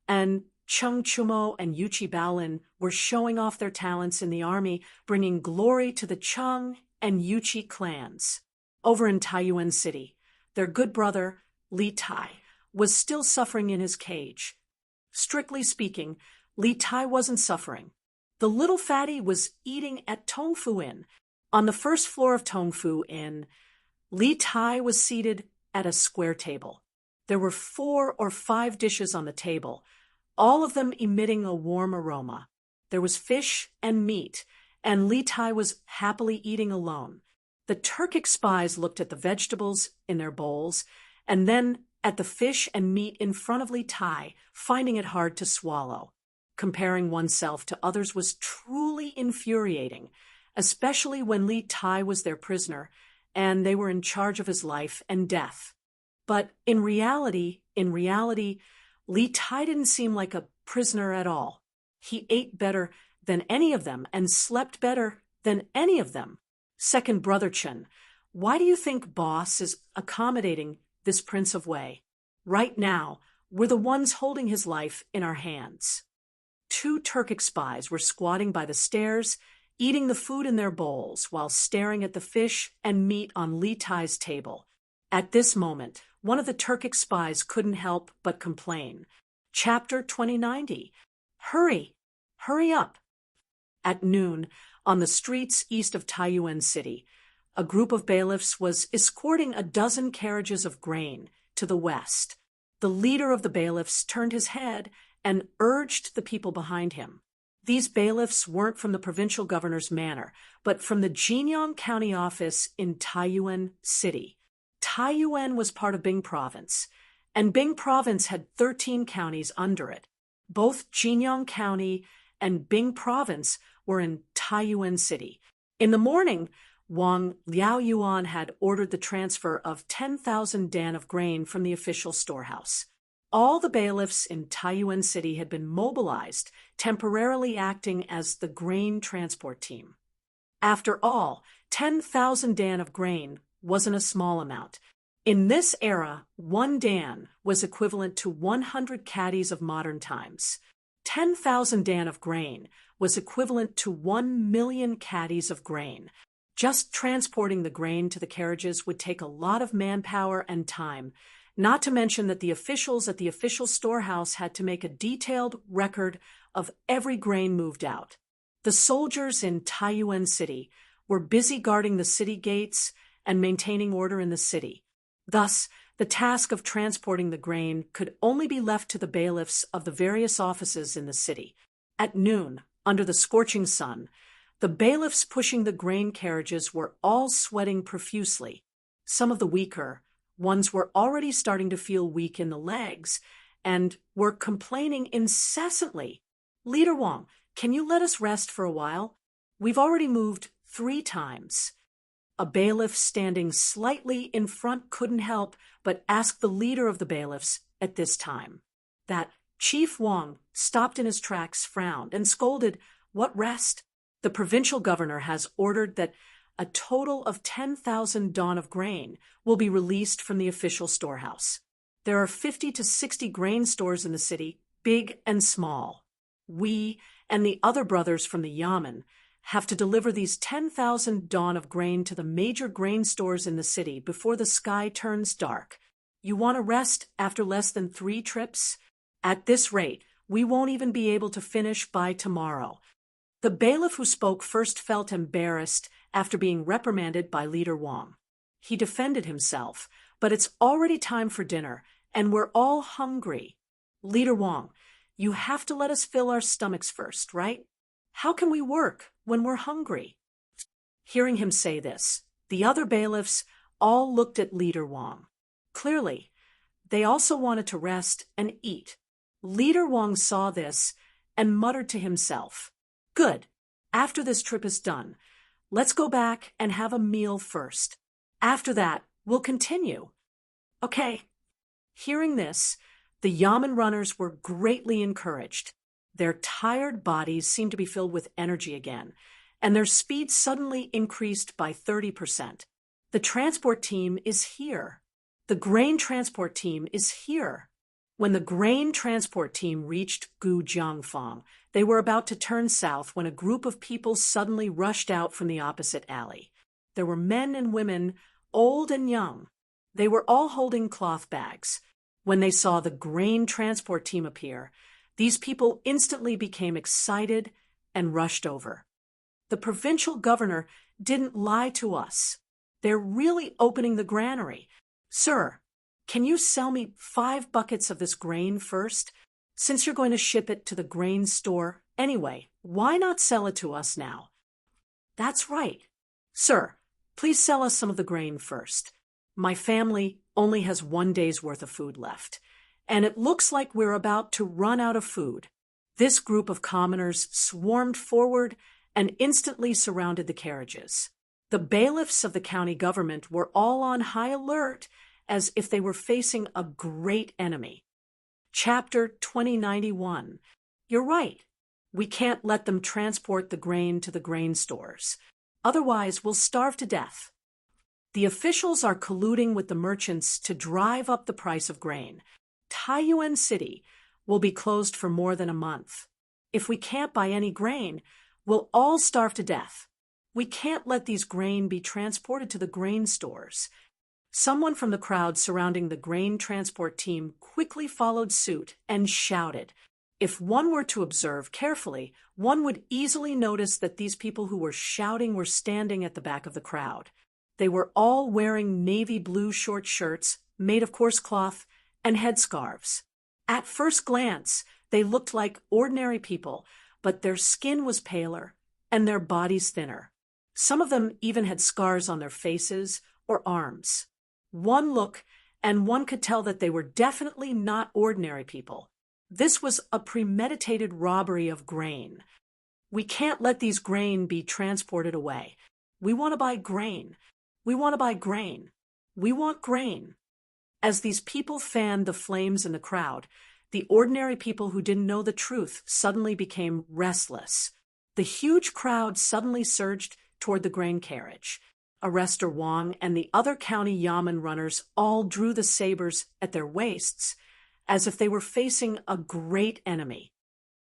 and Chung Chumo and Yuchi Baolin were showing off their talents in the army, bringing glory to the Chung and Yuchi clans. Over in Taiyuan City, their good brother, Li Tai, was still suffering in his cage. Strictly speaking, Li Tai wasn't suffering. The little fatty was eating at Tongfu Inn. On the first floor of Tongfu Inn, Li Tai was seated at a square table. There were 4 or 5 dishes on the table, all of them emitting a warm aroma. There was fish and meat, and Li Tai was happily eating alone. The Turkic spies looked at the vegetables in their bowls, and then at the fish and meat in front of Li Tai, finding it hard to swallow. Comparing oneself to others was truly infuriating, especially when Li Tai was their prisoner, and they were in charge of his life and death. But in reality, Li Tai didn't seem like a prisoner at all. He ate better than any of them and slept better than any of them. Second Brother Chen, why do you think Boss is accommodating this Prince of Wei? Right now, we're the ones holding his life in our hands. Two Turkic spies were squatting by the stairs, eating the food in their bowls while staring at the fish and meat on Li Tai's table. At this moment, one of the Turkic spies couldn't help but complain. Chapter 2090. Hurry up. At noon, on the streets east of Taiyuan City, a group of bailiffs was escorting a dozen carriages of grain to the west. The leader of the bailiffs turned his head and urged the people behind him. These bailiffs weren't from the provincial governor's manor, but from the Jinyang County office in Taiyuan City. Taiyuan was part of Bing Province, and Bing Province had 13 counties under it. Both Jinyang County and Bing Province were in Taiyuan City. In the morning, Wang Liaoyuan had ordered the transfer of 10,000 dan of grain from the official storehouse. All the bailiffs in Taiyuan City had been mobilized, temporarily acting as the grain transport team. After all, 10,000 dan of grain wasn't a small amount. In this era, 1 dan was equivalent to 100 caddies of modern times. 10,000 dan of grain was equivalent to 1 million caddies of grain. Just transporting the grain to the carriages would take a lot of manpower and time, not to mention that the officials at the official storehouse had to make a detailed record of every grain moved out. The soldiers in Taiyuan City were busy guarding the city gates and maintaining order in the city. Thus, the task of transporting the grain could only be left to the bailiffs of the various offices in the city. At noon, under the scorching sun, The bailiffs pushing the grain carriages were all sweating profusely. Some of the weaker ones were already starting to feel weak in the legs and were complaining incessantly. "Leader Wang, can you let us rest for a while? We've already moved 3 times. A bailiff standing slightly in front couldn't help but ask the leader of the bailiffs at this time. That Chief Wang stopped in his tracks, frowned, and scolded, "What rest? The provincial governor has ordered that a total of 10,000 dawn of grain will be released from the official storehouse. There are 50 to 60 grain stores in the city, big and small. We and the other brothers from the Yamen have to deliver these 10,000 dawn of grain to the major grain stores in the city before the sky turns dark. You want to rest after less than 3 trips? At this rate, we won't even be able to finish by tomorrow." The bailiff who spoke first felt embarrassed after being reprimanded by Leader Wang. He defended himself, "But it's already time for dinner, and we're all hungry." "Leader Wang, you have to let us fill our stomachs first, right? How can we work when we're hungry?" Hearing him say this, the other bailiffs all looked at Leader Wang. Clearly, they also wanted to rest and eat. Leader Wang saw this and muttered to himself, "Good. After this trip is done, let's go back and have a meal first. After that, we'll continue." "Okay." Hearing this, the Yamen runners were greatly encouraged. Their tired bodies seemed to be filled with energy again, and their speed suddenly increased by 30%. The transport team is here. The grain transport team is here. When the grain transport team reached Gujiangfang, they were about to turn south when a group of people suddenly rushed out from the opposite alley. There were men and women, old and young. They were all holding cloth bags. When they saw the grain transport team appear, these people instantly became excited and rushed over. "The provincial governor didn't lie to us. They're really opening the granary. Sir, can you sell me 5 buckets of this grain first? Since you're going to ship it to the grain store anyway, why not sell it to us now?" "That's right. Sir, please sell us some of the grain first. My family only has 1 day's worth of food left, and it looks like we're about to run out of food." This group of commoners swarmed forward and instantly surrounded the carriages. The bailiffs of the county government were all on high alert, as if they were facing a great enemy. Chapter 2091. You're right. We can't let them transport the grain to the grain stores. Otherwise, we'll starve to death. The officials are colluding with the merchants to drive up the price of grain. Taiyuan City will be closed for more than a month. If we can't buy any grain, we'll all starve to death. We can't let these grain be transported to the grain stores. Someone from the crowd surrounding the grain transport team quickly followed suit and shouted. If one were to observe carefully, one would easily notice that these people who were shouting were standing at the back of the crowd. They were all wearing navy blue short shirts made of coarse cloth and headscarves. At first glance, they looked like ordinary people, but their skin was paler and their bodies thinner. Some of them even had scars on their faces or arms. One look, and one could tell that they were definitely not ordinary people. This was a premeditated robbery of grain. We can't let these grain be transported away. We want to buy grain. We want to buy grain. We want grain. As these people fanned the flames in the crowd, the ordinary people who didn't know the truth suddenly became restless. The huge crowd suddenly surged toward the grain carriage. Arrestor Wang and the other county Yamen runners all drew the sabers at their waists, as if they were facing a great enemy.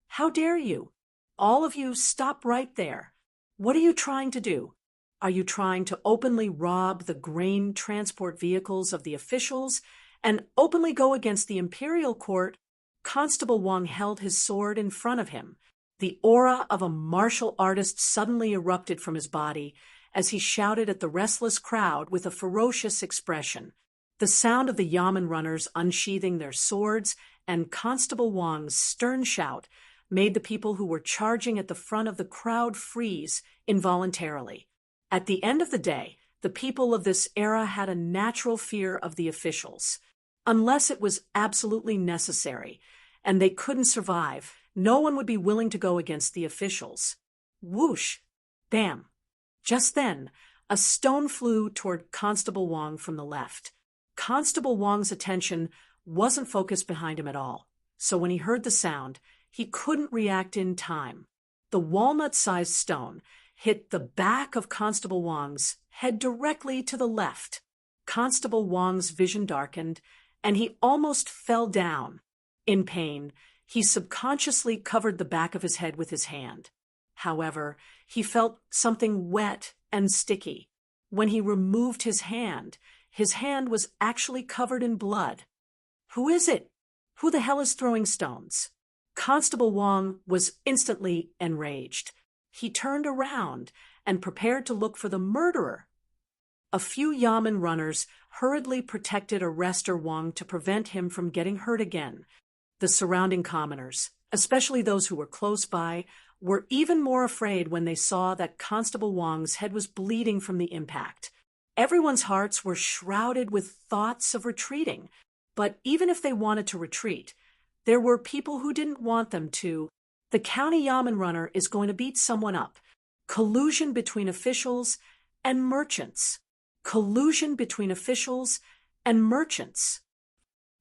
How dare you? All of you stop right there. What are you trying to do? Are you trying to openly rob the grain transport vehicles of the officials and openly go against the imperial court? Constable Wang held his sword in front of him. The aura of a martial artist suddenly erupted from his body as he shouted at the restless crowd with a ferocious expression. The sound of the Yamen runners unsheathing their swords and Constable Wang's stern shout made the people who were charging at the front of the crowd freeze involuntarily. At the end of the day, the people of this era had a natural fear of the officials. Unless it was absolutely necessary, and they couldn't survive, no one would be willing to go against the officials. Whoosh! Bam! Just then, a stone flew toward Constable Wong from the left. Constable Wong's attention wasn't focused behind him at all, so when he heard the sound, he couldn't react in time. The walnut-sized stone hit the back of Constable Wong's head directly to the left. Constable Wong's vision darkened, and he almost fell down. In pain, he subconsciously covered the back of his head with his hand. However, he felt something wet and sticky. When he removed his hand was actually covered in blood. Who is it? Who the hell is throwing stones? Constable Wong was instantly enraged. He turned around and prepared to look for the murderer. A few Yamen runners hurriedly protected Arrestor Wong to prevent him from getting hurt again. The surrounding commoners, especially those who were close by, were even more afraid when they saw that Constable Wong's head was bleeding from the impact. Everyone's hearts were shrouded with thoughts of retreating, but even if they wanted to retreat, there were people who didn't want them to. The county Yamen runner is going to beat someone up. Collusion between officials and merchants. Collusion between officials and merchants.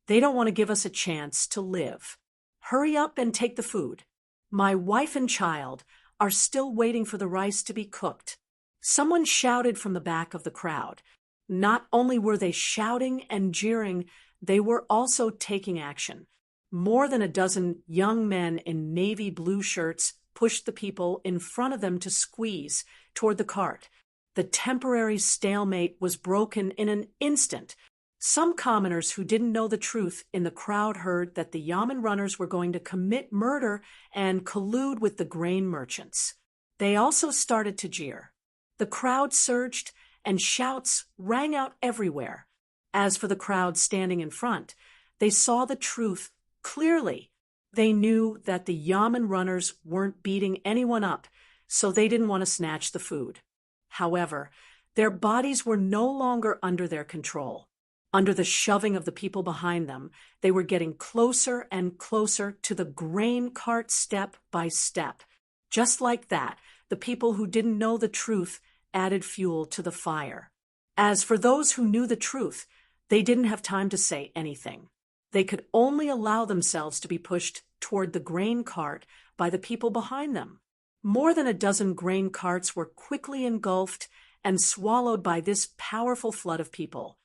They don't want to give us a chance to live. Hurry up and take the food. My wife and child are still waiting for the rice to be cooked. Someone shouted from the back of the crowd. Not only were they shouting and jeering, they were also taking action. More than a dozen young men in navy blue shirts pushed the people in front of them to squeeze toward the cart. The temporary stalemate was broken in an instant. Some commoners who didn't know the truth in the crowd heard that the Yamen runners were going to commit murder and collude with the grain merchants. They also started to jeer. The crowd surged, and shouts rang out everywhere. As for the crowd standing in front, they saw the truth clearly. They knew that the Yamen runners weren't beating anyone up, so they didn't want to snatch the food. However, their bodies were no longer under their control. Under the shoving of the people behind them, they were getting closer and closer to the grain cart step by step. Just like that, the people who didn't know the truth added fuel to the fire. As for those who knew the truth, they didn't have time to say anything. They could only allow themselves to be pushed toward the grain cart by the people behind them. More than a dozen grain carts were quickly engulfed and swallowed by this powerful flood of people.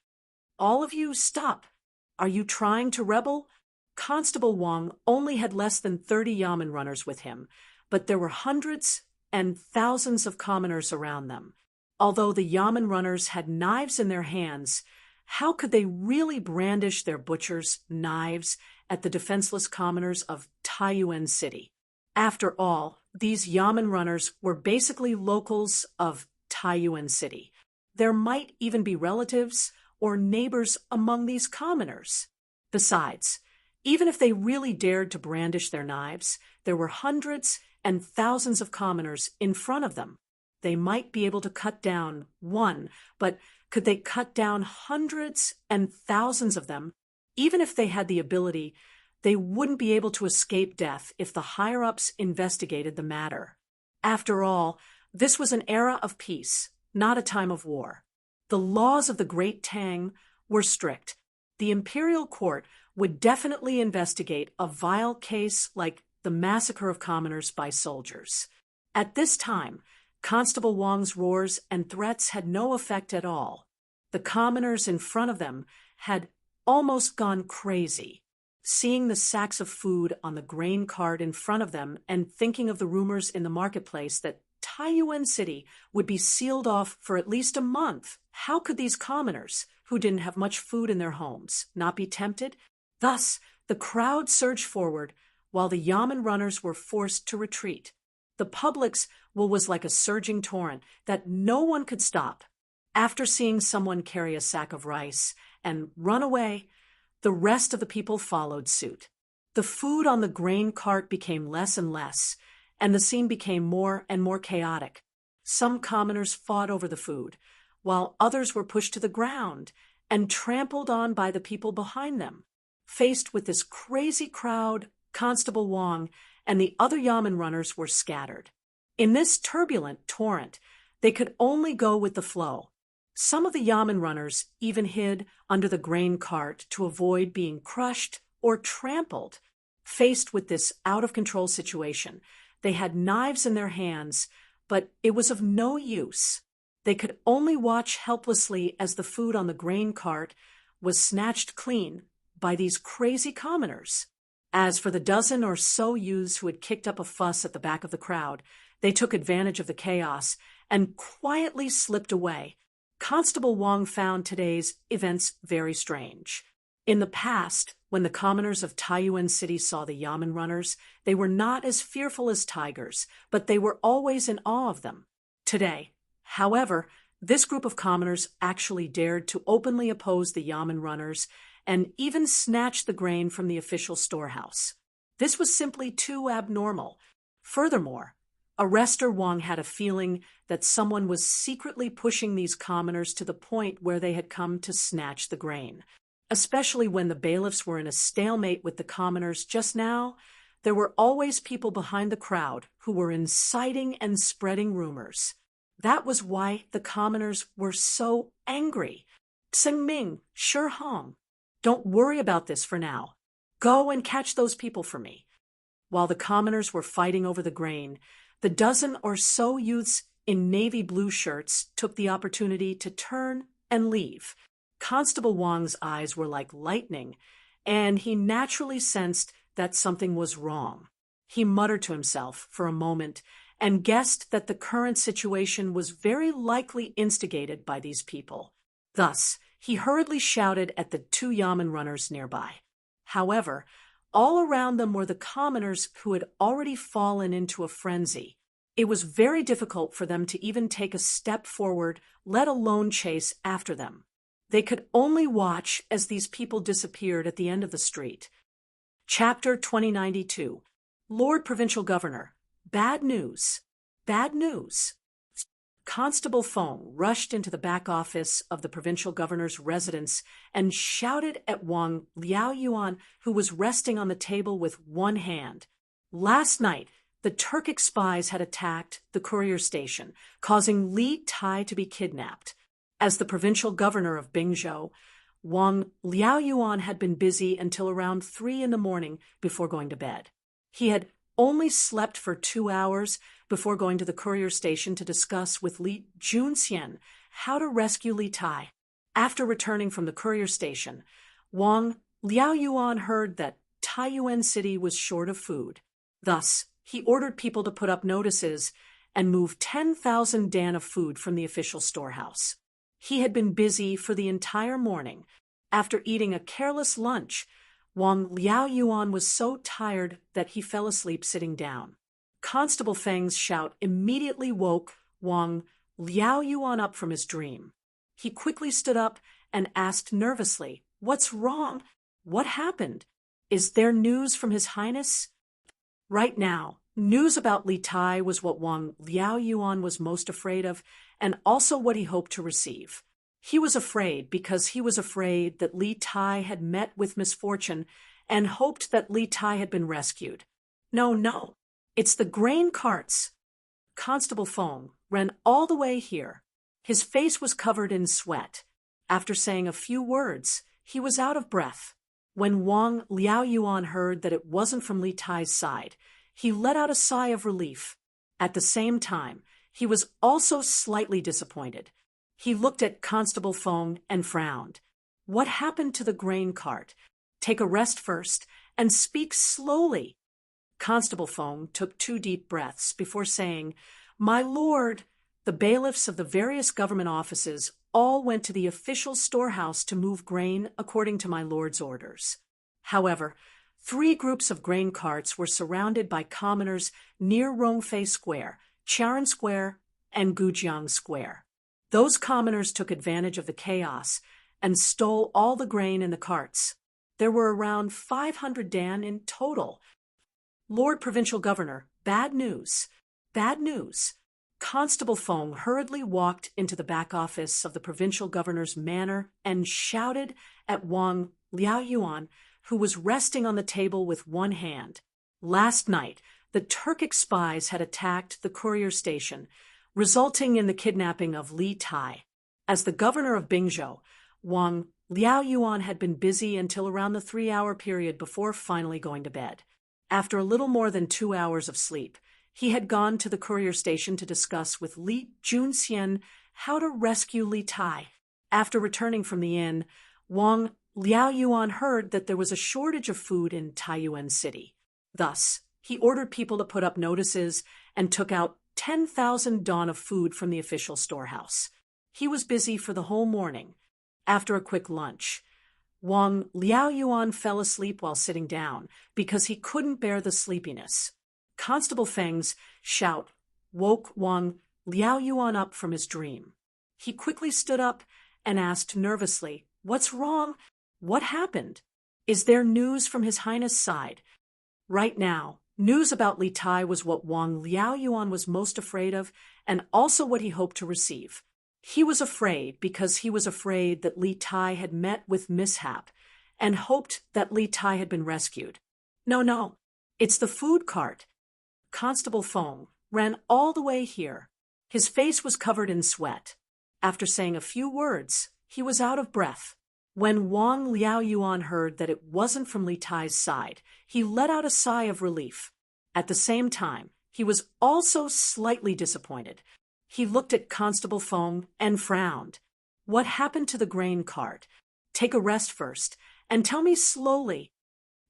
All of you, stop. Are you trying to rebel? Constable Wong only had less than 30 Yamen runners with him, but there were hundreds and thousands of commoners around them. Although the Yamen runners had knives in their hands, how could they really brandish their butchers' knives at the defenseless commoners of Taiyuan City? After all, these Yamen runners were basically locals of Taiyuan City. There might even be relatives or neighbors among these commoners. Besides, even if they really dared to brandish their knives, there were hundreds and thousands of commoners in front of them. They might be able to cut down one, but could they cut down hundreds and thousands of them? Even if they had the ability, they wouldn't be able to escape death if the higher-ups investigated the matter. After all, this was an era of peace, not a time of war. The laws of the Great Tang were strict. The imperial court would definitely investigate a vile case like the massacre of commoners by soldiers. At this time, Constable Wong's roars and threats had no effect at all. The commoners in front of them had almost gone crazy. Seeing the sacks of food on the grain cart in front of them and thinking of the rumors in the marketplace that Taiyuan City would be sealed off for at least a month, how could these commoners, who didn't have much food in their homes, not be tempted? Thus, the crowd surged forward while the Yamen runners were forced to retreat. The public's will was like a surging torrent that no one could stop. After seeing someone carry a sack of rice and run away, the rest of the people followed suit. The food on the grain cart became less and less, and the scene became more and more chaotic. Some commoners fought over the food, while others were pushed to the ground and trampled on by the people behind them. Faced with this crazy crowd, Constable Wong and the other yamen runners were scattered. In this turbulent torrent, they could only go with the flow. Some of the yamen runners even hid under the grain cart to avoid being crushed or trampled. Faced with this out-of-control situation, they had knives in their hands, but it was of no use. They could only watch helplessly as the food on the grain cart was snatched clean by these crazy commoners. As for the dozen or so youths who had kicked up a fuss at the back of the crowd, they took advantage of the chaos and quietly slipped away. Constable Wong found today's events very strange. In the past, when the commoners of Taiyuan City saw the yamen runners, they were not as fearful as tigers, but they were always in awe of them. Today, however, this group of commoners actually dared to openly oppose the yamen runners and even snatch the grain from the official storehouse. This was simply too abnormal. Furthermore, Arrestor Wong had a feeling that someone was secretly pushing these commoners to the point where they had come to snatch the grain. Especially when the bailiffs were in a stalemate with the commoners just now, there were always people behind the crowd who were inciting and spreading rumors. That was why the commoners were so angry. Tsingming, Shi Hong, don't worry about this for now. Go and catch those people for me. While the commoners were fighting over the grain, the dozen or so youths in navy blue shirts took the opportunity to turn and leave. Constable Wong's eyes were like lightning, and he naturally sensed that something was wrong. He muttered to himself for a moment and guessed that the current situation was very likely instigated by these people. Thus, he hurriedly shouted at the two yamen runners nearby. However, all around them were the commoners who had already fallen into a frenzy. It was very difficult for them to even take a step forward, let alone chase after them. They could only watch as these people disappeared at the end of the street. Chapter 2092. Lord Provincial Governor. Bad news. Bad news. Constable Feng rushed into the back office of the provincial governor's residence and shouted at Wang Liaoyuan, who was resting on the table with one hand. Last night, the Turkic spies had attacked the courier station, causing Li Tai to be kidnapped. As the provincial governor of Bingzhou, Wang Liaoyuan had been busy until around 3 a.m. before going to bed. He had only slept for 2 hours before going to the courier station to discuss with Li Junxian how to rescue Li Tai. After returning from the courier station, Wang Liaoyuan heard that Taiyuan City was short of food. Thus, he ordered people to put up notices and move 10,000 dan of food from the official storehouse. He had been busy for the entire morning. After eating a careless lunch, Wang Liaoyuan was so tired that he fell asleep sitting down. Constable Feng's shout immediately woke Wang Liaoyuan up from his dream. He quickly stood up and asked nervously, "What's wrong? What happened? Is there news from His Highness?" Right now, news about Li Tai was what Wang Liaoyuan was most afraid of, and also what he hoped to receive. He was afraid because he was afraid that Li Tai had met with misfortune and hoped that Li Tai had been rescued. No, it's the grain carts. Constable Feng ran all the way here. His face was covered in sweat. After saying a few words, he was out of breath. When Wang Liaoyuan heard that it wasn't from Li Tai's side, he let out a sigh of relief. At the same time, he was also slightly disappointed. He looked at Constable Feng and frowned. What happened to the grain cart? Take a rest first and speak slowly. Constable Feng took 2 deep breaths before saying, "My lord," the bailiffs of the various government offices all went to the official storehouse to move grain according to my lord's orders. However, 3 groups of grain carts were surrounded by commoners near Rongfei Square, Charon Square, and Gujiang Square. Those commoners took advantage of the chaos and stole all the grain in the carts. there were around 500 Dan in total. Lord Provincial Governor, bad news. Bad news. Constable Feng hurriedly walked into the back office of the provincial governor's manor and shouted at Wang Liaoyuan, who was resting on the table with one hand. Last night, the Turkic spies had attacked the courier station, resulting in the kidnapping of Li Tai. As the governor of Bingzhou, Wang Liaoyuan had been busy until around the 3-hour period before finally going to bed. After a little more than 2 hours of sleep, he had gone to the courier station to discuss with Li Junxian how to rescue Li Tai. After returning from the inn, Wang Liaoyuan heard that there was a shortage of food in Taiyuan City. Thus, he ordered people to put up notices and took out 10,000 don of food from the official storehouse. He was busy for the whole morning. After a quick lunch, Wang Liaoyuan fell asleep while sitting down because he couldn't bear the sleepiness. Constable Feng's shout woke Wang Liaoyuan up from his dream. He quickly stood up and asked nervously, "What's wrong? What happened? Is there news from His Highness' side?" Right now, news about Li Tai was what Wang Liaoyuan was most afraid of, and also what he hoped to receive. He was afraid because he was afraid that Li Tai had met with mishap and hoped that Li Tai had been rescued. No, it's the food cart. Constable Feng ran all the way here. His face was covered in sweat. After saying a few words, he was out of breath. When Wang Liaoyuan heard that it wasn't from Li Tai's side, he let out a sigh of relief. At the same time, he was also slightly disappointed. He looked at Constable Feng and frowned. "What happened to the grain cart? Take a rest first, and tell me slowly."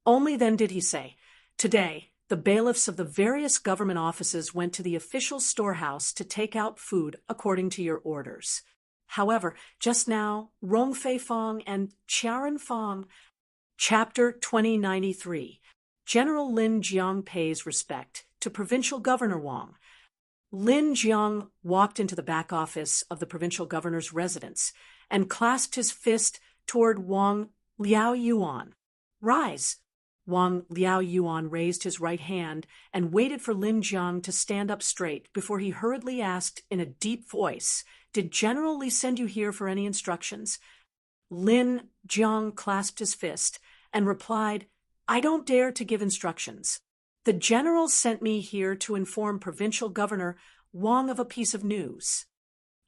Only then did he say, "Today, the bailiffs of the various government offices went to the official storehouse to take out food according to your orders. However, just now, Rongfei Feng and Qiaran Feng." Chapter 2093. General Lin Jiang pays respect to Provincial Governor Wang. Lin Jiang walked into the back office of the provincial governor's residence and clasped his fist toward Wang Liaoyuan. "Rise." Wang Liaoyuan raised his right hand and waited for Lin Jiang to stand up straight before he hurriedly asked in a deep voice, "Did General Li send you here for any instructions?" Lin Jiang clasped his fist and replied, "I don't dare to give instructions. The general sent me here to inform Provincial Governor Wang of a piece of news."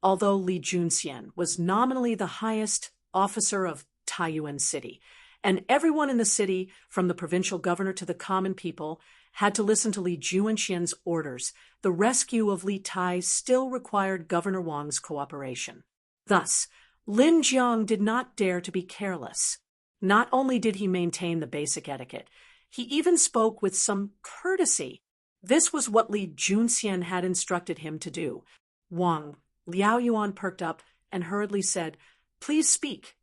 Although Li Junxian was nominally the highest officer of Taiyuan City, and everyone in the city, from the provincial governor to the common people, had to listen to Li Junxian's orders, the rescue of Li Tai still required Governor Wang's cooperation. Thus, Lin Jiang did not dare to be careless. Not only did he maintain the basic etiquette, he even spoke with some courtesy. This was what Li Junxian had instructed him to do. Wang Liaoyuan perked up and hurriedly said, "Please speak."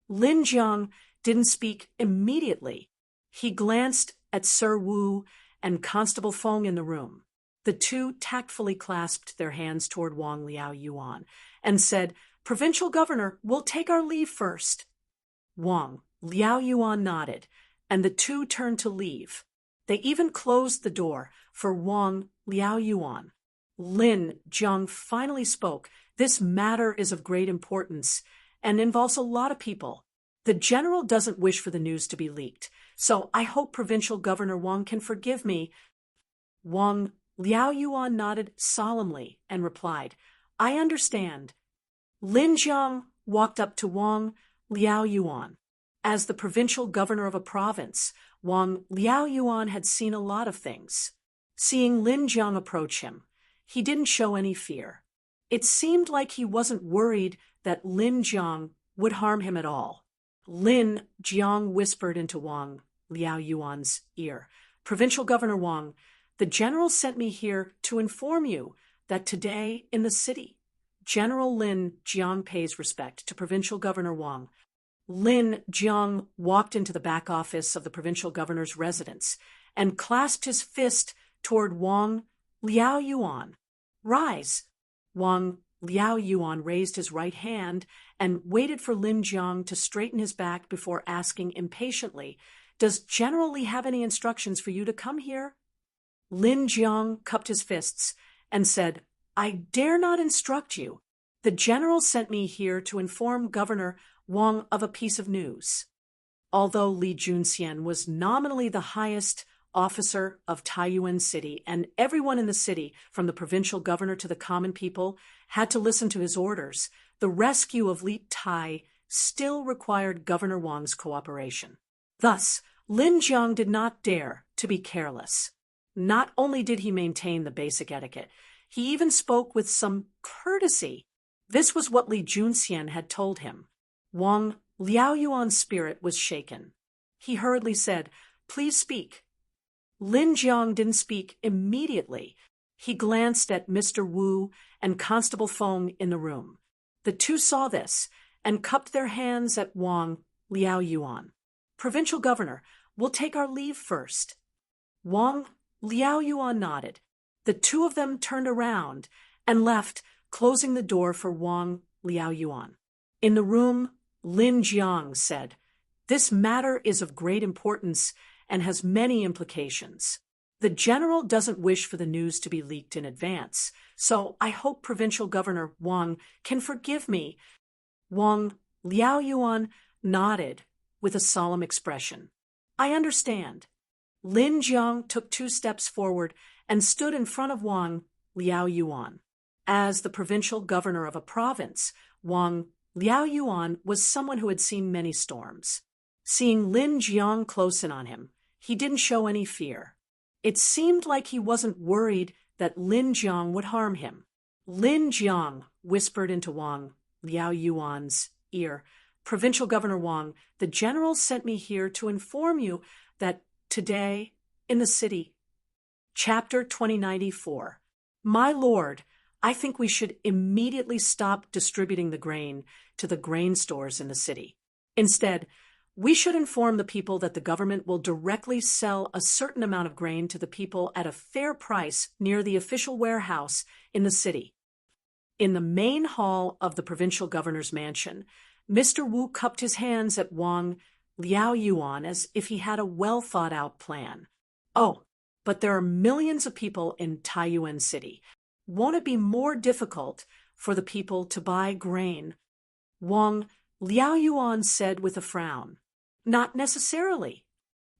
Lin Jiang didn't speak immediately. He glanced at Sir Wu and Constable Feng in the room. The two tactfully clasped their hands toward Wang Liaoyuan and said, "Provincial Governor, we'll take our leave first." Wang Liaoyuan nodded, and the two turned to leave. They even closed the door for Wang Liaoyuan. Lin Jiang finally spoke. "This matter is of great importance and involves a lot of people. The general doesn't wish for the news to be leaked, so I hope Provincial Governor Wang can forgive me." Wang Liaoyuan nodded solemnly and replied, "I understand." Lin Jiang walked up to Wang Liaoyuan. As the provincial governor of a province, Wang Liaoyuan had seen a lot of things. Seeing Lin Jiang approach him, he didn't show any fear. It seemed like he wasn't worried that Lin Jiang would harm him at all. Lin Jiang whispered into Wang Liaoyuan's ear, "Provincial Governor Wang, the general sent me here to inform you that today in the city, General Lin Jiang pays respect to Provincial Governor Wang." Lin Jiang walked into the back office of the provincial governor's residence and clasped his fist toward Wang Liaoyuan. "Rise." Wang Liao Yuan raised his right hand and waited for Lin Jiang to straighten his back before asking impatiently, "Does General Li have any instructions for you to come here?" Lin Jiang cupped his fists and said, "I dare not instruct you. The general sent me here to inform Governor Wang of a piece of news." Although Li Junxian was nominally the highest officer of Taiyuan City, and everyone in the city, from the provincial governor to the common people, had to listen to his orders, the rescue of Li Tai still required Governor Wang's cooperation. Thus, Lin Jiang did not dare to be careless. Not only did he maintain the basic etiquette, he even spoke with some courtesy. This was what Li Junxian had told him. Wang Liaoyuan's spirit was shaken. He hurriedly said, "Please speak." Lin Jiang didn't speak immediately. He glanced at Mr. Wu and Constable Feng in the room. The two saw this and cupped their hands at Wang Liaoyuan. "Provincial Governor, we'll take our leave first." Wang Liaoyuan nodded. The two of them turned around and left, closing the door for Wang Liaoyuan. In the room, Lin Jiang said, "This matter is of great importance and has many implications. The general doesn't wish for the news to be leaked in advance, so I hope Provincial Governor Wang can forgive me." Wang Liaoyuan nodded with a solemn expression. "I understand." Lin Jiang took 2 steps forward and stood in front of Wang Liaoyuan. As the provincial governor of a province, Wang Liaoyuan was someone who had seen many storms. Seeing Lin Jiang close in on him, he didn't show any fear. It seemed like he wasn't worried that Lin Jiang would harm him. Lin Jiang whispered into Wang Liaoyuan's ear, "Provincial Governor Wang, the general sent me here to inform you that today, in the city." Chapter 2094. My lord, I think we should immediately stop distributing the grain to the grain stores in the city. Instead, we should inform the people that the government will directly sell a certain amount of grain to the people at a fair price near the official warehouse in the city. In the main hall of the provincial governor's mansion, Mr. Wu cupped his hands at Wang Liaoyuan as if he had a well-thought-out plan. "Oh, but there are millions of people in Taiyuan City. Won't it be more difficult for the people to buy grain?" Wang Liaoyuan said with a frown. "Not necessarily."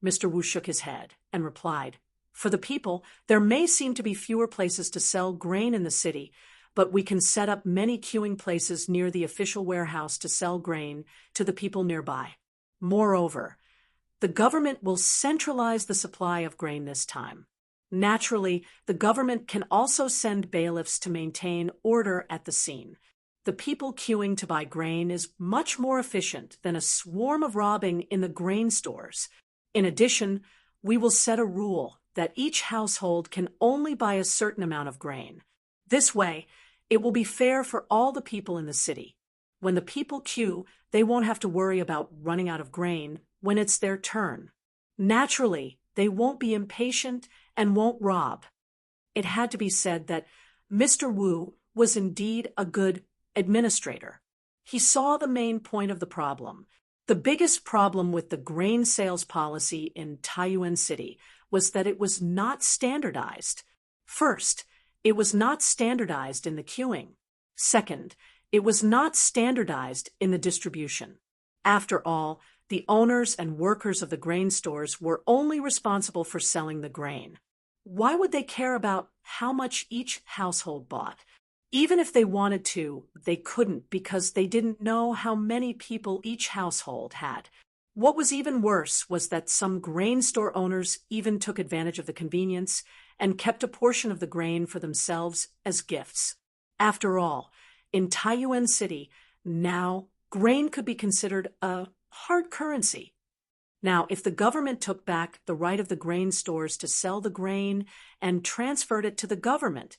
Mr. Wu shook his head and replied, "For the people, there may seem to be fewer places to sell grain in the city, but we can set up many queuing places near the official warehouse to sell grain to the people nearby. Moreover, the government will centralize the supply of grain this time. Naturally, the government can also send bailiffs to maintain order at the scene. The people queuing to buy grain is much more efficient than a swarm of robbing in the grain stores. In addition, we will set a rule that each household can only buy a certain amount of grain. This way, it will be fair for all the people in the city. When the people queue, they won't have to worry about running out of grain when it's their turn. Naturally, they won't be impatient and won't rob." It had to be said that Mr. Wu was indeed a good administrator. He saw the main point of the problem. The biggest problem with the grain sales policy in Taiyuan City was that it was not standardized. First, it was not standardized in the queuing. Second, it was not standardized in the distribution. After all, the owners and workers of the grain stores were only responsible for selling the grain. Why would they care about how much each household bought? Even if they wanted to, they couldn't because they didn't know how many people each household had. What was even worse was that some grain store owners even took advantage of the convenience and kept a portion of the grain for themselves as gifts. After all, in Taiyuan City, now grain could be considered a hard currency. Now, if the government took back the right of the grain stores to sell the grain and transferred it to the government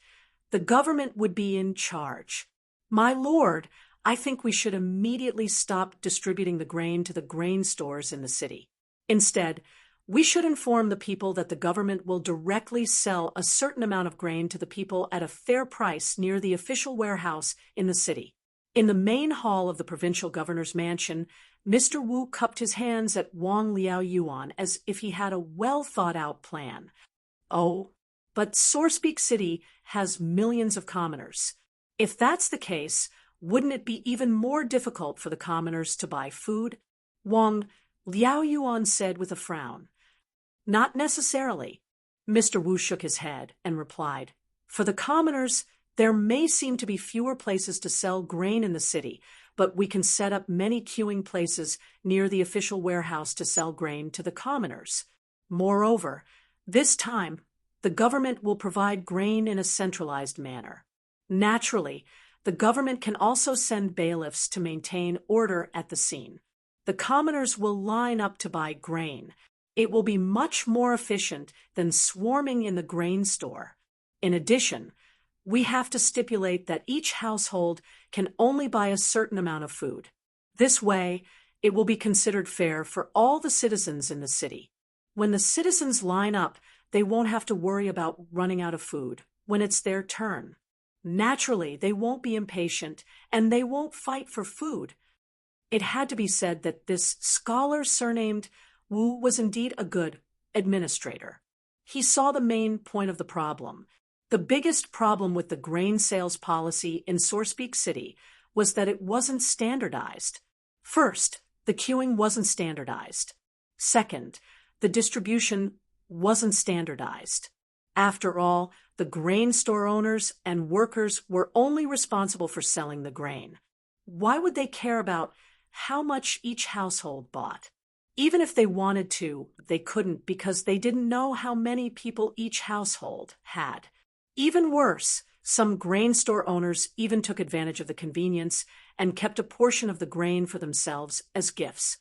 would be in charge. My lord, I think we should immediately stop distributing the grain to the grain stores in the city. Instead, We should inform the people that the government will directly sell a certain amount of grain to the people at a fair price near the official warehouse in the city. In the main hall of the provincial governor's mansion, Mr. Wu cupped his hands at Wang Liaoyuan as if he had a well-thought-out plan. Oh, but Sourcepeak City has millions of commoners. If that's the case, wouldn't it be even more difficult for the commoners to buy food? Wang Liaoyuan said with a frown. Not necessarily. Mr. Wu shook his head and replied, For the commoners, there may seem to be fewer places to sell grain in the city, but we can set up many queuing places near the official warehouse to sell grain to the commoners. Moreover, this time, the government will provide grain in a centralized manner. Naturally, the government can also send bailiffs to maintain order at the scene. The commoners will line up to buy grain. It will be much more efficient than swarming in the grain store. In addition, we have to stipulate that each household can only buy a certain amount of food. This way, it will be considered fair for all the citizens in the city. When the citizens line up, they won't have to worry about running out of food when it's their turn. Naturally, they won't be impatient, and they won't fight for food. It had to be said that this scholar surnamed Wu was indeed a good administrator. He saw the main point of the problem. The biggest problem with the grain sales policy in Sourcepeak City was that it wasn't standardized. First, the queuing wasn't standardized. Second, the distribution wasn't standardized. After all, the grain store owners and workers were only responsible for selling the grain. Why would they care about how much each household bought? Even if they wanted to, they couldn't because they didn't know how many people each household had. Even worse, some grain store owners even took advantage of the convenience and kept a portion of the grain for themselves as gifts.